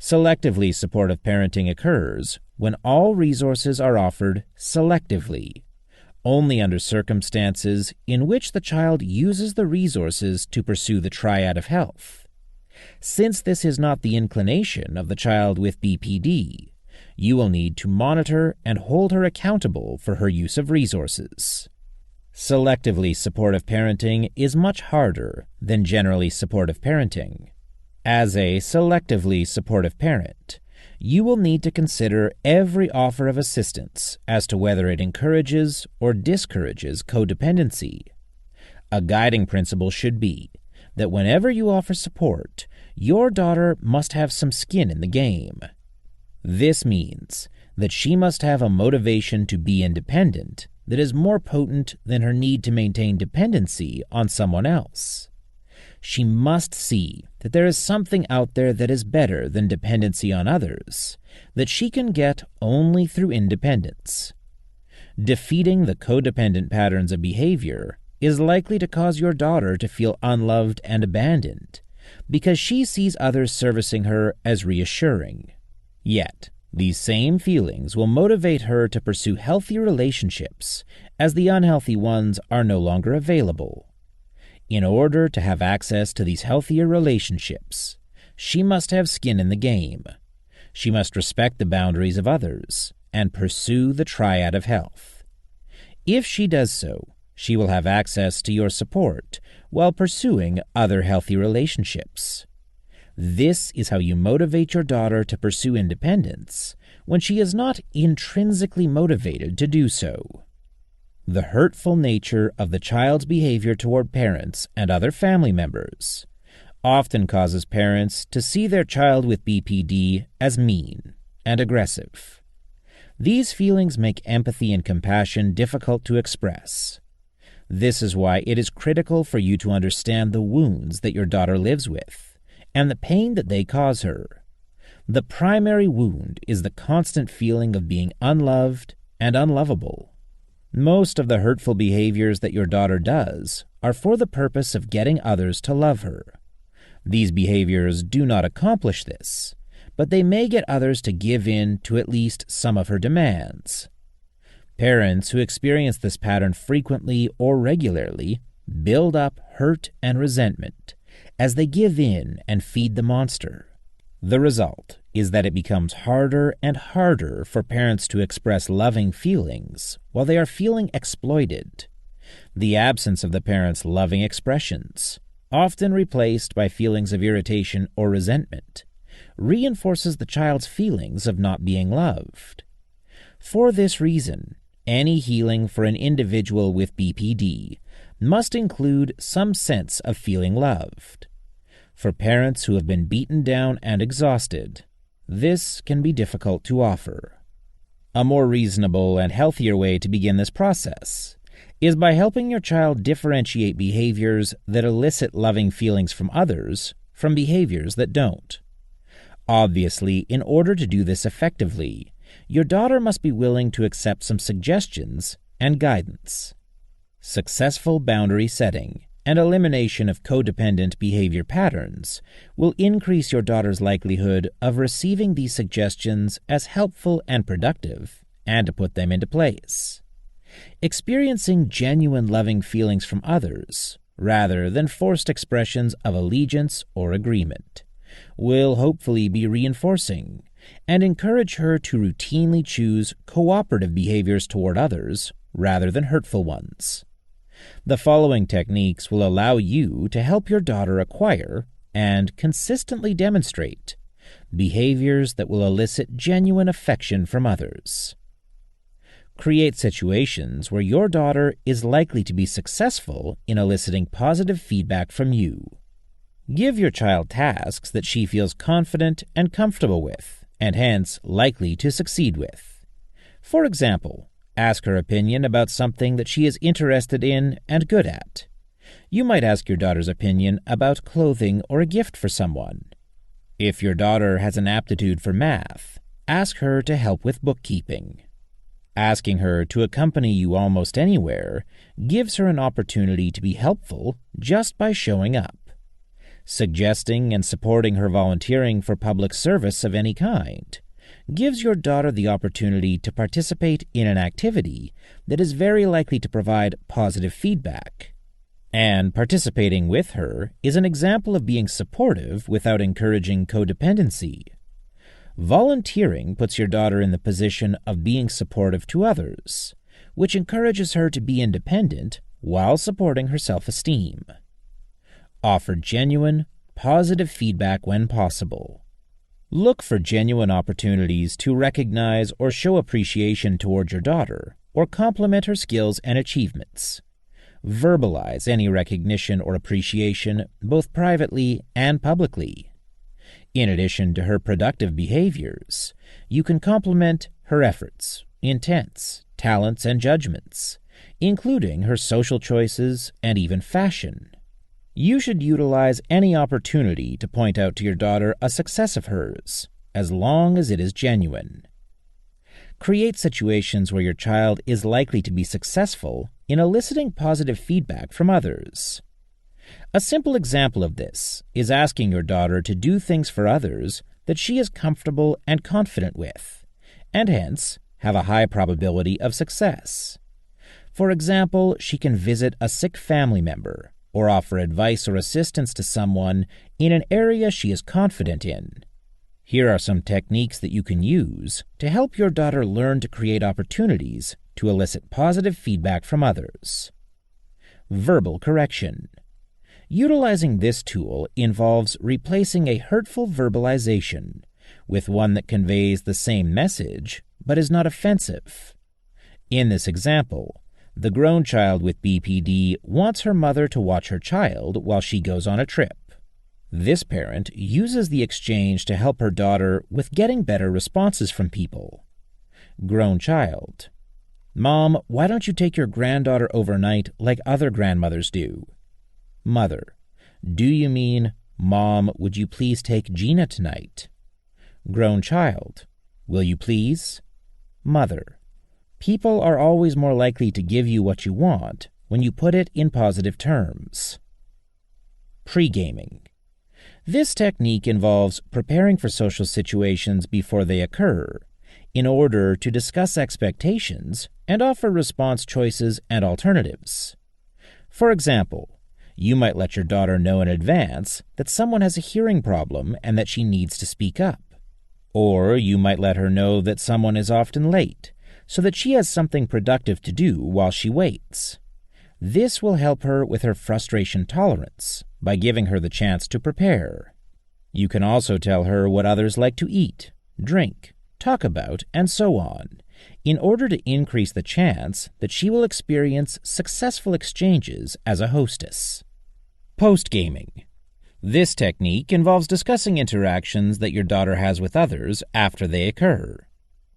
Selectively supportive parenting occurs when all resources are offered selectively, only under circumstances in which the child uses the resources to pursue the triad of health. Since this is not the inclination of the child with BPD, you will need to monitor and hold her accountable for her use of resources. Selectively supportive parenting is much harder than generally supportive parenting. As a selectively supportive parent, you will need to consider every offer of assistance as to whether it encourages or discourages codependency. A guiding principle should be that whenever you offer support, your daughter must have some skin in the game. This means that she must have a motivation to be independent that is more potent than her need to maintain dependency on someone else. She must see that there is something out there that is better than dependency on others, that she can get only through independence. Defeating the codependent patterns of behavior is likely to cause your daughter to feel unloved and abandoned, because she sees others servicing her as reassuring. Yet, these same feelings will motivate her to pursue healthy relationships as the unhealthy ones are no longer available. In order to have access to these healthier relationships, she must have skin in the game. She must respect the boundaries of others and pursue the triad of health. If she does so, she will have access to your support while pursuing other healthy relationships. This is how you motivate your daughter to pursue independence when she is not intrinsically motivated to do so. The hurtful nature of the child's behavior toward parents and other family members often causes parents to see their child with BPD as mean and aggressive. These feelings make empathy and compassion difficult to express. This is why it is critical for you to understand the wounds that your daughter lives with and the pain that they cause her. The primary wound is the constant feeling of being unloved and unlovable. Most of the hurtful behaviors that your daughter does are for the purpose of getting others to love her. These behaviors do not accomplish this, but they may get others to give in to at least some of her demands. Parents who experience this pattern frequently or regularly build up hurt and resentment as they give in and feed the monster. The result is that it becomes harder and harder for parents to express loving feelings while they are feeling exploited. The absence of the parent's loving expressions, often replaced by feelings of irritation or resentment, reinforces the child's feelings of not being loved. For this reason, any healing for an individual with BPD must include some sense of feeling loved. For parents who have been beaten down and exhausted, this can be difficult to offer. A more reasonable and healthier way to begin this process is by helping your child differentiate behaviors that elicit loving feelings from others from behaviors that don't. Obviously, in order to do this effectively, your daughter must be willing to accept some suggestions and guidance. Successful boundary setting and elimination of codependent behavior patterns will increase your daughter's likelihood of receiving these suggestions as helpful and productive, and to put them into place. Experiencing genuine loving feelings from others, rather than forced expressions of allegiance or agreement, will hopefully be reinforcing and encourage her to routinely choose cooperative behaviors toward others rather than hurtful ones. The following techniques will allow you to help your daughter acquire and consistently demonstrate behaviors that will elicit genuine affection from others. Create situations where your daughter is likely to be successful in eliciting positive feedback from you. Give your child tasks that she feels confident and comfortable with, and hence likely to succeed with. For example, ask her opinion about something that she is interested in and good at. You might ask your daughter's opinion about clothing or a gift for someone. If your daughter has an aptitude for math, ask her to help with bookkeeping. Asking her to accompany you almost anywhere gives her an opportunity to be helpful just by showing up. Suggesting and supporting her volunteering for public service of any kind gives your daughter the opportunity to participate in an activity that is very likely to provide positive feedback. And participating with her is an example of being supportive without encouraging codependency. Volunteering puts your daughter in the position of being supportive to others, which encourages her to be independent while supporting her self-esteem. Offer genuine, positive feedback when possible. Look for genuine opportunities to recognize or show appreciation toward your daughter or compliment her skills and achievements. Verbalize any recognition or appreciation both privately and publicly. In addition to her productive behaviors, you can compliment her efforts, intents, talents, and judgments, including her social choices and even fashion. You should utilize any opportunity to point out to your daughter a success of hers, as long as it is genuine. Create situations where your child is likely to be successful in eliciting positive feedback from others. A simple example of this is asking your daughter to do things for others that she is comfortable and confident with, and hence have a high probability of success. For example, she can visit a sick family member or offer advice or assistance to someone in an area she is confident in. Here are some techniques that you can use to help your daughter learn to create opportunities to elicit positive feedback from others. Verbal correction. Utilizing this tool involves replacing a hurtful verbalization with one that conveys the same message but is not offensive. In this example, the grown child with BPD wants her mother to watch her child while she goes on a trip. This parent uses the exchange to help her daughter with getting better responses from people. Grown child. Mom, why don't you take your granddaughter overnight like other grandmothers do? Mother. Do you mean, Mom, would you please take Gina tonight? Grown child. Will you please? Mother. People are always more likely to give you what you want when you put it in positive terms. Pre-gaming. This technique involves preparing for social situations before they occur in order to discuss expectations and offer response choices and alternatives. For example, you might let your daughter know in advance that someone has a hearing problem and that she needs to speak up. Or you might let her know that someone is often late so that she has something productive to do while she waits. This will help her with her frustration tolerance by giving her the chance to prepare. You can also tell her what others like to eat, drink, talk about, and so on, in order to increase the chance that she will experience successful exchanges as a hostess. Post-gaming. This technique involves discussing interactions that your daughter has with others after they occur.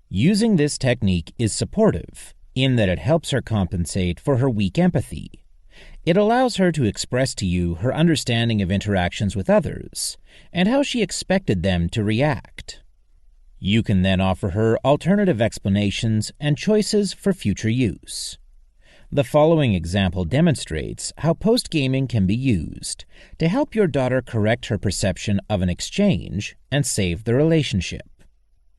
Using this technique is supportive in that it helps her compensate for her weak empathy. It allows her to express to you her understanding of interactions with others and how she expected them to react. You can then offer her alternative explanations and choices for future use. The following example demonstrates how post-gaming can be used to help your daughter correct her perception of an exchange and save the relationship.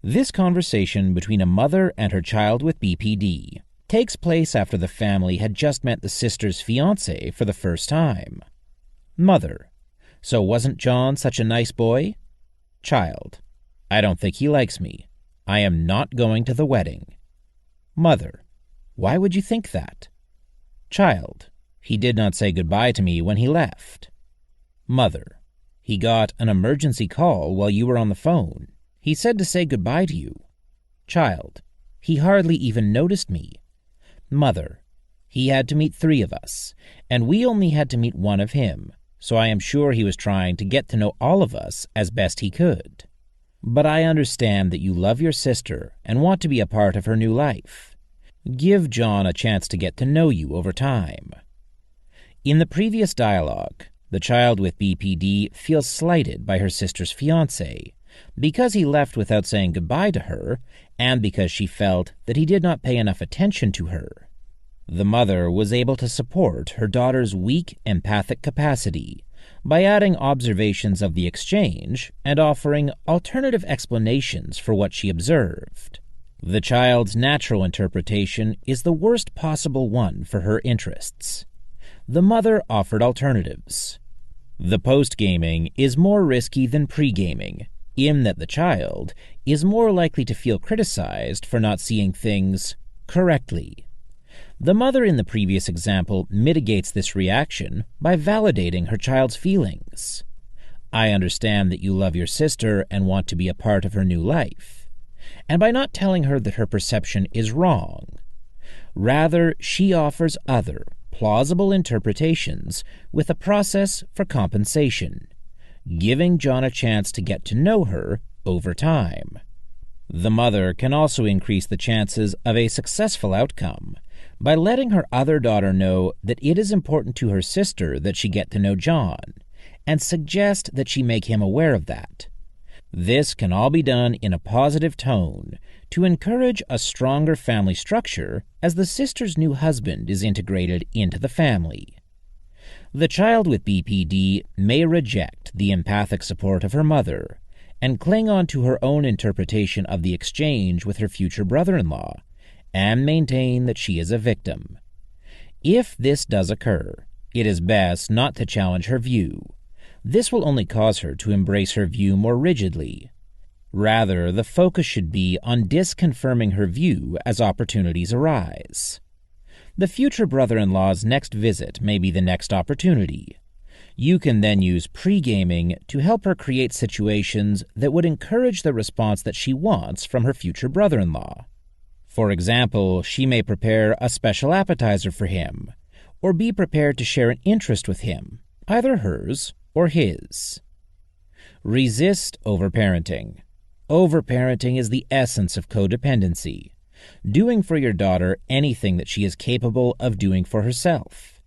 This conversation between a mother and her child with BPD takes place after the family had just met the sister's fiancé for the first time. Mother. So wasn't John such a nice boy? Child. I don't think he likes me. I am not going to the wedding. Mother. Why would you think that? Child. He did not say goodbye to me when he left. Mother. He got an emergency call while you were on the phone. He said to say goodbye to you. Child. He hardly even noticed me. Mother. He had to meet 3 of us, and we only had to meet 1 of him, so I am sure he was trying to get to know all of us as best he could. But I understand that you love your sister and want to be a part of her new life. Give John a chance to get to know you over time. In the previous dialogue, the child with BPD feels slighted by her sister's fiancé because he left without saying goodbye to her and because she felt that he did not pay enough attention to her. The mother was able to support her daughter's weak empathic capacity by adding observations of the exchange and offering alternative explanations for what she observed. The child's natural interpretation is the worst possible one for her interests. The mother offered alternatives. The post-gaming is more risky than pre-gaming, in that the child is more likely to feel criticized for not seeing things correctly. The mother in the previous example mitigates this reaction by validating her child's feelings. I understand that you love your sister and want to be a part of her new life, and by not telling her that her perception is wrong. Rather, she offers other, plausible interpretations with a process for compensation, giving John a chance to get to know her over time. The mother can also increase the chances of a successful outcome by letting her other daughter know that it is important to her sister that she get to know John, and suggest that she make him aware of that. This can all be done in a positive tone to encourage a stronger family structure as the sister's new husband is integrated into the family. The child with BPD may reject the empathic support of her mother and cling on to her own interpretation of the exchange with her future brother-in-law and maintain that she is a victim. If this does occur, it is best not to challenge her view. This will only cause her to embrace her view more rigidly. Rather, the focus should be on disconfirming her view as opportunities arise. The future brother-in-law's next visit may be the next opportunity. You can then use pre-gaming to help her create situations that would encourage the response that she wants from her future brother-in-law. For example, she may prepare a special appetizer for him, or be prepared to share an interest with him, either hers or his. Resist overparenting. Overparenting is the essence of codependency, doing for your daughter anything that she is capable of doing for herself.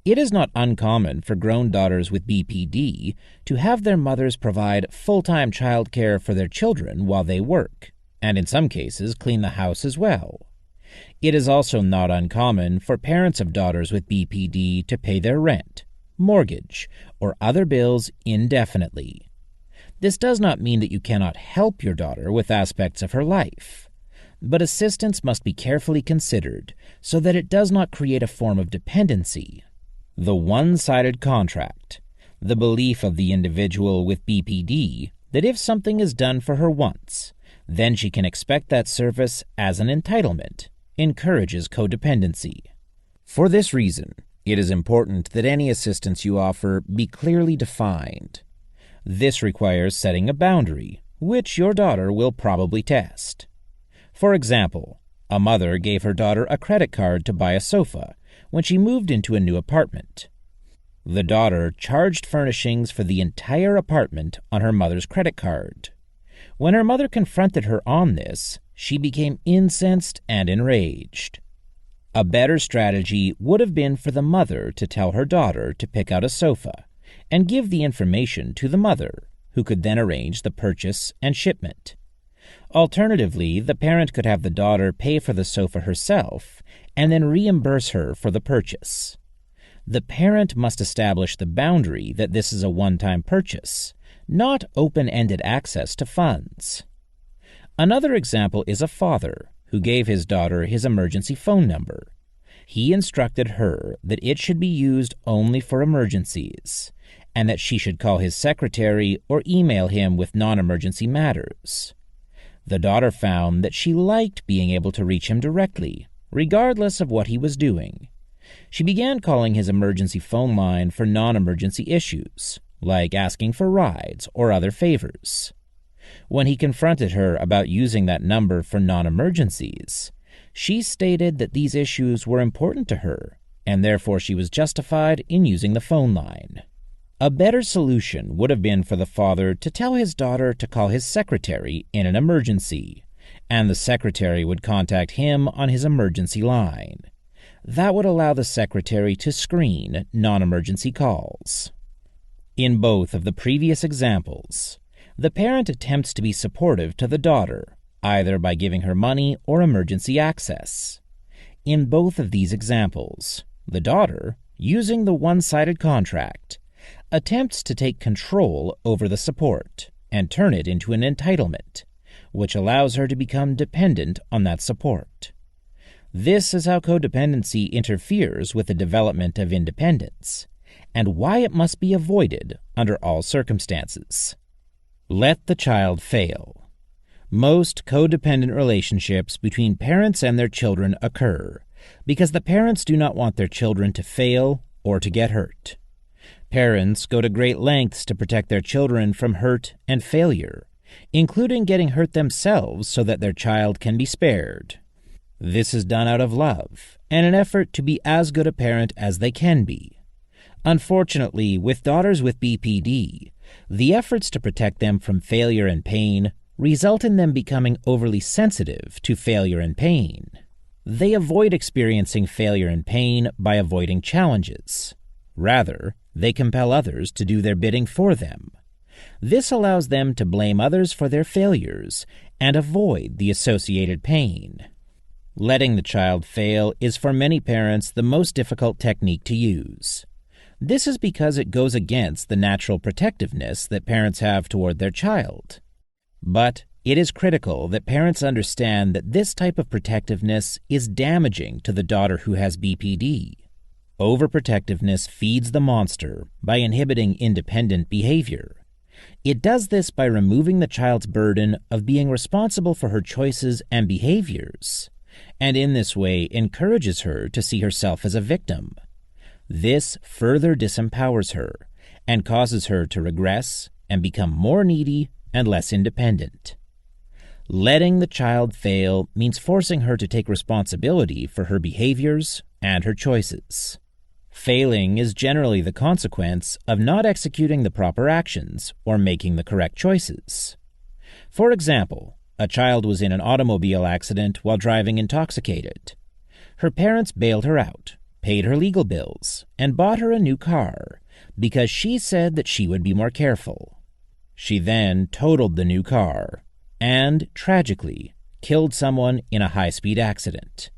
It is not uncommon for grown daughters with BPD to have their mothers provide full-time child care for their children while they work, and in some cases clean the house as well. It is also not uncommon for parents of daughters with BPD to pay their rent, mortgage, or other bills indefinitely. This does not mean that you cannot help your daughter with aspects of her life, but assistance must be carefully considered so that it does not create a form of dependency. The one-sided contract, the belief of the individual with BPD that if something is done for her once, then she can expect that service as an entitlement, encourages codependency. For this reason, it is important that any assistance you offer be clearly defined. This requires setting a boundary, which your daughter will probably test. For example, a mother gave her daughter a credit card to buy a sofa when she moved into a new apartment. The daughter charged furnishings for the entire apartment on her mother's credit card. When her mother confronted her on this, she became incensed and enraged. A better strategy would have been for the mother to tell her daughter to pick out a sofa and give the information to the mother, who could then arrange the purchase and shipment. Alternatively, the parent could have the daughter pay for the sofa herself and then reimburse her for the purchase. The parent must establish the boundary that this is a one-time purchase, not open-ended access to funds. Another example is a father who gave his daughter his emergency phone number. He instructed her that it should be used only for emergencies, and that she should call his secretary or email him with non-emergency matters. The daughter found that she liked being able to reach him directly, regardless of what he was doing. She began calling his emergency phone line for non-emergency issues, like asking for rides or other favors. When he confronted her about using that number for non-emergencies, she stated that these issues were important to her, and therefore she was justified in using the phone line. A better solution would have been for the father to tell his daughter to call his secretary in an emergency, and the secretary would contact him on his emergency line. That would allow the secretary to screen non-emergency calls. In both of the previous examples, the parent attempts to be supportive to the daughter, either by giving her money or emergency access. In both of these examples, the daughter, using the one-sided contract, attempts to take control over the support and turn it into an entitlement, which allows her to become dependent on that support. This is how codependency interferes with the development of independence, and why it must be avoided under all circumstances. Let the child fail. Most codependent relationships between parents and their children occur because the parents do not want their children to fail or to get hurt. Parents go to great lengths to protect their children from hurt and failure, including getting hurt themselves so that their child can be spared. This is done out of love and an effort to be as good a parent as they can be. Unfortunately, with daughters with BPD, the efforts to protect them from failure and pain result in them becoming overly sensitive to failure and pain. They avoid experiencing failure and pain by avoiding challenges. Rather, they compel others to do their bidding for them. This allows them to blame others for their failures and avoid the associated pain. Letting the child fail is for many parents the most difficult technique to use. This is because it goes against the natural protectiveness that parents have toward their child. But it is critical that parents understand that this type of protectiveness is damaging to the daughter who has BPD. Overprotectiveness feeds the monster by inhibiting independent behavior. It does this by removing the child's burden of being responsible for her choices and behaviors, and in this way encourages her to see herself as a victim. This further disempowers her and causes her to regress and become more needy and less independent. Letting the child fail means forcing her to take responsibility for her behaviors and her choices. Failing is generally the consequence of not executing the proper actions or making the correct choices. For example, a child was in an automobile accident while driving intoxicated. Her parents bailed her out, paid her legal bills, and bought her a new car because she said that she would be more careful. She then totaled the new car and, tragically, killed someone in a high-speed accident.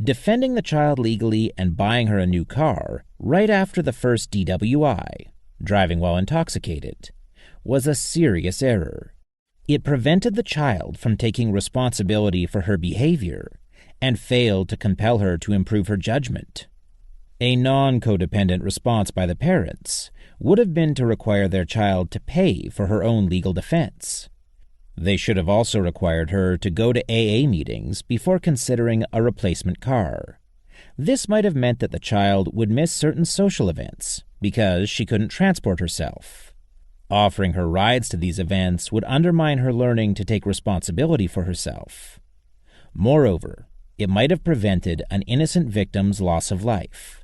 Defending the child legally and buying her a new car right after the first DWI, driving while intoxicated, was a serious error. It prevented the child from taking responsibility for her behavior and failed to compel her to improve her judgment. A non-codependent response by the parents would have been to require their child to pay for her own legal defense. They should have also required her to go to AA meetings before considering a replacement car. This might have meant that the child would miss certain social events because she couldn't transport herself. Offering her rides to these events would undermine her learning to take responsibility for herself. Moreover, it might have prevented an innocent victim's loss of life.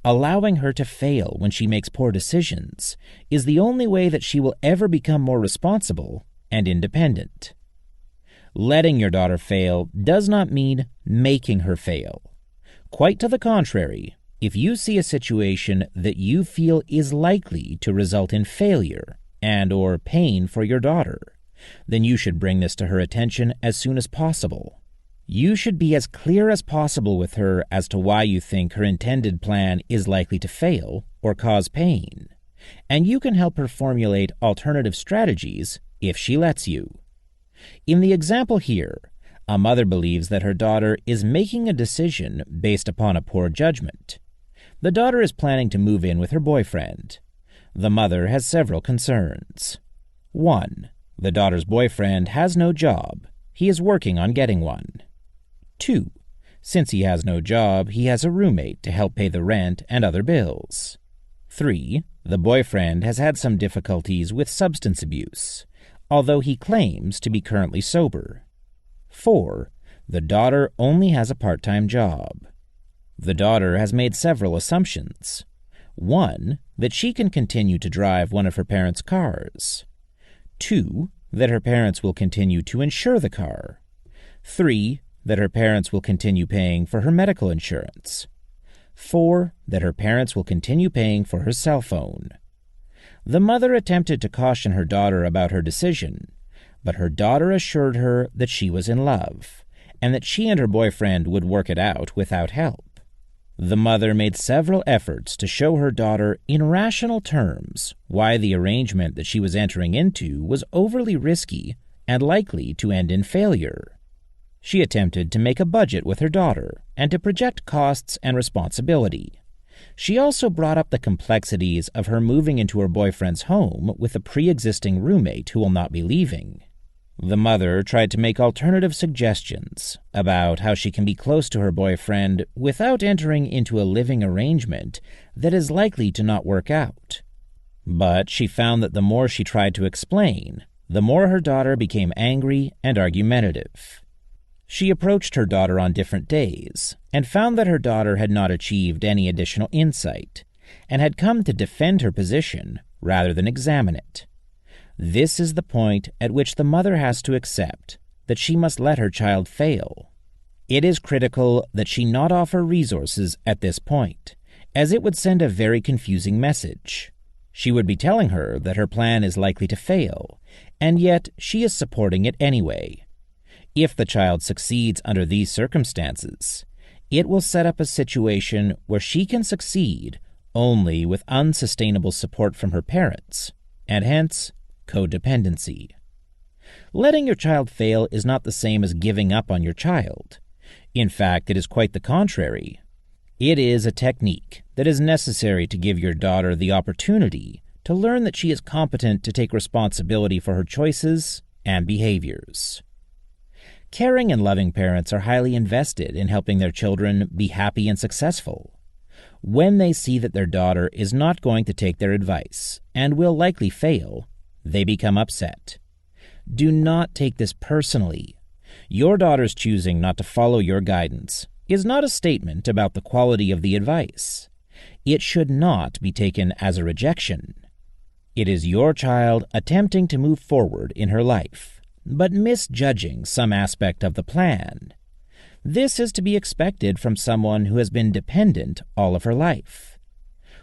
Allowing her to fail when she makes poor decisions is the only way that she will ever become more responsible and independent. Letting your daughter fail does not mean making her fail. Quite to the contrary, if you see a situation that you feel is likely to result in failure and/or pain for your daughter, then you should bring this to her attention as soon as possible. You should be as clear as possible with her as to why you think her intended plan is likely to fail or cause pain, and you can help her formulate alternative strategies if she lets you. In the example here, a mother believes that her daughter is making a decision based upon a poor judgment. The daughter is planning to move in with her boyfriend. The mother has several concerns. 1. The daughter's boyfriend has no job. He is working on getting one. 2. Since he has no job, he has a roommate to help pay the rent and other bills. 3. The boyfriend has had some difficulties with substance abuse, although he claims to be currently sober. 4. The daughter only has a part-time job. The daughter has made several assumptions. 1. That she can continue to drive one of her parents' cars. 2. That her parents will continue to insure the car. 3. That her parents will continue paying for her medical insurance. 4. That her parents will continue paying for her cell phone. The mother attempted to caution her daughter about her decision, but her daughter assured her that she was in love, and that she and her boyfriend would work it out without help. The mother made several efforts to show her daughter in rational terms why the arrangement that she was entering into was overly risky and likely to end in failure. She attempted to make a budget with her daughter and to project costs and responsibility. She also brought up the complexities of her moving into her boyfriend's home with a pre-existing roommate who will not be leaving. The mother tried to make alternative suggestions about how she can be close to her boyfriend without entering into a living arrangement that is likely to not work out. But she found that the more she tried to explain, the more her daughter became angry and argumentative. She approached her daughter on different days and found that her daughter had not achieved any additional insight and had come to defend her position rather than examine it. This is the point at which the mother has to accept that she must let her child fail. It is critical that she not offer resources at this point, as it would send a very confusing message. She would be telling her that her plan is likely to fail, and yet she is supporting it anyway. If the child succeeds under these circumstances, it will set up a situation where she can succeed only with unsustainable support from her parents, and hence, codependency. Letting your child fail is not the same as giving up on your child. In fact, it is quite the contrary. It is a technique that is necessary to give your daughter the opportunity to learn that she is competent to take responsibility for her choices and behaviors. Caring and loving parents are highly invested in helping their children be happy and successful. When they see that their daughter is not going to take their advice and will likely fail, they become upset. Do not take this personally. Your daughter's choosing not to follow your guidance is not a statement about the quality of the advice. It should not be taken as a rejection. It is your child attempting to move forward in her life, but misjudging some aspect of the plan. This is to be expected from someone who has been dependent all of her life.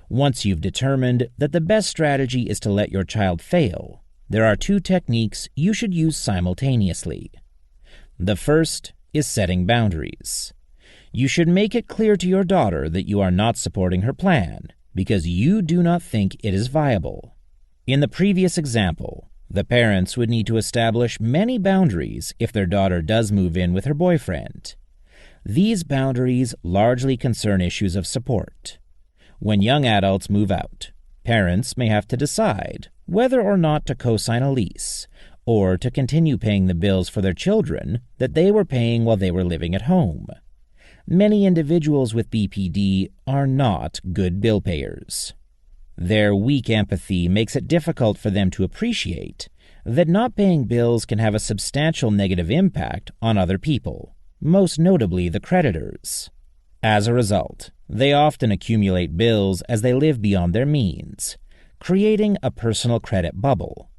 Once you've determined that the best strategy is to let your child fail, there are two techniques you should use simultaneously. The first is setting boundaries. You should make it clear to your daughter that you are not supporting her plan because you do not think it is viable. In the previous example, the parents would need to establish many boundaries if their daughter does move in with her boyfriend. These boundaries largely concern issues of support. When young adults move out, parents may have to decide whether or not to co-sign a lease or to continue paying the bills for their children that they were paying while they were living at home. Many individuals with BPD are not good bill payers. Their weak empathy makes it difficult for them to appreciate that not paying bills can have a substantial negative impact on other people, most notably the creditors. As a result, they often accumulate bills as they live beyond their means, creating a personal credit bubble.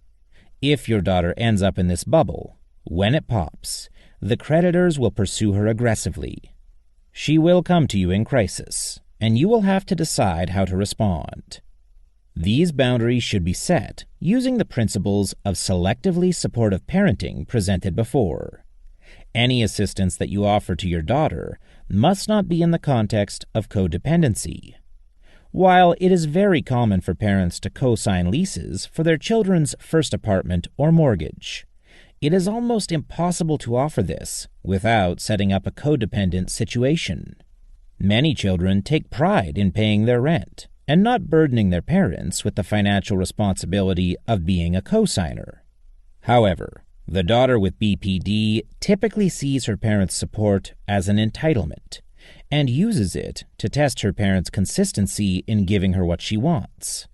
If your daughter ends up in this bubble, when it pops, the creditors will pursue her aggressively. She will come to you in crisis, and you will have to decide how to respond. These boundaries should be set using the principles of selectively supportive parenting presented before. Any assistance that you offer to your daughter must not be in the context of codependency. While it is very common for parents to co-sign leases for their children's first apartment or mortgage, it is almost impossible to offer this without setting up a codependent situation. Many children take pride in paying their rent and not burdening their parents with the financial responsibility of being a co-signer. However, the daughter with BPD typically sees her parents' support as an entitlement and uses it to test her parents' consistency in giving her what she wants.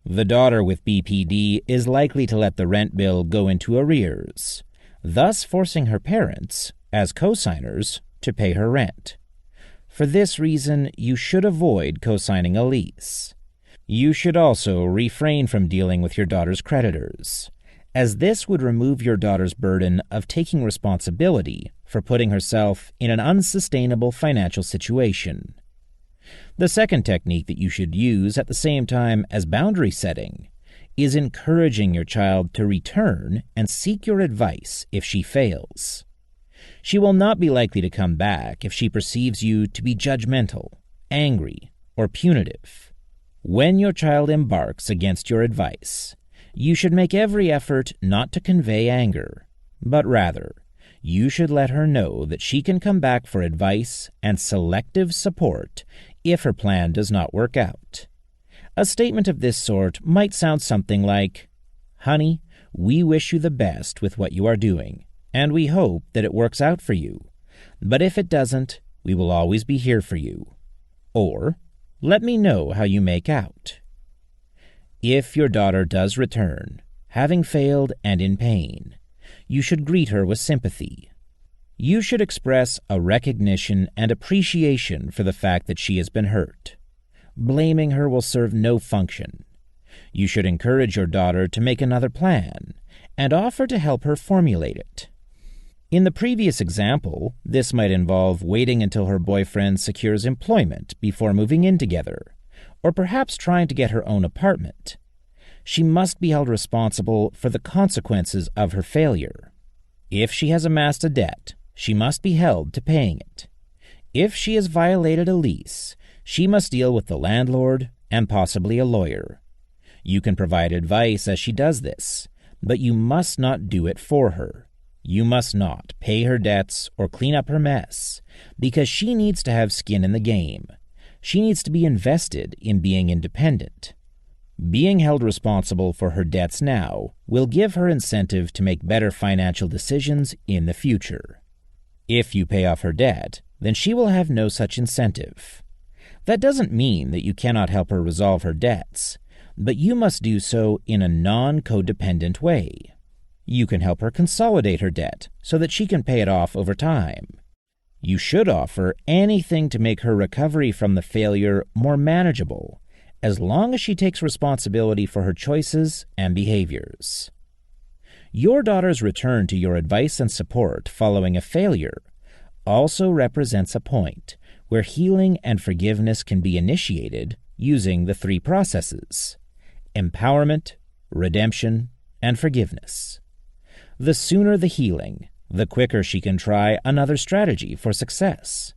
The daughter with BPD is likely to let the rent bill go into arrears, thus forcing her parents, as co-signers, to pay her rent. For this reason, you should avoid co-signing a lease. You should also refrain from dealing with your daughter's creditors, as this would remove your daughter's burden of taking responsibility for putting herself in an unsustainable financial situation. The second technique that you should use at the same time as boundary setting is encouraging your child to return and seek your advice if she fails. She will not be likely to come back if she perceives you to be judgmental, angry, or punitive. When your child embarks against your advice, you should make every effort not to convey anger, but rather, you should let her know that she can come back for advice and selective support if her plan does not work out. A statement of this sort might sound something like, "Honey, we wish you the best with what you are doing, and we hope that it works out for you. But if it doesn't, we will always be here for you." Or, "Let me know how you make out." If your daughter does return, having failed and in pain, you should greet her with sympathy. You should express a recognition and appreciation for the fact that she has been hurt. Blaming her will serve no function. You should encourage your daughter to make another plan and offer to help her formulate it. In the previous example, this might involve waiting until her boyfriend secures employment before moving in together, or perhaps trying to get her own apartment. She must be held responsible for the consequences of her failure. If she has amassed a debt, she must be held to paying it. If she has violated a lease, she must deal with the landlord and possibly a lawyer. You can provide advice as she does this, but you must not do it for her. You must not pay her debts or clean up her mess, because she needs to have skin in the game. She needs to be invested in being independent. Being held responsible for her debts now will give her incentive to make better financial decisions in the future. If you pay off her debt, then she will have no such incentive. That doesn't mean that you cannot help her resolve her debts, but you must do so in a non-codependent way. You can help her consolidate her debt so that she can pay it off over time. You should offer anything to make her recovery from the failure more manageable, as long as she takes responsibility for her choices and behaviors. Your daughter's return to your advice and support following a failure also represents a point where healing and forgiveness can be initiated using the three processes: empowerment, redemption, and forgiveness. The sooner the healing, the quicker she can try another strategy for success.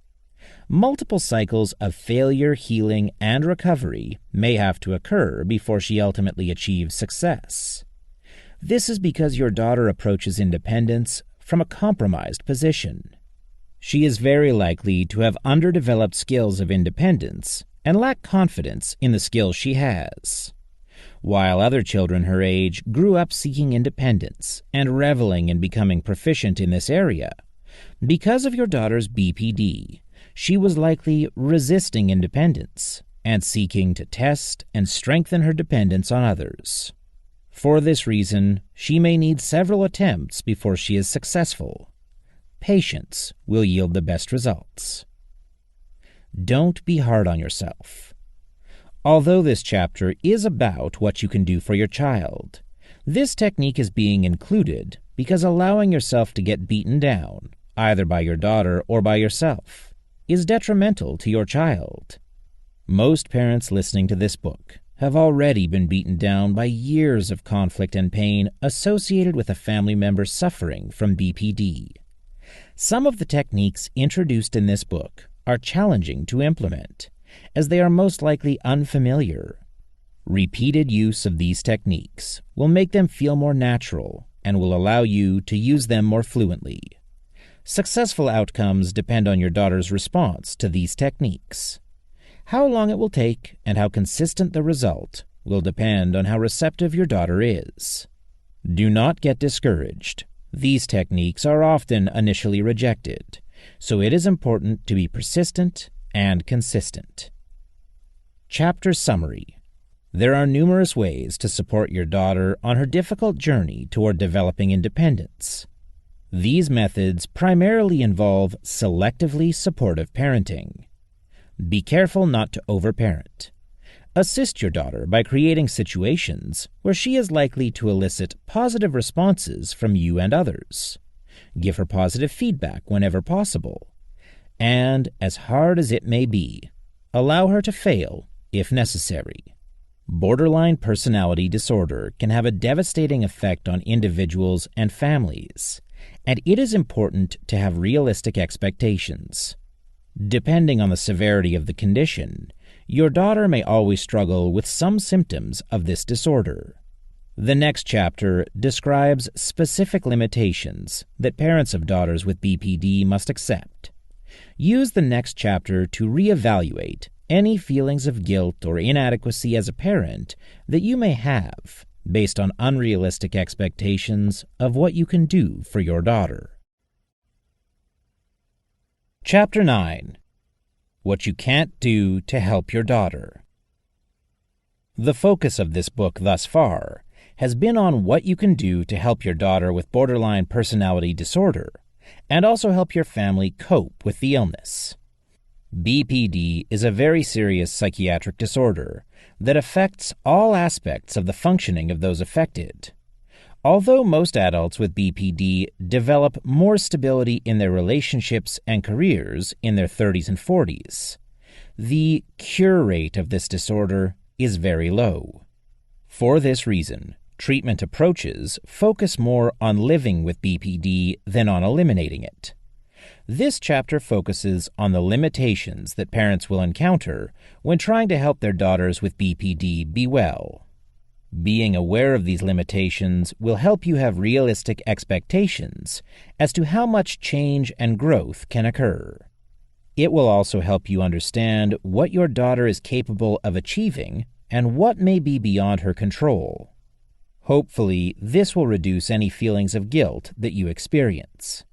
Multiple cycles of failure, healing, and recovery may have to occur before she ultimately achieves success. This is because your daughter approaches independence from a compromised position. She is very likely to have underdeveloped skills of independence and lack confidence in the skills she has. While other children her age grew up seeking independence and reveling in becoming proficient in this area, because of your daughter's BPD, she was likely resisting independence and seeking to test and strengthen her dependence on others. For this reason, she may need several attempts before she is successful. Patience will yield the best results. Don't be hard on yourself. Although this chapter is about what you can do for your child, this technique is being included because allowing yourself to get beaten down, either by your daughter or by yourself, is detrimental to your child. Most parents listening to this book have already been beaten down by years of conflict and pain associated with a family member suffering from BPD. Some of the techniques introduced in this book are challenging to implement, as they are most likely unfamiliar. Repeated use of these techniques will make them feel more natural and will allow you to use them more fluently. Successful outcomes depend on your daughter's response to these techniques. How long it will take and how consistent the result will depend on how receptive your daughter is. Do not get discouraged. These techniques are often initially rejected, so it is important to be persistent and consistent. Chapter Summary. There are numerous ways to support your daughter on her difficult journey toward developing independence. These methods primarily involve selectively supportive parenting. Be careful not to overparent. Assist your daughter by creating situations where she is likely to elicit positive responses from you and others. Give her positive feedback whenever possible. And, as hard as it may be, allow her to fail if necessary. Borderline personality disorder can have a devastating effect on individuals and families, and it is important to have realistic expectations. Depending on the severity of the condition, your daughter may always struggle with some symptoms of this disorder. The next chapter describes specific limitations that parents of daughters with BPD must accept. Use the next chapter to reevaluate any feelings of guilt or inadequacy as a parent that you may have based on unrealistic expectations of what you can do for your daughter. Chapter 9. What you can't do to help your daughter. The focus of this book thus far has been on what you can do to help your daughter with borderline personality disorder and also help your family cope with the illness. BPD is a very serious psychiatric disorder that affects all aspects of the functioning of those affected. Although most adults with BPD develop more stability in their relationships and careers in their 30s and 40s, the cure rate of this disorder is very low. For this reason, treatment approaches focus more on living with BPD than on eliminating it. This chapter focuses on the limitations that parents will encounter when trying to help their daughters with BPD be well. Being aware of these limitations will help you have realistic expectations as to how much change and growth can occur. It will also help you understand what your daughter is capable of achieving and what may be beyond her control. Hopefully, this will reduce any feelings of guilt that you experience.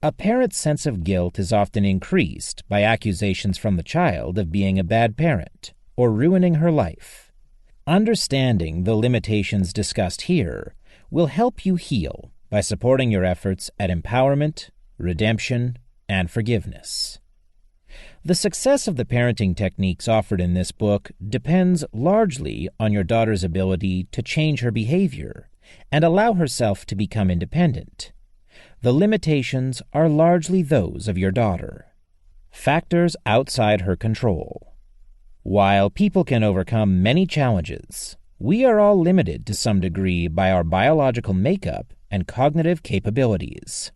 A parent's sense of guilt is often increased by accusations from the child of being a bad parent or ruining her life. Understanding the limitations discussed here will help you heal by supporting your efforts at empowerment, redemption, and forgiveness. The success of the parenting techniques offered in this book depends largely on your daughter's ability to change her behavior and allow herself to become independent. The limitations are largely those of your daughter. Factors outside her control. While people can overcome many challenges, we are all limited to some degree by our biological makeup and cognitive capabilities.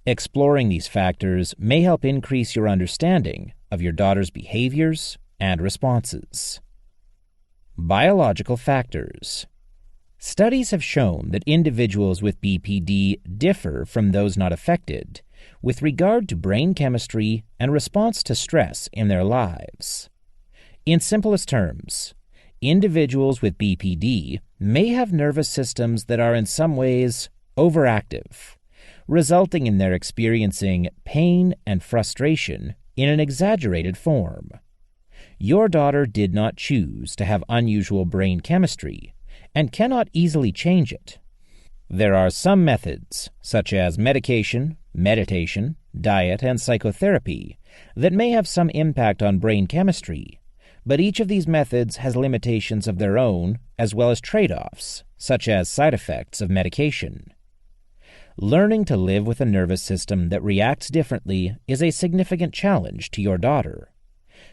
Exploring these factors may help increase your understanding of your daughter's behaviors and responses. Biological factors. Studies have shown that individuals with BPD differ from those not affected with regard to brain chemistry and response to stress in their lives. In simplest terms, individuals with BPD may have nervous systems that are in some ways overactive, resulting in their experiencing pain and frustration in an exaggerated form. Your daughter did not choose to have unusual brain chemistry and cannot easily change it. There are some methods, such as medication, meditation, diet, and psychotherapy, that may have some impact on brain chemistry, but each of these methods has limitations of their own as well as trade-offs, such as side effects of medication. Learning to live with a nervous system that reacts differently is a significant challenge to your daughter.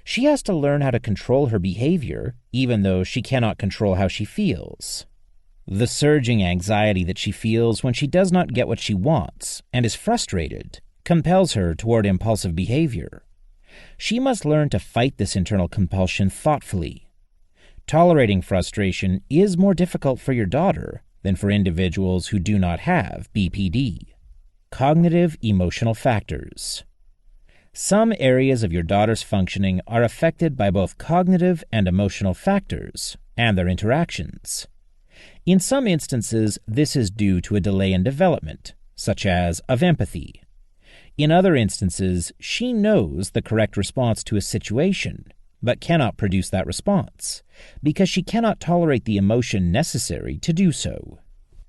She has to learn how to control her behavior, even though she cannot control how she feels. The surging anxiety that she feels when she does not get what she wants and is frustrated compels her toward impulsive behavior. She must learn to fight this internal compulsion thoughtfully. Tolerating frustration is more difficult for your daughter than for individuals who do not have BPD. Cognitive emotional factors. Some areas of your daughter's functioning are affected by both cognitive and emotional factors and their interactions. In some instances, this is due to a delay in development, such as of empathy. In other instances, she knows the correct response to a situation, but cannot produce that response, because she cannot tolerate the emotion necessary to do so.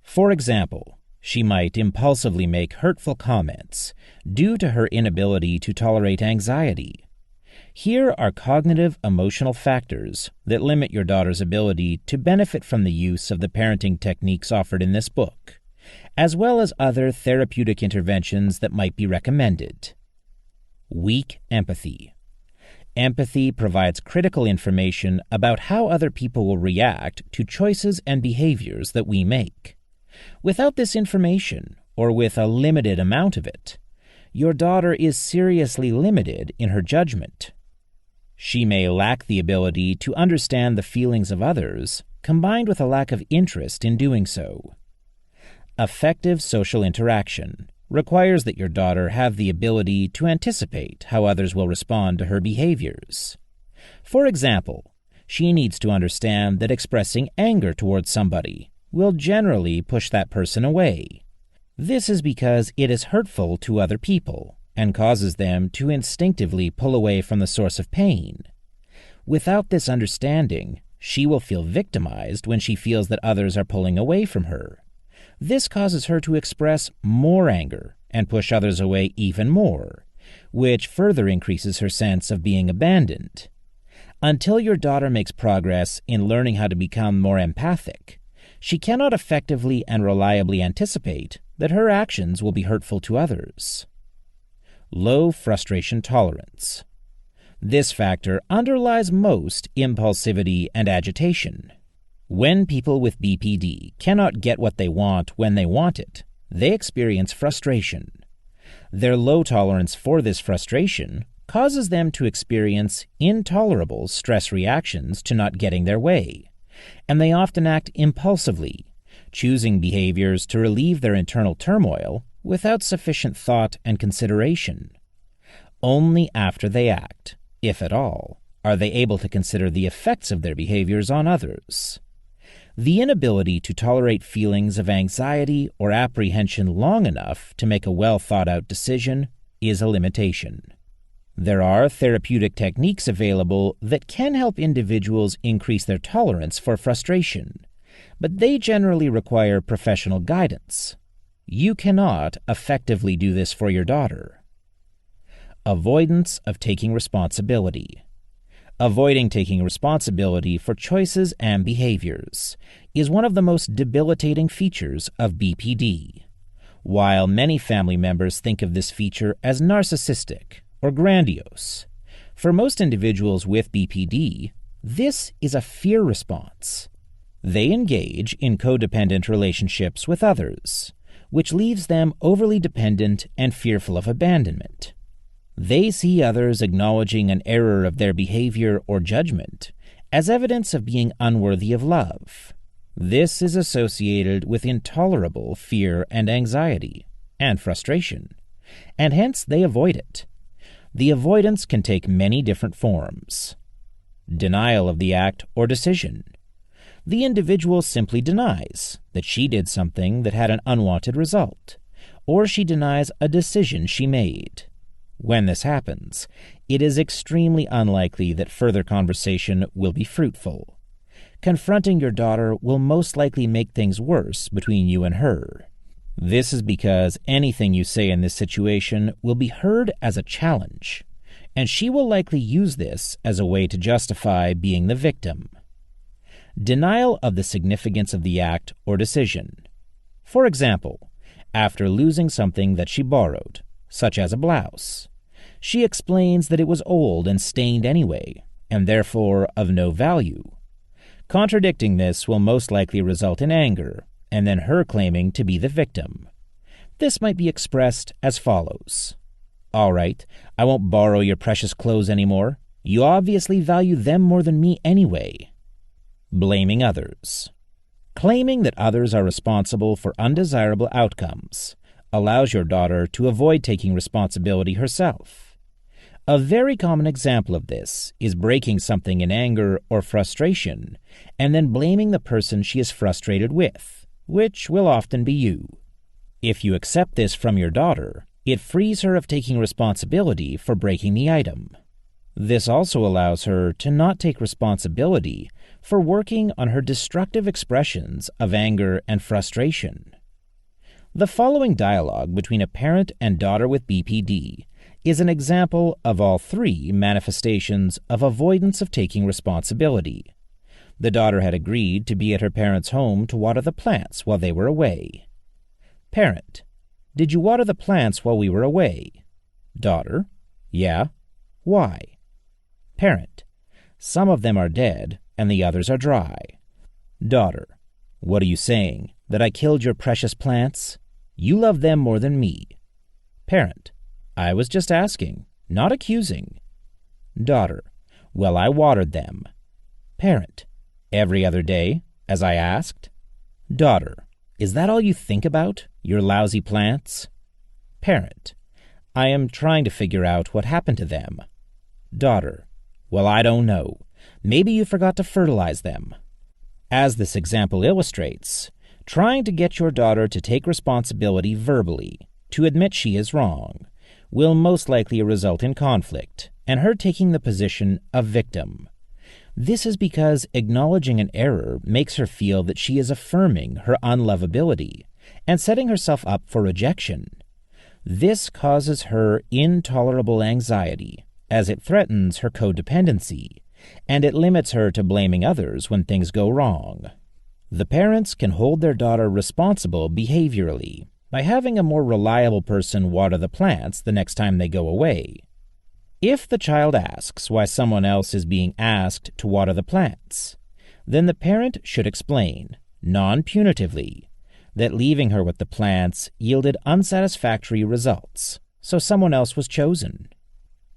For example, she might impulsively make hurtful comments due to her inability to tolerate anxiety. Here are cognitive emotional factors that limit your daughter's ability to benefit from the use of the parenting techniques offered in this book, as well as other therapeutic interventions that might be recommended. Weak empathy. Empathy provides critical information about how other people will react to choices and behaviors that we make. Without this information, or with a limited amount of it, your daughter is seriously limited in her judgment. She may lack the ability to understand the feelings of others, combined with a lack of interest in doing so. Effective social interaction requires that your daughter have the ability to anticipate how others will respond to her behaviors. For example, she needs to understand that expressing anger towards somebody will generally push that person away. This is because it is hurtful to other people and causes them to instinctively pull away from the source of pain. Without this understanding, she will feel victimized when she feels that others are pulling away from her. This causes her to express more anger and push others away even more, which further increases her sense of being abandoned. Until your daughter makes progress in learning how to become more empathic, she cannot effectively and reliably anticipate that her actions will be hurtful to others. Low frustration tolerance. This factor underlies most impulsivity and agitation. When people with BPD cannot get what they want when they want it, they experience frustration. Their low tolerance for this frustration causes them to experience intolerable stress reactions to not getting their way, and they often act impulsively, choosing behaviors to relieve their internal turmoil without sufficient thought and consideration. Only after they act, if at all, Are they able to consider the effects of their behaviors on others? The inability to tolerate feelings of anxiety or apprehension long enough to make a well-thought-out decision is a limitation. There are therapeutic techniques available that can help individuals increase their tolerance for frustration, but they generally require professional guidance. You cannot effectively do this for your daughter. Avoidance of taking responsibility. Avoiding taking responsibility for choices and behaviors is one of the most debilitating features of BPD. While many family members think of this feature as narcissistic or grandiose, for most individuals with BPD, this is a fear response. They engage in codependent relationships with others, which leaves them overly dependent and fearful of abandonment. They see others acknowledging an error of their behavior or judgment as evidence of being unworthy of love. This is associated with intolerable fear and anxiety and frustration, and hence they avoid it. The avoidance can take many different forms. Denial of the act or decision. The individual simply denies that she did something that had an unwanted result, or she denies a decision she made. When this happens, it is extremely unlikely that further conversation will be fruitful. Confronting your daughter will most likely make things worse between you and her. This is because anything you say in this situation will be heard as a challenge, and she will likely use this as a way to justify being the victim. Denial of the significance of the act or decision. For example, after losing something that she borrowed, such as a blouse, she explains that it was old and stained anyway, and therefore of no value. Contradicting this will most likely result in anger, and then her claiming to be the victim. This might be expressed as follows. "All right, I won't borrow your precious clothes anymore. You obviously value them more than me anyway." Blaming others. Claiming that others are responsible for undesirable outcomes allows your daughter to avoid taking responsibility herself. A very common example of this is breaking something in anger or frustration and then blaming the person she is frustrated with, which will often be you. If you accept this from your daughter, it frees her of taking responsibility for breaking the item. This also allows her to not take responsibility for working on her destructive expressions of anger and frustration. The following dialogue between a parent and daughter with BPD is an example of all three manifestations of avoidance of taking responsibility. The daughter had agreed to be at her parents' home to water the plants while they were away. Parent: "Did you water the plants while we were away?" Daughter: "Yeah. Why?" Parent: "Some of them are dead and the others are dry." Daughter: "What are you saying? That I killed your precious plants? You love them more than me." Parent: "I was just asking, not accusing." Daughter: "Well, I watered them." Parent: "Every other day, as I asked?" Daughter: "Is that all you think about, your lousy plants?" Parent: "I am trying to figure out what happened to them." Daughter: "Well, I don't know. Maybe you forgot to fertilize them." As this example illustrates, trying to get your daughter to take responsibility verbally, to admit she is wrong, will most likely result in conflict and her taking the position of victim. This is because acknowledging an error makes her feel that she is affirming her unlovability and setting herself up for rejection. This causes her intolerable anxiety, as it threatens her codependency, and it limits her to blaming others when things go wrong. The parents can hold their daughter responsible behaviorally by having a more reliable person water the plants the next time they go away. If the child asks why someone else is being asked to water the plants, then the parent should explain, non-punitively, that leaving her with the plants yielded unsatisfactory results, so someone else was chosen.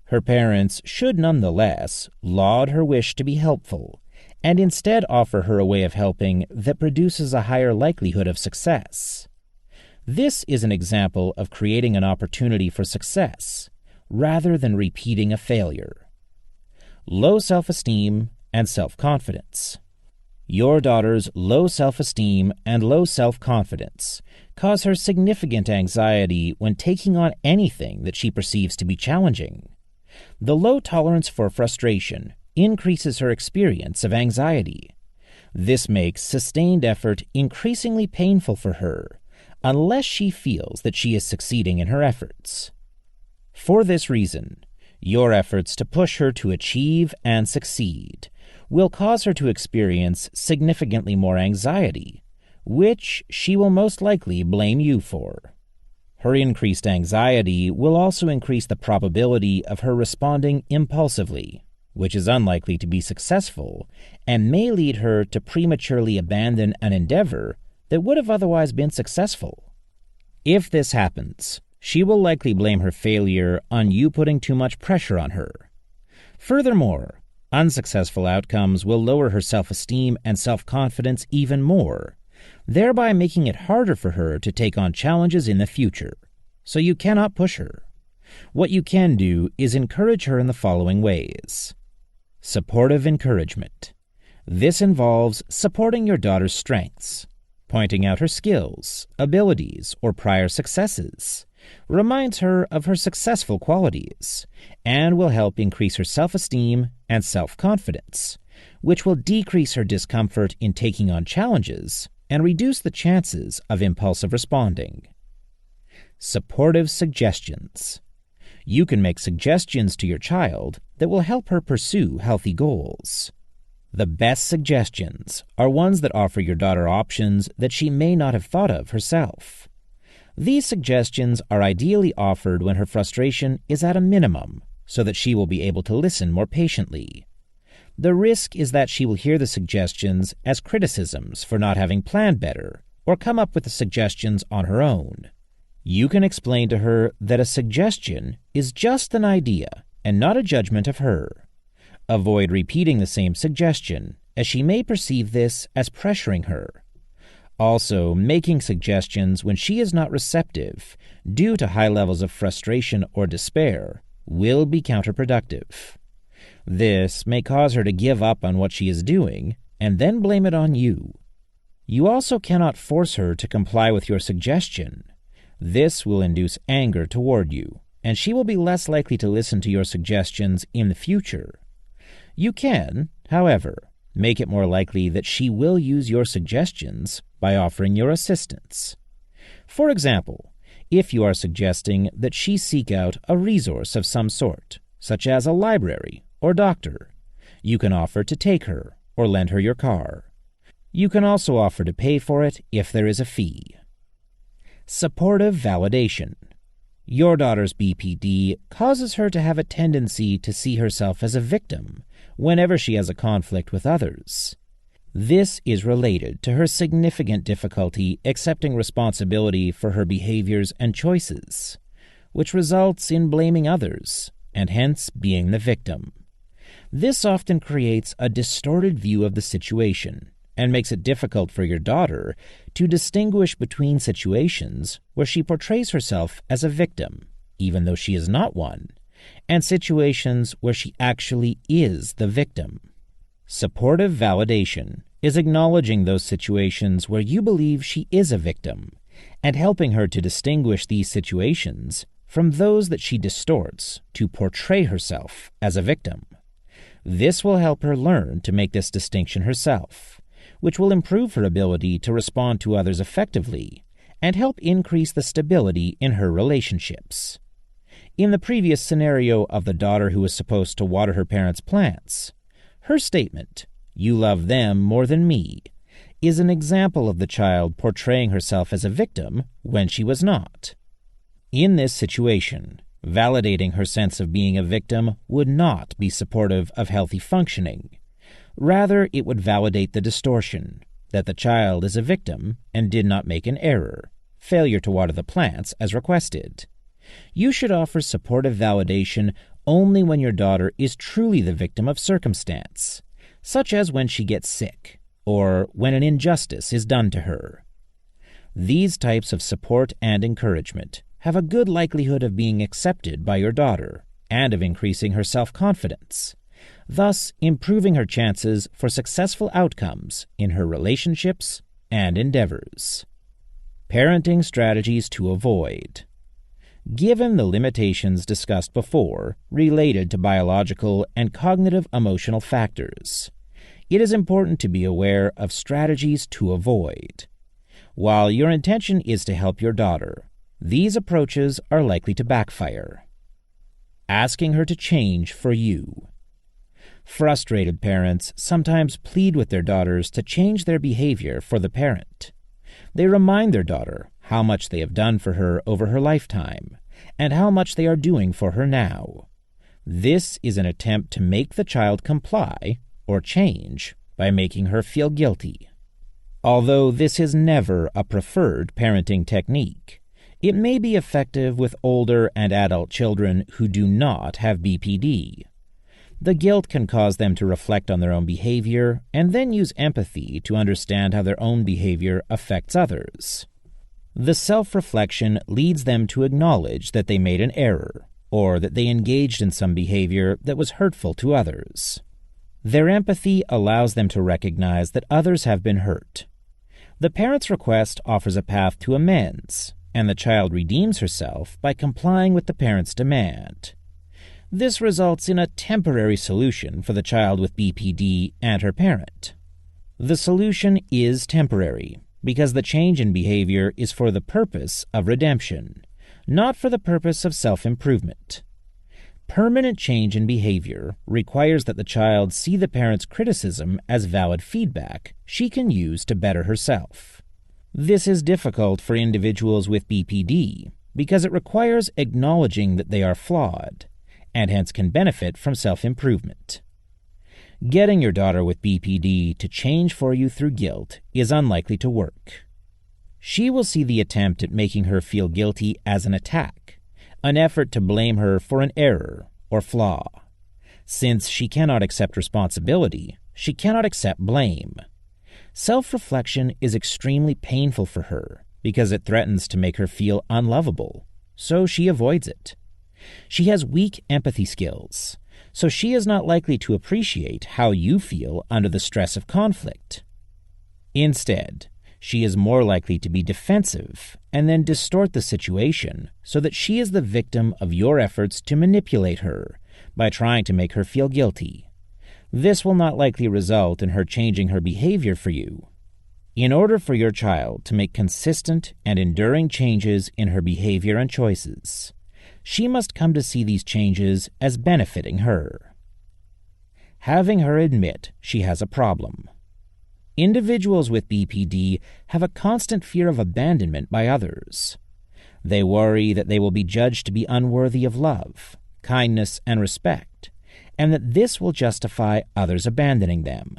Her parents should nonetheless laud her wish to be helpful and instead offer her a way of helping that produces a higher likelihood of success. This is an example of creating an opportunity for success rather than repeating a failure. low self-esteem and self-confidence. Your daughter's low self-esteem and low self-confidence cause her significant anxiety when taking on anything that she perceives to be challenging. The low tolerance for frustration increases her experience of anxiety. This makes sustained effort increasingly painful for her, unless she feels that she is succeeding in her efforts. For this reason, your efforts to push her to achieve and succeed will cause her to experience significantly more anxiety, which she will most likely blame you for. Her increased anxiety will also increase the probability of her responding impulsively, which is unlikely to be successful and may lead her to prematurely abandon an endeavor that would have otherwise been successful. If this happens, she will likely blame her failure on you putting too much pressure on her. Furthermore, unsuccessful outcomes will lower her self-esteem and self-confidence even more, thereby making it harder for her to take on challenges in the future. So you cannot push her. What you can do is encourage her in the following ways. Supportive encouragement. This involves supporting your daughter's strengths, pointing out her skills, abilities, or prior successes, reminds her of her successful qualities, and will help increase her self-esteem and self-confidence, which will decrease her discomfort in taking on challenges and reduce the chances of impulsive responding. Supportive suggestions. You can make suggestions to your child that will help her pursue healthy goals. The best suggestions are ones that offer your daughter options that she may not have thought of herself. These suggestions are ideally offered when her frustration is at a minimum, so that she will be able to listen more patiently. The risk is that she will hear the suggestions as criticisms for not having planned better or come up with the suggestions on her own. You can explain to her that a suggestion is just an idea and not a judgment of her. Avoid repeating the same suggestion, as she may perceive this as pressuring her. Also, making suggestions when she is not receptive due to high levels of frustration or despair will be counterproductive. This may cause her to give up on what she is doing and then blame it on you. You also cannot force her to comply with your suggestion. This will induce anger toward you, and she will be less likely to listen to your suggestions in the future. You can, however, make it more likely that she will use your suggestions by offering your assistance. For example, if you are suggesting that she seek out a resource of some sort, such as a library or doctor, you can offer to take her or lend her your car. You can also offer to pay for it if there is a fee. Supportive validation. Your daughter's BPD causes her to have a tendency to see herself as a victim whenever she has a conflict with others. This is related to her significant difficulty accepting responsibility for her behaviors and choices, which results in blaming others and hence being the victim. This often creates a distorted view of the situation and makes it difficult for your daughter to distinguish between situations where she portrays herself as a victim, even though she is not one, and situations where she actually is the victim. Supportive validation is acknowledging those situations where you believe she is a victim and helping her to distinguish these situations from those that she distorts to portray herself as a victim. This will help her learn to make this distinction herself, which will improve her ability to respond to others effectively and help increase the stability in her relationships. In the previous scenario of the daughter who was supposed to water her parents' plants, her statement, "You love them more than me," is an example of the child portraying herself as a victim when she was not. In this situation, validating her sense of being a victim would not be supportive of healthy functioning. Rather, it would validate the distortion, that the child is a victim and did not make an error, failure to water the plants as requested. You should offer supportive validation only when your daughter is truly the victim of circumstance, such as when she gets sick or when an injustice is done to her. These types of support and encouragement have a good likelihood of being accepted by your daughter and of increasing her self-confidence, thus improving her chances for successful outcomes in her relationships and endeavors. Parenting strategies to avoid. Given the limitations discussed before related to biological and cognitive emotional factors, it is important to be aware of strategies to avoid. While your intention is to help your daughter, these approaches are likely to backfire. Asking her to change for you. Frustrated parents sometimes plead with their daughters to change their behavior for the parent. They remind their daughter how much they have done for her over her lifetime and how much they are doing for her now. This is an attempt to make the child comply or change by making her feel guilty. Although this is never a preferred parenting technique, it may be effective with older and adult children who do not have BPD. The guilt can cause them to reflect on their own behavior and then use empathy to understand how their own behavior affects others. The self-reflection leads them to acknowledge that they made an error or that they engaged in some behavior that was hurtful to others. Their empathy allows them to recognize that others have been hurt. The parent's request offers a path to amends, and the child redeems herself by complying with the parent's demand. This results in a temporary solution for the child with BPD and her parent. The solution is temporary because the change in behavior is for the purpose of redemption, not for the purpose of self-improvement. Permanent change in behavior requires that the child see the parent's criticism as valid feedback she can use to better herself. This is difficult for individuals with BPD because it requires acknowledging that they are flawed, and hence can benefit from self-improvement. Getting your daughter with BPD to change for you through guilt is unlikely to work. She will see the attempt at making her feel guilty as an attack, an effort to blame her for an error or flaw. Since she cannot accept responsibility, she cannot accept blame. Self-reflection is extremely painful for her because it threatens to make her feel unlovable, so she avoids it. She has weak empathy skills, so she is not likely to appreciate how you feel under the stress of conflict. Instead, she is more likely to be defensive and then distort the situation so that she is the victim of your efforts to manipulate her by trying to make her feel guilty. This will not likely result in her changing her behavior for you. In order for your child to make consistent and enduring changes in her behavior and choices, she must come to see these changes as benefiting her. Having her admit she has a problem. Individuals with BPD have a constant fear of abandonment by others. They worry that they will be judged to be unworthy of love, kindness, and respect, and that this will justify others abandoning them.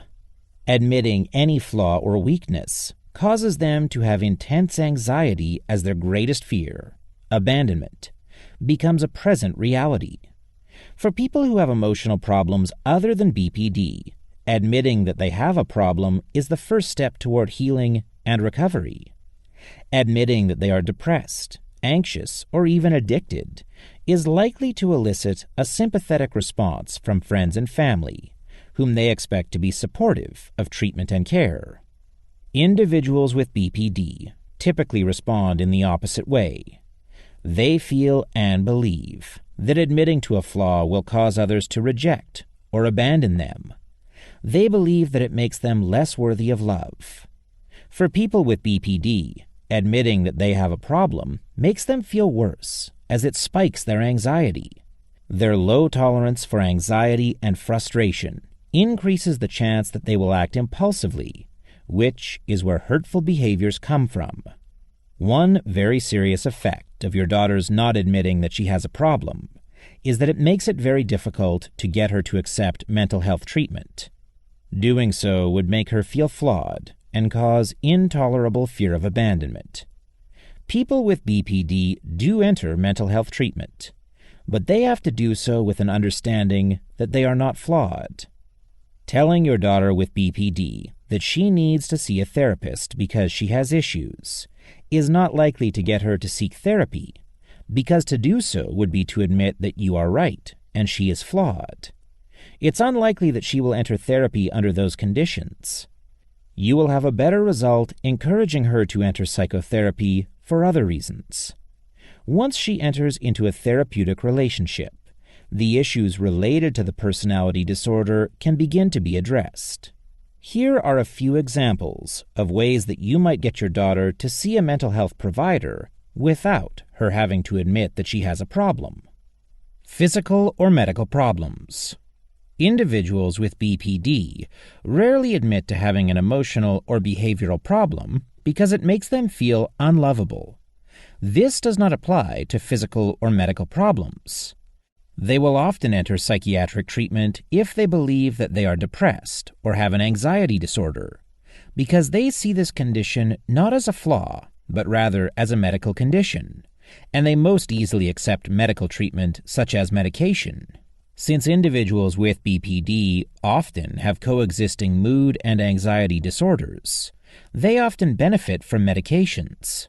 Admitting any flaw or weakness causes them to have intense anxiety as their greatest fear, abandonment, becomes a present reality. For people who have emotional problems other than BPD, admitting that they have a problem is the first step toward healing and recovery. Admitting that they are depressed, anxious, or even addicted is likely to elicit a sympathetic response from friends and family, whom they expect to be supportive of treatment and care. Individuals with BPD typically respond in the opposite way. They feel and believe that admitting to a flaw will cause others to reject or abandon them. They believe that it makes them less worthy of love. For people with BPD, admitting that they have a problem makes them feel worse, as it spikes their anxiety. Their low tolerance for anxiety and frustration increases the chance that they will act impulsively, which is where hurtful behaviors come from. One very serious effect of your daughter's not admitting that she has a problem is that it makes it very difficult to get her to accept mental health treatment. Doing so would make her feel flawed and cause intolerable fear of abandonment. People with BPD do enter mental health treatment, but they have to do so with an understanding that they are not flawed. Telling your daughter with BPD that she needs to see a therapist because she has issues is not likely to get her to seek therapy, because to do so would be to admit that you are right and she is flawed. It's unlikely that she will enter therapy under those conditions. You will have a better result encouraging her to enter psychotherapy for other reasons. Once she enters into a therapeutic relationship, the issues related to the personality disorder can begin to be addressed. Here are a few examples of ways that you might get your daughter to see a mental health provider without her having to admit that she has a problem. Physical or medical problems. Individuals with BPD rarely admit to having an emotional or behavioral problem because it makes them feel unlovable. This does not apply to physical or medical problems. They will often enter psychiatric treatment if they believe that they are depressed or have an anxiety disorder, because they see this condition not as a flaw, but rather as a medical condition, and they most easily accept medical treatment such as medication. Since individuals with BPD often have coexisting mood and anxiety disorders, they often benefit from medications.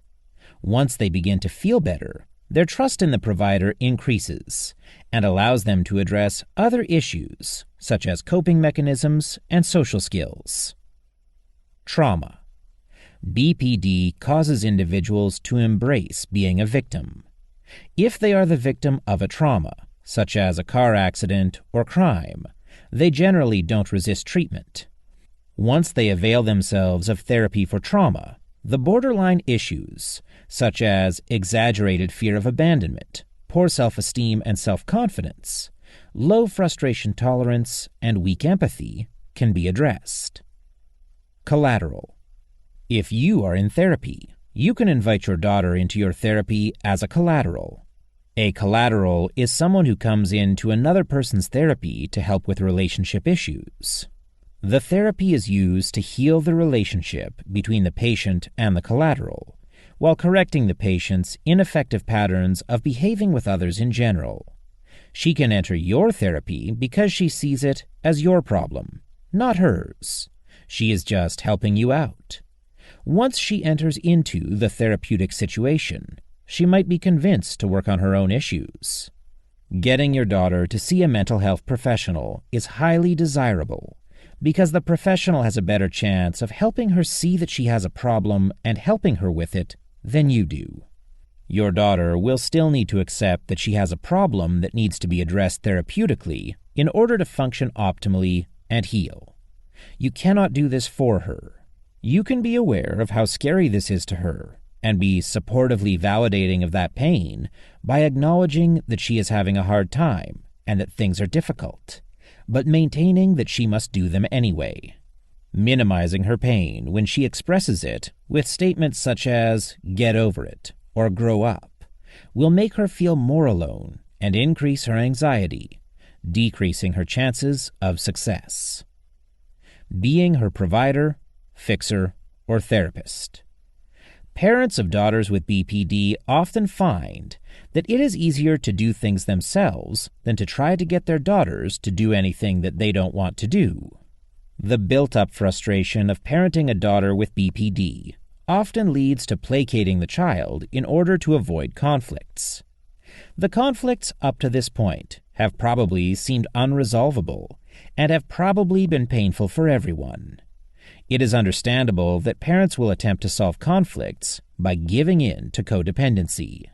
Once they begin to feel better, their trust in the provider increases and allows them to address other issues, such as coping mechanisms and social skills. Trauma. BPD causes individuals to embrace being a victim. If they are the victim of a trauma, such as a car accident or crime, they generally don't resist treatment. Once they avail themselves of therapy for trauma, the borderline issues, such as exaggerated fear of abandonment, poor self-esteem and self-confidence, low frustration tolerance, and weak empathy, can be addressed. Collateral. If you are in therapy, you can invite your daughter into your therapy as a collateral. A collateral is someone who comes into another person's therapy to help with relationship issues. The therapy is used to heal the relationship between the patient and the collateral, while correcting the patient's ineffective patterns of behaving with others in general. She can enter your therapy because she sees it as your problem, not hers. She is just helping you out. Once she enters into the therapeutic situation, she might be convinced to work on her own issues. Getting your daughter to see a mental health professional is highly desirable because the professional has a better chance of helping her see that she has a problem and helping her with it than you do. Your daughter will still need to accept that she has a problem that needs to be addressed therapeutically in order to function optimally and heal. You cannot do this for her. You can be aware of how scary this is to her and be supportively validating of that pain by acknowledging that she is having a hard time and that things are difficult, but maintaining that she must do them anyway. Minimizing her pain when she expresses it with statements such as, "get over it," or "grow up," will make her feel more alone and increase her anxiety, decreasing her chances of success. Being her provider, fixer, or therapist. Parents of daughters with BPD often find that it is easier to do things themselves than to try to get their daughters to do anything that they don't want to do. The built-up frustration of parenting a daughter with BPD often leads to placating the child in order to avoid conflicts. The conflicts up to this point have probably seemed unresolvable and have probably been painful for everyone. It is understandable that parents will attempt to solve conflicts by giving in to codependency.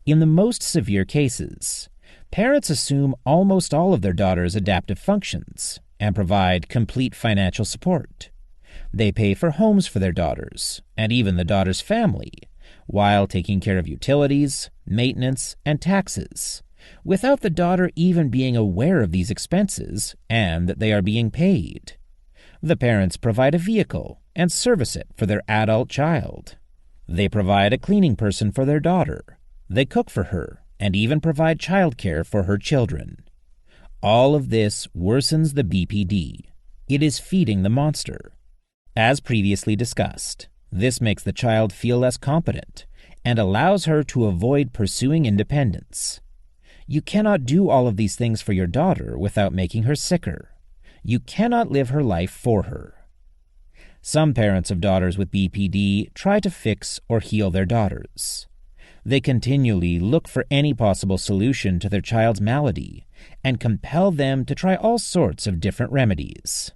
In the most severe cases, parents assume almost all of their daughter's adaptive functions and provide complete financial support. They pay for homes for their daughters, and even the daughter's family, while taking care of utilities, maintenance, and taxes, without the daughter even being aware of these expenses and that they are being paid. The parents provide a vehicle and service it for their adult child. They provide a cleaning person for their daughter. They cook for her and even provide childcare for her children. All of this worsens the BPD. It is feeding the monster. As previously discussed, this makes the child feel less competent and allows her to avoid pursuing independence. You cannot do all of these things for your daughter without making her sicker. You cannot live her life for her. Some parents of daughters with BPD try to fix or heal their daughters. They continually look for any possible solution to their child's malady and compel them to try all sorts of different remedies.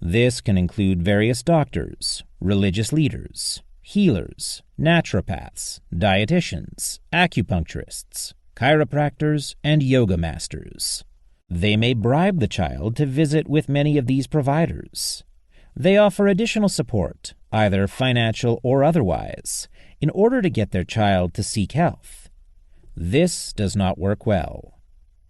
This can include various doctors, religious leaders, healers, naturopaths, dietitians, acupuncturists, chiropractors, and yoga masters. They may bribe the child to visit with many of these providers. They offer additional support, either financial or otherwise, in order to get their child to seek health. This does not work well.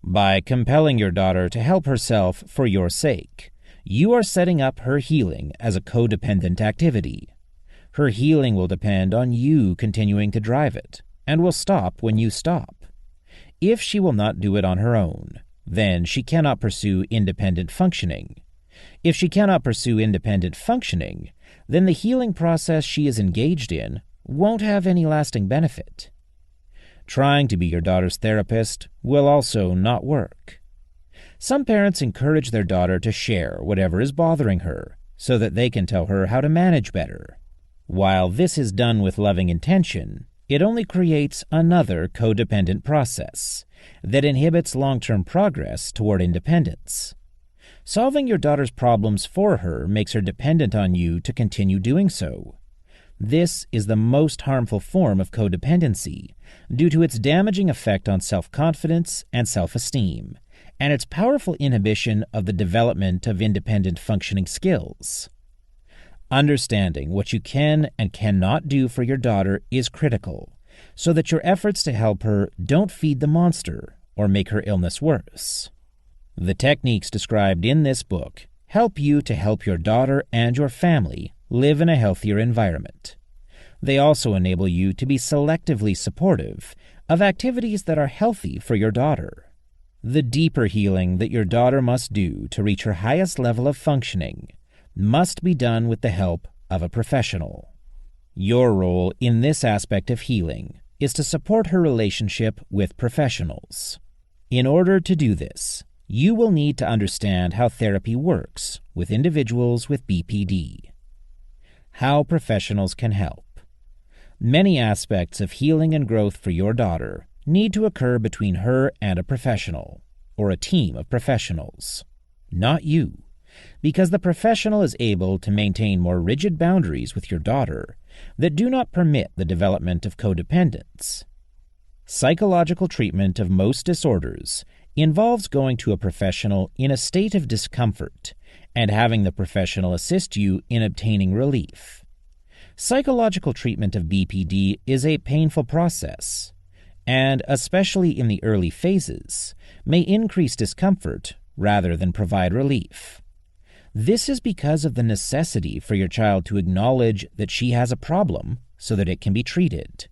By compelling your daughter to help herself for your sake, you are setting up her healing as a codependent activity. Her healing will depend on you continuing to drive it, and will stop when you stop. If she will not do it on her own, then she cannot pursue independent functioning. If she cannot pursue independent functioning, then the healing process she is engaged in won't have any lasting benefit. Trying to be your daughter's therapist will also not work. Some parents encourage their daughter to share whatever is bothering her so that they can tell her how to manage better. While this is done with loving intention, it only creates another codependent process that inhibits long-term progress toward independence. Solving your daughter's problems for her makes her dependent on you to continue doing so. This is the most harmful form of codependency due to its damaging effect on self-confidence and self-esteem, and its powerful inhibition of the development of independent functioning skills. Understanding what you can and cannot do for your daughter is critical, so that your efforts to help her don't feed the monster or make her illness worse. The techniques described in this book help you to help your daughter and your family live in a healthier environment. They also enable you to be selectively supportive of activities that are healthy for your daughter. The deeper healing that your daughter must do to reach her highest level of functioning must be done with the help of a professional. Your role in this aspect of healing is to support her relationship with professionals. In order to do this, you will need to understand how therapy works with individuals with BPD. How professionals can help. Many aspects of healing and growth for your daughter need to occur between her and a professional, or a team of professionals, not you, because the professional is able to maintain more rigid boundaries with your daughter that do not permit the development of codependence. Psychological treatment of most disorders involves going to a professional in a state of discomfort and having the professional assist you in obtaining relief. Psychological treatment of BPD is a painful process, and especially in the early phases, may increase discomfort rather than provide relief. This is because of the necessity for your child to acknowledge that she has a problem so that it can be treated.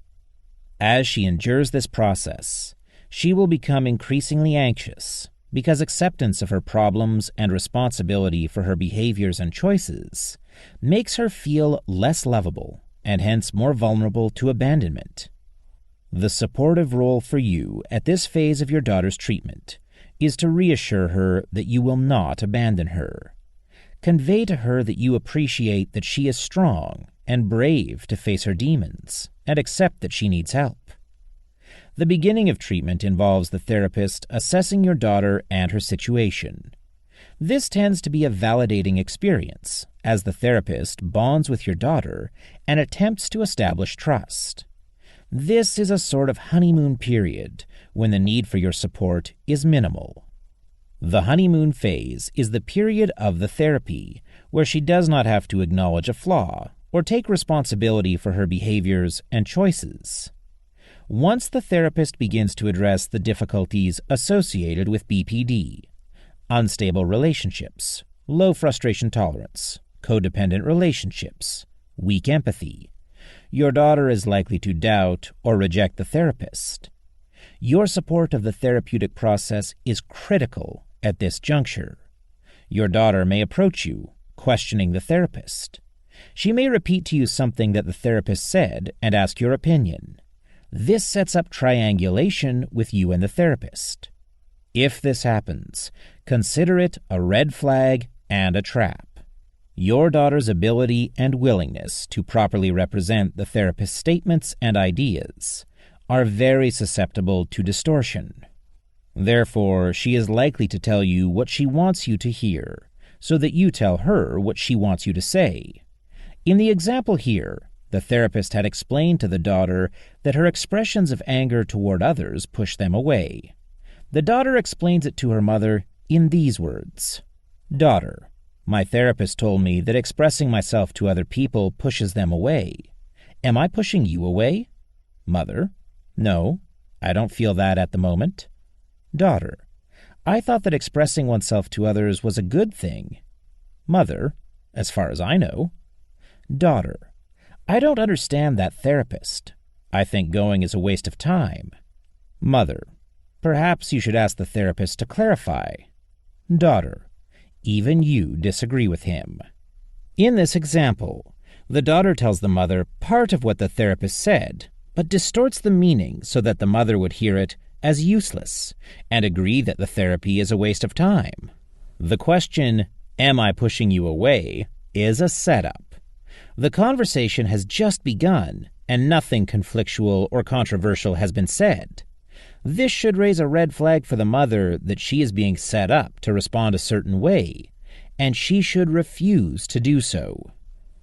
As she endures this process, she will become increasingly anxious because acceptance of her problems and responsibility for her behaviors and choices makes her feel less lovable and hence more vulnerable to abandonment. The supportive role for you at this phase of your daughter's treatment is to reassure her that you will not abandon her. Convey to her that you appreciate that she is strong and brave to face her demons and accept that she needs help. The beginning of treatment involves the therapist assessing your daughter and her situation. This tends to be a validating experience, as the therapist bonds with your daughter and attempts to establish trust. This is a sort of honeymoon period when the need for your support is minimal. The honeymoon phase is the period of the therapy where she does not have to acknowledge a flaw or take responsibility for her behaviors and choices. Once the therapist begins to address the difficulties associated with BPD, unstable relationships, low frustration tolerance, codependent relationships, weak empathy, your daughter is likely to doubt or reject the therapist. Your support of the therapeutic process is critical at this juncture. Your daughter may approach you, questioning the therapist. She may repeat to you something that the therapist said and ask your opinion. This sets up triangulation with you and the therapist. If this happens, consider it a red flag and a trap. Your daughter's ability and willingness to properly represent the therapist's statements and ideas are very susceptible to distortion. Therefore, she is likely to tell you what she wants you to hear, so that you tell her what she wants you to say. In the example here, the therapist had explained to the daughter that her expressions of anger toward others push them away. The daughter explains it to her mother in these words: "Daughter, my therapist told me that expressing myself to other people pushes them away. Am I pushing you away?" Mother: "No, I don't feel that at the moment." Daughter: "I thought that expressing oneself to others was a good thing." Mother: "As far as I know." Daughter: "I don't understand that therapist. I think going is a waste of time." Mother: "Perhaps you should ask the therapist to clarify." Daughter: "Even you disagree with him." In this example, the daughter tells the mother part of what the therapist said, but distorts the meaning so that the mother would hear it as useless and agree that the therapy is a waste of time. The question, "Am I pushing you away?" is a setup. The conversation has just begun, and nothing conflictual or controversial has been said. This should raise a red flag for the mother that she is being set up to respond a certain way, and she should refuse to do so.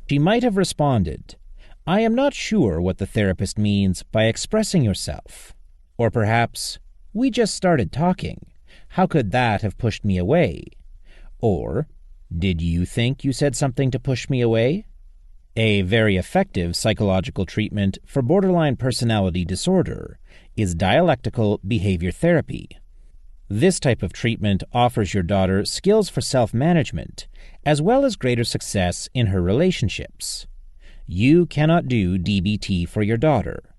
She might have responded, "I am not sure what the therapist means by expressing yourself." Or perhaps, "We just started talking. How could that have pushed me away?" Or, "Did you think you said something to push me away?" A very effective psychological treatment for borderline personality disorder is dialectical behavior therapy. This type of treatment offers your daughter skills for self-management, as well as greater success in her relationships. You cannot do DBT for your daughter.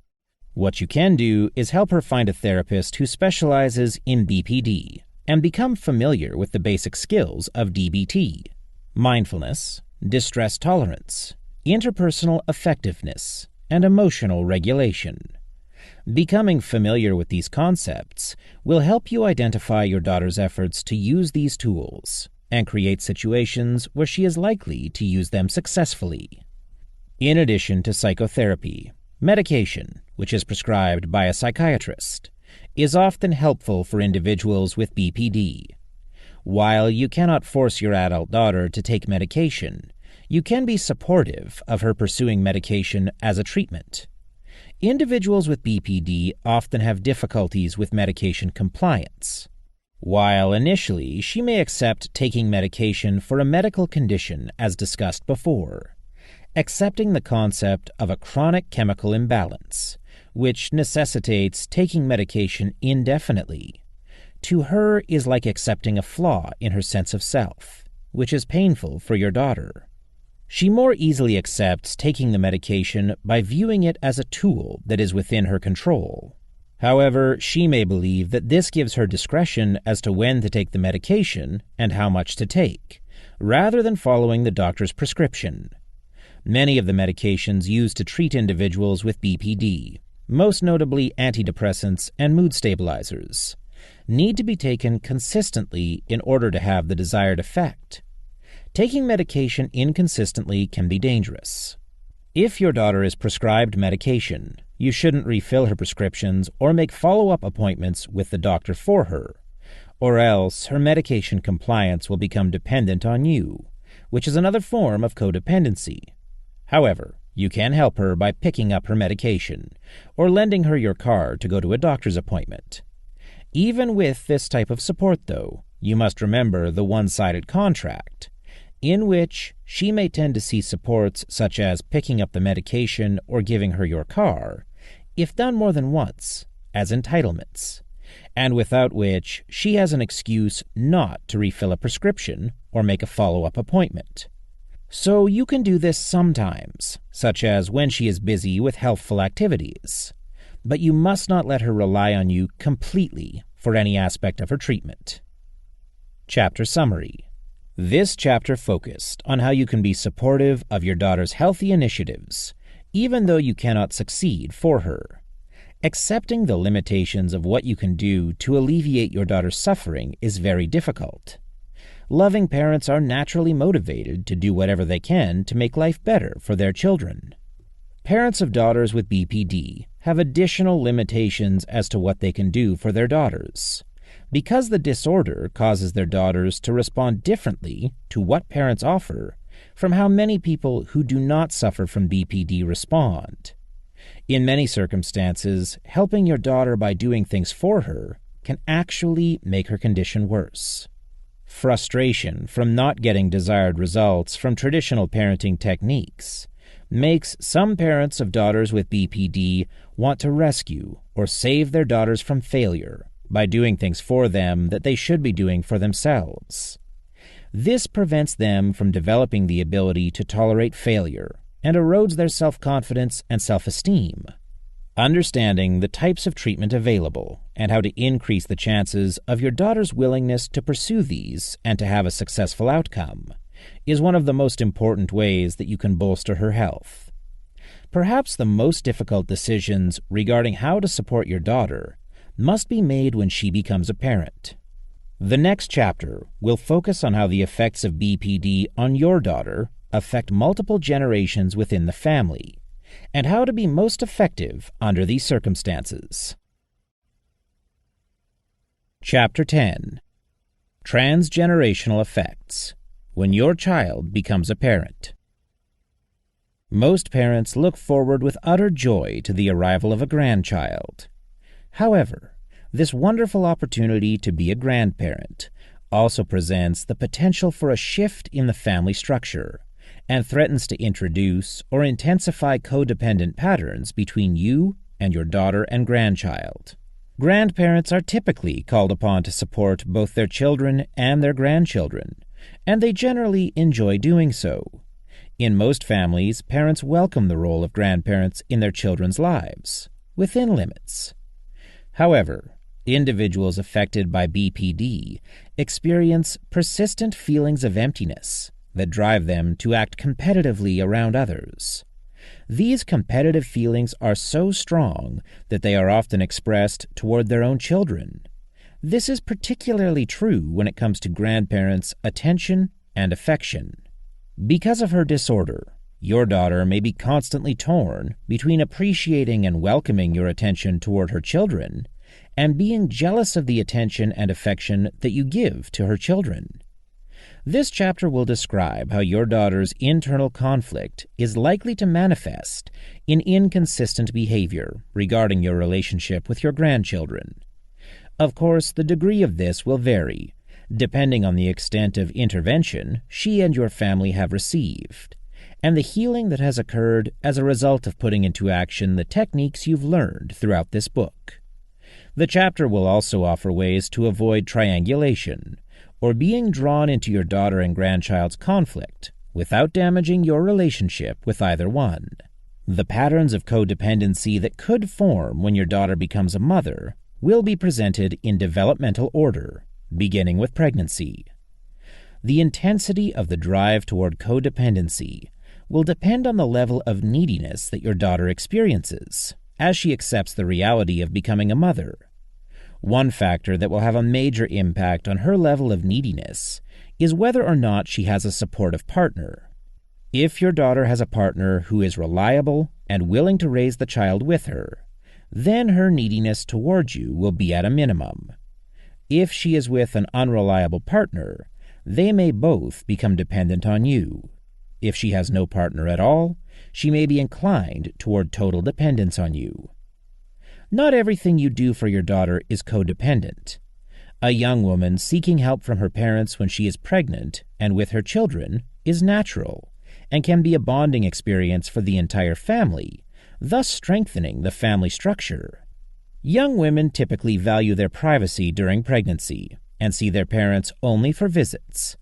What you can do is help her find a therapist who specializes in BPD and become familiar with the basic skills of DBT: mindfulness, distress tolerance, interpersonal effectiveness, and emotional regulation. Becoming familiar with these concepts will help you identify your daughter's efforts to use these tools and create situations where she is likely to use them successfully. In addition to psychotherapy, medication, which is prescribed by a psychiatrist, is often helpful for individuals with BPD. While you cannot force your adult daughter to take medication, you can be supportive of her pursuing medication as a treatment. Individuals with BPD often have difficulties with medication compliance. While initially she may accept taking medication for a medical condition as discussed before, accepting the concept of a chronic chemical imbalance, which necessitates taking medication indefinitely, to her is like accepting a flaw in her sense of self, which is painful for your daughter. She more easily accepts taking the medication by viewing it as a tool that is within her control. However, she may believe that this gives her discretion as to when to take the medication and how much to take, rather than following the doctor's prescription. Many of the medications used to treat individuals with BPD, most notably antidepressants and mood stabilizers, need to be taken consistently in order to have the desired effect. Taking medication inconsistently can be dangerous. If your daughter is prescribed medication, you shouldn't refill her prescriptions or make follow-up appointments with the doctor for her, or else her medication compliance will become dependent on you, which is another form of codependency. However, you can help her by picking up her medication or lending her your car to go to a doctor's appointment. Even with this type of support, though, you must remember the one-sided contract, in which she may tend to see supports such as picking up the medication or giving her your car, if done more than once, as entitlements, and without which she has an excuse not to refill a prescription or make a follow-up appointment. So you can do this sometimes, such as when she is busy with healthful activities, but you must not let her rely on you completely for any aspect of her treatment. Chapter Summary. This chapter focused on how you can be supportive of your daughter's healthy initiatives, even though you cannot succeed for her. Accepting the limitations of what you can do to alleviate your daughter's suffering is very difficult. Loving parents are naturally motivated to do whatever they can to make life better for their children. Parents of daughters with BPD have additional limitations as to what they can do for their daughters, because the disorder causes their daughters to respond differently to what parents offer from how many people who do not suffer from BPD respond. In many circumstances, helping your daughter by doing things for her can actually make her condition worse. Frustration from not getting desired results from traditional parenting techniques makes some parents of daughters with BPD want to rescue or save their daughters from failure by doing things for them that they should be doing for themselves. This prevents them from developing the ability to tolerate failure and erodes their self-confidence and self-esteem. Understanding the types of treatment available and how to increase the chances of your daughter's willingness to pursue these and to have a successful outcome is one of the most important ways that you can bolster her health. Perhaps the most difficult decisions regarding how to support your daughter must be made when she becomes a parent. The next chapter will focus on how the effects of BPD on your daughter affect multiple generations within the family, and how to be most effective under these circumstances. Chapter 10. Transgenerational Effects when your child becomes a parent. Most parents look forward with utter joy to the arrival of a grandchild. However, this wonderful opportunity to be a grandparent also presents the potential for a shift in the family structure and threatens to introduce or intensify codependent patterns between you and your daughter and grandchild. Grandparents are typically called upon to support both their children and their grandchildren, and they generally enjoy doing so. In most families, parents welcome the role of grandparents in their children's lives, within limits. However, individuals affected by BPD experience persistent feelings of emptiness that drive them to act competitively around others. These competitive feelings are so strong that they are often expressed toward their own children. This is particularly true when it comes to grandparents' attention and affection. Because of her disorder, your daughter may be constantly torn between appreciating and welcoming your attention toward her children and being jealous of the attention and affection that you give to her children. This chapter will describe how your daughter's internal conflict is likely to manifest in inconsistent behavior regarding your relationship with your grandchildren. Of course, the degree of this will vary, depending on the extent of intervention she and your family have received, and the healing that has occurred as a result of putting into action the techniques you've learned throughout this book. The chapter will also offer ways to avoid triangulation, or being drawn into your daughter and grandchild's conflict without damaging your relationship with either one. The patterns of codependency that could form when your daughter becomes a mother will be presented in developmental order, beginning with pregnancy. The intensity of the drive toward codependency will depend on the level of neediness that your daughter experiences as she accepts the reality of becoming a mother. One factor that will have a major impact on her level of neediness is whether or not she has a supportive partner. If your daughter has a partner who is reliable and willing to raise the child with her, then her neediness towards you will be at a minimum. If she is with an unreliable partner, they may both become dependent on you. If she has no partner at all, she may be inclined toward total dependence on you. Not everything you do for your daughter is codependent. A young woman seeking help from her parents when she is pregnant and with her children is natural and can be a bonding experience for the entire family, thus strengthening the family structure. Young women typically value their privacy during pregnancy and see their parents only for visits,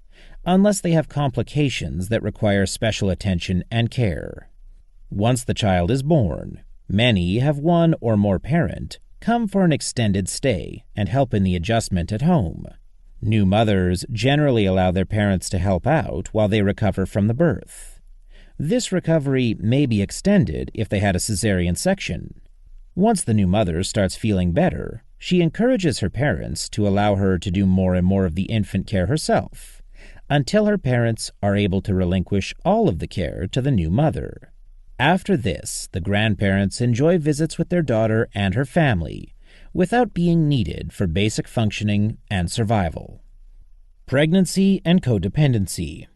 unless they have complications that require special attention and care. Once the child is born, many have one or more parent come for an extended stay and help in the adjustment at home. New mothers generally allow their parents to help out while they recover from the birth. This recovery may be extended if they had a cesarean section. Once the new mother starts feeling better, she encourages her parents to allow her to do more and more of the infant care herself, until her parents are able to relinquish all of the care to the new mother. After this, the grandparents enjoy visits with their daughter and her family without being needed for basic functioning and survival. Pregnancy and codependency.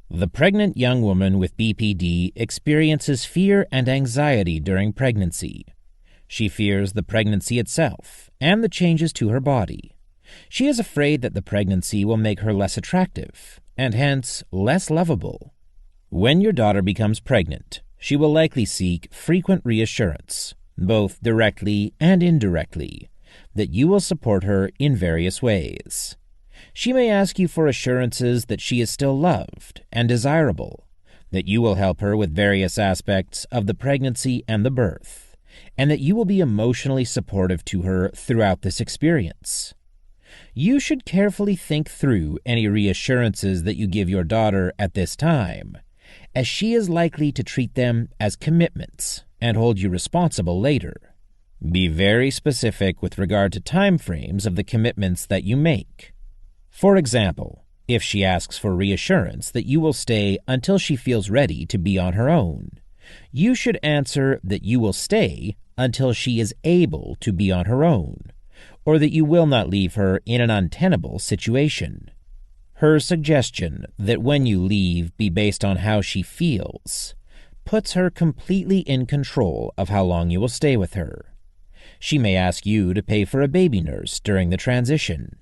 The pregnant young woman with BPD experiences fear and anxiety during pregnancy. She fears the pregnancy itself and the changes to her body. She is afraid that the pregnancy will make her less attractive and hence less lovable. When your daughter becomes pregnant, she will likely seek frequent reassurance, both directly and indirectly, that you will support her in various ways. She may ask you for assurances that she is still loved and desirable, that you will help her with various aspects of the pregnancy and the birth, and that you will be emotionally supportive to her throughout this experience. You should carefully think through any reassurances that you give your daughter at this time, as she is likely to treat them as commitments and hold you responsible later. Be very specific with regard to time frames of the commitments that you make. For example, if she asks for reassurance that you will stay until she feels ready to be on her own, you should answer that you will stay until she is able to be on her own, or that you will not leave her in an untenable situation. Her suggestion that when you leave be based on how she feels puts her completely in control of how long you will stay with her. She may ask you to pay for a baby nurse during the transition.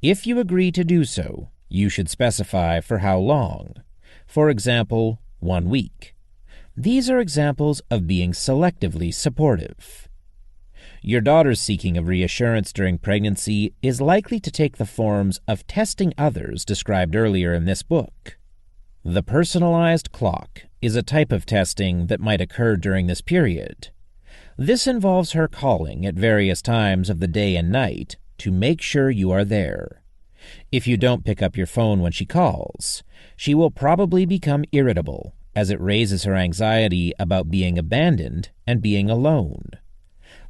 If you agree to do so, you should specify for how long. For example, 1 week. These are examples of being selectively supportive. Your daughter's seeking of reassurance during pregnancy is likely to take the forms of testing others described earlier in this book. The personalized clock is a type of testing that might occur during this period. This involves her calling at various times of the day and night to make sure you are there. If you don't pick up your phone when she calls, she will probably become irritable, as it raises her anxiety about being abandoned and being alone.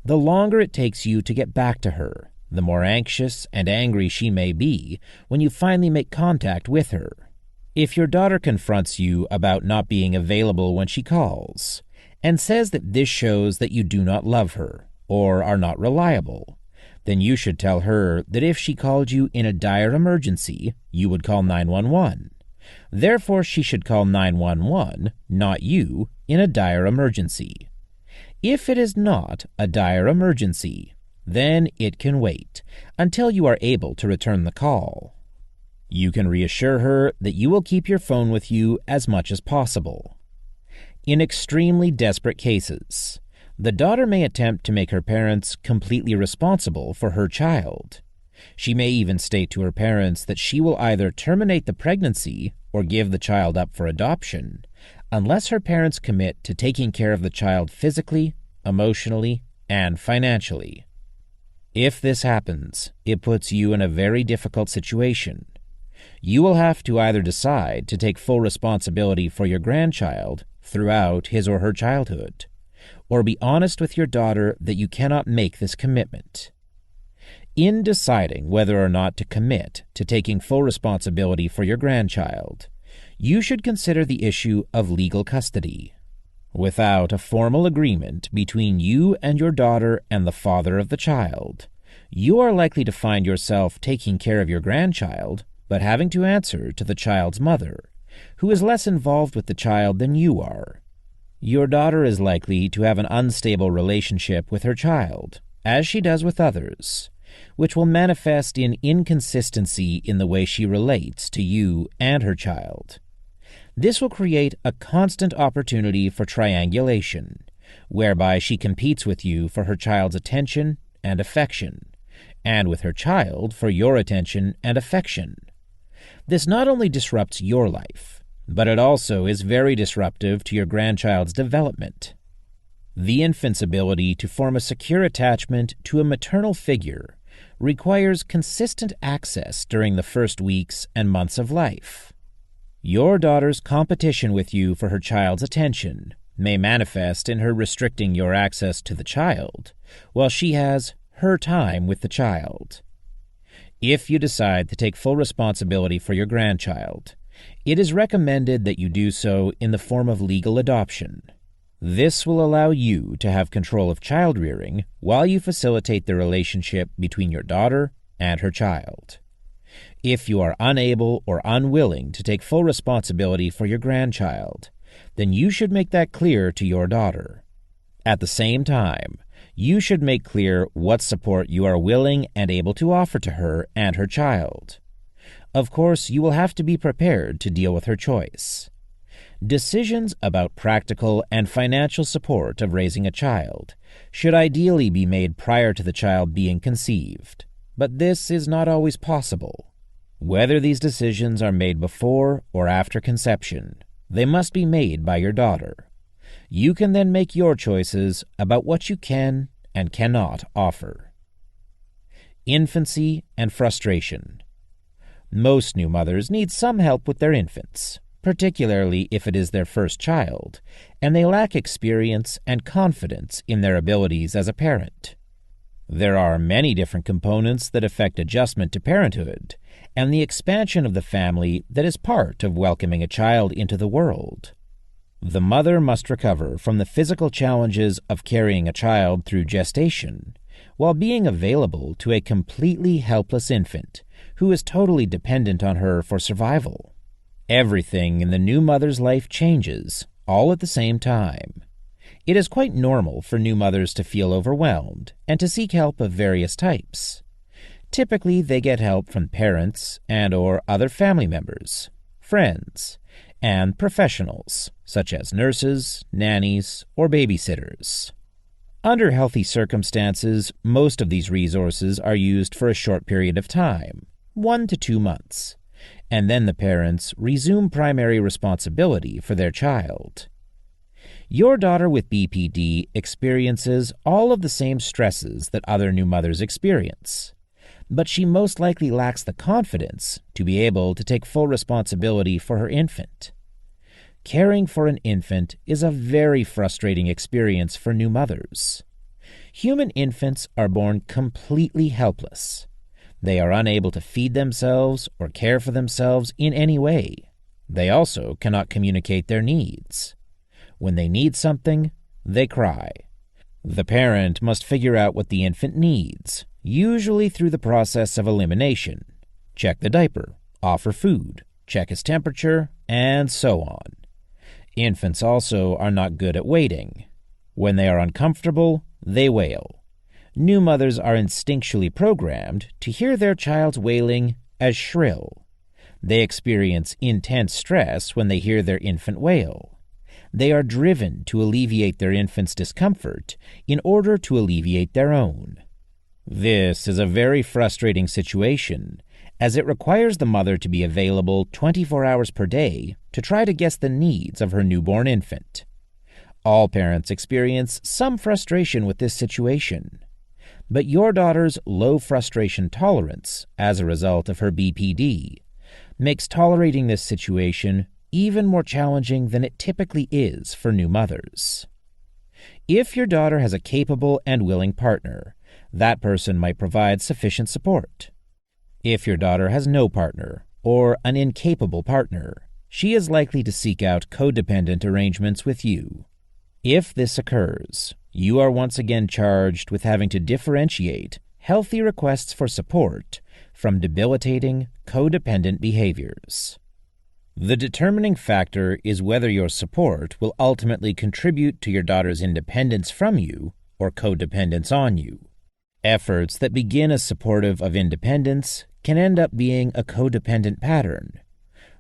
The longer it takes you to get back to her, the more anxious and angry she may be when you finally make contact with her. If your daughter confronts you about not being available when she calls, and says that this shows that you do not love her or are not reliable, then you should tell her that if she called you in a dire emergency, you would call 911. Therefore, she should call 911, not you, in a dire emergency. If it is not a dire emergency, then it can wait until you are able to return the call. You can reassure her that you will keep your phone with you as much as possible. In extremely desperate cases, the daughter may attempt to make her parents completely responsible for her child. She may even state to her parents that she will either terminate the pregnancy or give the child up for adoption, unless her parents commit to taking care of the child physically, emotionally, and financially. If this happens, it puts you in a very difficult situation. You will have to either decide to take full responsibility for your grandchild throughout his or her childhood, or be honest with your daughter that you cannot make this commitment. In deciding whether or not to commit to taking full responsibility for your grandchild, you should consider the issue of legal custody. Without a formal agreement between you and your daughter and the father of the child, you are likely to find yourself taking care of your grandchild, but having to answer to the child's mother, who is less involved with the child than you are. Your daughter is likely to have an unstable relationship with her child, as she does with others, which will manifest in inconsistency in the way she relates to you and her child. This will create a constant opportunity for triangulation, whereby she competes with you for her child's attention and affection, and with her child for your attention and affection. This not only disrupts your life, but it also is very disruptive to your grandchild's development. The infant's ability to form a secure attachment to a maternal figure requires consistent access during the first weeks and months of life. Your daughter's competition with you for her child's attention may manifest in her restricting your access to the child, while she has her time with the child. If you decide to take full responsibility for your grandchild, it is recommended that you do so in the form of legal adoption. This will allow you to have control of child rearing while you facilitate the relationship between your daughter and her child. If you are unable or unwilling to take full responsibility for your grandchild, then you should make that clear to your daughter. At the same time, you should make clear what support you are willing and able to offer to her and her child. Of course, you will have to be prepared to deal with her choice. Decisions about practical and financial support of raising a child should ideally be made prior to the child being conceived, but this is not always possible. Whether these decisions are made before or after conception, they must be made by your daughter. You can then make your choices about what you can and cannot offer. Infancy and frustration. Most new mothers need some help with their infants, particularly if it is their first child, and they lack experience and confidence in their abilities as a parent. There are many different components that affect adjustment to parenthood and the expansion of the family that is part of welcoming a child into the world. The mother must recover from the physical challenges of carrying a child through gestation while being available to a completely helpless infant who is totally dependent on her for survival. Everything in the new mother's life changes, all at the same time. It is quite normal for new mothers to feel overwhelmed and to seek help of various types. Typically, they get help from parents and/or other family members, friends, and professionals, such as nurses, nannies, or babysitters. Under healthy circumstances, most of these resources are used for a short period of time, 1 to 2 months, and then the parents resume primary responsibility for their child. Your daughter with BPD experiences all of the same stresses that other new mothers experience, but she most likely lacks the confidence to be able to take full responsibility for her infant. Caring for an infant is a very frustrating experience for new mothers. Human infants are born completely helpless. They are unable to feed themselves or care for themselves in any way. They also cannot communicate their needs. When they need something, they cry. The parent must figure out what the infant needs, usually through the process of elimination. Check the diaper, offer food, check his temperature, and so on. Infants also are not good at waiting. When they are uncomfortable, they wail. New mothers are instinctually programmed to hear their child's wailing as shrill. They experience intense stress when they hear their infant wail. They are driven to alleviate their infant's discomfort in order to alleviate their own. This is a very frustrating situation, as it requires the mother to be available 24 hours per day to try to guess the needs of her newborn infant. All parents experience some frustration with this situation, but your daughter's low frustration tolerance as a result of her BPD makes tolerating this situation even more challenging than it typically is for new mothers. If your daughter has a capable and willing partner, that person might provide sufficient support. If your daughter has no partner or an incapable partner, she is likely to seek out codependent arrangements with you. If this occurs, you are once again charged with having to differentiate healthy requests for support from debilitating codependent behaviors. The determining factor is whether your support will ultimately contribute to your daughter's independence from you or codependence on you. Efforts that begin as supportive of independence can end up being a codependent pattern.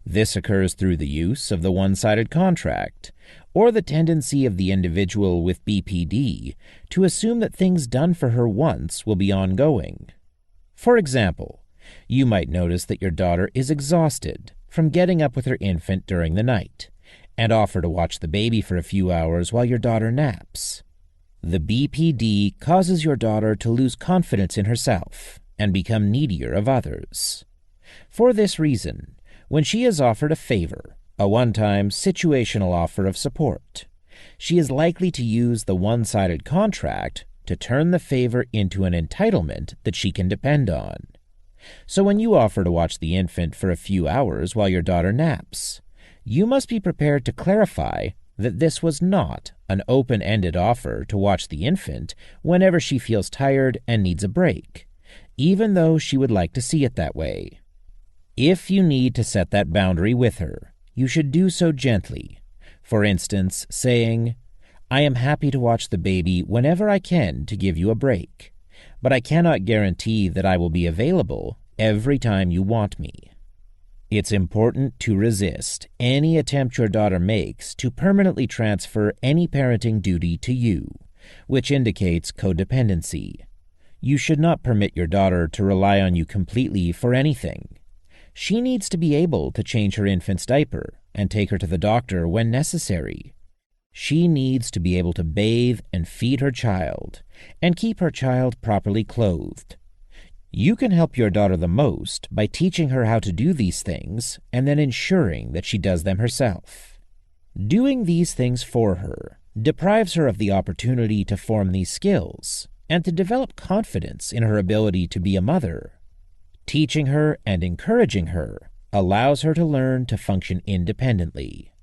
This occurs through the use of the one-sided contract, or the tendency of the individual with BPD to assume that things done for her once will be ongoing. For example, you might notice that your daughter is exhausted from getting up with her infant during the night, and offer to watch the baby for a few hours while your daughter naps. The BPD causes your daughter to lose confidence in herself and become needier of others. For this reason, when she is offered a favor, a one-time situational offer of support, she is likely to use the one-sided contract to turn the favor into an entitlement that she can depend on. So when you offer to watch the infant for a few hours while your daughter naps, you must be prepared to clarify that this was not an open-ended offer to watch the infant whenever she feels tired and needs a break, even though she would like to see it that way. If you need to set that boundary with her, you should do so gently. For instance, saying, "I am happy to watch the baby whenever I can to give you a break, but I cannot guarantee that I will be available every time you want me." It's important to resist any attempt your daughter makes to permanently transfer any parenting duty to you, which indicates codependency. You should not permit your daughter to rely on you completely for anything. She needs to be able to change her infant's diaper and take her to the doctor when necessary. She needs to be able to bathe and feed her child and keep her child properly clothed. You can help your daughter the most by teaching her how to do these things and then ensuring that she does them herself. Doing these things for her deprives her of the opportunity to form these skills and to develop confidence in her ability to be a mother. Teaching her and encouraging her allows her to learn to function independently.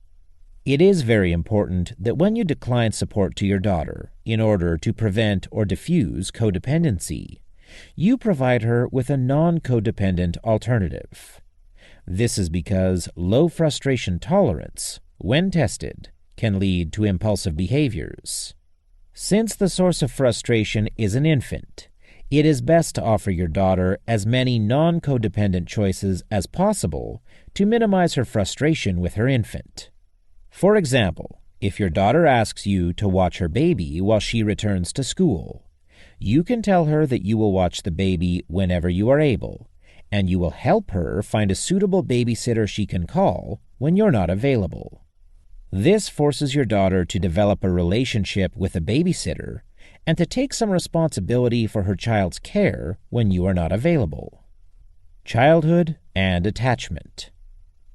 It is very important that when you decline support to your daughter in order to prevent or diffuse codependency, you provide her with a non-codependent alternative. This is because low frustration tolerance, when tested, can lead to impulsive behaviors. Since the source of frustration is an infant, it is best to offer your daughter as many non-codependent choices as possible to minimize her frustration with her infant. For example, if your daughter asks you to watch her baby while she returns to school, you can tell her that you will watch the baby whenever you are able, and you will help her find a suitable babysitter she can call when you're not available. This forces your daughter to develop a relationship with a babysitter and to take some responsibility for her child's care when you are not available. Childhood and attachment.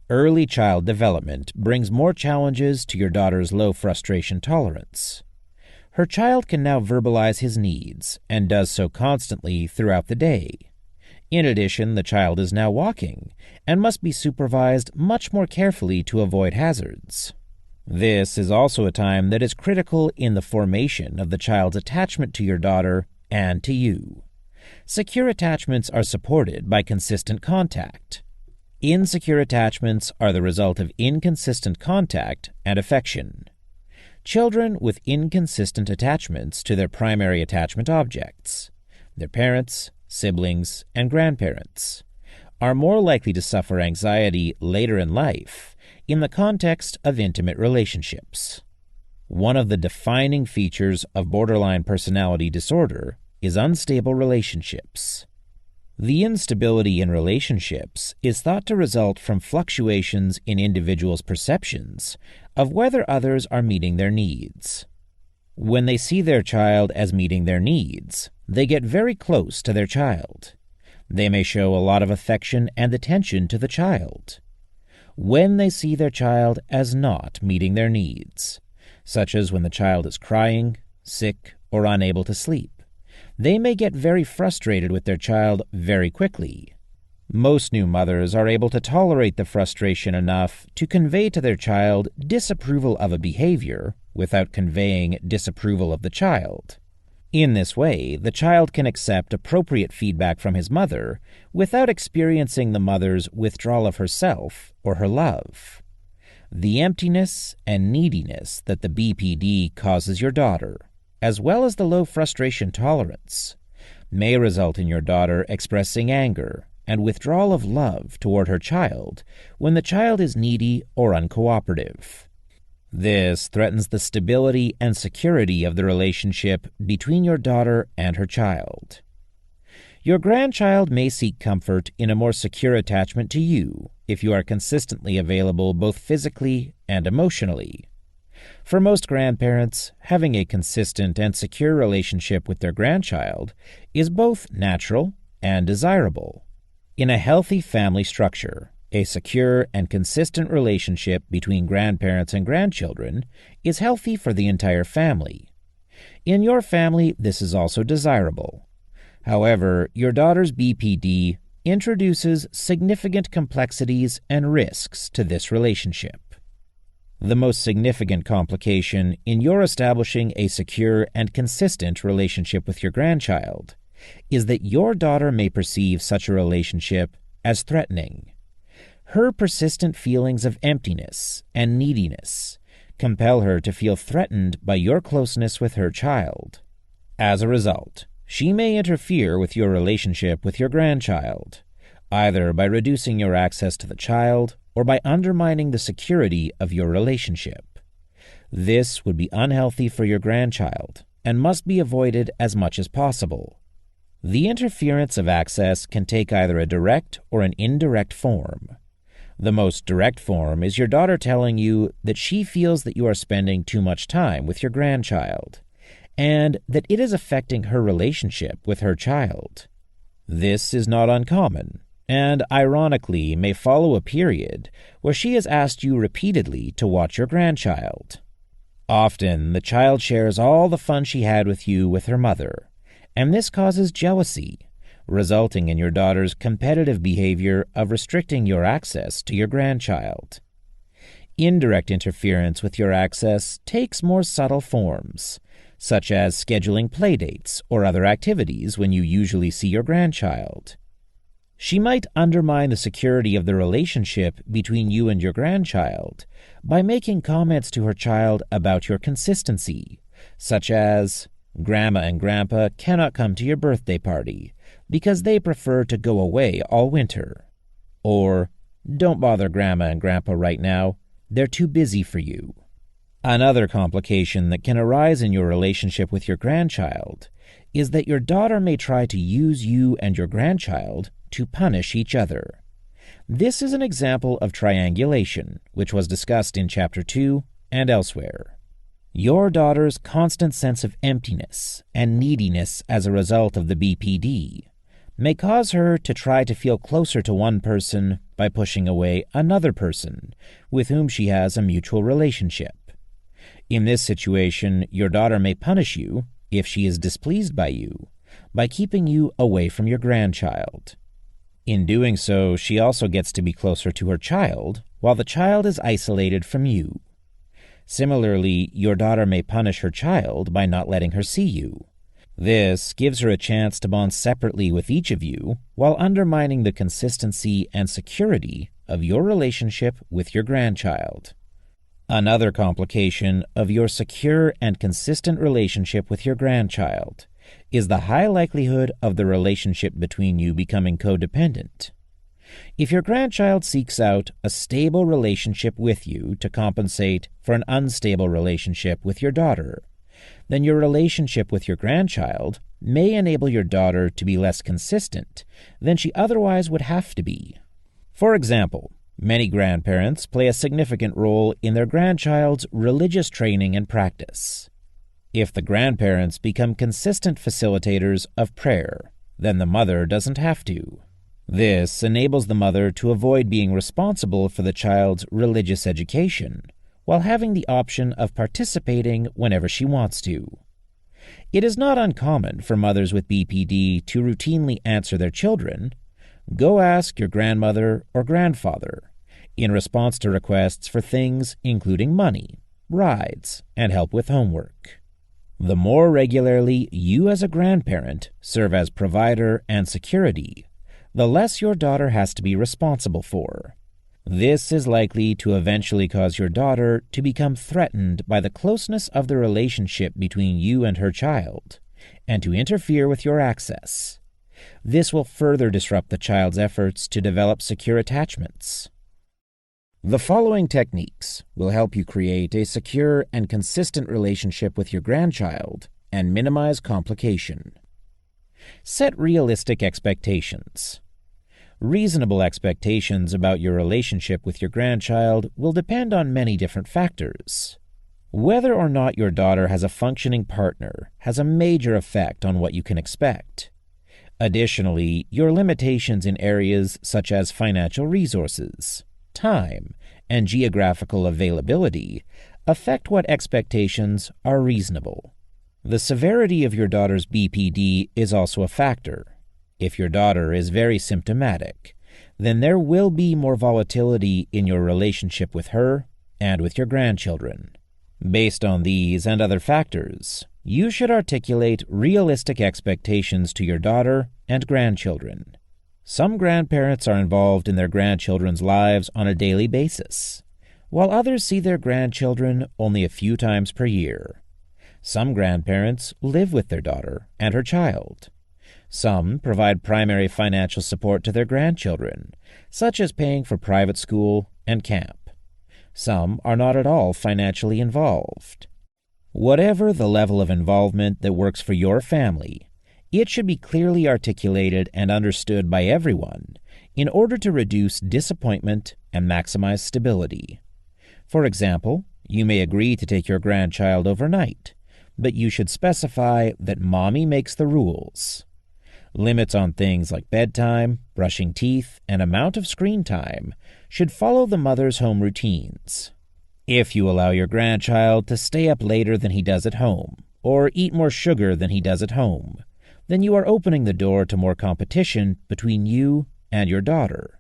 Early child development brings more challenges to your daughter's low frustration tolerance. Her child can now verbalize his needs and does so constantly throughout the day. In addition, the child is now walking and must be supervised much more carefully to avoid hazards. This is also a time that is critical in the formation of the child's attachment to your daughter and to you. Secure attachments are supported by consistent contact. Insecure attachments are the result of inconsistent contact and affection. Children with inconsistent attachments to their primary attachment objects, their parents, siblings, and grandparents, are more likely to suffer anxiety later in life in the context of intimate relationships. One of the defining features of borderline personality disorder is unstable relationships. The instability in relationships is thought to result from fluctuations in individuals' perceptions of whether others are meeting their needs. When they see their child as meeting their needs, they get very close to their child. They may show a lot of affection and attention to the child. When they see their child as not meeting their needs, such as when the child is crying, sick, or unable to sleep, they may get very frustrated with their child very quickly. Most new mothers are able to tolerate the frustration enough to convey to their child disapproval of a behavior without conveying disapproval of the child. In this way, the child can accept appropriate feedback from his mother without experiencing the mother's withdrawal of herself or her love. The emptiness and neediness that the BPD causes your daughter, as well as the low frustration tolerance, may result in your daughter expressing anger and withdrawal of love toward her child when the child is needy or uncooperative. This threatens the stability and security of the relationship between your daughter and her child. Your grandchild may seek comfort in a more secure attachment to you if you are consistently available both physically and emotionally. For most grandparents, having a consistent and secure relationship with their grandchild is both natural and desirable. In a healthy family structure, a secure and consistent relationship between grandparents and grandchildren is healthy for the entire family. In your family, this is also desirable. However, your daughter's BPD introduces significant complexities and risks to this relationship. The most significant complication in your establishing a secure and consistent relationship with your grandchild is that your daughter may perceive such a relationship as threatening. Her persistent feelings of emptiness and neediness compel her to feel threatened by your closeness with her child. As a result, she may interfere with your relationship with your grandchild, either by reducing your access to the child or by undermining the security of your relationship. This would be unhealthy for your grandchild and must be avoided as much as possible. The interference of access can take either a direct or an indirect form. The most direct form is your daughter telling you that she feels that you are spending too much time with your grandchild, and that it is affecting her relationship with her child. This is not uncommon, and ironically may follow a period where she has asked you repeatedly to watch your grandchild. Often, the child shares all the fun she had with you with her mother, and this causes jealousy, resulting in your daughter's competitive behavior of restricting your access to your grandchild. Indirect interference with your access takes more subtle forms, such as scheduling playdates or other activities when you usually see your grandchild. She might undermine the security of the relationship between you and your grandchild by making comments to her child about your consistency, such as, "Grandma and Grandpa cannot come to your birthday party because they prefer to go away all winter," or, "Don't bother Grandma and Grandpa right now, they're too busy for you." Another complication that can arise in your relationship with your grandchild is that your daughter may try to use you and your grandchild to punish each other. This is an example of triangulation, which was discussed in Chapter 2 and elsewhere. Your daughter's constant sense of emptiness and neediness as a result of the BPD may cause her to try to feel closer to one person by pushing away another person with whom she has a mutual relationship. In this situation, your daughter may punish you, if she is displeased by you, by keeping you away from your grandchild. In doing so, she also gets to be closer to her child, while the child is isolated from you. Similarly, your daughter may punish her child by not letting her see you. This gives her a chance to bond separately with each of you while undermining the consistency and security of your relationship with your grandchild. Another complication of your secure and consistent relationship with your grandchild is the high likelihood of the relationship between you becoming codependent. If your grandchild seeks out a stable relationship with you to compensate for an unstable relationship with your daughter, then your relationship with your grandchild may enable your daughter to be less consistent than she otherwise would have to be. For example, many grandparents play a significant role in their grandchild's religious training and practice. If the grandparents become consistent facilitators of prayer, then the mother doesn't have to. This enables the mother to avoid being responsible for the child's religious education, while having the option of participating whenever she wants to. It is not uncommon for mothers with BPD to routinely answer their children, "Go ask your grandmother or grandfather," in response to requests for things including money, rides, and help with homework. The more regularly you as a grandparent serve as provider and security, the less your daughter has to be responsible for. This is likely to eventually cause your daughter to become threatened by the closeness of the relationship between you and her child, and to interfere with your access. This will further disrupt the child's efforts to develop secure attachments. The following techniques will help you create a secure and consistent relationship with your grandchild and minimize complication. Set realistic expectations. Reasonable expectations about your relationship with your grandchild will depend on many different factors. Whether or not your daughter has a functioning partner has a major effect on what you can expect. Additionally, your limitations in areas such as financial resources, time, and geographical availability affect what expectations are reasonable. The severity of your daughter's BPD is also a factor. If your daughter is very symptomatic, then there will be more volatility in your relationship with her and with your grandchildren. Based on these and other factors, you should articulate realistic expectations to your daughter and grandchildren. Some grandparents are involved in their grandchildren's lives on a daily basis, while others see their grandchildren only a few times per year. Some grandparents live with their daughter and her child. Some provide primary financial support to their grandchildren, such as paying for private school and camp. Some are not at all financially involved. Whatever the level of involvement that works for your family, it should be clearly articulated and understood by everyone in order to reduce disappointment and maximize stability. For example, you may agree to take your grandchild overnight, but you should specify that mommy makes the rules. Limits on things like bedtime, brushing teeth, and amount of screen time should follow the mother's home routines. If you allow your grandchild to stay up later than he does at home, or eat more sugar than he does at home, then you are opening the door to more competition between you and your daughter.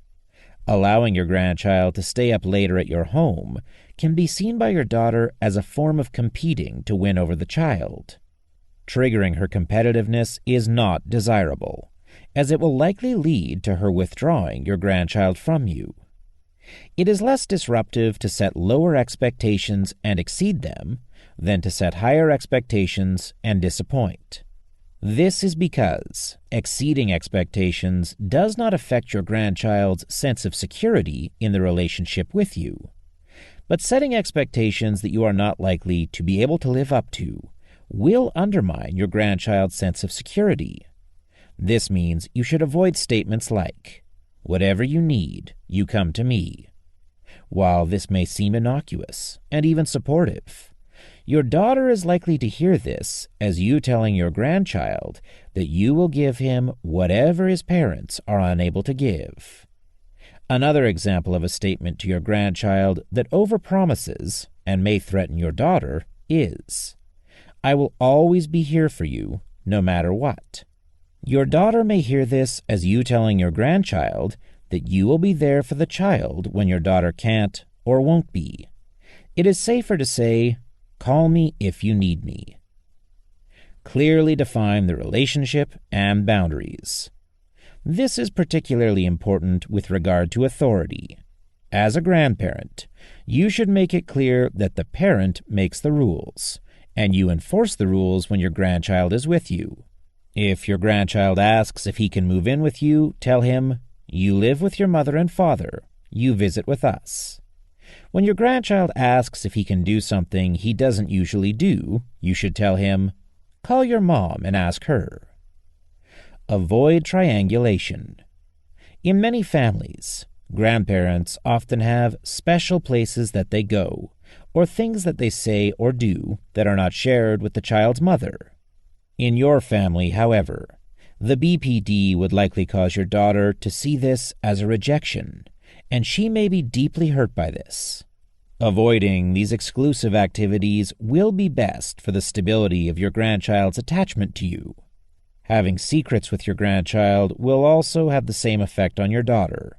Allowing your grandchild to stay up later at your home can be seen by your daughter as a form of competing to win over the child. Triggering her competitiveness is not desirable, as it will likely lead to her withdrawing your grandchild from you. It is less disruptive to set lower expectations and exceed them than to set higher expectations and disappoint. This is because exceeding expectations does not affect your grandchild's sense of security in the relationship with you, but setting expectations that you are not likely to be able to live up to will undermine your grandchild's sense of security. This means you should avoid statements like, "Whatever you need, you come to me." While this may seem innocuous and even supportive, your daughter is likely to hear this as you telling your grandchild that you will give him whatever his parents are unable to give. Another example of a statement to your grandchild that overpromises and may threaten your daughter is, "I will always be here for you, no matter what." Your daughter may hear this as you telling your grandchild that you will be there for the child when your daughter can't or won't be. It is safer to say, "Call me if you need me." Clearly define the relationship and boundaries. This is particularly important with regard to authority. As a grandparent, you should make it clear that the parent makes the rules, and you enforce the rules when your grandchild is with you. If your grandchild asks if he can move in with you, tell him, "You live with your mother and father. You visit with us." When your grandchild asks if he can do something he doesn't usually do, you should tell him, "Call your mom and ask her." Avoid triangulation. In many families, grandparents often have special places that they go, or things that they say or do that are not shared with the child's mother. In your family, however, the BPD would likely cause your daughter to see this as a rejection, and she may be deeply hurt by this. Avoiding these exclusive activities will be best for the stability of your grandchild's attachment to you. Having secrets with your grandchild will also have the same effect on your daughter,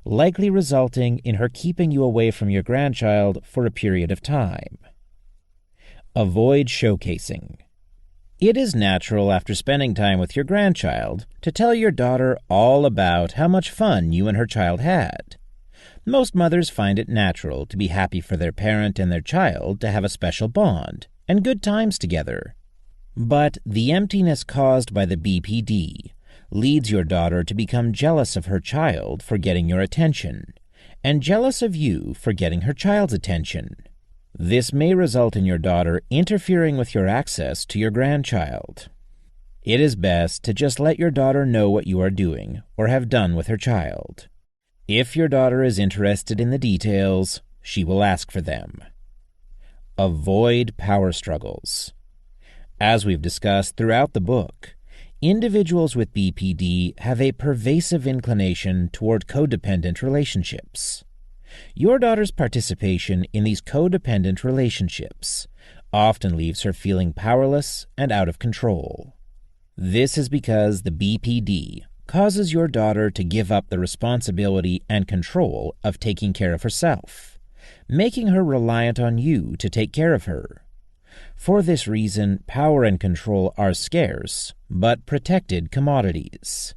likely resulting in her keeping you away from your grandchild for a period of time. Avoid showcasing. It is natural after spending time with your grandchild to tell your daughter all about how much fun you and her child had. Most mothers find it natural to be happy for their parent and their child to have a special bond and good times together. But the emptiness caused by the BPD leads your daughter to become jealous of her child for getting your attention, and jealous of you for getting her child's attention. This may result in your daughter interfering with your access to your grandchild. It is best to just let your daughter know what you are doing or have done with her child. If your daughter is interested in the details, she will ask for them. Avoid power struggles. As we've discussed throughout the book, individuals with BPD have a pervasive inclination toward codependent relationships. Your daughter's participation in these codependent relationships often leaves her feeling powerless and out of control. This is because the BPD causes your daughter to give up the responsibility and control of taking care of herself, making her reliant on you to take care of her. For this reason, power and control are scarce, but protected commodities.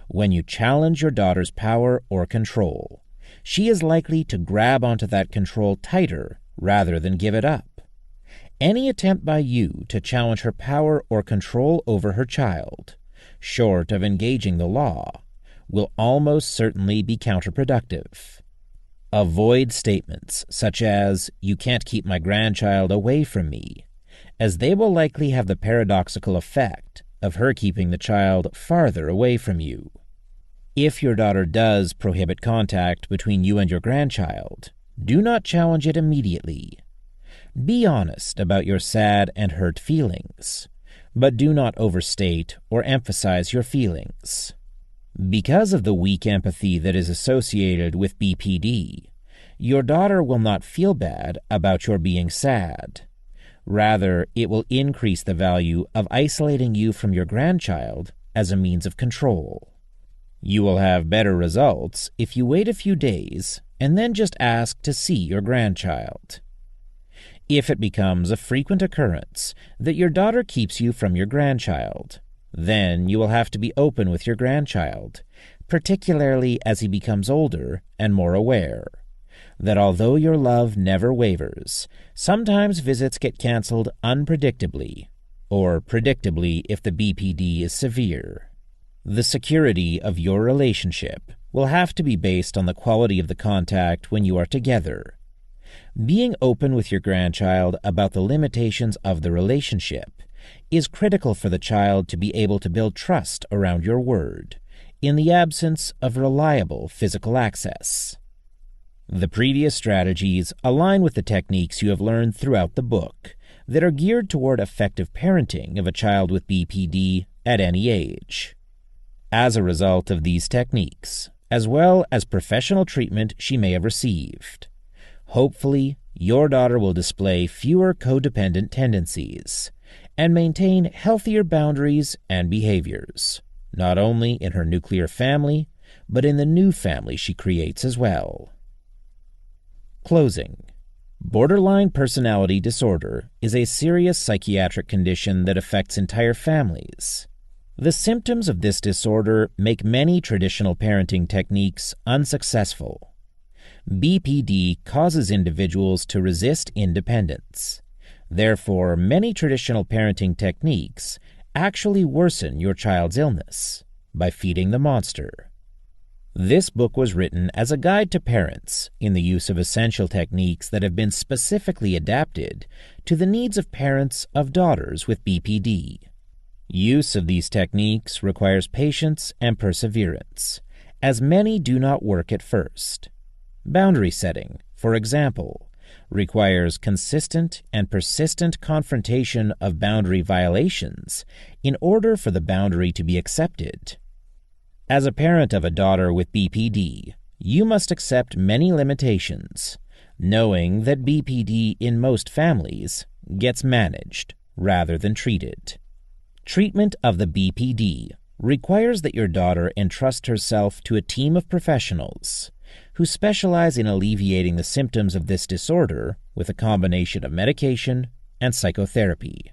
When you challenge your daughter's power or control, she is likely to grab onto that control tighter rather than give it up. Any attempt by you to challenge her power or control over her child, short of engaging the law, will almost certainly be counterproductive. Avoid statements such as, "You can't keep my grandchild away from me," as they will likely have the paradoxical effect of her keeping the child farther away from you. If your daughter does prohibit contact between you and your grandchild, do not challenge it immediately. Be honest about your sad and hurt feelings, but do not overstate or emphasize your feelings. Because of the weak empathy that is associated with BPD, your daughter will not feel bad about your being sad. Rather, it will increase the value of isolating you from your grandchild as a means of control. You will have better results if you wait a few days and then just ask to see your grandchild. If it becomes a frequent occurrence that your daughter keeps you from your grandchild, then you will have to be open with your grandchild, particularly as he becomes older and more aware, that although your love never wavers, sometimes visits get canceled unpredictably, or predictably if the BPD is severe. The security of your relationship will have to be based on the quality of the contact when you are together. Being open with your grandchild about the limitations of the relationship is critical for the child to be able to build trust around your word, in the absence of reliable physical access. The previous strategies align with the techniques you have learned throughout the book that are geared toward effective parenting of a child with BPD at any age. As a result of these techniques, as well as professional treatment she may have received, hopefully your daughter will display fewer codependent tendencies and maintain healthier boundaries and behaviors, not only in her nuclear family, but in the new family she creates as well. Closing. Borderline personality disorder is a serious psychiatric condition that affects entire families. The symptoms of this disorder make many traditional parenting techniques unsuccessful. BPD causes individuals to resist independence. Therefore, many traditional parenting techniques actually worsen your child's illness by feeding the monster. This book was written as a guide to parents in the use of essential techniques that have been specifically adapted to the needs of parents of daughters with BPD. Use of these techniques requires patience and perseverance, as many do not work at first. Boundary setting, for example, requires consistent and persistent confrontation of boundary violations in order for the boundary to be accepted. As a parent of a daughter with BPD, you must accept many limitations, knowing that BPD in most families gets managed rather than treated. Treatment of the BPD requires that your daughter entrust herself to a team of professionals who specialize in alleviating the symptoms of this disorder with a combination of medication and psychotherapy.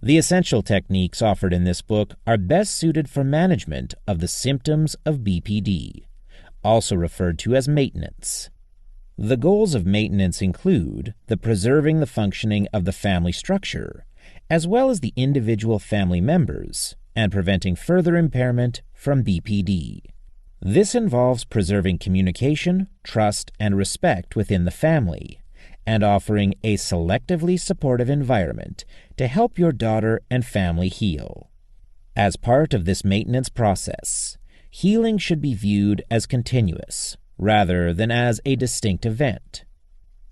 The essential techniques offered in this book are best suited for management of the symptoms of BPD, also referred to as maintenance. The goals of maintenance include the preserving the functioning of the family structure, as well as the individual family members, and preventing further impairment from BPD. This involves preserving communication, trust, and respect within the family, and offering a selectively supportive environment to help your daughter and family heal. As part of this maintenance process, healing should be viewed as continuous rather than as a distinct event.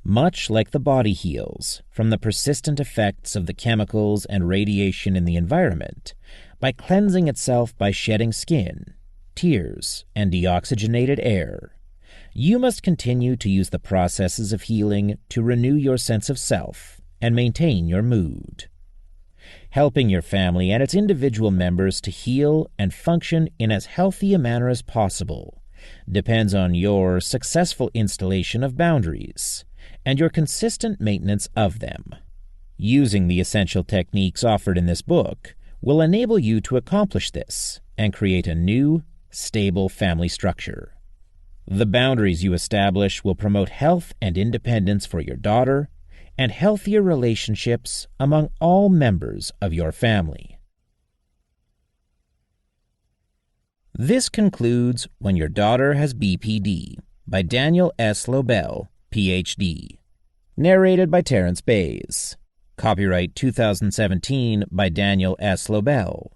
Much like the body heals from the persistent effects of the chemicals and radiation in the environment by cleansing itself by shedding skin, tears, and deoxygenated air, you must continue to use the processes of healing to renew your sense of self and maintain your mood. Helping your family and its individual members to heal and function in as healthy a manner as possible depends on your successful installation of boundaries and your consistent maintenance of them. Using the essential techniques offered in this book will enable you to accomplish this and create a new, stable family structure. The boundaries you establish will promote health and independence for your daughter and healthier relationships among all members of your family. This concludes When Your Daughter Has BPD by Daniel S. Lobel, Ph.D. Narrated by Terrence Bays. Copyright 2017 by Daniel S. Lobel.